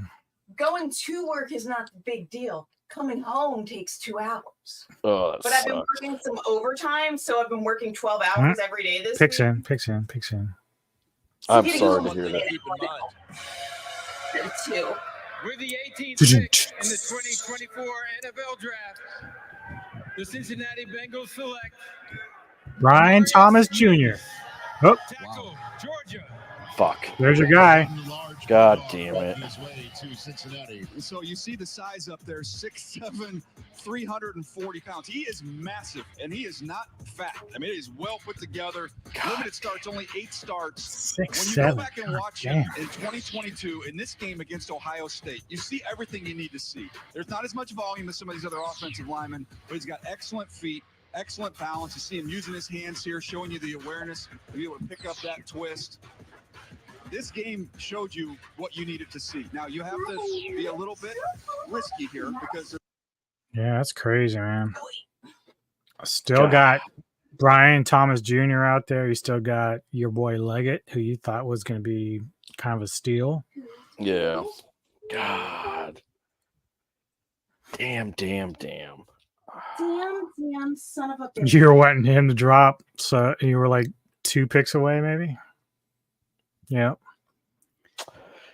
Going to work is not the big deal. Coming home takes 2 hours. Oh, that But I've been sucks. working some overtime, so I've been working 12 hours every day this picks week. in. I'm sorry to hear that. Too. With the 18th pick in the 2024 NFL Draft, the Cincinnati Bengals select Ryan Thomas Jr. Oh, tackle, Georgia. Fuck. There's your guy. God damn it. So you see the size up there, 6'7", 340 pounds. He is massive, and he is not fat. I mean, it is well put together. Limited starts, only 8 starts. 6'7". When you go back and watch him Damn. in 2022, in this game against Ohio State, you see everything you need to see. There's not as much volume as some of these other offensive linemen, but he's got excellent feet, excellent balance. You see him using his hands here, showing you the awareness to be able to pick up that twist. This game showed you what you needed to see. Now you have to be a little bit risky here because Yeah, that's crazy, man. Still got Brian Thomas Jr. out there. You still got your boy Leggett, who you thought was going to be kind of a steal. Yeah. God. Damn. Damn son of a bitch. You were wanting him to drop, so you were like 2 picks away, maybe. Yeah.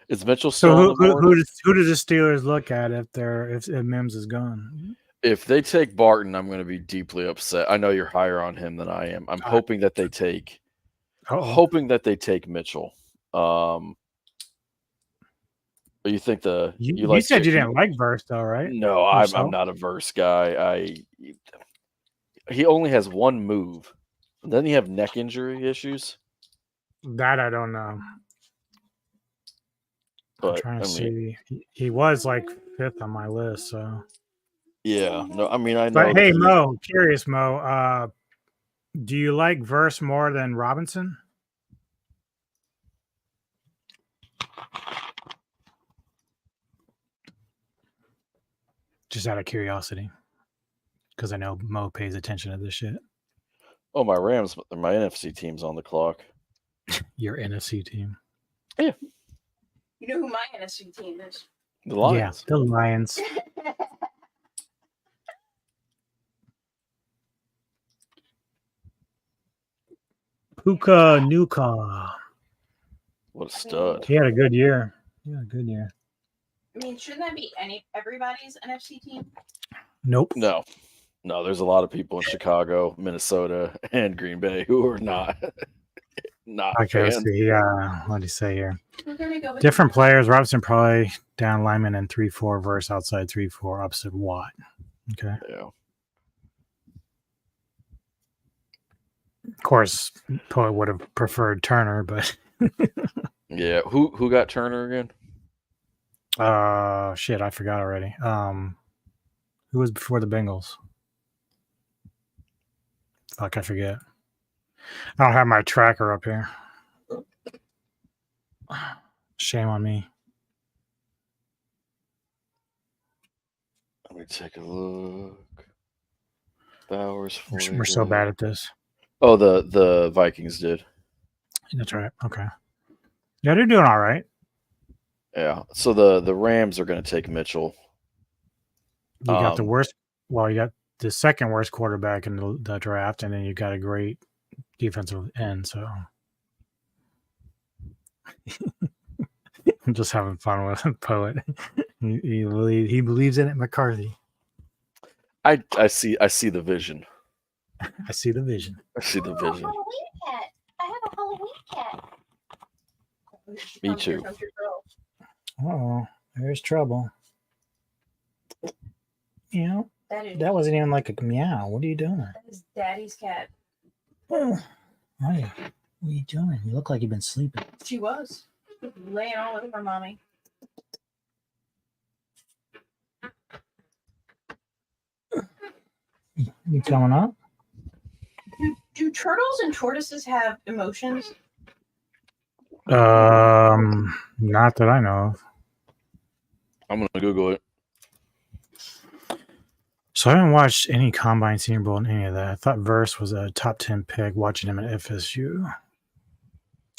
Is Mitchell So still on the board? who do the Steelers look at if Mims is gone? If they take Barton, I'm going to be deeply upset. I know you're higher on him than I am. I'm hoping that they take Mitchell. But you think You said you didn't like Verse though, right? No, I'm not a Verse guy. He only has one move. Doesn't he have neck injury issues? That I don't know. But I'm trying to see. He was like 5th on my list, so. Yeah, no, I mean I know. But hey, curious Mo, do you like Verse more than Robinson? Just out of curiosity, because I know Mo pays attention to this shit. Oh, my Rams, my NFC team's on the clock. Your NFC team. Yeah. You know who my NFC team is? The Lions. Yeah, the Lions. Puka Nuka. What a stud. He had a good year. I mean, shouldn't that be everybody's NFC team? Nope. No, there's a lot of people in Chicago, Minnesota, and Green Bay who are not Okay, let's fans. see. What do you say here? We're gonna go with Different players. Robinson probably down lineman and 3-4 verse outside 3-4 opposite Watt. Okay. Yeah. Of course, Poet would have preferred Turner, but Yeah. Who got Turner again? shit, I forgot already. Who was before the Bengals? Fuck, I forget. I don't have my tracker up here. Shame on me. Let me take a look. Bowers. We're so bad at this. Oh, the Vikings did. That's right. Okay. Yeah, they're doing all right. Yeah. So the Rams are going to take Mitchell. You got the worst. Well, you got the second worst quarterback in the draft, and then you got a great defensive end. So I'm just having fun with Poet. He believes in it, McCarthy. I see the vision. I see the vision. I see the vision. Halloween cat. I have a Halloween cat. Me too. Oh, there's trouble. You know, That wasn't even like a meow. What are you doing? That is Daddy's cat. Oh, what are you doing? You look like you've been sleeping. She was laying all over her mommy. You coming up? Do turtles and tortoises have emotions? Not that I know of. I'm gonna Google it. So I haven't watched any Combine, Senior Bowl, and any of that. I thought Verse was a top 10 pick watching him at FSU.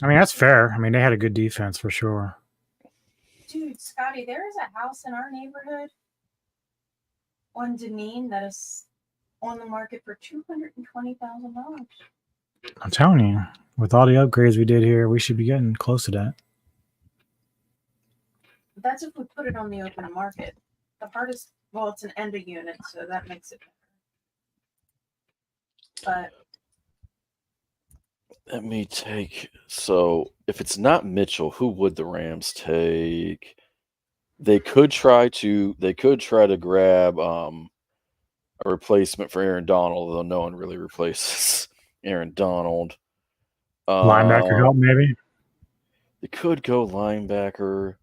I mean, that's fair. I mean, they had a good defense for sure. Dude, Scotty, there is a house in our neighborhood on Deneen that is on the market for $220,000. I'm telling you, with all the upgrades we did here, we should be getting close to that. That's if we put it on the open market. The hardest, well, it's an ender unit, so that makes it better. But Let me take. So if it's not Mitchell, who would the Rams take? They could try to grab a replacement for Aaron Donald, though no one really replaces Aaron Donald. Linebacker help, maybe. They could go linebacker.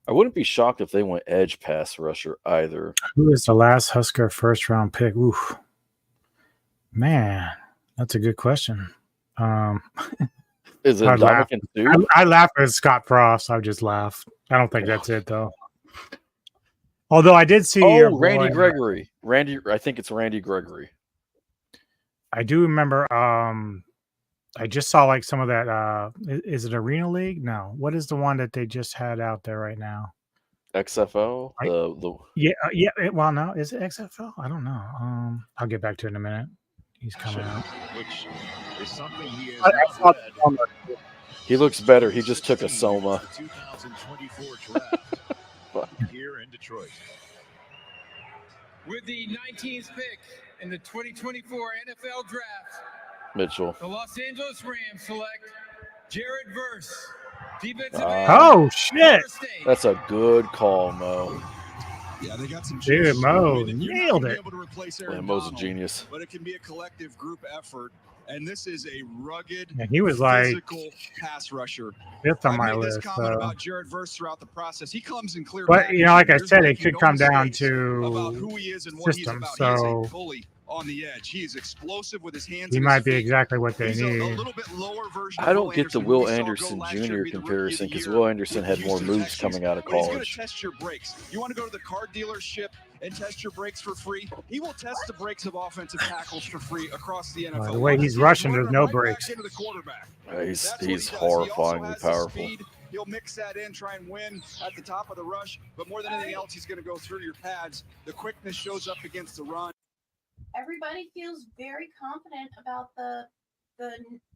I wouldn't be shocked if they went edge pass rusher either. Who is the last Husker first round pick? Oof. Man, that's a good question. Is it I laughed. Suh? I laughed at Scott Frost. I just laughed. I don't think that's it though. Although I did see Randy Gregory. I think it's Randy Gregory. I do remember I just saw like some of that is it Arena League? No. What is the one that they just had out there right now? XFL? Well, no, is it XFL? I don't know. I'll get back to it in a minute. He's coming out. Which is something he is He looks better. He just took a Soma. 2024 draft here in Detroit. With the 19th pick in the 2024 NFL Draft, Mitchell. the Los Angeles Rams select Jared Verse, defensive end. Oh shit! That's a good call, Mo. Yeah, they got some. Dude, Mo You're nailed not it. able to replace Aaron Mo's a Donald, genius. But it can be a collective group effort, and this is a rugged, Yeah, he was like physical pass rusher. fifth on my I made this list. comment about Jared Verse throughout the process. He comes in clear. But you know, like I There's said, no it could come down mistakes to about who he is and what he's system. about. So He is a bully on the edge. He is explosive with his hands. he and might his be feet. exactly what they He's need. a little bit lower version. I of don't get the Will Will Anderson, Anderson who we saw go last year, Jr. be the rookie comparison of the because year Will Anderson with had the more Houston moves Texans. coming out of But he's going to college. test your brakes. You want to go to the car dealership and test your brakes for free? He will test the brakes of offensive tackles for free across the NFL. The way he's rushing, there's no brakes. Into the quarterback. He's horrifyingly powerful. He'll mix that in, try and win at the top of the rush. But more than anything else, he's going to go through your pads. The quickness shows up against the run. everybody feels very confident about the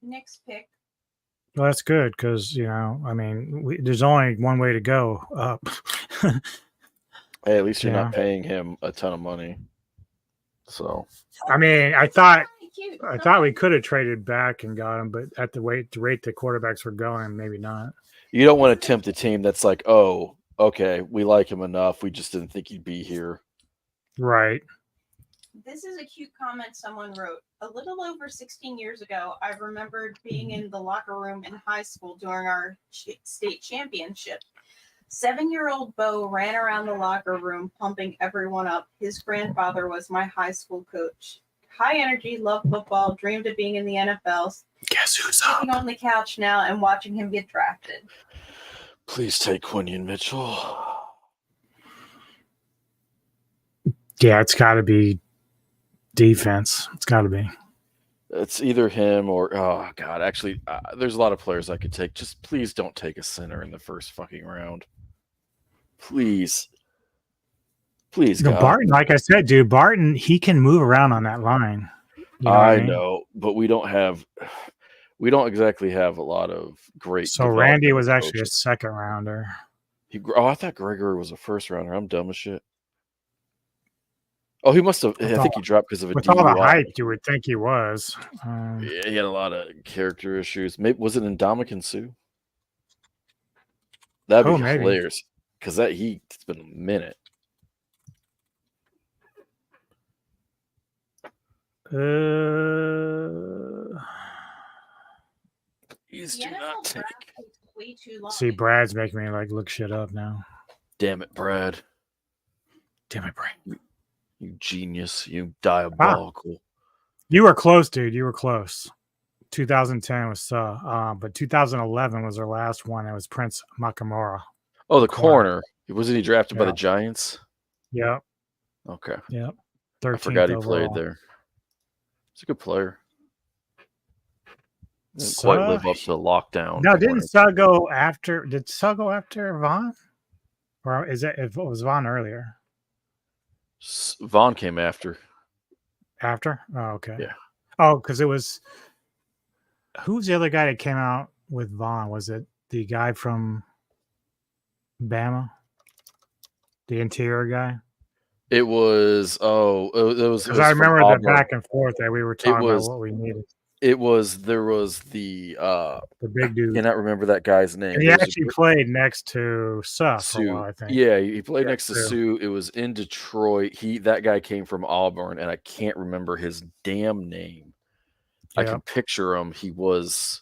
Knicks pick. Well, that's good because, you know, I mean, there's only one way to go up. Hey, at least you're not paying him a ton of money. So, I mean, I thought we could have traded back and got him, but at the rate the quarterbacks were going, maybe not. you don't want to tempt a team that's like, oh, okay, we like him enough. We just didn't think he'd be here. Right. This is a cute comment someone wrote. A little over 16 years ago, I remembered being in the locker room in high school during our state championship. 7-year-old Bo ran around the locker room pumping everyone up. His grandfather was my high school coach. High energy, loved football, dreamed of being in the NFL. Guess who's up? Sitting on the couch now and watching him get drafted. Please take Quinion Mitchell. Yeah, it's got to be defense. It's got to be. It's either him or, oh, God, actually, there's a lot of players I could take. Just please don't take a center in the first fucking round. Please. Please, God. Barton, like I said, dude, Barton, he can move around on that line. You know what I mean? know, but we don't exactly have a lot of great. So Randy was development actually a coaches. second rounder. I thought Gregory was a first rounder. I'm dumb as shit. Oh, he must have. I think he dropped because of a with all the DUI. hype, you would think he was. Yeah, he had a lot of character issues. Maybe was it Indomitian Sue? That'd be maybe. hilarious because it's been a minute. These do not take. Way too long. See, Brad's making me look shit up now. Damn it, Brad. Damn it, Brad. You genius. You diabolical. You were close, dude. You were close. 2010 was but 2011 was our last one. It was Prince Makamura. Oh, the corner. Wasn't he drafted by the Giants? Yep. Okay. Yep. I forgot he overall. played there. He's a good player. Didn't quite live up to lockdown. No, didn't Sugg go after? Did Sugg go after Vaughn? Or it was Vaughn earlier? Vaughn came after. After? Oh, okay. Yeah. Oh, because it was. Who's the other guy that came out with Vaughn? Was it the guy from Bama? The interior guy? It was. Oh, it was. Because I remember the back and forth that we were talking about what we needed. There was the big dude. I cannot remember that guy's name. And he actually played next to Sue for a while, I think. Yeah, he played next to Sue. It was in Detroit. That guy came from Auburn, and I can't remember his damn name. I can picture him. He was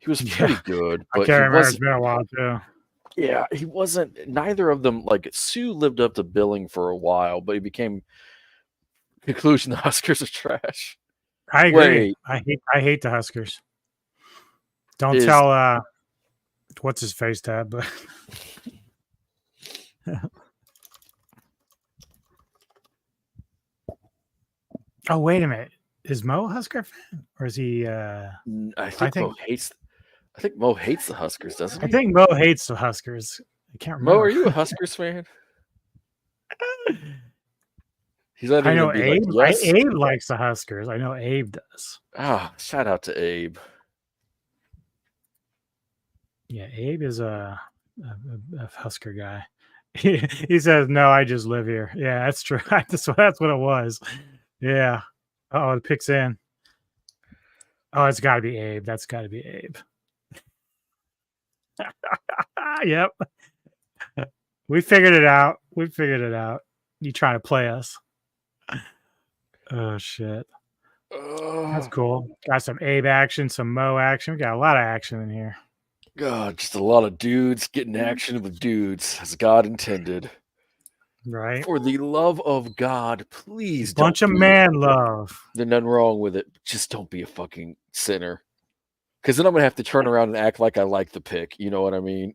pretty good. But I can't remember. It's been a while too. Yeah, he wasn't. Neither of them. Sue lived up to billing for a while, but he became. Conclusion: the Huskers are trash. I agree. I hate the Huskers. Don't tell what's his face, Dad, but oh, wait a minute. Is Mo a Husker fan? Or is he I think Mo hates the Huskers, doesn't he? I think Mo hates the Huskers. I can't remember. Mo, are you a Huskers fan? I know Abe. Abe likes the Huskers. I know Abe does. Shout out to Abe. Yeah, Abe is a Husker guy. He says, "No, I just live here." Yeah, that's true. That's what it was. Yeah. Oh, it picks in. Oh, it's got to be Abe. That's got to be Abe. Yep. We figured it out. You trying to play us? Oh shit. That's cool. Got some Abe action, some Mo action. We got a lot of action in here. God, just a lot of dudes getting action with dudes as God intended. Right. For the love of God, please bunch of man love. There's nothing wrong with it. Just don't be a fucking sinner. Because then I'm gonna have to turn around and act like I like the pick. You know what I mean?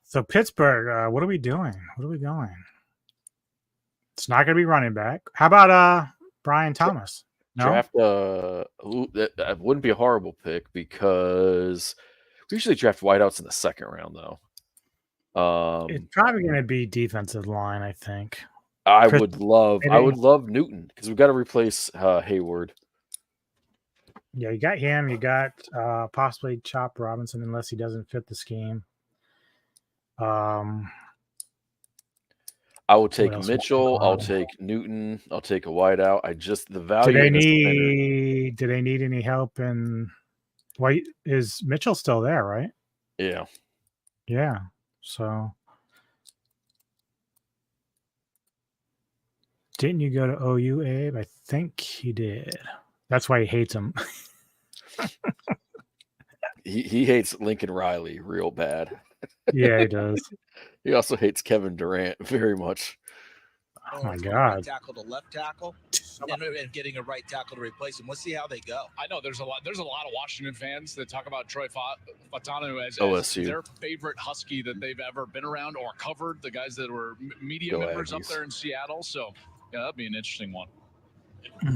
So Pittsburgh, what are we doing? What are we going? It's not going to be running back. How about Brian Thomas? No? Draft that wouldn't be a horrible pick because we usually draft wideouts in the second round, though. It's probably going to be defensive line, I think. I would love Newton because we've got to replace Hayward. Yeah, you got him. You got possibly Chop Robinson unless he doesn't fit the scheme. I will take Mitchell. I'll take Newton. I'll take a wideout. The value. Do they need any help? And why is Mitchell still there? Right? Yeah. Yeah. So didn't you go to OU, Abe? I think he did. That's why he hates him. he hates Lincoln Riley real bad. Yeah, he does. He also hates Kevin Durant very much. Oh my God! Right tackle to left tackle, and getting a right tackle to replace him. Let's see how they go. I know there's a lot of Washington fans that talk about Troy Fautanu as their favorite Husky that they've ever been around or covered. The guys that were media members up there in Seattle. So yeah, that'd be an interesting one.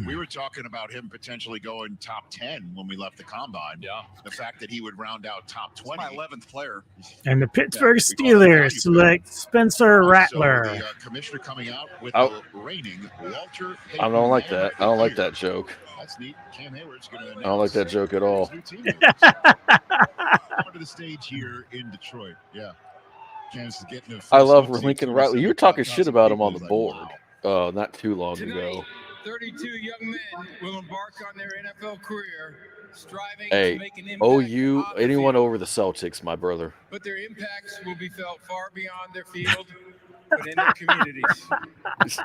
We were talking about him potentially going top 10 when we left the combine. Yeah. The fact that he would round out top 20. That's my 11th player. And the Pittsburgh Steelers select Spencer Rattler. So the commissioner coming out with the reigning Walter Payton. I don't like that. I don't like that joke. That's neat. Cam Hayward's going to I don't like that joke at all. Onto the stage here in Detroit. Yeah. Chance to get into I love first Lincoln seats Riley. You were for talking 75,000 shit about him on people. the It's like, board wow. not too long Tonight, ago. 32 young men will embark on their NFL career, striving Hey, to make an impact OU, on the anyone field. over the Celtics, my brother. But their impacts will be felt far beyond their field, but in their communities.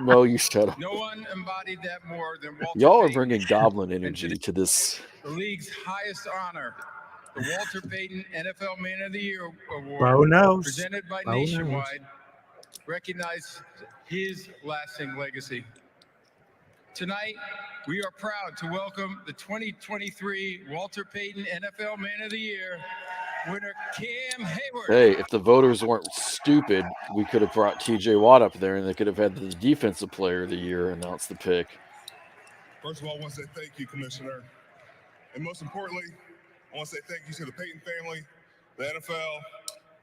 Mo, you shut up. No one embodied that more than Walter Y'all are Payton. bringing goblin energy to this. The league's highest honor, the Walter Payton NFL Man of the Year Award, Bo knows. presented by Bo knows. Nationwide, recognizes his lasting legacy. Tonight, we are proud to welcome the 2023 Walter Payton NFL Man of the Year winner, Cam Hayward. Hey, if the voters weren't stupid, we could have brought TJ Watt up there and they could have had the defensive player of the year announce the pick. First of all, I want to say thank you, Commissioner. And most importantly, I want to say thank you to the Payton family, the NFL,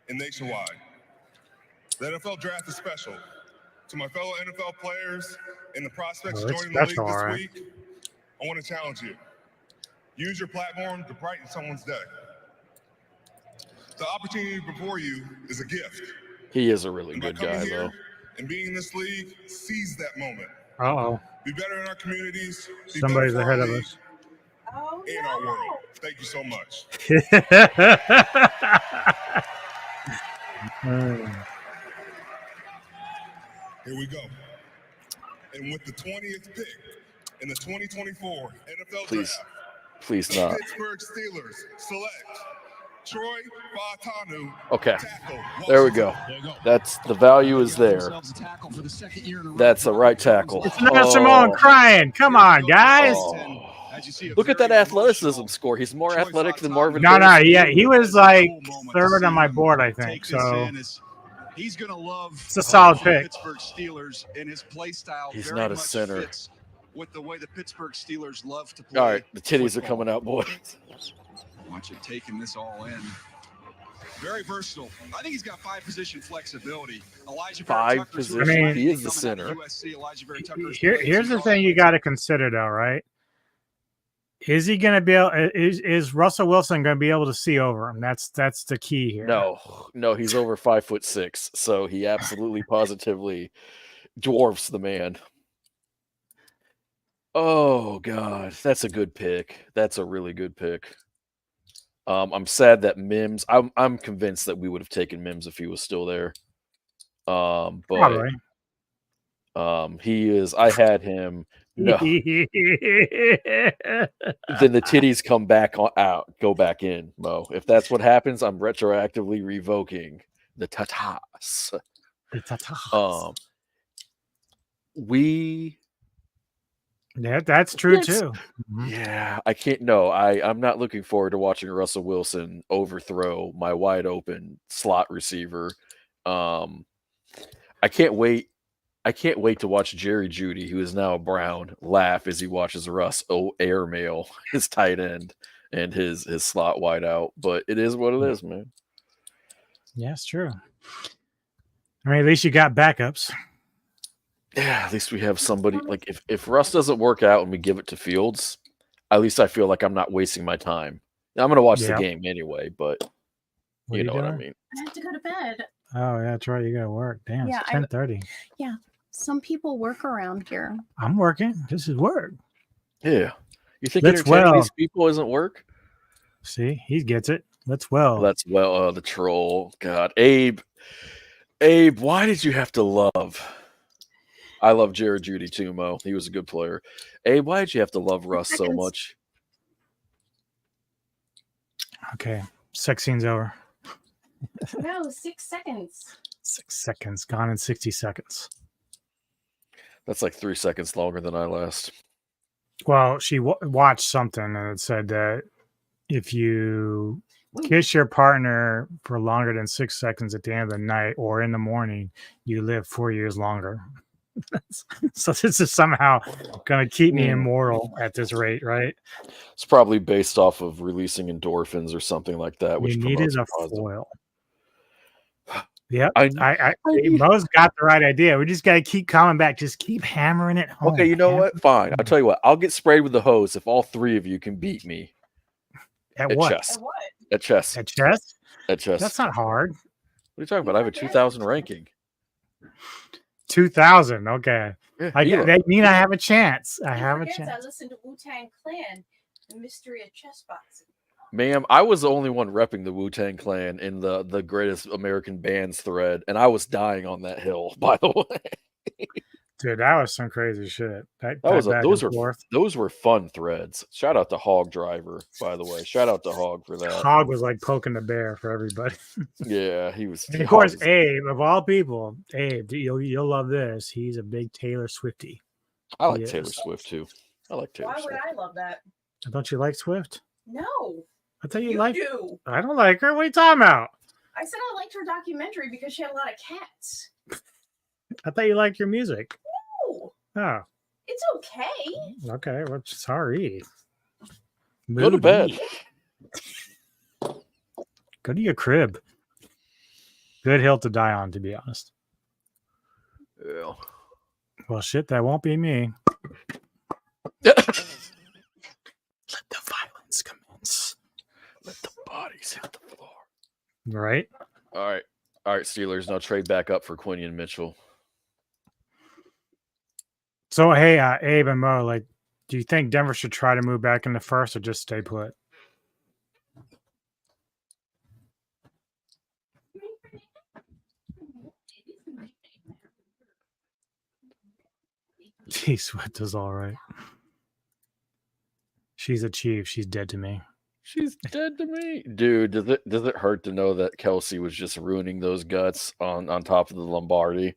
and Nationwide. The NFL draft is special. To my fellow NFL players and the prospects joining the league this week, I want to challenge you. Use your platform to brighten someone's day. The opportunity before you is a gift. He is a really And good by coming guy, here though. and being in this league, seize that moment. Uh-oh. Be better in our communities. Be Somebody's better for ahead our of league us. and our world. Thank you so much. Here we go. And with the 20th pick in the 2024 NFL Draft, Please the not. Pittsburgh Steelers select Troy Fautanu. Okay, there we go. That's the value is there. That's a right tackle. It's not Simone crying. Come on, guys. Look at that athleticism score. He's more athletic than Marvin. No, Harrison. yeah, he was like third on my board, I think. So he's going to love it's a solid pick. Pittsburgh Steelers, and his play style He's very not a much center. fits with the way the Pittsburgh Steelers love to play. All right, the titties are coming out, boys. Watch it taking this all in. Very versatile. I think he's got 5-position flexibility. Elijah Five position. I mean, he is the center. Here's the thing you got to consider, though, right? Is he going to be able? Is Russell Wilson going to be able to see over him? That's the key here. No, he's over 5'6", so he absolutely positively dwarfs the man. Oh God, that's a good pick. That's a really good pick. I'm sad that Mims. I'm convinced that we would have taken Mims if he was still there. But Probably. he is. I had him. No. Then the titties come back out, go back in, Mo. If that's what happens, I'm retroactively revoking the tatas. The tatas. Yeah, that's true too. Yeah, I can't. No, I'm not looking forward to watching Russell Wilson overthrow my wide open slot receiver. I can't wait. I can't wait to watch Jerry Jeudy, who is now a Brown, laugh as he watches Russ airmail his tight end and his slot wide out. But it is what it is, man. Yeah, it's true. I mean, at least you got backups. Yeah, at least we have somebody. Like if Russ doesn't work out and we give it to Fields, at least I feel like I'm not wasting my time. Now, I'm going to watch the game anyway, but you know what I mean. I have to go to bed. Oh, yeah, that's right. You got to work. Damn, Yeah, it's 10:30. Yeah. Some people work around here. I'm working. This is work. Yeah. You think Let's entertaining these people isn't work? See, he gets it. Let's well. The troll. God. Abe, why did you have to love? I love Jared Jeudy too, Mo. He was a good player. Abe, why did you have to love Russ so much? Okay. Sex scene's over. No, 6 seconds. 6 seconds. Gone in 60 seconds. That's like 3 seconds longer than I last. Well, she watched something and it said that if you kiss your partner for longer than 6 seconds at the end of the night or in the morning, you live 4 years longer. So this is somehow going to keep me immortal at this rate, right? It's probably based off of releasing endorphins or something like that, which you needed a positive. foil. Yep. Mo's got the right idea. We just got to keep coming back. Just keep hammering it home. Okay, you know what? Fine. I'll tell you what. I'll get sprayed with the hose if all three of you can beat me. At what? Chess. At chess. At chess? At chess. That's not hard. are you talking about? I have a 2,000 ranking. 2,000. Okay. Yeah, That mean I have a chance. I have a chance. I listened to Wu-Tang Clan, The Mystery of Chess Boxing. Ma'am, I was the only one repping the Wu-Tang Clan in the greatest American bands thread, and I was dying on that hill, by the way. Dude, that was some crazy shit. Those were fun threads. Shout out to Hog Driver, by the way. Shout out to Hog for that. Hog was like poking the bear for everybody. Yeah, he was. And of course, Abe, of all people, Abe, you'll love this. He's a big Taylor Swiftie. I like Taylor Swift too. I like Taylor Swift. Why would I love that? Don't you like Swift? No. I thought you like. Do. I don't like her. What are you talking about? I said I liked her documentary because she had a lot of cats. I thought you liked your music. No. Oh. It's okay. Okay. Well, sorry. Go to bed. Go to your crib. Good hill to die on, to be honest. Yeah. Well, shit, that won't be me. Let the violence commence. Let the bodies hit the floor. Right? All right, Steelers. Now trade back up for Quinion Mitchell. So, hey, Abe and Mo, like, do you think Denver should try to move back in the first or just stay put? T-Swift is all right. She's a chief. She's dead to me. She's dead to me. Dude, does it hurt to know that Kelsey was just ruining those guts on top of the Lombardi?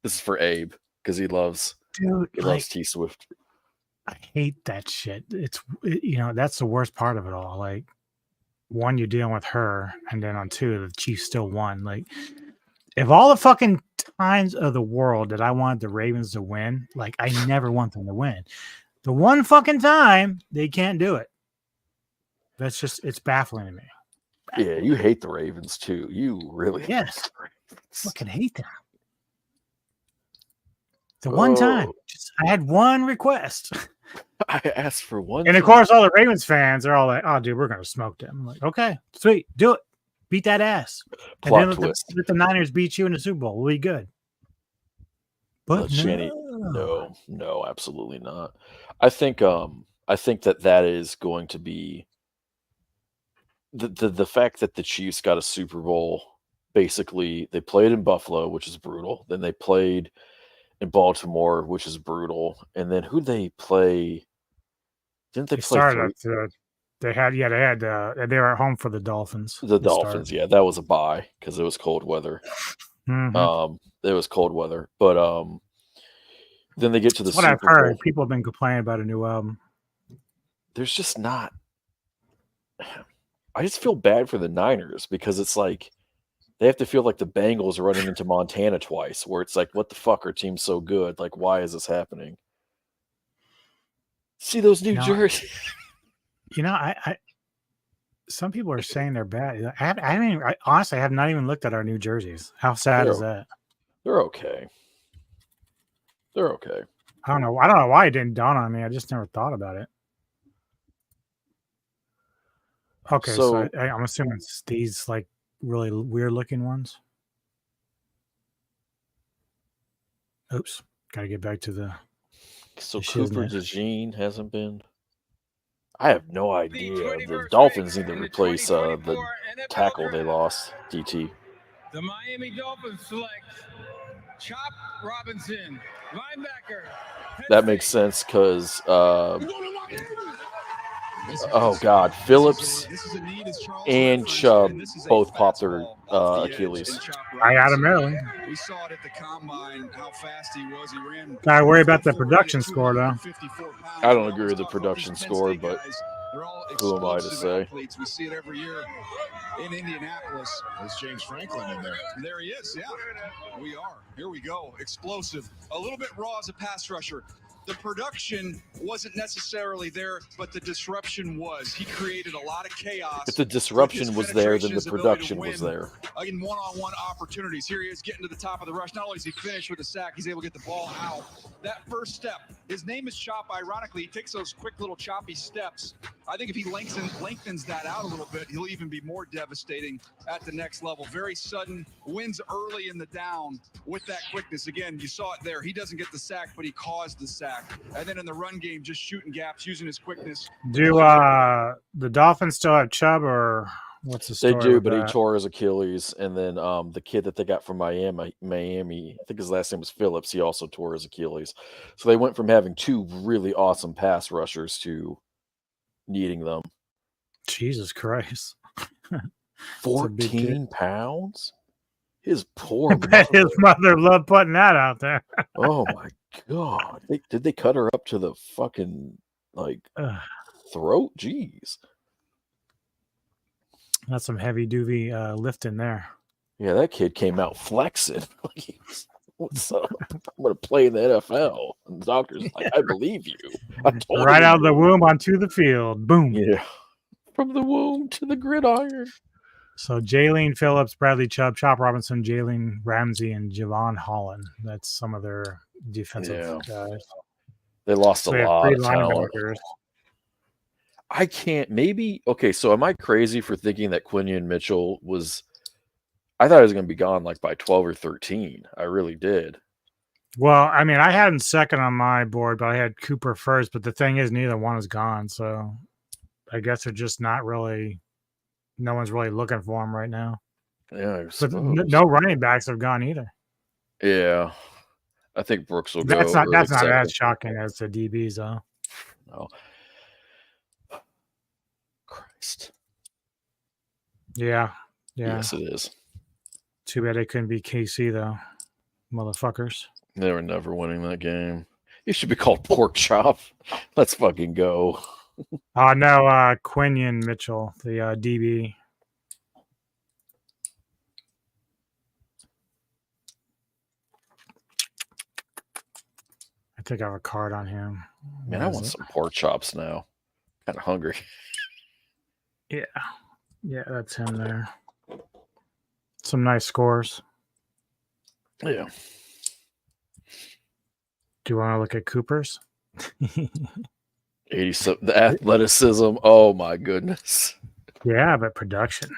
This is for Abe, because he loves T-Swift. I hate that shit. That's the worst part of it all. Like, one, you're dealing with her, and then on two, the Chiefs still won. Like, if all the fucking times of the world that I wanted the Ravens to win, like, I never want them to win. The one fucking time, they can't do it. It's baffling to me. Yeah, you hate the Ravens too. You really yes. Fucking hate them. The one time. I had one request. I asked for one. And of course, all the Ravens fans are all like, oh, dude, we're going to smoke them. I'm like, okay, sweet. Do it. Beat that ass. Plot and then let the Niners beat you in the Super Bowl. We'll be good. But no, absolutely not. I think that is going to be the fact that the Chiefs got a Super Bowl. Basically, they played in Buffalo, which is brutal. Then they played in Baltimore, which is brutal. And then who they play? Didn't they play? They were at home for the Dolphins. The Dolphins, yeah, that was a bye because it was cold weather. Mm-hmm. It was cold weather, but then they get to the Super Bowl. What I've heard, people have been complaining about a new album. There's just not. I just feel bad for the Niners because it's like they have to feel like the Bengals are running into Montana twice, where it's like, what the fuck, our team's so good? Like, why is this happening? See those new jerseys? I some people are saying they're bad. I honestly have not even looked at our new jerseys. How sad is that? They're okay. I don't know why it didn't dawn on me. I just never thought about it. Okay, so I'm assuming it's these like really weird looking ones. Oops, got to get back to the. So Cooper DeJean hasn't been. I have no idea. The Dolphins need to replace the tackle they lost. DT. The Miami Dolphins select Chop Robinson, linebacker. That makes sense because. Oh God, Phillips and Chubb both popped their Achilles. I got him early. We saw it at the combine how fast he was. He ran. Gotta worry about the production score though. I don't agree with the production score, but who am I to say? We see it every year in Indianapolis. There's James Franklin in there. There he is. Yeah, we are. Here we go. Explosive. A little bit raw as a pass rusher. The production wasn't necessarily there, but the disruption was. He created a lot of chaos. If the disruption was there, then the production was there. In one-on-one opportunities. Here he is getting to the top of the rush. Not only is he finished with a sack, he's able to get the ball out. That first step His name is Chop. Ironically, he takes those quick little choppy steps. I think if he lengthens that out a little bit, he'll even be more devastating at the next level. Very sudden, wins early in the down with that quickness. Again, you saw it there. He doesn't get the sack, but he caused the sack. And then in the run game, just shooting gaps, using his quickness. Do the Dolphins still have Chubb, or what's the story? They do, with but he that? tore his Achilles, and then the kid that they got from Miami, I think his last name was Phillips. He also tore his Achilles. So they went from having two really awesome pass rushers to needing them. Jesus Christ. 14 pounds? His poor I bet his mother loved putting that out there. Oh my God. Did they cut her up to the fucking throat? Jeez. That's some heavy duty lifting there. Yeah, that kid came out flexing. What's up? I'm going to play in the NFL. And the doctor's like, I believe you. I told Right you. out of the womb onto the field. Boom. Yeah. From the womb to the gridiron. So Jaylene Phillips, Bradley Chubb, Chop Robinson, Jalen Ramsey, and Javon Holland. That's some of their defensive guys. They lost So a they have lot three of talent. linebackers. I can't, okay, so am I crazy for thinking that Quinion Mitchell was, I thought he was going to be gone like by 12 or 13. I really did. Well, I mean, I had him second on my board, but I had Cooper first. But the thing is, neither one is gone. So I guess they're just not really, no one's really looking for him right now. Yeah, But no running backs have gone either. Yeah. I think Brooks will That's go. not as shocking as the DBs, though. No. Christ. Yeah. Yes, it is. Too bad they couldn't be KC, though. Motherfuckers. They were never winning that game. It should be called Pork Chop. Let's fucking go. No, Quinion Mitchell, the DB. I think I have a card on him. Man, I want some pork chops now. Kind of hungry. Yeah. Yeah, that's him there. Some nice scores. Yeah. Do you want to look at Cooper's? 87. The athleticism. Oh my goodness. Yeah, but production.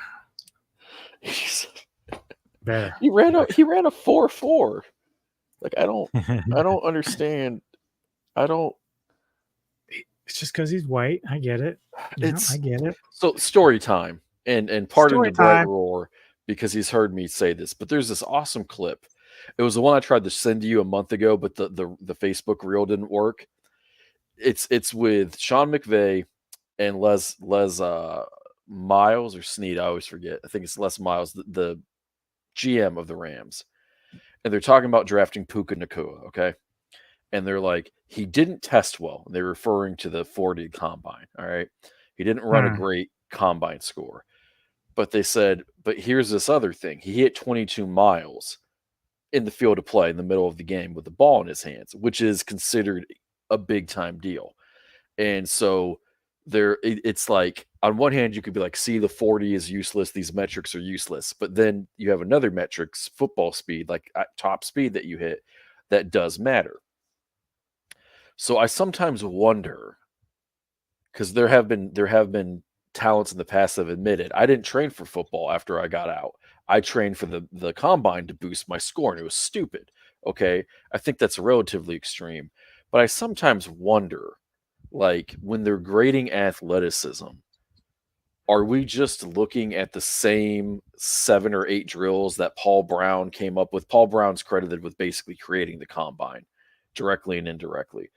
Better. He ran a 4.4. Like I don't understand. It's just because he's white. I get it. I get it. So story time, and pardon Story the bright time. roar because he's heard me say this, but there's this awesome clip. It was the one I tried to send to you a month ago, but the Facebook reel didn't work. It's with Sean McVay and Les Miles or Snead. I always forget. I think it's Les Miles, the GM of the Rams. And they're talking about drafting Puka Nacua, okay? And they're like, he didn't test well. And they're referring to the 40 combine, all right? He didn't run a great combine score. But they said, but here's this other thing. He hit 22 miles in the field of play in the middle of the game with the ball in his hands, which is considered a big-time deal. And so it's like, on one hand, you could be like, see, the 40 is useless. These metrics are useless. But then you have another metrics, football speed, like top speed that you hit, that does matter. So I sometimes wonder, because there have been talents in the past that have admitted, I didn't train for football after I got out. I trained for the combine to boost my score, and it was stupid. Okay, I think that's relatively extreme. But I sometimes wonder, like, when they're grading athleticism, are we just looking at the same 7 or 8 drills that Paul Brown came up with? Paul Brown's credited with basically creating the combine, directly and indirectly.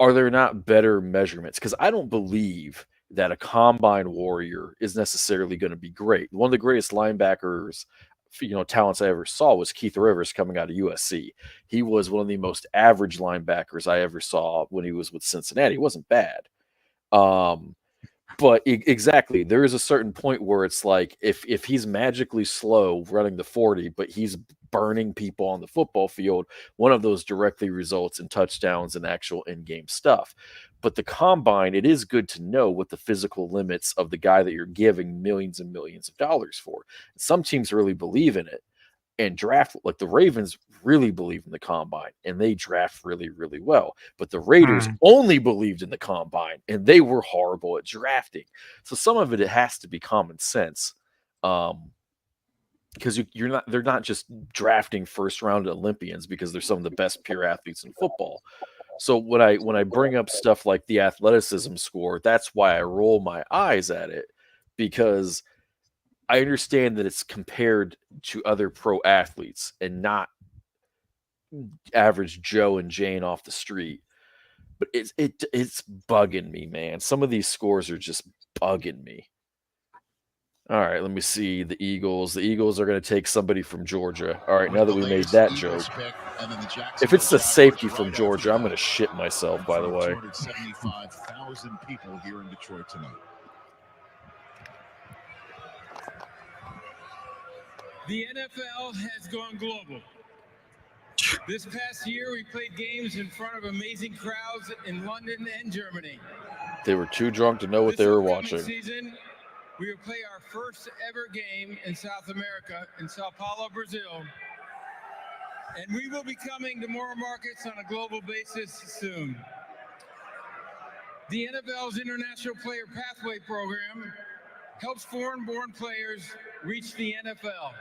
Are there not better measurements? Because I don't believe that a combine warrior is necessarily going to be great. One of the greatest linebackers, talents I ever saw was Keith Rivers coming out of USC. He was one of the most average linebackers I ever saw when he was with Cincinnati. He wasn't bad. But exactly, there is a certain point where it's like, if he's magically slow running the 40, but he's burning people on the football field, one of those directly results in touchdowns and actual in-game stuff. But the combine, it is good to know what the physical limits of the guy that you're giving millions and millions of dollars for. Some teams really believe in it. and draft. Like the Ravens really believe in the combine and they draft really, really well. But the Raiders only believed in the combine and they were horrible at drafting. So some of it has to be common sense. Because they're not just drafting first round Olympians because they're some of the best pure athletes in football. So when I bring up stuff like the athleticism score, that's why I roll my eyes at it, because I understand that it's compared to other pro athletes and not average Joe and Jane off the street. But it's bugging me, man. Some of these scores are just bugging me. All right, let me see the Eagles. The Eagles are going to take somebody from Georgia. All right, now that we made that joke. If it's the safety from Georgia, I'm going to shit myself, by the way. 275,000 people here in Detroit tonight. The NFL has gone global. This past year, we played games in front of amazing crowds in London and Germany. They were too drunk to know what they were watching. Season, we will play our first ever game in South America, in Sao Paulo, Brazil. And we will be coming to more markets on a global basis soon. The NFL's International Player Pathway Program helps foreign-born players reach the NFL.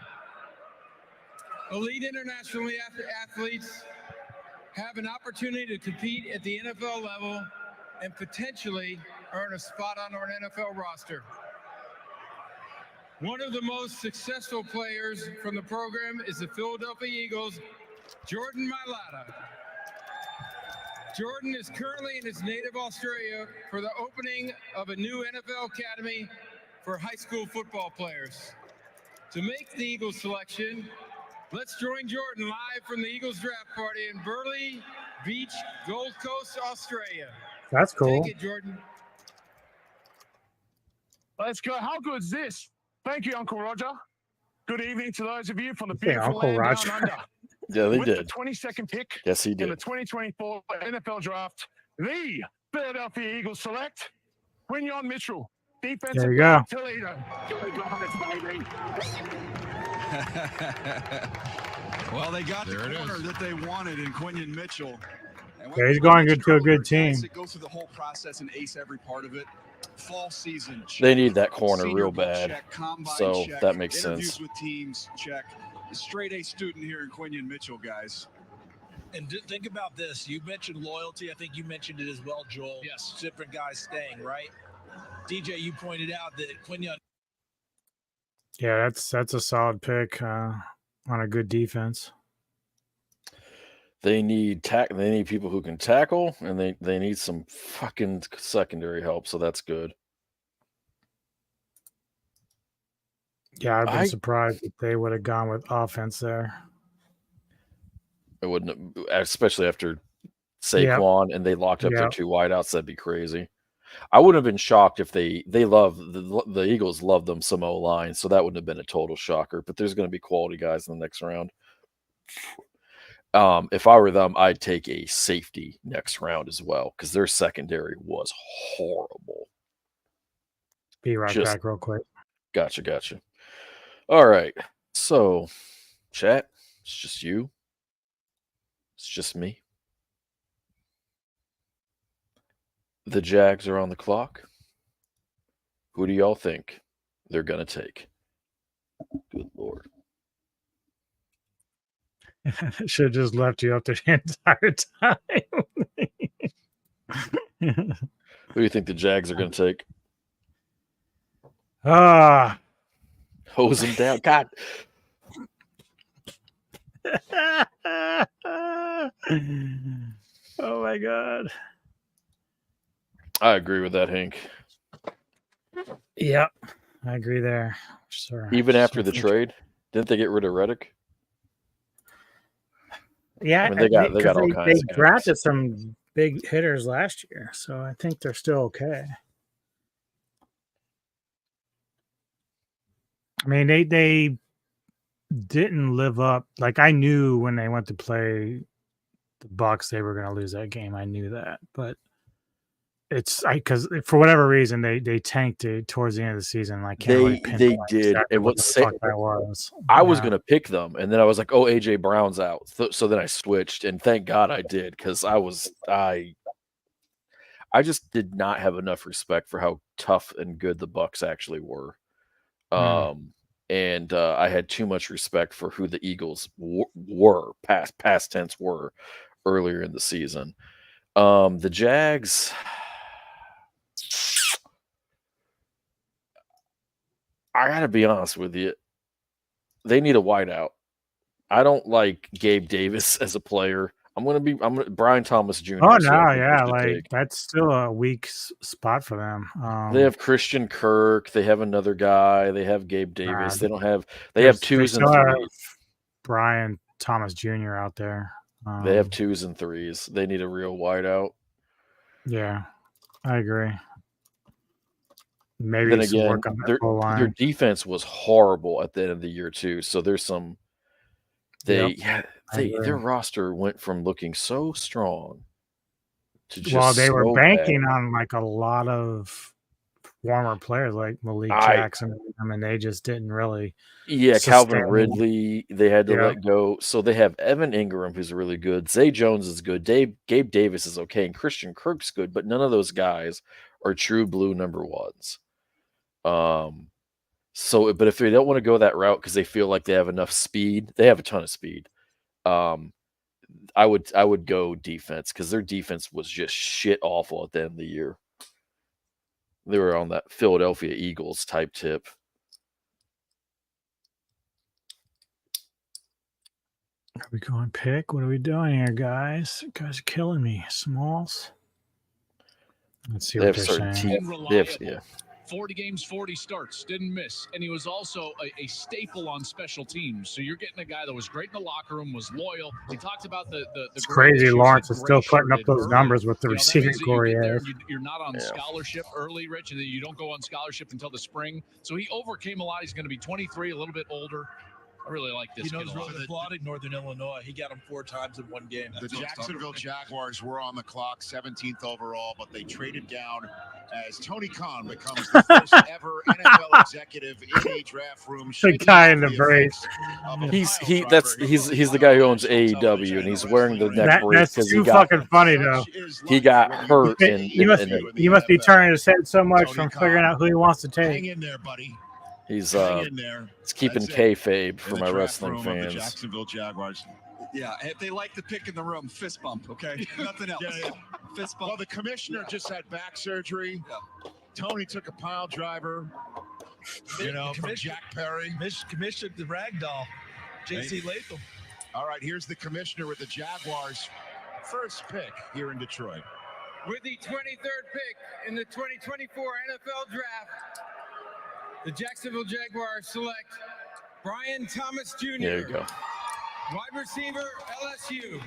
Elite international athletes have an opportunity to compete at the NFL level and potentially earn a spot on our NFL roster. One of the most successful players from the program is the Philadelphia Eagles' Jordan Mailata. Jordan is currently in his native Australia for the opening of a new NFL academy for high school football players. To make the Eagles selection, let's join Jordan live from the Eagles draft party in Burleigh Beach, Gold Coast, Australia. That's cool. Take it, Jordan. Let's go. How good is this? Thank you, Uncle Roger. Good evening to those of you from the beautiful Uncle land Roger. down under. Yeah, they With did. the 22nd pick Yes, he in did. the 2024 NFL Draft, the Philadelphia Eagles select Quinyon Mitchell, defensive There you back, go. Toledo. Go Giants, baby. Well, they got There the it corner is. that they wanted in Quinyon Mitchell. And Yeah, he's going to a good team. Guys that go through the whole process and ace every part of it. Fall season, check. They need that corner Senior real Bowl bad. check, combine So check, that makes interviews sense. with teams, check. A straight A student here in Quinyon Mitchell, guys. And think about this. You mentioned loyalty. I think you mentioned it as well, Joel. Yes. Different guys staying, right? DJ, you pointed out that Quinyon. Yeah, that's a solid pick on a good defense. They need They need people who can tackle, and they need some fucking secondary help. So that's good. Yeah, I've been surprised if they would have gone with offense there. It wouldn't, especially after Saquon and they locked up their two wideouts. That'd be crazy. I wouldn't have been shocked if they love the Eagles love them some O-line, so that wouldn't have been a total shocker. But there's going to be quality guys in the next round. If I were them, I'd take a safety next round as well because their secondary was horrible. Be right back real quick. Gotcha. All right. So, chat, it's just you. It's just me. The Jags are on the clock. Who do y'all think they're going to take? Good Lord. Should have just left you up there the entire time. Who do you think the Jags are going to take? Hose them down. God. Oh my God. I agree with that, Hank. Yep, I agree there. Sure. Even after the trade, didn't they get rid of Reddick? Yeah, I mean, they got all kinds of guys. Drafted some big hitters last year, so I think they're still okay. I mean, they didn't live up. Like, I knew when they went to play the Bucs, they were going to lose that game. I knew that, but it's because for whatever reason they tanked it towards the end of the season. I can't really pinpoint did. exactly And what the fuck that was. I was gonna pick them, and then I was like, "Oh, AJ Brown's out," so then I switched, and thank God I did because I just did not have enough respect for how tough and good the Bucks actually were. And I had too much respect for who the Eagles were, past tense were, earlier in the season. The Jags, I gotta be honest with you, they need a wideout. I don't like Gabe Davis as a player. I'm gonna Brian Thomas Jr. Oh so no, yeah, like that's still a weak spot for them. They have Christian Kirk. They have another guy. They have Gabe Davis. They don't have. They have twos and threes. Brian Thomas Jr. out there. They have twos and threes. They need a real wideout. Yeah, I agree. Maybe then again, work on their defense was horrible at the end of the year too. So there's some. Their roster went from looking so strong to just they were banking bad. on like a lot of former players like Malik Jackson. I mean, they just didn't really. Yeah, Calvin Ridley, they had to let go. So they have Evan Ingram, who's really good. Zay Jones is good. Gabe Davis is okay, and Christian Kirk's good, but none of those guys are true blue number ones. So, but if they don't want to go that route because they feel like they have enough speed, they have a ton of speed. I would go defense because their defense was just shit awful at the end of the year. They were on that Philadelphia Eagles type tip. Are we going pick? What are we doing here, guys? You guys are killing me. Smalls. Let's see what they're saying. 40 games, 40 starts, didn't miss. And he was also a staple on special teams. So you're getting a guy that was great in the locker room, was loyal. He talked about the it's crazy Lawrence is still putting up those numbers with the receiving core he has. You're not on scholarship early, Rich, and then you don't go on scholarship until the spring. So he overcame a lot. He's going to be 23, a little bit older. I really like this. He knows Rose applauding Northern Illinois. He got him 4 times in one game. The Jacksonville Jaguars were on the clock, 17th overall, but they traded down as Tony Khan becomes the first ever NFL executive in a draft room. The guy in the brace. He's the guy who owns AEW, and he's wearing the neck brace because he got fucking funny though. He got hurt. He must be turning his head so much from figuring out who he wants to take. Hang in there, buddy. He's keeping kayfabe for my wrestling fans. Jacksonville Jaguars. Yeah, if they like the pick in the room, fist bump, okay? Nothing else. Fist bump. Well, the commissioner just had back surgery. Yeah. Tony took a pile driver, from Jack Perry. Commissioner the ragdoll, J.C. Latham. All right, here's the commissioner with the Jaguars' first pick here in Detroit. With the 23rd pick in the 2024 NFL Draft, the Jacksonville Jaguars select Brian Thomas Jr. There you go. Wide receiver, LSU.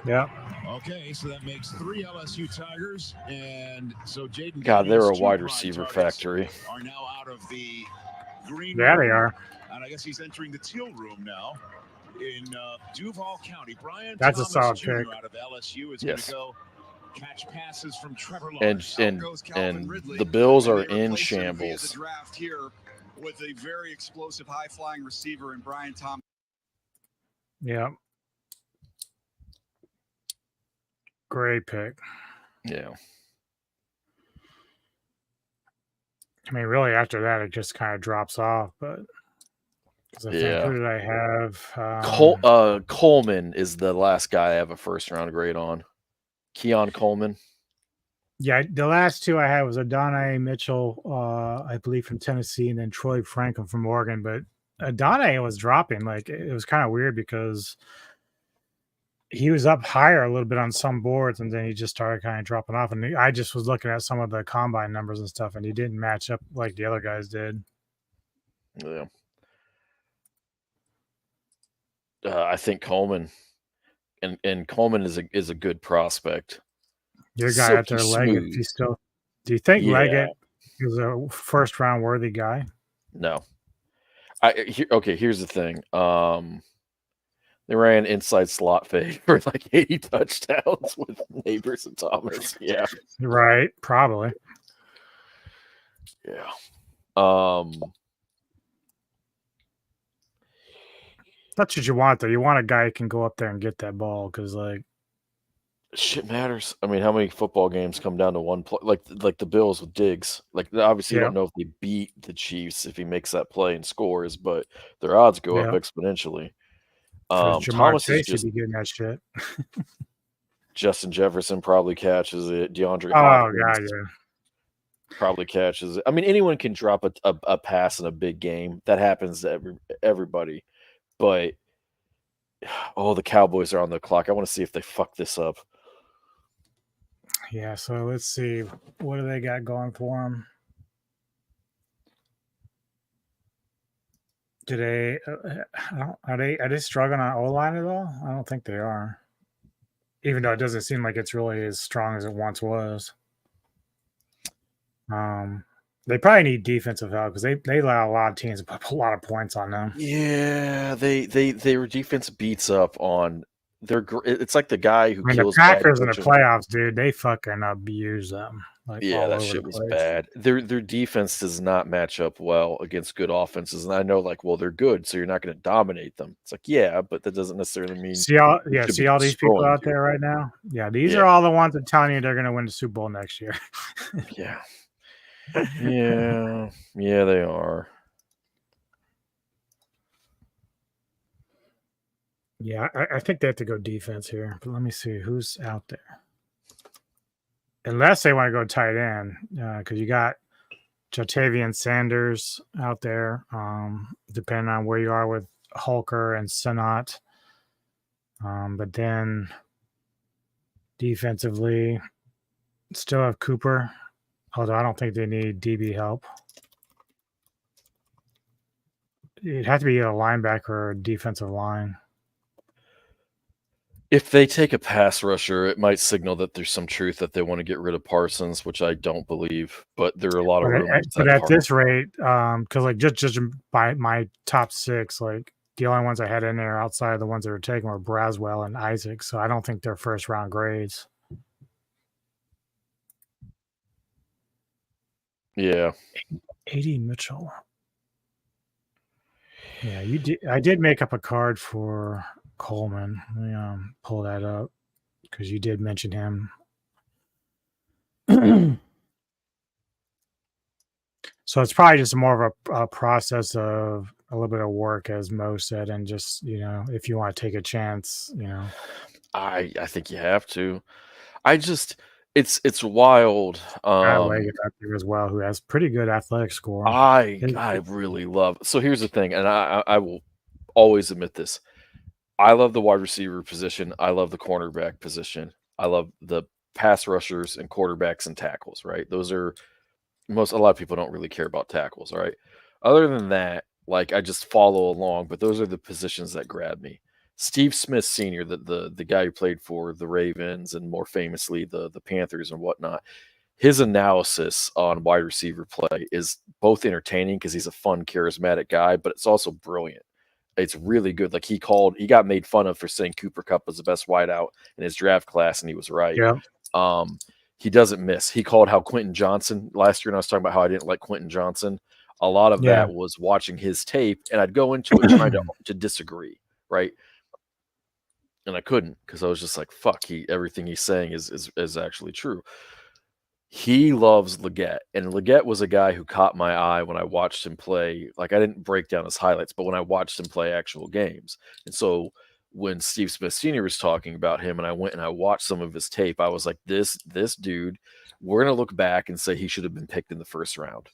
Yeah. Okay, so that makes 3 LSU Tigers, and so Jaden. God, they're a wide receiver factory. Are now out of the green. Yeah, they are. And I guess he's entering the teal room now in Duval County. Brian That's Thomas a solid Jr. pick. out of LSU is going to go catch passes from Trevor Lawrence. And the Bills are in shambles. Draft here with a very explosive, high-flying receiver in Brian Thomas. Yeah. Great pick. Yeah. I mean, really, after that, it just kind of drops off. But who did I have? Coleman is the last guy I have a first-round grade on. Keon Coleman. Yeah, the last 2 I had was Adonai Mitchell, I believe from Tennessee, and then Troy Franklin from Oregon. But Adonai was dropping. Like, it was kind of weird because he was up higher a little bit on some boards, and then he just started kind of dropping off. And I just was looking at some of the combine numbers and stuff, and he didn't match up like the other guys did. Yeah. I think Coleman and Coleman is a good prospect. Your guy out there, Leggett. Do you think Leggett is a first round worthy guy? No. Here's the thing. They ran inside slot fade for like 80 touchdowns with Neighbors and Thomas. Yeah. Right. Probably. Yeah. That's what you want, though. You want a guy who can go up there and get that ball because, like, shit matters. I mean, how many football games come down to one play? Like the Bills with Diggs. Like, obviously, you don't know if they beat the Chiefs if he makes that play and scores, but their odds go up exponentially. Jamar Thomas is Chase should just be getting that shit. Justin Jefferson probably catches it. DeAndre Oh Hopkins god, yeah. probably catches it. I mean, anyone can drop a pass in a big game. That happens to everybody. But the Cowboys are on the clock. I want to see if they fuck this up. Yeah, so let's see. What do they got going for them? Do they are they struggling on O-line at all? I don't think they are. Even though it doesn't seem like it's really as strong as it once was. They probably need defensive help because they allow a lot of teams to put a lot of points on them. Yeah, their defense beats up on it's like the guy who kills the Packers in the playoffs, dude. They fucking abuse them. Like, yeah, that shit was bad. Their defense does not match up well against good offenses, and I know, like, well, they're good, so you're not going to dominate them. It's like, yeah, but that doesn't necessarily mean see all these people out there right now. Yeah, these are all the ones that telling you they're going to win the Super Bowl next year. Yeah. Yeah, they are. Yeah, I think they have to go defense here. But let me see who's out there. Unless they want to go tight end, because you got Jatavian Sanders out there, depending on where you are with Holker and Senat. But then defensively, still have Cooper. Although I don't think they need DB help. It'd have to be a linebacker or a defensive line. If they take a pass rusher, it might signal that there's some truth that they want to get rid of Parsons, which I don't believe. But there are a lot of rumors. But at this rate, because like just by my top 6, like the only ones I had in there outside of the ones that were taken were Braswell and Isaac. So I don't think they're first round grades. Yeah. 80 Mitchell. Yeah, you did. I did make up a card for Coleman. Let me pull that up because you did mention him. So it's probably just more of a process of a little bit of work, as Mo said, and just, if you want to take a chance, I think you have to. It's wild. Leggett out there as well, who has pretty good athletic score. I really love. So here's the thing, and I will always admit this. I love the wide receiver position. I love the cornerback position. I love the pass rushers and quarterbacks and tackles. Right? Those are a lot of people don't really care about tackles. Right? Other than that, like, I just follow along. But those are the positions that grab me. Steve Smith Sr., the guy who played for the Ravens and more famously the Panthers and whatnot, his analysis on wide receiver play is both entertaining because he's a fun, charismatic guy, but it's also brilliant. It's really good. Like, he got made fun of for saying Cooper Kupp was the best wideout in his draft class, and he was right. Yeah. He doesn't miss. He called how Quentin Johnson last year, and I was talking about how I didn't like Quentin Johnson. A lot of that was watching his tape, and I'd go into it trying to disagree, right? And I couldn't because I was just like, fuck, everything he's saying is actually true. He loves Leggett, and Leggett was a guy who caught my eye when I watched him play. Like, I didn't break down his highlights, but when I watched him play actual games. And so when Steve Smith Sr. was talking about him and I went and I watched some of his tape, I was like, this dude, we're going to look back and say he should have been picked in the first round.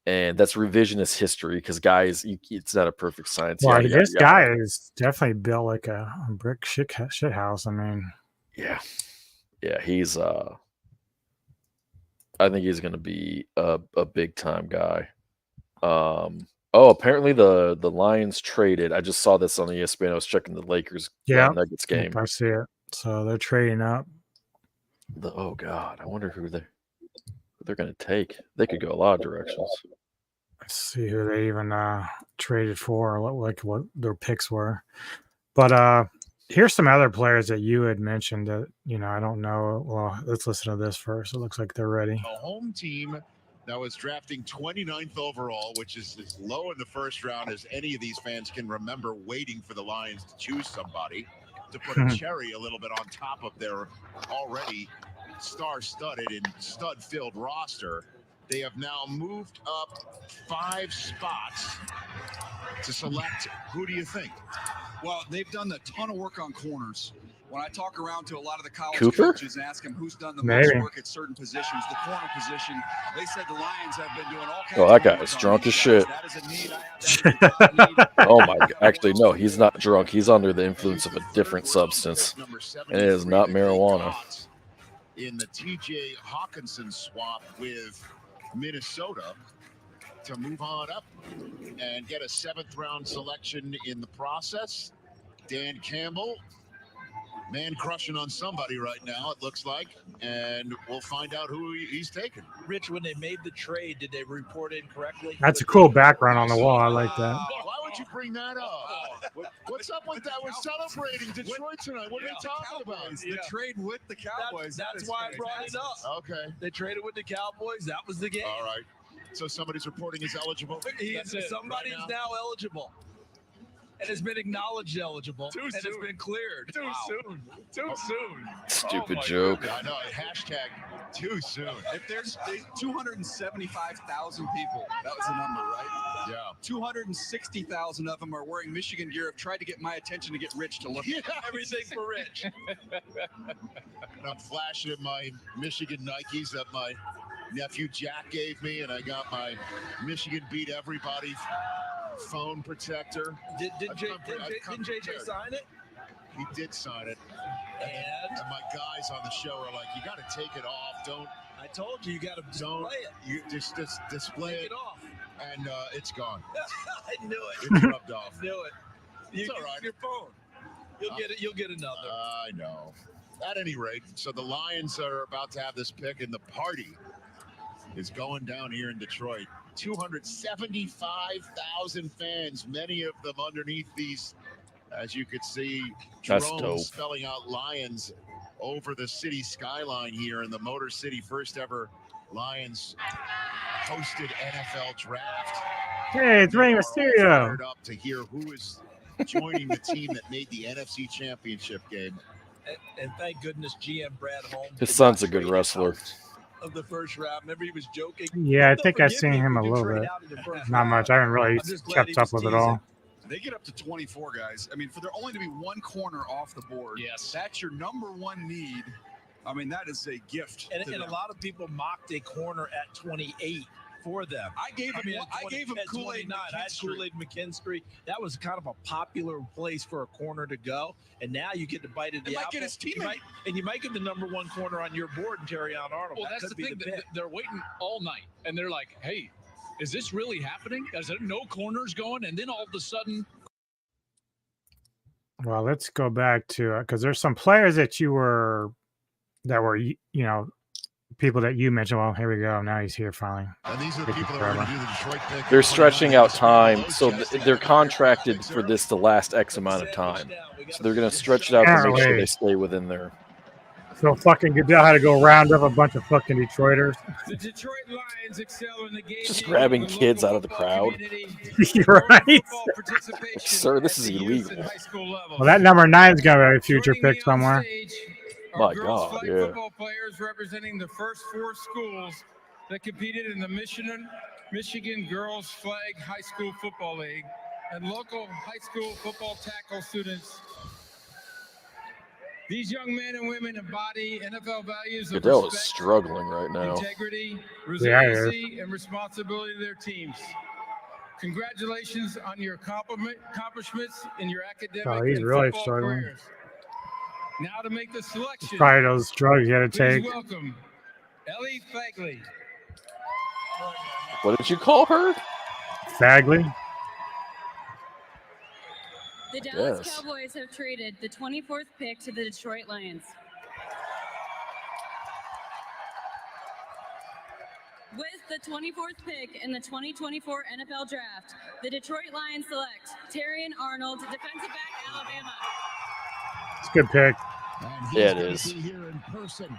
And that's revisionist history because, guys, it's not a perfect science. Well, this guy is definitely built like a brick shit house. I mean, yeah, he's I think he's going to be a big time guy. Apparently the Lions traded. I just saw this on ESPN. I was checking the Lakers Nuggets game. I see it. So they're trading up. Oh God, I wonder who they're going to take. They could go a lot of directions. Let's see who they even traded for, like what their picks were. But here's some other players that you had mentioned that, I don't know. Well, let's listen to this first. It looks like they're ready. A home team that was drafting 29th overall, which is as low in the first round as any of these fans can remember, waiting for the Lions to choose somebody to put a cherry a little bit on top of their already star-studded and stud-filled roster. They have now moved up 5 spots to select. Who do you think? Well, they've done a ton of work on corners. When I talk around to a lot of the college Cooper? coaches and ask them who's done the Maybe. most work at certain positions, the corner position, they said the Lions have been doing all kinds Oh, that of guy work is on drunk these as guys. shit. That is a need. I have that as a top need. Oh my god. Actually, no, he's not drunk. He's under the influence of a different substance. And it is not marijuana. In the TJ Hawkinson swap with Minnesota to move on up and get a 7th round selection in the process. Dan Campbell, man crushing on somebody right now, it looks like, and we'll find out who he's taking. Rich, when they made the trade, did they report in correctly? That's a cool background on the wall. I like that. Why would you bring that up? What's up with that? We're celebrating Detroit tonight. What are they talking about? The trade with the Cowboys. That's why I brought it up. Okay. They traded with the Cowboys. That was the game. All right. So somebody's reporting he's eligible? Somebody's now eligible. And has been acknowledged eligible. Too and soon. has been cleared. Too soon. Too soon. Stupid my joke. I know. Hashtag too soon. If there's 275,000 people, that was the number, right? Yeah. 260,000 of them are wearing Michigan gear. Have tried to get my attention to get Rich to look at Everything for Rich. And I'm flashing at my Michigan Nikes that my nephew Jack gave me, and I got my Michigan beat everybody phone protector. Didn't JJ sign it? He did sign it. And my guys on the show are like, you got to take it off. Don't. I told you, you got to display it. You just display Take it it off. and it's gone. I knew it. It's rubbed off. Knew it. It's all right. Your phone. You'll get it. You'll get another. I know. At any rate, so the Lions are about to have this pick, and the party is going down here in Detroit. 275,000 fans, many of them underneath these, as you could see, That's drones dope. spelling out Lions over the city skyline here in the Motor City first ever Lions hosted NFL draft. Hey, it's Rey Mysterio. Fired up to hear who is joining the team that made the NFC Championship game. And thank goodness GM Brad Holmes. His son's a good wrestler. Of the first round. Remember, he was joking. Yeah, I Don't think I've forgive seen me him a if you little trade bit. out in the first Not round. much. I haven't really I'm just glad he kept up was with it all. They get up to 24 guys. I mean, for there only to be one corner off the board, Yes. that's your number one need. I mean, that is a gift. And to a them. lot of people mocked a corner at 28 for them. I gave him at Kool-Aid 29. I had McKinstry. Kool-Aid McKinstry. That was kind of a popular place for a corner to go. And now you get to bite at the It might apple. get his teammate. You might get the number one corner on your board in Terrion Arnold. Well, That that's could the be thing. pick. They're waiting all night, and they're like, "Hey, is this really happening? Is there no corners going?" And then all of a sudden, Well, let's go back to because there's some players that were people that you mentioned. Well, here we go. Now he's here finally. And these are the people that are going to do the Detroit pick. They're stretching out time, so they're contracted for this to last X amount of time. So they're going to stretch it out to make sure they stay within there. So fucking Goodell had to go round up a bunch of fucking Detroiters. The Detroit Lions excel in the game. Just grabbing kids out of the crowd. You're right. Sir, this is illegal. Well, that number 9 is going to be a future pick somewhere. My God, flag yeah. football players representing the first 4 schools that competed in the Michigan Girls Flag High School Football League and local high school football tackle students. These young men and women embody NFL values of Goodell is respect, struggling right now. integrity, Yeah, he is. resiliency, and responsibility to their teams. Congratulations on your accomplishments in your academic Oh, he's and really football struggling. careers. Now to make the selection, Probably those drugs you had to please take. welcome Ellie Fagley. What did you call her? Fagley. The Dallas Yes. Cowboys have traded the 24th pick to the Detroit Lions. With the 24th pick in the 2024 NFL Draft, the Detroit Lions select Terrion Arnold, defensive back, Alabama. It's a good pick. Yeah, it is.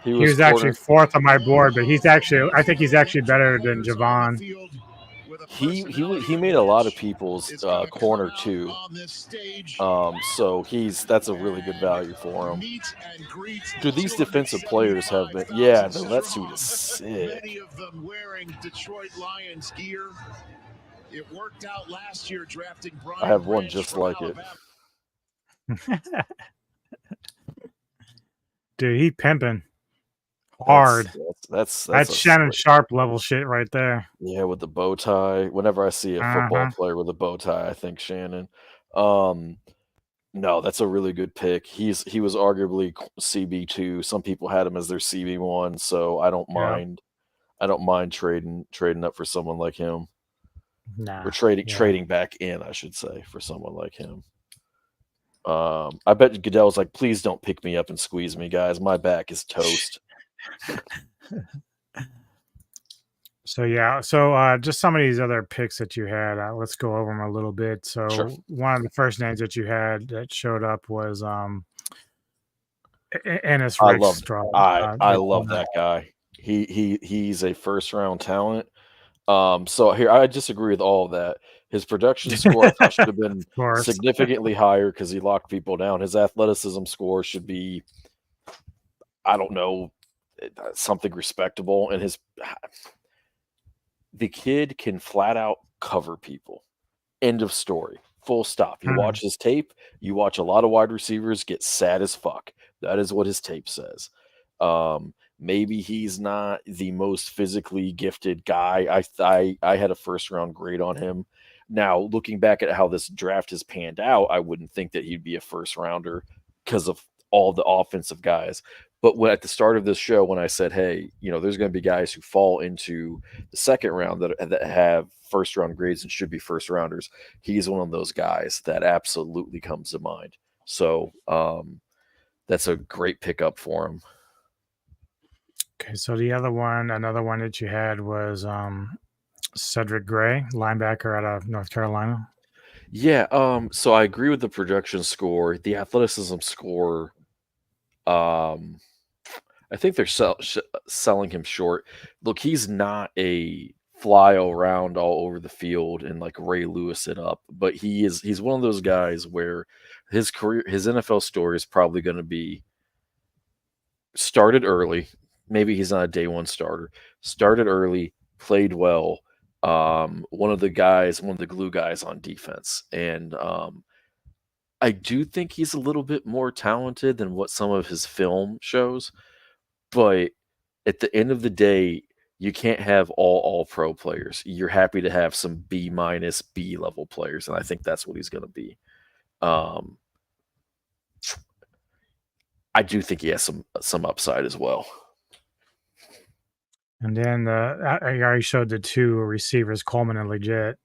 He was actually fourth on my board, but I think he's actually better than Javon. He made a lot of people's corner too. So that's a really good value for him. Dude, these defensive players have been that suit is sick. Many of them wearing Detroit Lions gear. It worked out last year drafting Brian. I have one just like it. Dude, he pimping hard. That's Shannon Sharp level shit right there. Yeah, with the bow tie. Whenever I see a football player with a bow tie, I think Shannon. No, that's a really good pick. He was arguably CB2. Some people had him as their CB1, so I don't mind. I don't mind trading up for someone like him. Nah, or trading back in, I should say, for someone like him. I bet Goodell's like, please don't pick me up and squeeze me, guys. My back is toast. So just some of these other picks that you had. Let's go over them a little bit. So one of the first names that you had that showed up was Ennis Rickstraw. I love that guy. He's a first round talent. So here I disagree with all of that. His production score should have been significantly higher because he locked people down. His athleticism score should be, I don't know, something respectable. And the kid can flat out cover people. End of story. Full stop. You watch his tape, you watch a lot of wide receivers get sad as fuck. That is what his tape says. Maybe he's not the most physically gifted guy. I had a first round grade on him. Now, looking back at how this draft has panned out, I wouldn't think that he'd be a first rounder because of all the offensive guys. But at the start of this show, when I said, hey, there's going to be guys who fall into the second round that have first round grades and should be first rounders, he's one of those guys that absolutely comes to mind. So that's a great pickup for him. Okay, so another one that you had was Cedric Gray, linebacker out of North Carolina. Yeah, so I agree with the production score. The athleticism score, I think they're selling him short. Look, he's not a fly around all over the field and like Ray Lewis it up, but he's one of those guys where his NFL story is probably going to be started early. Maybe he's not a day one starter. Started early, played well. One of the glue guys on defense. And I do think he's a little bit more talented than what some of his film shows. But at the end of the day, you can't have all pro players. You're happy to have some B- B level players. And I think that's what he's going to be. I do think he has some upside as well. And then I already showed the two receivers, Coleman and Leggett.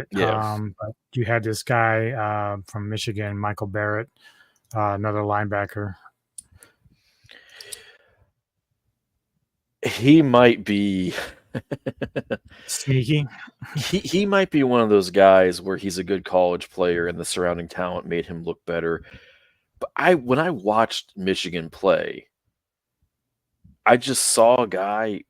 Yeah. But you had this guy from Michigan, Michael Barrett, another linebacker. He might be sneaky. He might be one of those guys where he's a good college player and the surrounding talent made him look better. But when I watched Michigan play, I just saw a guy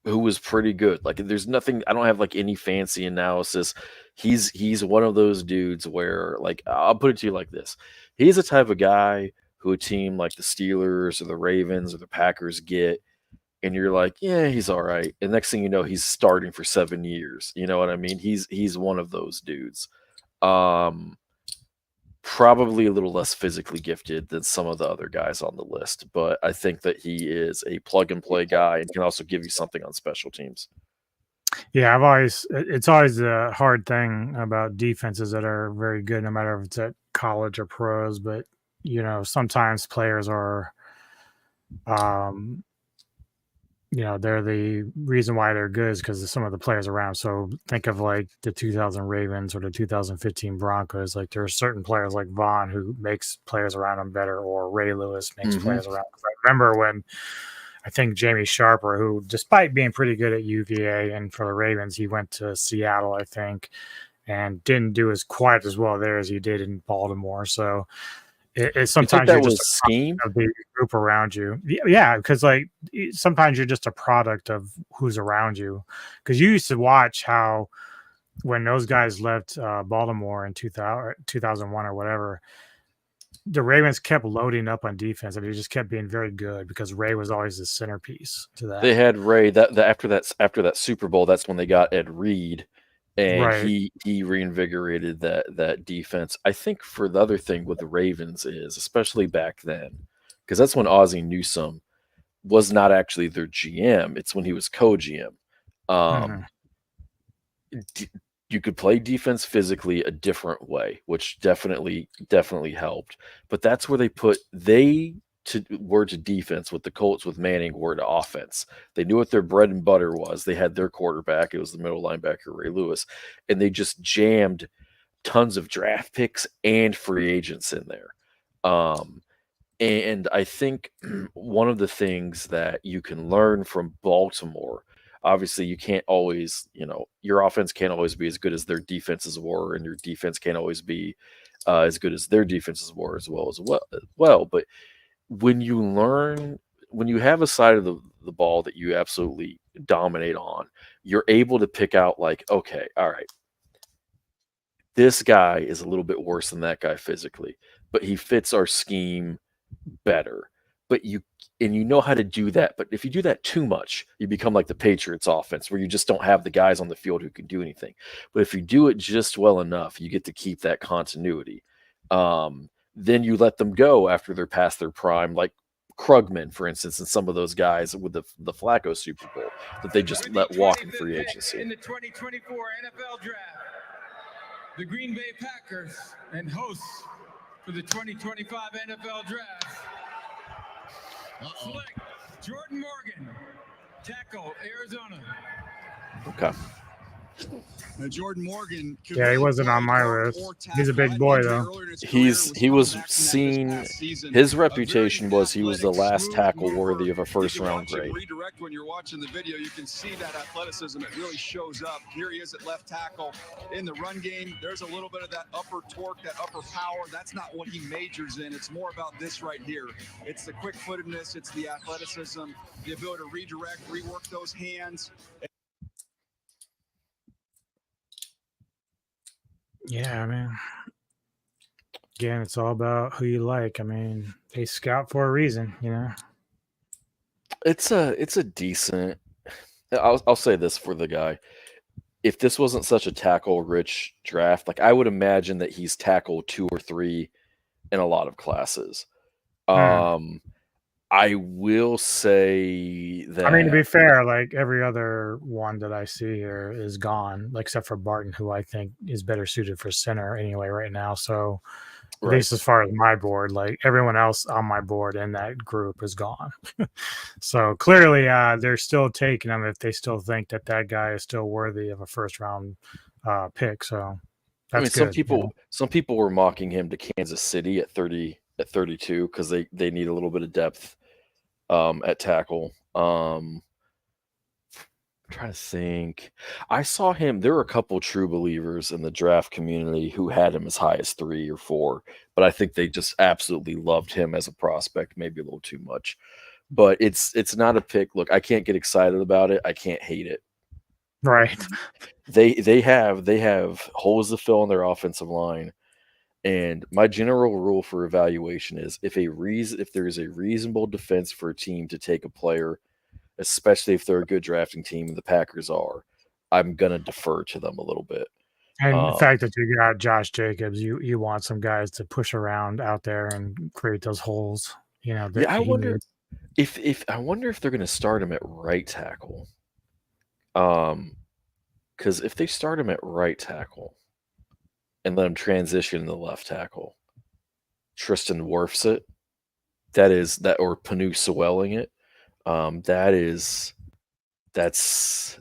who was pretty good. Like, there's nothing, I don't have like any fancy analysis. He's one of those dudes where, like, I'll put it to you like this. He's the type of guy who a team like the Steelers or the Ravens or the Packers get, and you're like, yeah, he's all right. And next thing you know, he's starting for 7 years. You know what I mean? He's one of those dudes. Probably a little less physically gifted than some of the other guys on the list, but I think that he is a plug and play guy and can also give you something on special teams. Yeah, it's always a hard thing about defenses that are very good, no matter if it's at college or pros, but sometimes players are, they're the reason why they're good is because of some of the players around. So think of like the 2000 Ravens or the 2015 Broncos. Like there are certain players like Vaughn who makes players around them better, or Ray Lewis makes players around. I remember when I think Jamie Sharper, who, despite being pretty good at UVA and for the Ravens, he went to Seattle, I think, and didn't do quite as well there as he did in Baltimore. So sometimes that you're was just a scheme product of the group around you. Yeah, because like sometimes you're just a product of who's around you. Because you used to watch how when those guys left Baltimore in 2001 or whatever, the Ravens kept loading up on defense, and they just kept being very good because Ray was always the centerpiece to that. They had Ray after that Super Bowl. That's when they got Ed Reed, and Right. he reinvigorated that defense. I think for the other thing with the Ravens is, especially back then, because that's when Ozzie Newsome was not actually their GM. It's when he was co-GM. You could play defense physically a different way, which definitely helped. But that's where they were to defense what the Colts with Manning were to offense. They knew what their bread and butter was. They had their quarterback. It was the middle linebacker, Ray Lewis. And they just jammed tons of draft picks and free agents in there. And I think one of the things that you can learn from Baltimore, obviously you can't always, your offense can't always be as good as their defenses were, and your defense can't always be as good as their defenses were as well. But when you have a side of the ball that you absolutely dominate on, you're able to pick out like, okay, all right, this guy is a little bit worse than that guy physically, but he fits our scheme better. But you know how to do that. But if you do that too much, you become like the Patriots offense, where you just don't have the guys on the field who can do anything. But if you do it just well enough, you get to keep that continuity. Then you let them go after they're past their prime, like Krugman, for instance, and some of those guys with the Flacco Super Bowl that they just let walk in free agency. In the 2024 NFL Draft, the Green Bay Packers and hosts for the 2025 NFL Draft select Jordan Morgan, tackle, Arizona. Okay. Now, Jordan Morgan. Yeah, he wasn't on my list. He's a big boy, though. He was seen. His reputation was he was the last tackle worthy of a first-round grade. Redirect when you're watching the video, you can see that athleticism. It really shows up. Here he is at left tackle in the run game. There's a little bit of that upper torque, that upper power. That's not what he majors in. It's more about this right here. It's the quick-footedness. It's the athleticism, the ability to redirect, rework those hands. Yeah, I mean, again, it's all about who you like. I mean, they scout for a reason, It's a decent. I'll say this for the guy. If this wasn't such a tackle-rich draft, like I would imagine that he's tackle 2 or 3 in a lot of classes. I will say that. I mean, to be fair, like every other one that I see here is gone, except for Barton, who I think is better suited for center anyway right now. So, at least as far as my board, like everyone else on my board in that group is gone. So clearly, they're still taking him if they still think that guy is still worthy of a first-round pick. So, that's good. Some people were mocking him to Kansas City at 32 because they need a little bit of depth at tackle. I'm trying to think. I saw him. There were a couple true believers in the draft community who had him as high as 3 or 4, but I think they just absolutely loved him as a prospect, maybe a little too much. But it's not a pick. Look, I can't get excited about it. I can't hate it. Right. They have holes to fill in their offensive line. And my general rule for evaluation is if there is a reasonable defense for a team to take a player, especially if they're a good drafting team, and the Packers are, I'm gonna defer to them a little bit. And the fact that you got Josh Jacobs, you want some guys to push around out there and create those holes. Yeah, I wonder if they're gonna start him at right tackle. Because if they start him at right tackle and let him transition to left tackle, Tristan Wirfs it. Or Panu Sewelling it. That's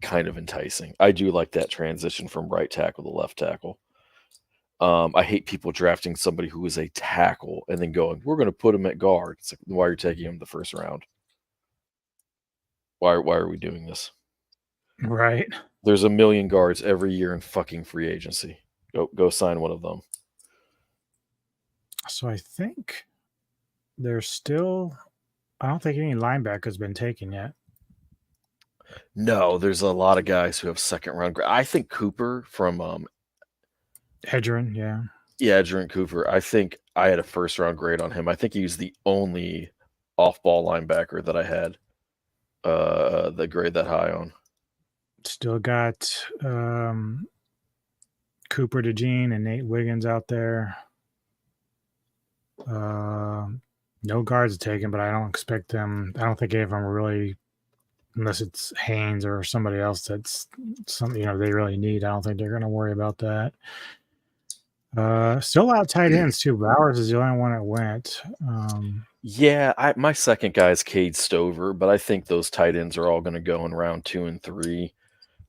kind of enticing. I do like that transition from right tackle to left tackle. I hate people drafting somebody who is a tackle and then going, we're going to put him at guard. It's like, why are you taking him the first round? Why are we doing this? Right. There's a million guards every year in fucking free agency. Go sign one of them. So I think there's still, I don't think any linebackers been taken yet. No, there's a lot of guys who have second round. I think Cooper from Edgerin, yeah. Yeah, Edgerin Cooper. I think I had a first round grade on him. I think he was the only off ball linebacker that I had the grade that high on. Still got Cooper DeJean and Nate Wiggins out there. No guards taken, but I don't expect them. I don't think any of them are really, unless it's Haynes or somebody else that's something they really need. I don't think they're going to worry about that. Still a lot of tight ends too. Bowers is the only one that went. Yeah, my second guy is Cade Stover, but I think those tight ends are all going to go in round 2 and 3.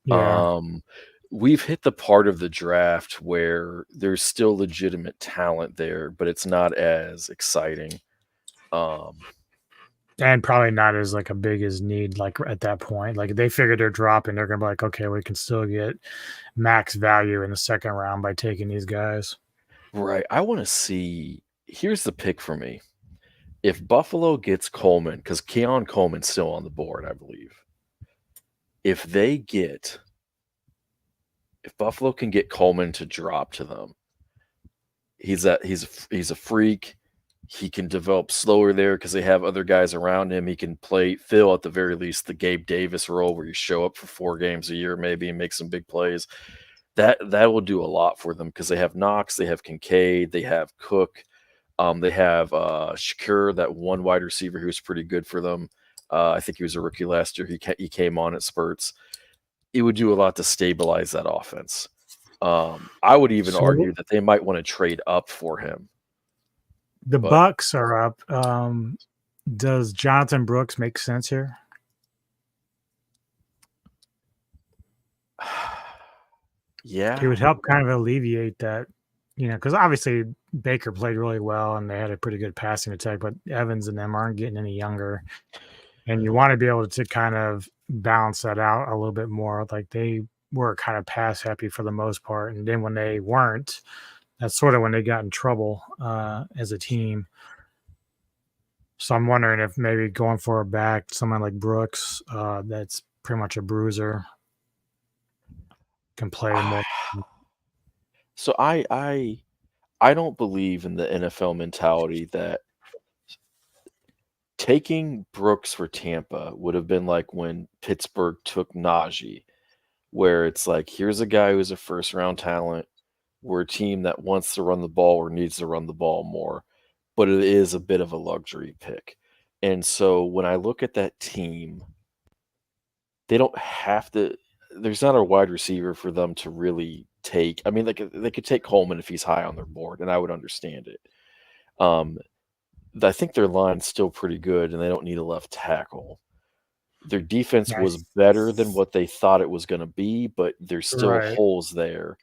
Yeah. We've hit the part of the draft where there's still legitimate talent there, but it's not as exciting. And probably not as like a big as need like at that point. Like they figured they're dropping, they're gonna be like, okay, we can still get max value in the second round by taking these guys. Right. I want to see. Here's the pick for me. If Buffalo gets Coleman, because Keon Coleman's still on the board, I believe. If Buffalo can get Coleman to drop to them, he's a freak. He can develop slower there because they have other guys around him. He can fill at the very least the Gabe Davis role where you show up for 4 games a year maybe and make some big plays. That will do a lot for them because they have Knox, they have Kincaid, they have Cook, they have Shakur, that one wide receiver who's pretty good for them. I think he was a rookie last year. He came on at spurts. It would do a lot to stabilize that offense. I would even argue that they might want to trade up for him. The Bucks are up. Does Jonathan Brooks make sense here? Yeah. He would help kind of alleviate that, because obviously Baker played really well and they had a pretty good passing attack, but Evans and them aren't getting any younger. And you want to be able to kind of balance that out a little bit more. Like they were kind of pass happy for the most part. And then when they weren't, that's sort of when they got in trouble as a team. So I'm wondering if maybe going for a back, someone like Brooks, that's pretty much a bruiser, can play more. So I don't believe in the NFL mentality that taking Brooks for Tampa would have been like when Pittsburgh took Najee, where it's like, here's a guy who's a first-round talent. We're a team that wants to run the ball or needs to run the ball more, but it is a bit of a luxury pick. And so when I look at that team, they don't have to – there's not a wide receiver for them to really take. I mean, they could take Coleman if he's high on their board, and I would understand it. I think their line's still pretty good, and they don't need a left tackle. Their defense was better than what they thought it was going to be, but there's still holes there.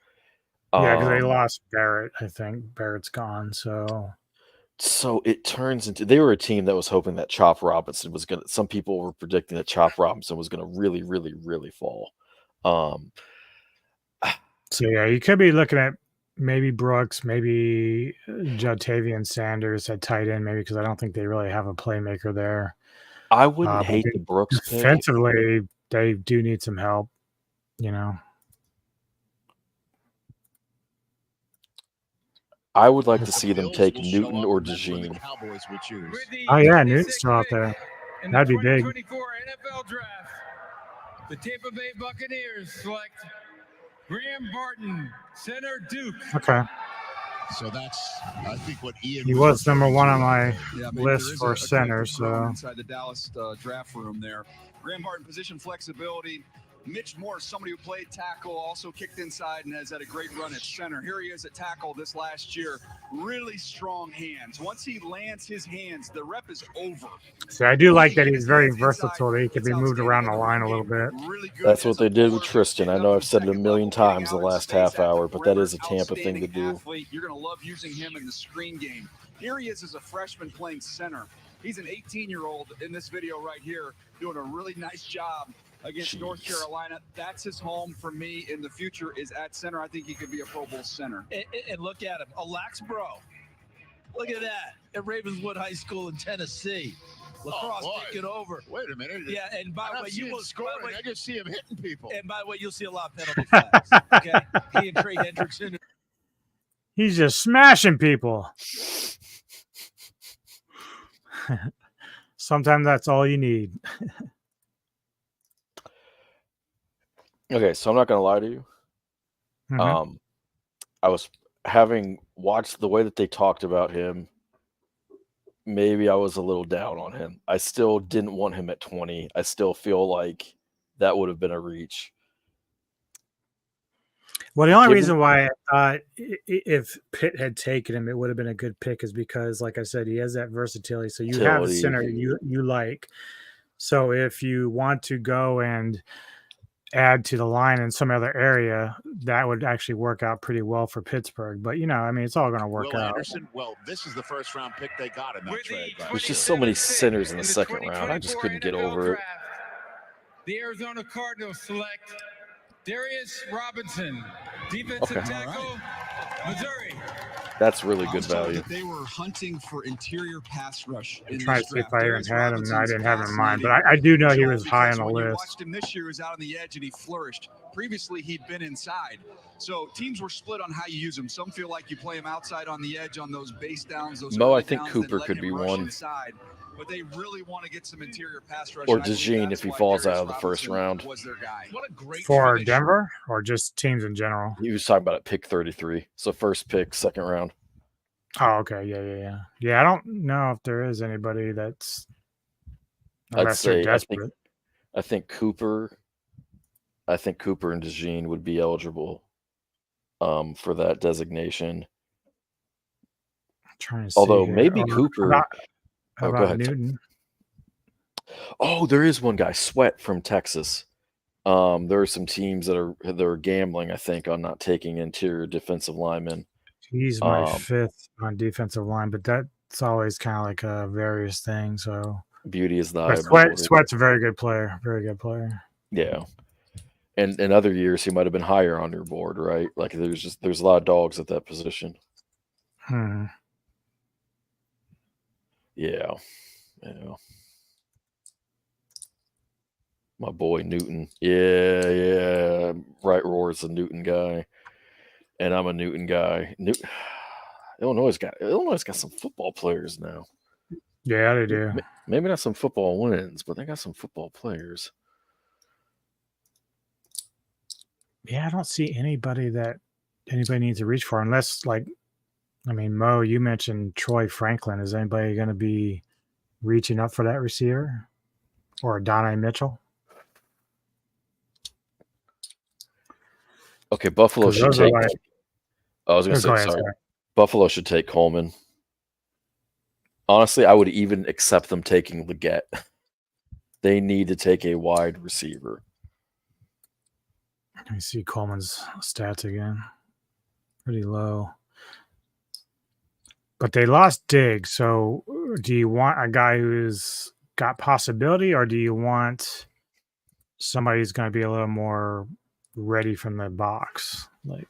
Yeah, because they lost Barrett. I think Barrett's gone. So it turns into they were a team that was hoping that Chop Robinson was going to. Some people were predicting that Chop Robinson was going to really, really, really fall. So yeah, you could be looking at maybe Brooks, maybe Jatavian Sanders at tight end, maybe because I don't think they really have a playmaker there. I wouldn't hate the Brooks pick. Defensively, they do need some help. I would like to see them take Newton or DeJean. Oh yeah, Newton's still out there. That'd be big. NFL Draft. The Tampa Bay Buccaneers select Graham Barton, center, Duke. Okay. So that's, I think, what Ian. He was number 1 on my list for center. So inside the Dallas draft room there, Graham Barton, position flexibility. Mitch Morse, somebody who played tackle, also kicked inside and has had a great run at center. Here he is at tackle this last year. Really strong hands. Once he lands his hands, the rep is over. So I do like that he's very versatile. He can be moved around the line a little bit. That's what they did with Tristan. I know I've said it a million times the last half hour, but that is a Tampa thing to do. You're going to love using him in the screen game. Here he is as a freshman playing center. He's an 18-year-old in this video right here, doing a really nice job against North Carolina. That's his home for me in the future is at center. I think he could be a Pro Bowl center. And look at him, a lax bro. Look at that at Ravenswood High School in Tennessee. Lacrosse taking over. Wait a minute. Yeah, and by the way, you will scoring. I just see him hitting people. And by the way, you'll see a lot of penalty flags. Okay, he and Trey Hendrickson. He's just smashing people. Sometimes that's all you need. Okay, so I'm not going to lie to you. Mhm. I was having watched the way that they talked about him. Maybe I was a little down on him. I still didn't want him at 20. I still feel like that would have been a reach. Well, the only reason why I thought if Pitt had taken him, it would have been a good pick is because, like I said, he has that versatility. So you have a center you like. So if you want to go and add to the line in some other area, that would actually work out pretty well for Pittsburgh. But, I mean, it's all going to work Will out. Anderson, well, this is the first round pick they got in that trade. There's just so many centers in the second round. I just couldn't get over it. The Arizona Cardinals select Darius Robinson, defensive tackle, Missouri. That's really good value. That they were hunting for interior pass rush. I'm trying to see if I even had him. I didn't have him in mind, but I do know he was high on the when you list. watched him this year, he was out on the edge and he flourished. Previously, he'd been inside. So teams were split on how you use him. Some feel like you play him outside on the edge on those base downs. Those Mo, I early think downs, Cooper then let could him be rush one. Inside. But they really want to get some interior pass rush. Or and I believe DeJean that's if he why falls Darius out of the first Robinson round. was their guy. What a great For finish. Denver or just teams in general? He was talking about at pick 33. So first pick, second round. Oh, okay. Yeah. Yeah, I don't know if there is anybody that's I'd say desperate. I think Cooper and DeJean would be eligible for that designation. I'm trying to see Although here. maybe Cooper. How go about ahead. Newton? Oh, there is one guy, Sweat from Texas. There are some teams that are gambling, I think, on not taking interior defensive linemen. He's my fifth on defensive line, but that's always kind of like a various thing. So Beauty is the but eye of the Sweat's a very good player. Very good player. Yeah. And in other years, he might have been higher on your board, right? Like there's a lot of dogs at that position. Yeah. My boy Newton. Yeah. Right Roar's a Newton guy. And I'm a Newton guy. Illinois got some football players now. Yeah, they do. Maybe not some football wins, but they got some football players. Yeah, I don't see anybody that anybody needs to reach for unless, like, I mean, Mo, you mentioned Troy Franklin. Is anybody going to be reaching up for that receiver or Donnie Mitchell? Okay, Buffalo should take. I was going to say, sorry. Buffalo should take Coleman. Honestly, I would even accept them taking Leggett. They need to take a wide receiver. Let me see Coleman's stats again. Pretty low. But they lost Diggs. So do you want a guy who's got possibility, or do you want somebody who's going to be a little more ready from the box? Like,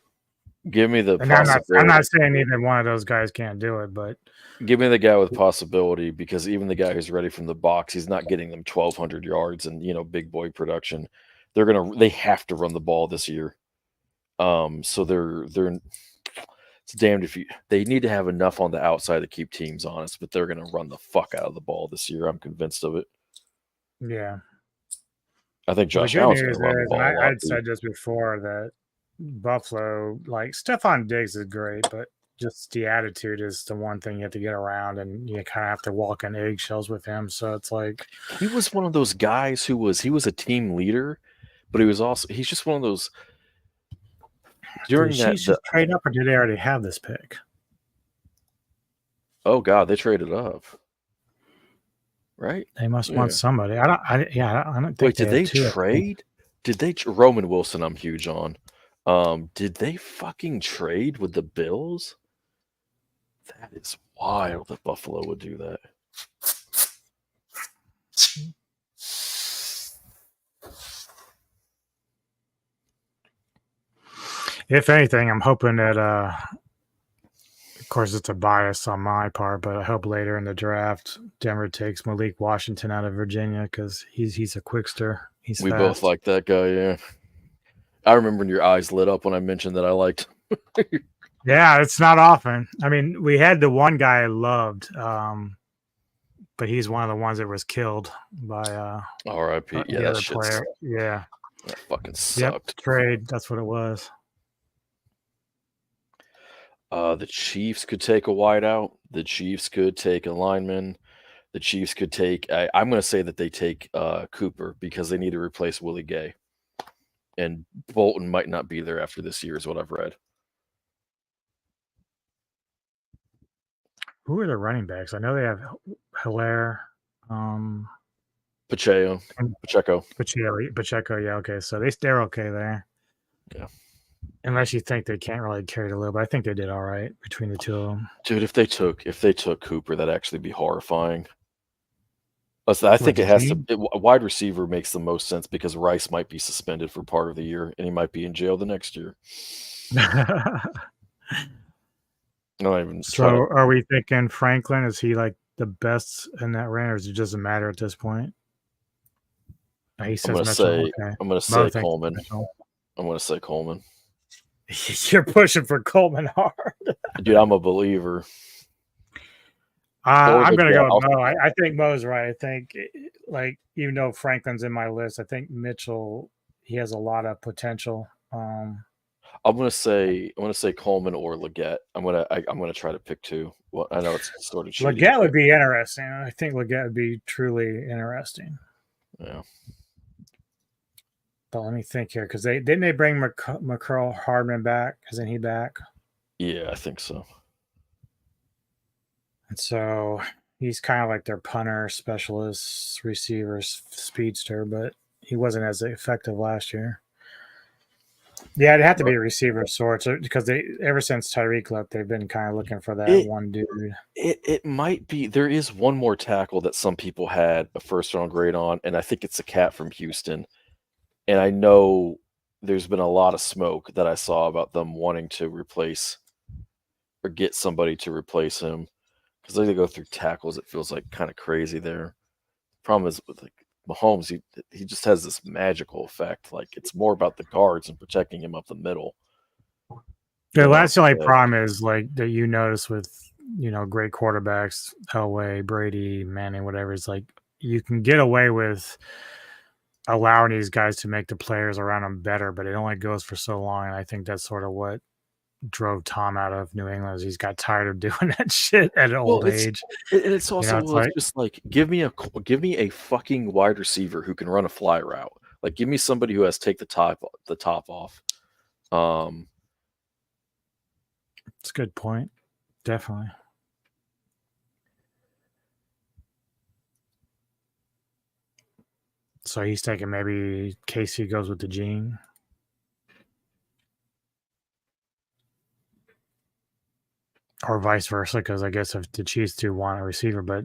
give me the possibility. I'm not saying either one of those guys can't do it, but give me the guy with possibility, because even the guy who's ready from the box, he's not getting them 1,200 yards and big boy production. They have to run the ball this year. So they're it's damned if they need to have enough on the outside to keep teams honest, but they're gonna run the fuck out of the ball this year. I'm convinced of it. Yeah. I think Josh Allen's gonna run the ball. I'd said this before that Buffalo, like, Stephon Diggs is great, but just the attitude is the one thing you have to get around, and you kind of have to walk on eggshells with him. So it's like he was one of those guys he was a team leader, but he's just one of those. Did the Chiefs trade up, or did they already have this pick? Oh God, they traded up, right? They must want somebody. I don't think. Wait, did they trade? Did they Roman Wilson? I'm huge on. Did they fucking trade with the Bills? That is wild that Buffalo would do that. If anything, I'm hoping that, of course, it's a bias on my part, but I hope later in the draft, Denver takes Malik Washington out of Virginia because he's a quickster. We fast. both like that guy, yeah. I remember when your eyes lit up when I mentioned that I liked. Yeah, it's not often. I mean, we had the one guy I loved, but he's one of the ones that was killed by R.I.P. Yeah, the that other shit player. sucked. Yeah, That fucking sucked. Yep, trade. That's what it was. The Chiefs could take a wideout. The Chiefs could take a lineman. The Chiefs could take. I'm going to say that they take Cooper because they need to replace Willie Gay, and Bolton might not be there after this year, is what I've read. Who are the running backs? I know they have Hilaire, Pacheco. Pacheco. Yeah, okay. So they're okay there. Yeah. Unless you think they can't really carry the load, but I think they did all right between the two of them. Dude, if they took Cooper, that'd actually be horrifying. I think it has to. A wide receiver makes the most sense because Rice might be suspended for part of the year, and he might be in jail the next year. So, are we thinking Franklin? Is he like the best in that range, or does it doesn't matter at this point? He says I'm going to say Coleman. I'm going to say Coleman. You're pushing for Coleman hard. Dude, I'm a believer. I'm going to go with Mo. I think Mo's right. I think, like, even though Franklin's in my list, I think Mitchell, he has a lot of potential. I'm gonna say Coleman or Leggett. I'm gonna try to pick two. Well, I know it's sort of cheating. Leggett would be interesting. I think Leggett would be truly interesting. Yeah. But let me think here, because didn't they bring McCurl Hardman back? Isn't he back? Yeah, I think so. And so he's kind of like their punter, specialist, receiver, speedster, but he wasn't as effective last year. Yeah, it'd have to be a receiver of sorts because ever since Tyreek left, they've been kind of looking for that one dude. It might be. There is one more tackle that some people had a first-round grade on, and I think it's a cat from Houston. And I know there's been a lot of smoke that I saw about them wanting to replace or get somebody to replace him because they go through tackles. It feels like kind of crazy there. Problem is with Mahomes, he just has this magical effect. Like it's more about the guards and protecting him up the middle. Yeah, that's the only problem is like that you notice with great quarterbacks, Elway, Brady, Manning, whatever. It's like you can get away with allowing these guys to make the players around them better, but it only goes for so long. And I think that's sort of what drove Tom out of New England. Is he's got tired of doing that shit at an old age. And it's also just like give me a fucking wide receiver who can run a fly route. Like give me somebody who has take the top off. It's a good point. Definitely. So he's taking maybe Casey goes with the Gene. Or vice versa, because I guess if the Chiefs do want a receiver, but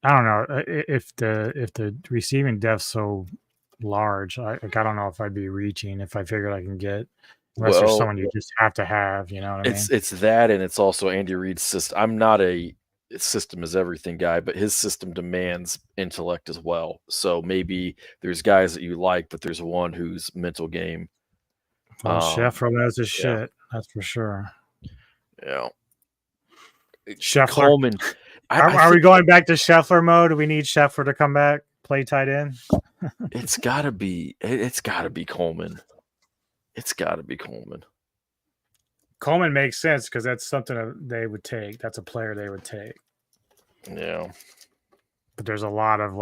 I don't know if the receiving depth's so large. I don't know if I'd be reaching if I figured I can get unless there's someone you just have to have. You know what I mean? It's that, and it's also Andy Reid's system. I'm not a system is everything guy, but his system demands intellect as well. So maybe there's guys that you like, but there's one whose mental game. Well, Scheffler knows his shit. That's for sure. Yeah. Scheffler. Coleman. Are we going back to Scheffler mode? Do we need Scheffler to come back, play tight end? It's gotta be Coleman. It's gotta be Coleman. Coleman makes sense because that's something that they would take. That's a player they would take. Yeah. But there's a lot of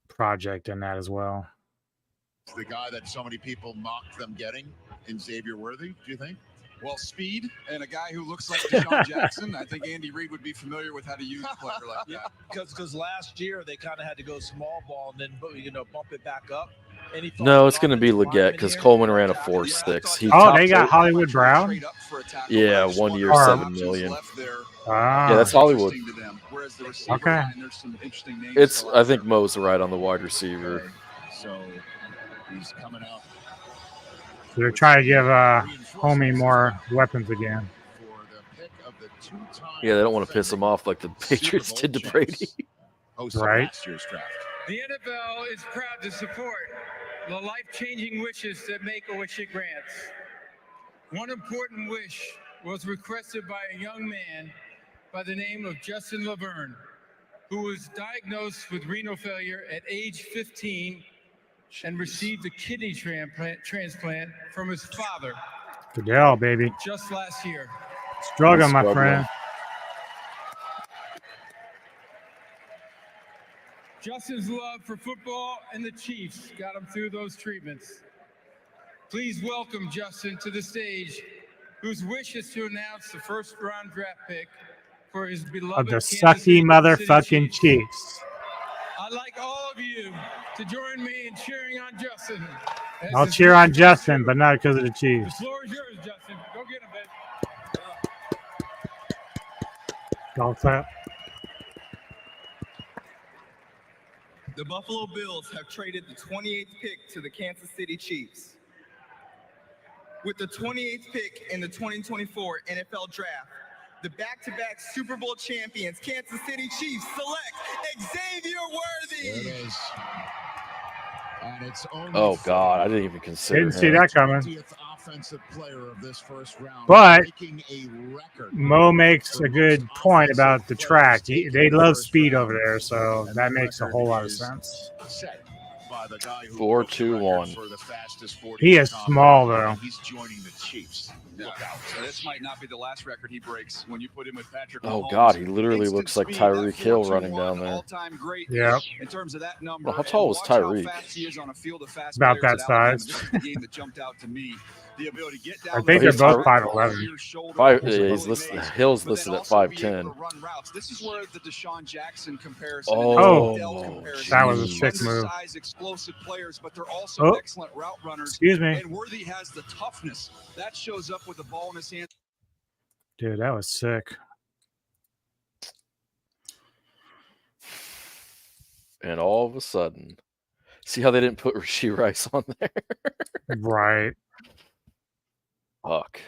project in that as well. The guy that so many people mocked them getting in Xavier Worthy, do you think? Well, speed and a guy who looks like Deshaun Jackson. I think Andy Reid would be familiar with how to use a player like that. Because last year they kind of had to go small ball and then bump it back up. No, it's going to be Leggett because Coleman ran a 4.6. Oh, they got Hollywood Brown? Yeah, 1 year, $7 million. Ah. Yeah, that's Hollywood. Okay. It's. I think Mo's right on the wide receiver. So he's coming out. So they're trying to give Homie more weapons again. Yeah, they don't want to piss him off like the Patriots did to Brady. Right. The NFL is proud to support the life-changing wishes that Make-A-Wish grants. One important wish was requested by a young man by the name of Justin Laverne, who was diagnosed with renal failure at age 15 and received a kidney transplant from his father. Goodell, baby. Just last year. Struggling, my friend. Justin's love for football and the Chiefs got him through those treatments. Please welcome Justin to the stage, whose wish is to announce the first-round draft pick for his beloved Of the Kansas sucky City motherfucking Chiefs. I'd like all of you to join me in cheering on Justin. I'll cheer on Justin, but not because of the Chiefs. The floor is yours, Justin. Go get him, baby. Golf clap. The Buffalo Bills have traded the 28th pick to the Kansas City Chiefs. With the 28th pick in the 2024 NFL Draft, the back-to-back Super Bowl champions, Kansas City Chiefs, select Xavier Worthy. There it is. And it's only Oh God, I didn't even consider. Didn't see that coming. 50th offensive player of this first round, But making a record. Mo makes a good point about the track. They love speed over there, so that makes a whole lot of sense. Set by the guy who 4.21. for the fastest 40 He is combine. small, though. He's joining the Chiefs. Look out. So this might not be the last record he breaks when you put him with Patrick Oh Mahomes. God, he literally Instant looks like speed, Tyreek that Hill 4.21 running down there. all-time great Yep. in terms of that number. Well, how tall was And watch how Tyreek? fast he is on a field of fast About players that at Alabama. size. This is the game that jumped out to me. The ability to get down I the think they're field, both 5'11". He's listed. Hill's listed at 5'10". This is where the Deshaun Jackson comparison Oh, and the Odell comparison that was a is. sick move. Undersized, explosive players, but they're also Oh. excellent route runners. Excuse me. And Worthy has the toughness that shows up with the ball in his hand. Dude, that was sick. And all of a sudden, see how they didn't put Rashee Rice on there? Right. Fuck.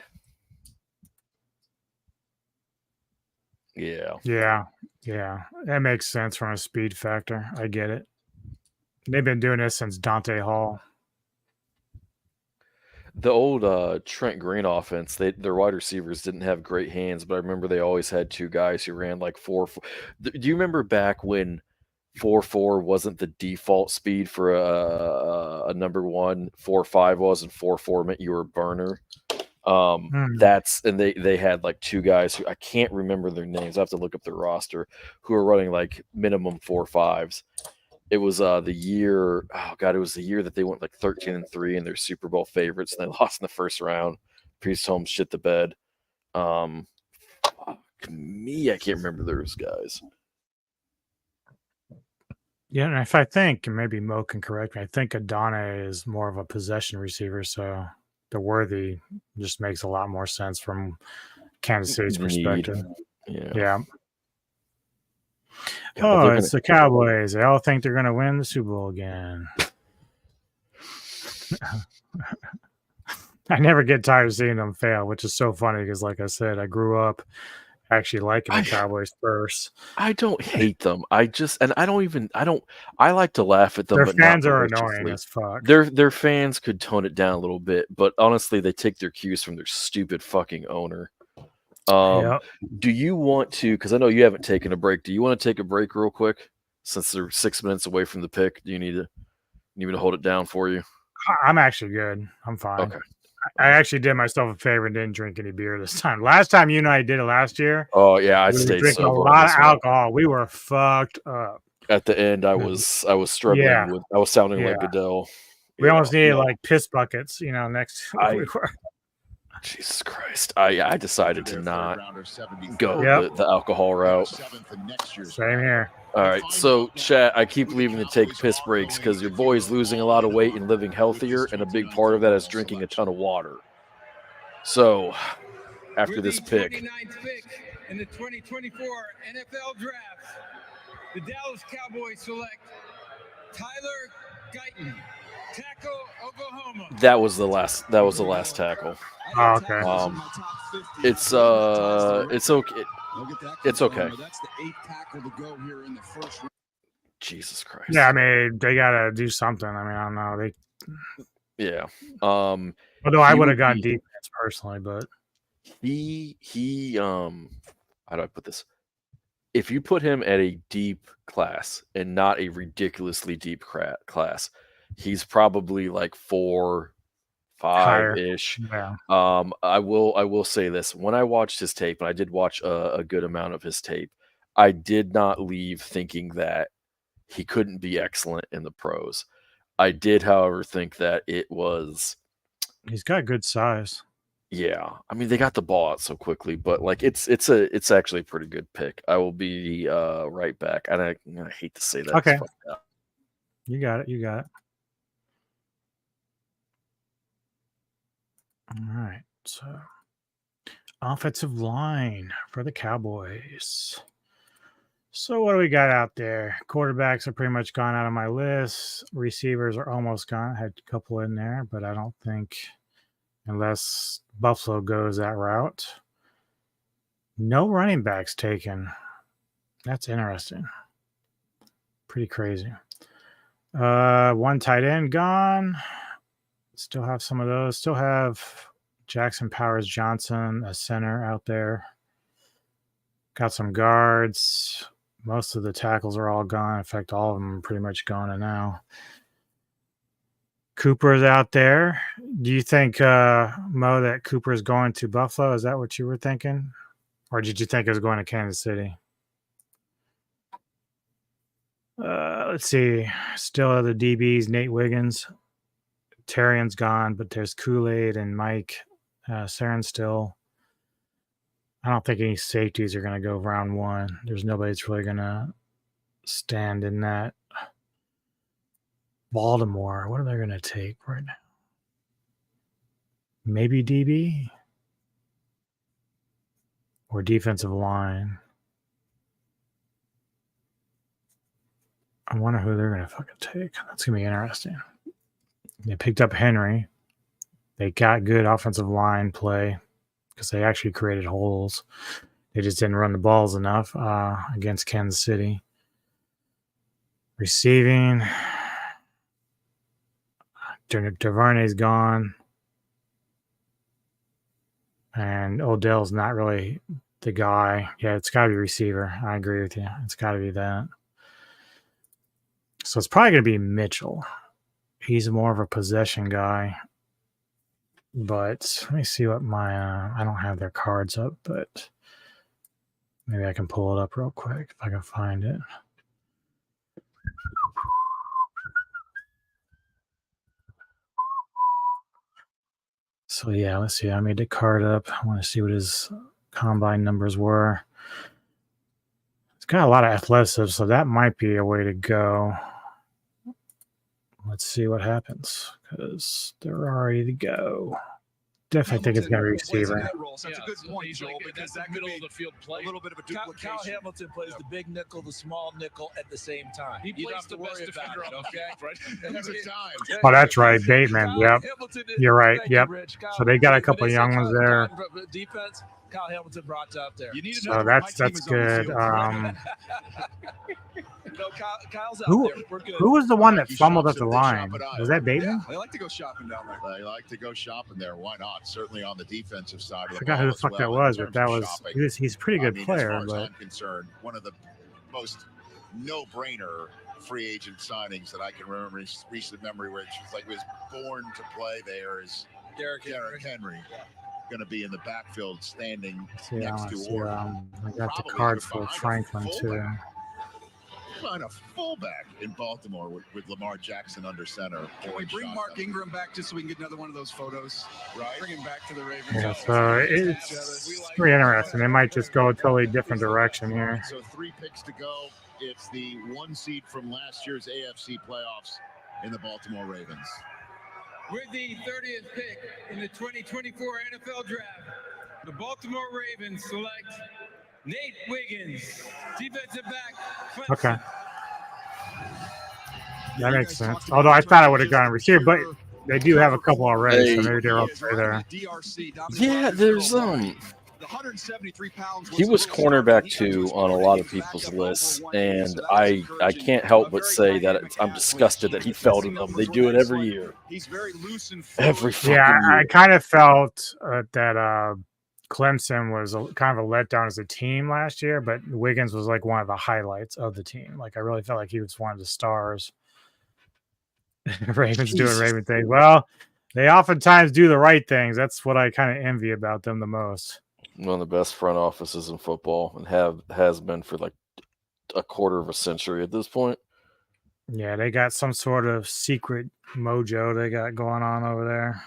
Yeah. Yeah. That makes sense from a speed factor. I get it. They've been doing this since Dante Hall. The old Trent Green offense, their wide receivers didn't have great hands, but I remember they always had two guys who ran like 4.4. Do you remember back when 4.4 wasn't the default speed for a number one? 4.5 was, and 4.4 meant you were a burner. That's and they had like two guys who I can't remember their names. I have to look up their roster, who are running like minimum 4.5s. It was the year. Oh God, it was the year that they went like 13-3 and they're Super Bowl favorites, and they lost in the first round. Priest Holmes shit the bed. Fuck me, I can't remember those guys. Yeah, and if I think, and maybe Mo can correct me, I think Adane is more of a possession receiver, so the Worthy just makes a lot more sense from Kansas City's perspective. Yeah. Oh, it's the Cowboys. They all think they're going to win the Super Bowl again. I never get tired of seeing them fail, which is so funny because, like I said, I grew up actually liking the Cowboys first. I don't hate them. I like to laugh at them. Their but fans not are annoying maliciously. as fuck. Their fans could tone it down a little bit, but honestly, they take their cues from their stupid fucking owner. Do you want to, because I know you haven't taken a break, do you want to take a break real quick since they're 6 minutes away from the pick? Do you need me to hold it down for you? I'm actually good. I'm fine. Okay. I actually did myself a favor and didn't drink any beer this time. Last time you and I did it last year. Oh yeah, I we were stayed drinking sober a on lot of this one. alcohol. We were fucked up. At the end, I was struggling with. I was sounding like Goodell. We almost needed like piss buckets, next. Jesus Christ! I decided to not go the alcohol route. Same here. All right, so chat, I keep leaving to take piss breaks because your boy's losing a lot of weight and living healthier, and a big part of that is drinking a ton of water. So, after With this the pick, 29th pick in the 2024 NFL Draft, the Dallas Cowboys select Tyler Guyton, tackle, Oklahoma. that was the last tackle. Oh, okay. It's okay. It's okay. That's the 8th tackle to go here in the first round. Jesus Christ. Yeah, I mean, they gotta do something. I mean, I don't know. Yeah. Although I would have gone defense personally, but he how do I put this? If you put him at a deep class and not a ridiculously deep class, he's probably like 4, 5-ish. Yeah. I will say this. When I watched his tape, and I did watch a good amount of his tape, I did not leave thinking that he couldn't be excellent in the pros. I did, however, think that it was. He's got good size. Yeah, I mean they got the ball out so quickly, but like it's actually a pretty good pick. I will be right back, and I hate to say that. Okay, you got it. You got it. All right, so offensive line for the Cowboys. So what do we got out there? Quarterbacks are pretty much gone out of my list. Receivers are almost gone. I had a couple in there, but I don't think, unless Buffalo goes that route. No running backs taken. That's interesting. Pretty crazy. One tight end gone. Still have some of those. Still have Jackson Powers Johnson, a center out there. Got some guards. Most of the tackles are all gone. In fact, all of them are pretty much gone now. Cooper's out there. Do you think, Mo, that Cooper's going to Buffalo? Is that what you were thinking? Or did you think it was going to Kansas City? Let's see. Still are the DBs, Nate Wiggins. Terrian's gone, but there's Kool-Aid and Mike Sarin still. I don't think any safeties are going to go round one. There's nobody that's really going to stand in that. Baltimore, what are they going to take right now? Maybe DB or defensive line. I wonder who they're going to fucking take. That's going to be interesting. They picked up Henry. They got good offensive line play because they actually created holes. They just didn't run the balls enough against Kansas City. Receiving. DuVernay's gone. And Odell's not really the guy. Yeah, it's got to be receiver. I agree with you. It's got to be that. So it's probably going to be Mitchell. He's more of a possession guy. But let me see what my... I don't have their cards up, but maybe I can pull it up real quick if I can find it. So, yeah, let's see. I made the card up. I want to see what his combine numbers were. It's got a lot of athleticism, so that might be a way to go. Let's see what happens because they're already to go. Definitely think it's going to be receiver. That's a good point, Joel, because that could be a little bit of a duplication. Kyle Hamilton plays the big nickel, the small nickel at the same time. He plays the best defender on the field, right? Every time. Oh, that's right. Bateman. Yep. You're right. Yep. So they got a couple of young ones there. Defense, Kyle Hamilton brought up there. So that's good. Kyle's out Who there. We're good. was the one that fumbled at the line? Was that Bateman? They like to go shopping down there. They like to go shopping there. Why not? Certainly on the defensive side. I forgot who the fuck that was, but that was he's a pretty good player. As far But as I'm concerned, one of the most no-brainer free agent signings that I can remember in recent memory, where it's just like was born to play there, is Derrick Henry. Going to be in the backfield, standing next to Orton. I got the card for Franklin too. Sideline a fullback in Baltimore with Lamar Jackson under center. Can we bring Mark Ingram back just so we can get another one of those photos? Right. Bring him back to the Ravens. Yeah, so it's pretty interesting. They might just go a totally different direction here. So 3 picks to go. It's the 1 seed from last year's AFC playoffs in the Baltimore Ravens. With the 30th pick in the 2024 NFL Draft, the Baltimore Ravens select Nate Wiggins, defensive back. Clemson. Okay. That makes sense. Although I thought I would have gone receiver, but they do have a couple already, so maybe they're okay there. Yeah, there's he was cornerback 2 on a lot of people's lists, and I can't help but say that I'm disgusted that he fell to them. They do it every year. Every fucking year. I kind of felt that Clemson was kind of a letdown as a team last year, but Wiggins was like one of the highlights of the team. Like I really felt like he was one of the stars. Ravens doing Raven things. Well, they oftentimes do the right things. That's what I kind of envy about them the most. One of the best front offices in football, and has been for like a quarter of a century at this point. Yeah, they got some sort of secret mojo they got going on over there.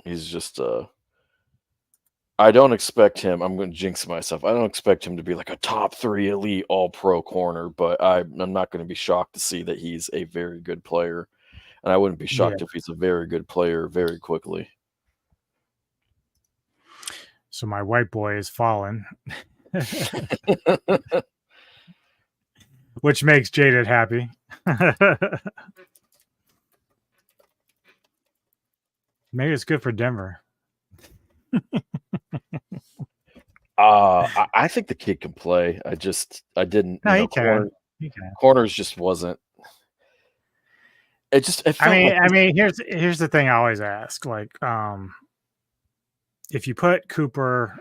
He's just I don't expect him. I'm going to jinx myself. I don't expect him to be like a top 3 elite all-pro corner, but I'm not going to be shocked to see that he's a very good player. And I wouldn't be shocked if he's a very good player very quickly. So my white boy is fallen. Which makes Jaded happy. Maybe it's good for Denver. I think the kid can play. I didn't. No, he can. Corners just wasn't. I mean, here's the thing I always ask. Like, if you put Cooper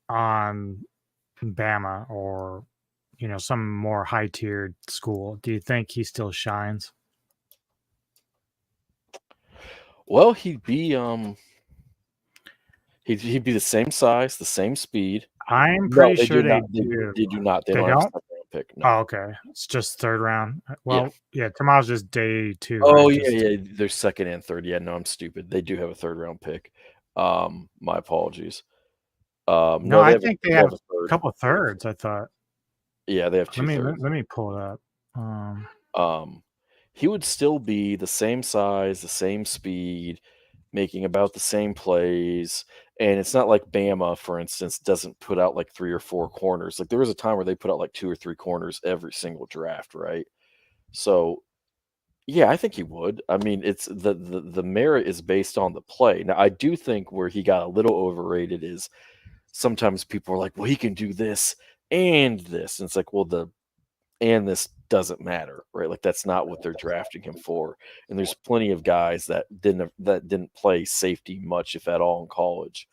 on Bama or some more high tiered school, do you think he still shines? Well, he'd be the same size, the same speed. I'm pretty sure they do. They do not. They don't? Have a second round pick. No. Oh, okay. It's just 3rd round. Well, yeah. Tomorrow's just day 2. Oh, right? yeah. They're 2nd and 3rd. Yeah, no, I'm stupid. They do have a 3rd round pick. My apologies. No, I think they have a couple of 3rds. I thought. Yeah, they have 2 thirds. Let me pull it up. He would still be the same size, the same speed, making about the same plays. And it's not like Bama, for instance, doesn't put out like 3 or 4 corners. Like there was a time where they put out like 2 or 3 corners every single draft, right? So, yeah, I think he would. I mean, it's the merit is based on the play. Now, I do think where he got a little overrated is sometimes people are like, well, he can do this and this. And it's like, well, and this doesn't matter, right? Like that's not what they're drafting him for. And there's plenty of guys that didn't play safety much, if at all, in college,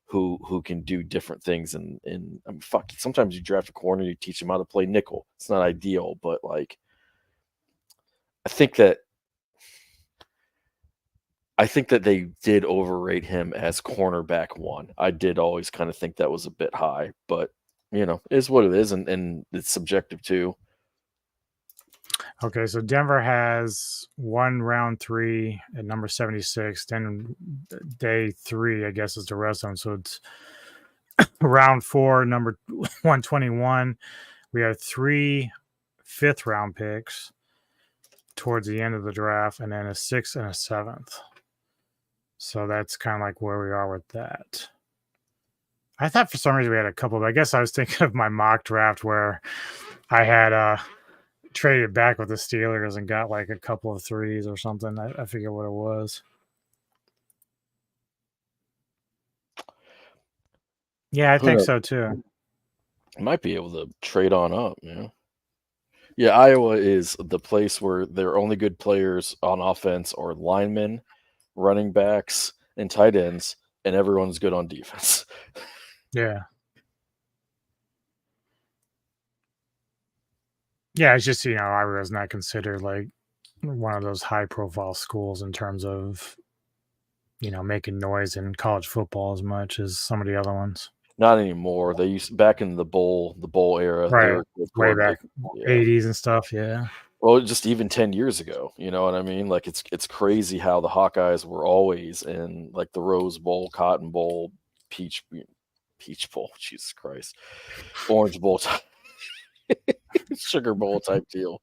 who can do different things. And I mean, fuck, sometimes you draft a corner, you teach him how to play nickel. It's not ideal, but like, I think that they did overrate him as cornerback 1. I did always kind of think that was a bit high, but is what it is, and it's subjective too. Okay, so Denver has 1 round 3 at number 76. Then day 3, I guess, is the rest of them. So it's round 4, number 121. We have 3 5th round picks towards the end of the draft, and then a 6th and a 7th. So that's kind of like where we are with that. I thought for some reason we had a couple, but I guess I was thinking of my mock draft where I had traded back with the Steelers and got like a couple of 3s or something. I forget what it was. Yeah, I think so too. Might be able to trade on up, Yeah, Iowa is the place where their only good players on offense are linemen, running backs, and tight ends, and everyone's good on defense. Yeah. Yeah, it's just, Iowa is not considered like one of those high profile schools in terms of, making noise in college football as much as some of the other ones. Not anymore. They used back in the bowl era. They Right. were Way back, yeah. 80s and stuff. Yeah. Well, just even 10 years ago, you know what I mean? Like it's crazy how the Hawkeyes were always in like the Rose Bowl, Cotton Bowl, Peach Bowl, Jesus Christ, Orange Bowl, Sugar Bowl type deal.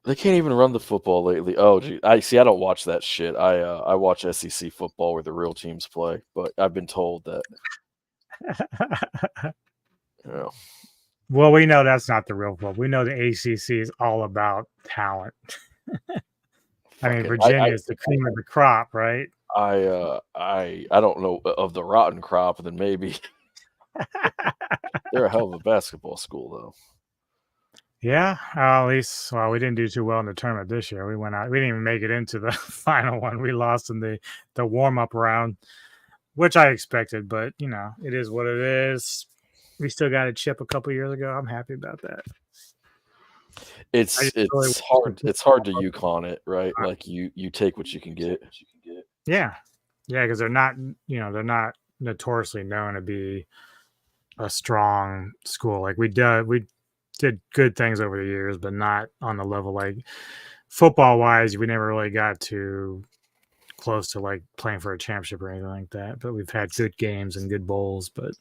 They can't even run the football lately. Oh, gee, I don't watch that shit. I watch SEC football where the real teams play, but I've been told that. You know. Well, we know that's not the real football. We know the ACC is all about talent. I mean, Virginia is the cream of the crop, right? I don't know of the rotten crop, then maybe they're a hell of a basketball school, though. Yeah, at least we didn't do too well in the tournament this year. We went out. We didn't even make it into the final one. We lost in the warm up round, which I expected. But you know, it is what it is. We still got a chip a couple years ago. I'm happy about that. It's hard. It's hard to UConn it, right? Like you take what you can get. Yeah, because they're not notoriously known to be a strong school. Like we did good things over the years, but not on the level like football wise. We never really got to close to like playing for a championship or anything like that. But we've had good games and good bowls. But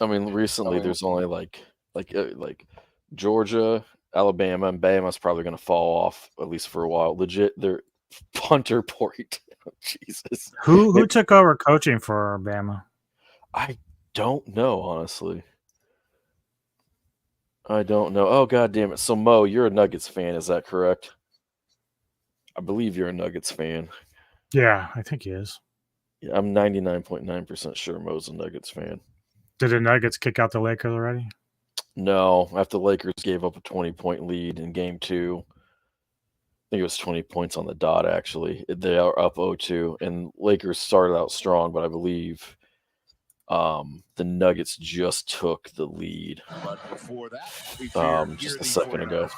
I mean, recently there's only like Georgia, Alabama, and Bama's probably going to fall off at least for a while. Legit, they're punter point. Jesus, who took over coaching for Bama? I don't know, honestly. I don't know. Oh, God damn it. So, Mo, you're a Nuggets fan. Is that correct? I believe you're a Nuggets fan. Yeah, I think he is. Yeah, I'm 99.9% sure Mo's a Nuggets fan. Did the Nuggets kick out the Lakers already? No, after the Lakers gave up a 20-point lead in Game 2. I think it was 20 points on the dot, actually. They are up 0-2, and Lakers started out strong, but I believe the Nuggets just took the lead just a second ago.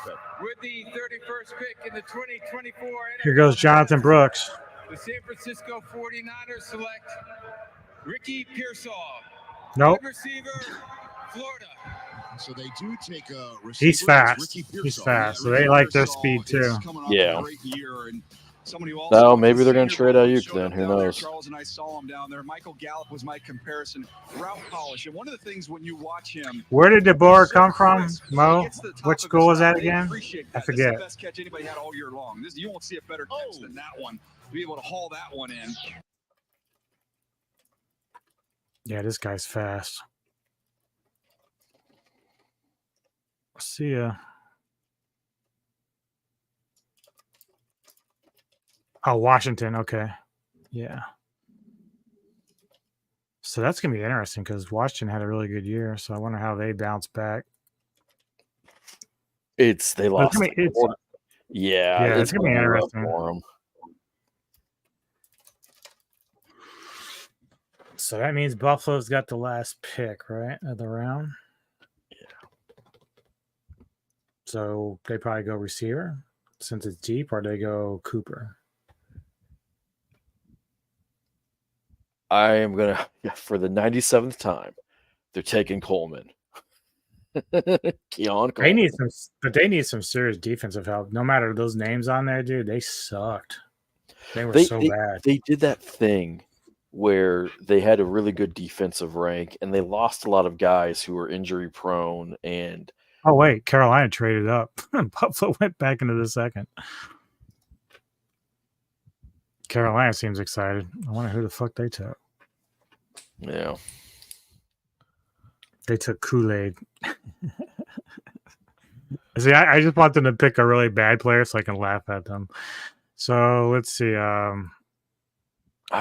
With the 31st pick in the 2024 Here goes Jonathan Brooks. The San Francisco 49ers select Ricky Pearsall. Nope. Wide receiver, Florida. So they do take a receiver. He's fast. He's fast. So they like their speed too. Yeah. No, maybe they're going to trade Ayuk then. Who knows? Charles and I saw him down there. Michael Gallup was my comparison. Route polish. And one of the things when you watch him. Where did DeBoer come from, Mo? Which school was that again? I forget. That's the best catch anybody had all year long. You won't see a better catch than that one. To be able to haul that one in. Yeah, this guy's fast. See ya. Oh, Washington. Okay. Yeah. So that's going to be interesting because Washington had a really good year. So I wonder how they bounce back. They lost. Yeah, it's going to be interesting. For them. So that means Buffalo's got the last pick, right, of the round? So they probably go receiver since it's deep, or they go Cooper. I am going to, for the 97th time, they're taking Coleman. Keon Coleman. They need some serious defensive help. No matter those names on there, dude, they sucked. They were so bad. They did that thing where they had a really good defensive rank, and they lost a lot of guys who were injury prone and. Oh, wait. Carolina traded up. Buffalo went back into the second. Carolina seems excited. I wonder who the fuck they took. Yeah. They took Kool-Aid. See, I just want them to pick a really bad player so I can laugh at them. So, let's see. I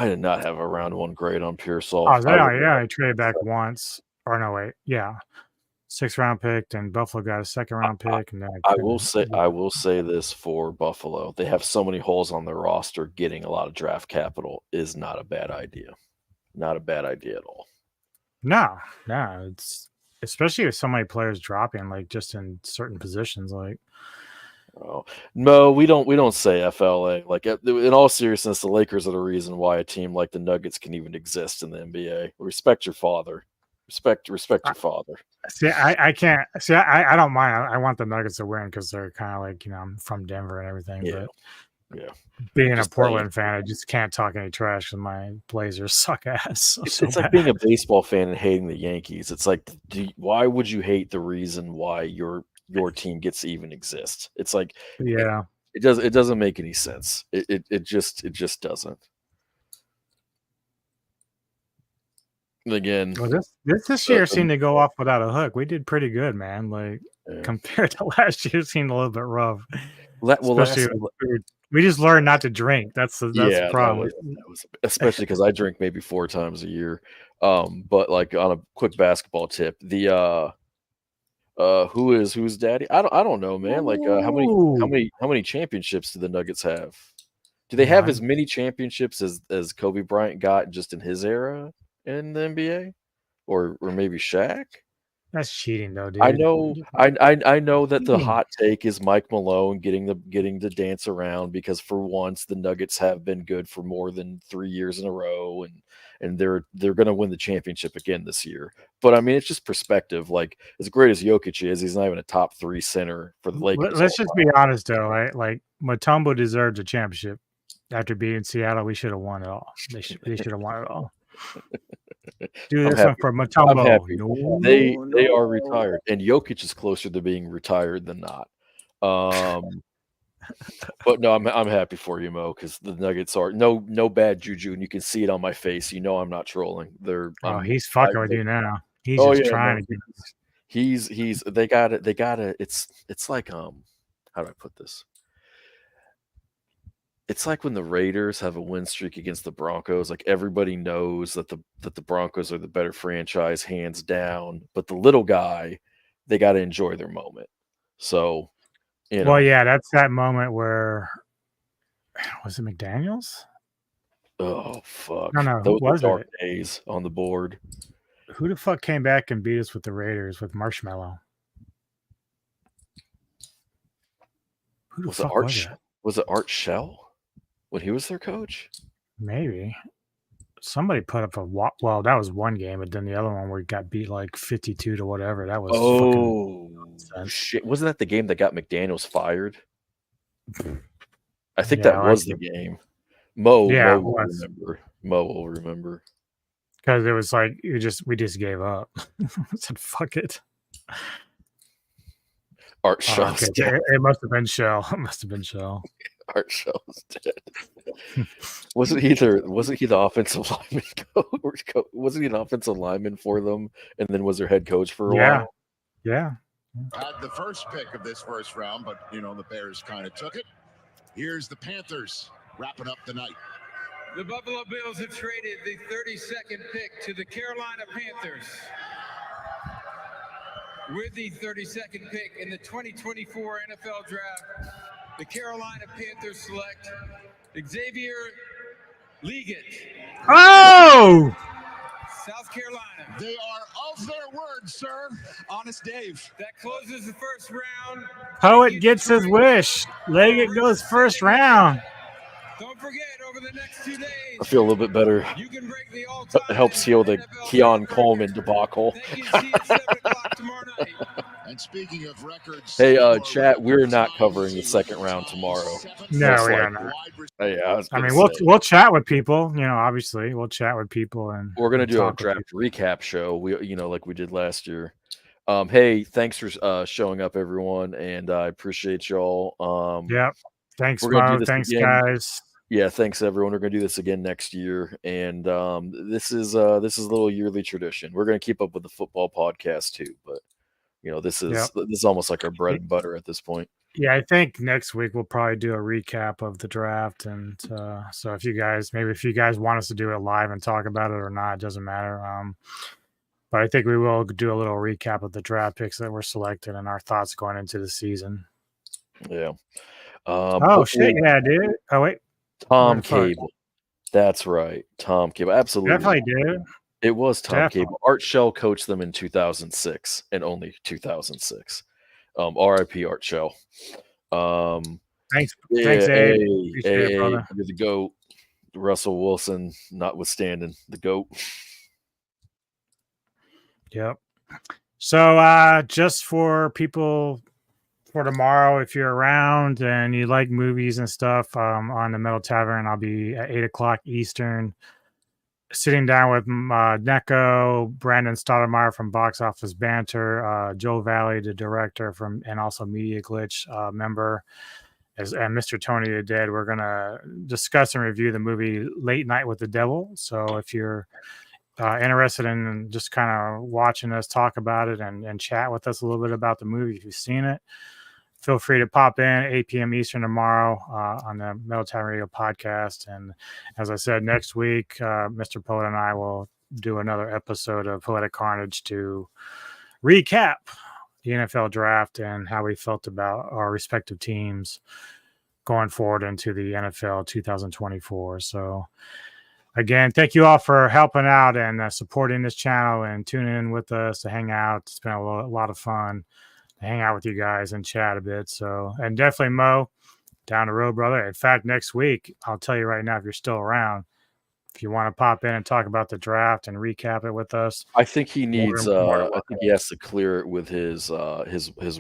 did not have a round one grade on Pearsall. Oh, yeah. I traded back once. Or no, wait. Yeah. 6th round pick, and Buffalo got a 2nd round pick. And I will say this for Buffalo: they have so many holes on their roster. Getting a lot of draft capital is not a bad idea. Not a bad idea at all. No, it's especially with so many players dropping, like just in certain positions. Like Oh, no, we don't say FLA. Like in all seriousness, the Lakers are the reason why a team like the Nuggets can even exist in the NBA. Respect your father. Respect your father. See, I can't. See, I don't mind. I want the Nuggets to win because they're kind of like, I'm from Denver and everything. Yeah. But Yeah. being Just a Portland fan, I just can't talk any trash because my Blazers suck ass. It's like being a baseball fan and hating the Yankees. It's like, why would you hate the reason why your team gets to even exist? It's like, yeah, it doesn't make any sense. It just doesn't. Again, well, this year seemed to go off without a hook. We did pretty good, man. Like compared to last year, it seemed a little bit rough. Especially we just learned not to drink. That's the problem. That was especially because I drink maybe 4 times a year. But like on a quick basketball tip, the who's daddy? I don't know, man. Like how many championships do the Nuggets have? Do they have as many championships as Kobe Bryant got just in his era in the NBA, or maybe Shaq? That's cheating, though, dude. I know that the hot take is Mike Malone getting to dance around because for once the Nuggets have been good for more than 3 years in a row, and they're going to win the championship again this year. But I mean, it's just perspective. Like as great as Jokic is, he's not even a top 3 center for the Lakers. Let's just be honest, though, right? Like Mutombo deserves a championship after beating Seattle. We should have won it all. They should have won it all. Do this one for Mutombo. No, they are retired, and Jokic is closer to being retired than not. But no, I'm happy for you, Mo, because the Nuggets are no bad juju, and you can see it on my face. You know I'm not trolling. He's fucking with you now. He's just trying to get. He's they got it. It's like how do I put this? It's like when the Raiders have a win streak against the Broncos. Like everybody knows that the Broncos are the better franchise, hands down. But the little guy, they got to enjoy their moment. So, Well, yeah, that's that moment where was it McDaniels? Oh fuck! No, those was dark days on the board. Who the fuck came back and beat us with the Raiders with Marshmallow? Who the fuck was it? Was it Art Shell? When he was their coach? Maybe. Somebody put up well, that was one game, but then the other one where he got beat like 52 to whatever. That was fucking shit. Wasn't that the game that got McDaniels fired? I think that was the game. Mo will remember. Because it was like we just gave up. I said fuck it. Art Shell. It must have been Shell. It must have been Shell. Art Shell's dead. Wasn't he the offensive lineman coach? Wasn't he an offensive lineman for them, and then was their head coach for a while? Yeah. Had the first pick of this first round, but the Bears kind of took it. Here's the Panthers wrapping up the night. The Buffalo Bills have traded the 32nd pick to the Carolina Panthers. With the 32nd pick in the 2024 NFL Draft, the Carolina Panthers select Xavier Liggett. Oh! South Carolina. They are of their word, sir. Honest Dave. That closes the first round. Poet gets his wish. Liggett goes first round. Don't forget, over the next 2 days, I feel a little bit better. You can break the It helps heal the Keon Coleman debacle. And speaking of records, hey, chat, we're not covering the second round tomorrow. No, we are not. Yeah, I mean, we'll chat with people. Obviously, we'll chat with people, and we're gonna do a draft recap show. We, like we did last year. Hey, thanks for showing up, everyone, and I appreciate y'all. Yep. Thanks, Mo. Thanks, guys. Yeah, thanks everyone. We're gonna do this again next year, and this is a little yearly tradition. We're gonna keep up with the football podcast too, but this is almost like our bread and butter at this point. Yeah, I think next week we'll probably do a recap of the draft, and so if you guys want us to do it live and talk about it or not, it doesn't matter. But I think we will do a little recap of the draft picks that were selected and our thoughts going into the season. Yeah. Shit, yeah, dude. Oh wait. Tom Cable. That's right. Tom Cable. Absolutely. Definitely, dude. It was Tom Cable. Art Shell coached them in 2006 and only 2006. RIP Art Shell. Thanks, Yeah, Abe. hey, Appreciate it, brother. you're the GOAT. Russell Wilson, notwithstanding, the GOAT. Yep. So just for people for tomorrow, if you're around and you like movies and stuff, on the Metal Tavern, I'll be at 8:00 Eastern, sitting down with Neko, Brandon Stoudemire from Box Office Banter, Joe Valley, the director and also Media Glitch member, and Mr. Tony the Dead. We're gonna discuss and review the movie Late Night with the Devil. So if you're interested in just kind of watching us talk about it and chat with us a little bit about the movie, if you've seen it, feel free to pop in 8 p.m. Eastern tomorrow on the Metal Time Radio podcast. And as I said, next week, Mr. Poet and I will do another episode of Poetic Carnage to recap the NFL draft and how we felt about our respective teams going forward into the NFL 2024. So again, thank you all for helping out and supporting this channel and tuning in with us to hang out. It's been a lot of fun to hang out with you guys and chat a bit. So, and definitely Mo, down the road, brother. In fact, next week, I'll tell you right now, if you're still around, if you want to pop in and talk about the draft and recap it with us, I think he needs. I think he has to clear it with his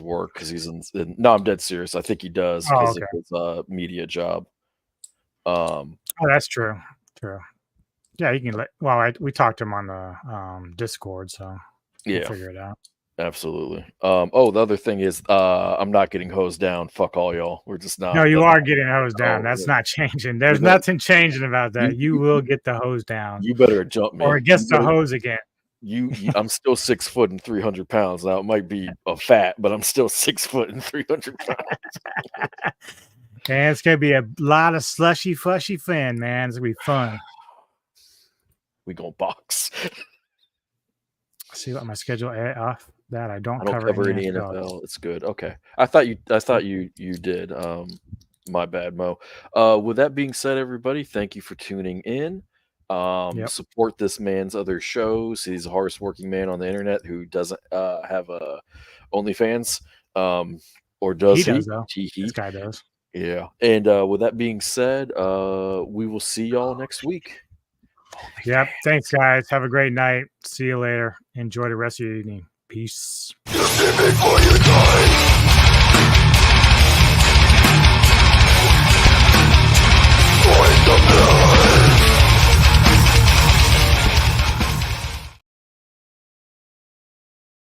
work because he's in. No, I'm dead serious. I think he does because of his media job. Oh, that's true. True. Yeah, you can we talked to him on the Discord, so we'll figure it out. Absolutely. The other thing is, I'm not getting hosed down. Fuck all y'all. We're just not. No, you are getting hosed down. That's not changing. There's nothing changing about that. You will get the hose down. You better jump me. Or it gets the hose again. I'm still 6 foot and 300 pounds. Now it might be a fat, but I'm still 6 foot and 300 pounds. And it's gonna be a lot of slushy, fushy fun, man. It's gonna be fun. We gonna box. See what my schedule off that I don't cover any NFL. It's good. Okay. I thought you did. My bad, Mo. With that being said, everybody, thank you for tuning in. Support this man's other shows. He's the hardest working man on the internet who doesn't have a OnlyFans. Or does he? Does, though. This guy does. Yeah. And with that being said, we will see y'all next week. Yep. Thanks, guys. Have a great night. See you later. Enjoy the rest of your evening. Peace.